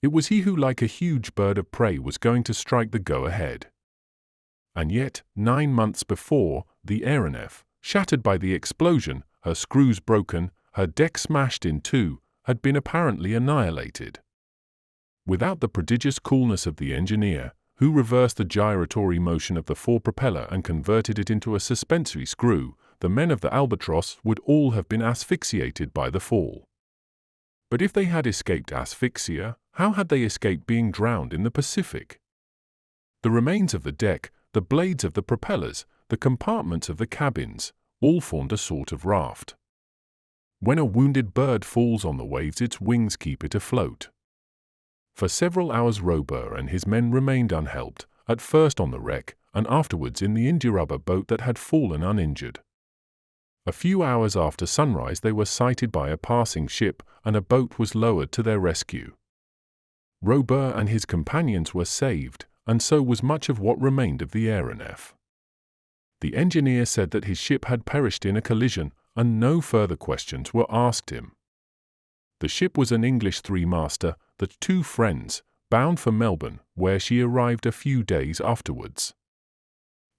It was he who, like a huge bird of prey, was going to strike the go-ahead. And yet, 9 months before, the aeronef, shattered by the explosion, her screws broken, her deck smashed in two, had been apparently annihilated. Without the prodigious coolness of the engineer, who reversed the gyratory motion of the fore-propeller and converted it into a suspensory screw, the men of the albatross would all have been asphyxiated by the fall. But if they had escaped asphyxia, how had they escaped being drowned in the Pacific? The remains of the deck, the blades of the propellers, the compartments of the cabins, all formed a sort of raft. When a wounded bird falls on the waves, its wings keep it afloat. For several hours Robur and his men remained unhelped, at first on the wreck, and afterwards in the india-rubber boat that had fallen uninjured. A few hours after sunrise they were sighted by a passing ship, and a boat was lowered to their rescue. Robur and his companions were saved, and so was much of what remained of the aeronef. The engineer said that his ship had perished in a collision, and no further questions were asked him. The ship was an English three-master, the Two Friends, bound for Melbourne, where she arrived a few days afterwards.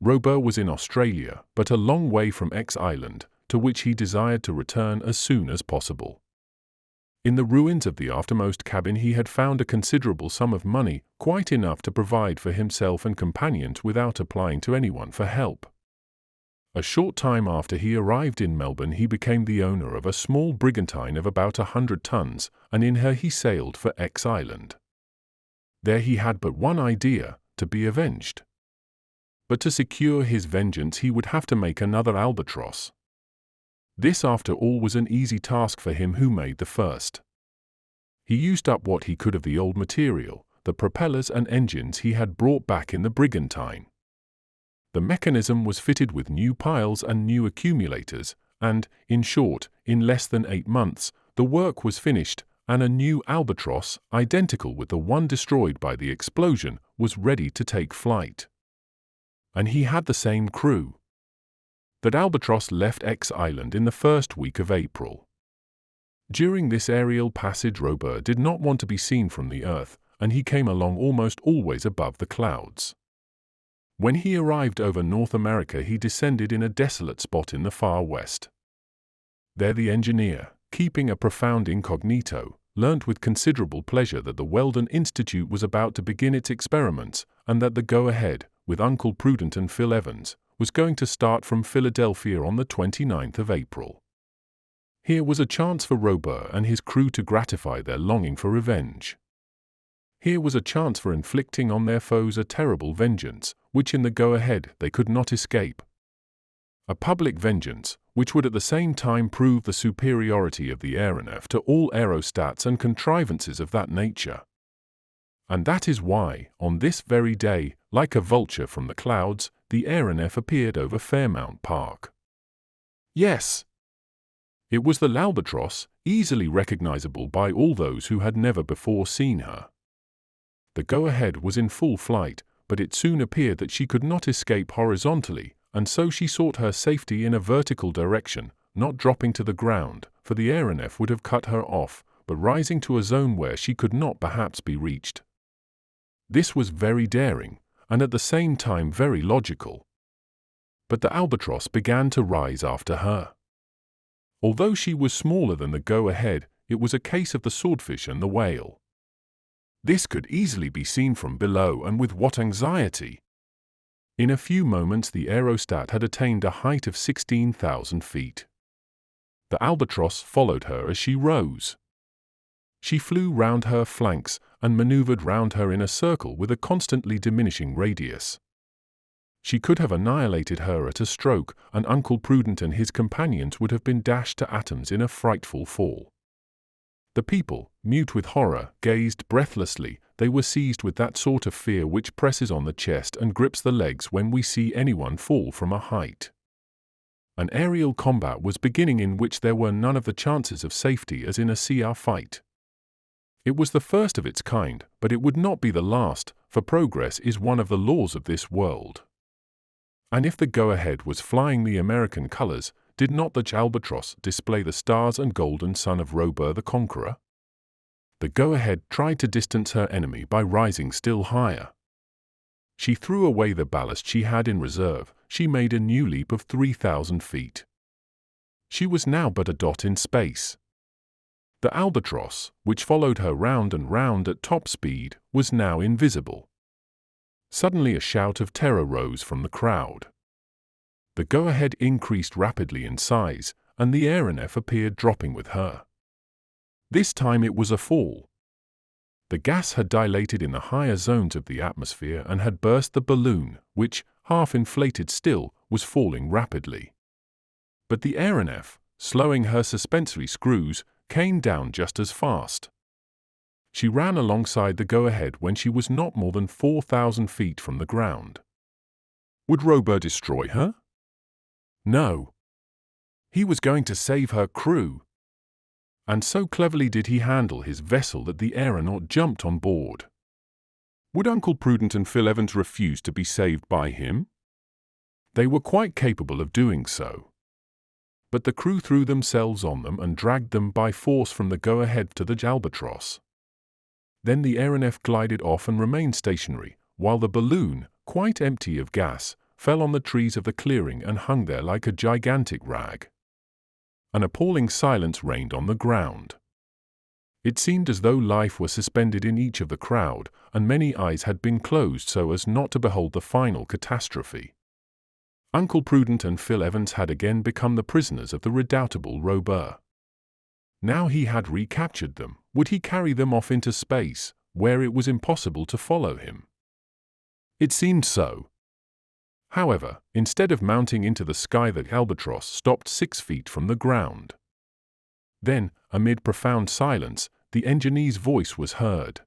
Robur was in Australia, but a long way from X Island, to which he desired to return as soon as possible. In the ruins of the aftermost cabin he had found a considerable sum of money, quite enough to provide for himself and companions without applying to anyone for help. A short time after he arrived in Melbourne he became the owner of a small brigantine of about 100 tons, and in her he sailed for X Island. There he had but one idea, to be avenged. But to secure his vengeance he would have to make another albatross. This after all was an easy task for him who made the first. He used up what he could of the old material, the propellers and engines he had brought back in the brigantine. The mechanism was fitted with new piles and new accumulators, and, in short, in less than 8 months, the work was finished, and a new albatross, identical with the one destroyed by the explosion, was ready to take flight. And he had the same crew. That albatross left X Island in the first week of April. During this aerial passage Robur did not want to be seen from the earth, and he came along almost always above the clouds. When he arrived over North America he descended in a desolate spot in the far west. There the engineer, keeping a profound incognito, learnt with considerable pleasure that the Weldon Institute was about to begin its experiments, and that the go-ahead, with Uncle Prudent and Phil Evans, was going to start from Philadelphia on the 29th of April. Here was a chance for Robur and his crew to gratify their longing for revenge. Here was a chance for inflicting on their foes a terrible vengeance, which in the go-ahead they could not escape. A public vengeance, which would at the same time prove the superiority of the aeronef to all aerostats and contrivances of that nature. And that is why, on this very day, like a vulture from the clouds, the aeronef appeared over Fairmount Park. Yes! It was the Albatross, easily recognizable by all those who had never before seen her. The go-ahead was in full flight, but it soon appeared that she could not escape horizontally, and so she sought her safety in a vertical direction, not dropping to the ground, for the aeronef would have cut her off, but rising to a zone where she could not perhaps be reached. This was very daring, and at the same time very logical. But the Albatross began to rise after her. Although she was smaller than the go-ahead, it was a case of the swordfish and the whale. This could easily be seen from below, and with what anxiety! In a few moments the aerostat had attained a height of 16,000 feet. The Albatross followed her as she rose. She flew round her flanks and maneuvered round her in a circle with a constantly diminishing radius. She could have annihilated her at a stroke, and Uncle Prudent and his companions would have been dashed to atoms in a frightful fall. The people, mute with horror, gazed breathlessly. They were seized with that sort of fear which presses on the chest and grips the legs when we see anyone fall from a height. An aerial combat was beginning in which there were none of the chances of safety as in a CR fight. It was the first of its kind, but it would not be the last, for progress is one of the laws of this world. And if the go-ahead was flying the American colors, did not the Albatross display the stars and golden sun of Robur the Conqueror? The go-ahead tried to distance her enemy by rising still higher. She threw away the ballast she had in reserve. She made a new leap of 3,000 feet. She was now but a dot in space. The Albatross, which followed her round and round at top speed, was now invisible. Suddenly a shout of terror rose from the crowd. The go-ahead increased rapidly in size, and the aeronef appeared dropping with her. This time it was a fall. The gas had dilated in the higher zones of the atmosphere and had burst the balloon, which, half inflated still, was falling rapidly. But the aeronef, slowing her suspensory screws, came down just as fast. She ran alongside the go-ahead when she was not more than 4,000 feet from the ground. Would Robur destroy her? No. He was going to save her crew. And so cleverly did he handle his vessel that the aeronaut jumped on board. Would Uncle Prudent and Phil Evans refuse to be saved by him? They were quite capable of doing so. But the crew threw themselves on them and dragged them by force from the go-ahead to the Albatross. Then the aeronef glided off and remained stationary, while the balloon, quite empty of gas, fell on the trees of the clearing and hung there like a gigantic rag. An appalling silence reigned on the ground. It seemed as though life were suspended in each of the crowd, and many eyes had been closed so as not to behold the final catastrophe. Uncle Prudent and Phil Evans had again become the prisoners of the redoubtable Robur. Now he had recaptured them. Would he carry them off into space, where it was impossible to follow him? It seemed so. However, instead of mounting into the sky, the Albatross stopped 6 feet from the ground. Then, amid profound silence, the engineer's voice was heard.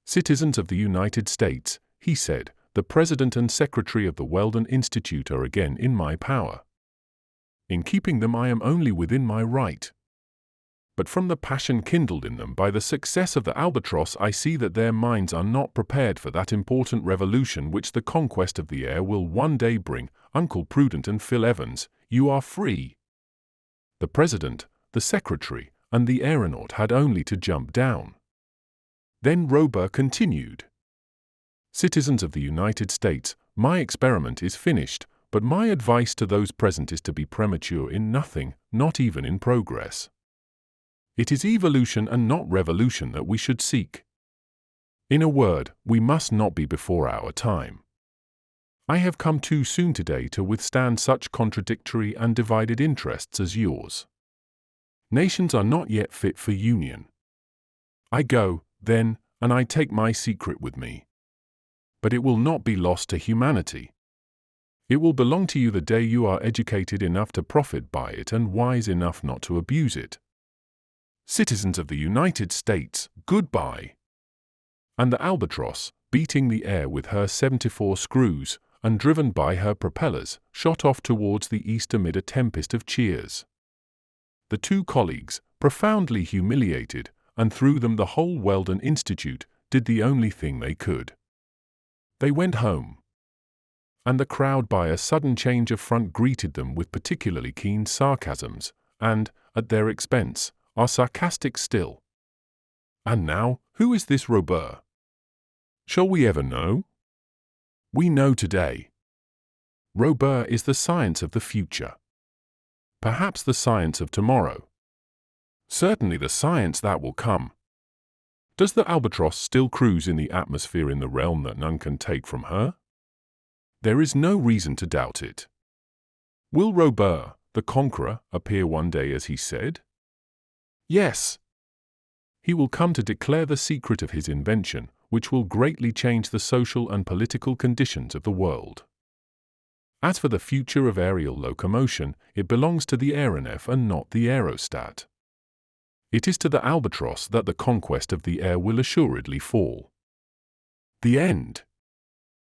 "Citizens of the United States," he said, "the President and Secretary of the Weldon Institute are again in my power. In keeping them I am only within my right. But from the passion kindled in them by the success of the Albatross I see that their minds are not prepared for that important revolution which the conquest of the air will one day bring. Uncle Prudent and Phil Evans, you are free." The President, the Secretary, and the aeronaut had only to jump down. Then Robur continued. "Citizens of the United States, my experiment is finished, but my advice to those present is to be premature in nothing, not even in progress. It is evolution and not revolution that we should seek. In a word, we must not be before our time. I have come too soon today to withstand such contradictory and divided interests as yours. Nations are not yet fit for union. I go, then, and I take my secret with me. But it will not be lost to humanity. It will belong to you the day you are educated enough to profit by it and wise enough not to abuse it. Citizens of the United States, goodbye. And the Albatross, beating the air with her 74 screws, and driven by her propellers, shot off towards the east amid a tempest of cheers. The two colleagues, profoundly humiliated, and through them the whole Weldon Institute, did the only thing they could. They went home. And the crowd by a sudden change of front greeted them with particularly keen sarcasms, and, at their expense, are sarcastic still. And now, who is this Robur? Shall we ever know? We know today. Robur is the science of the future. Perhaps the science of tomorrow. Certainly the science that will come. Does the Albatross still cruise in the atmosphere in the realm that none can take from her? There is no reason to doubt it. Will Robur, the Conqueror, appear one day as he said? Yes. He will come to declare the secret of his invention, which will greatly change the social and political conditions of the world. As for the future of aerial locomotion, it belongs to the aeronef and not the aerostat. It is to the Albatross that the conquest of the air will assuredly fall. The end.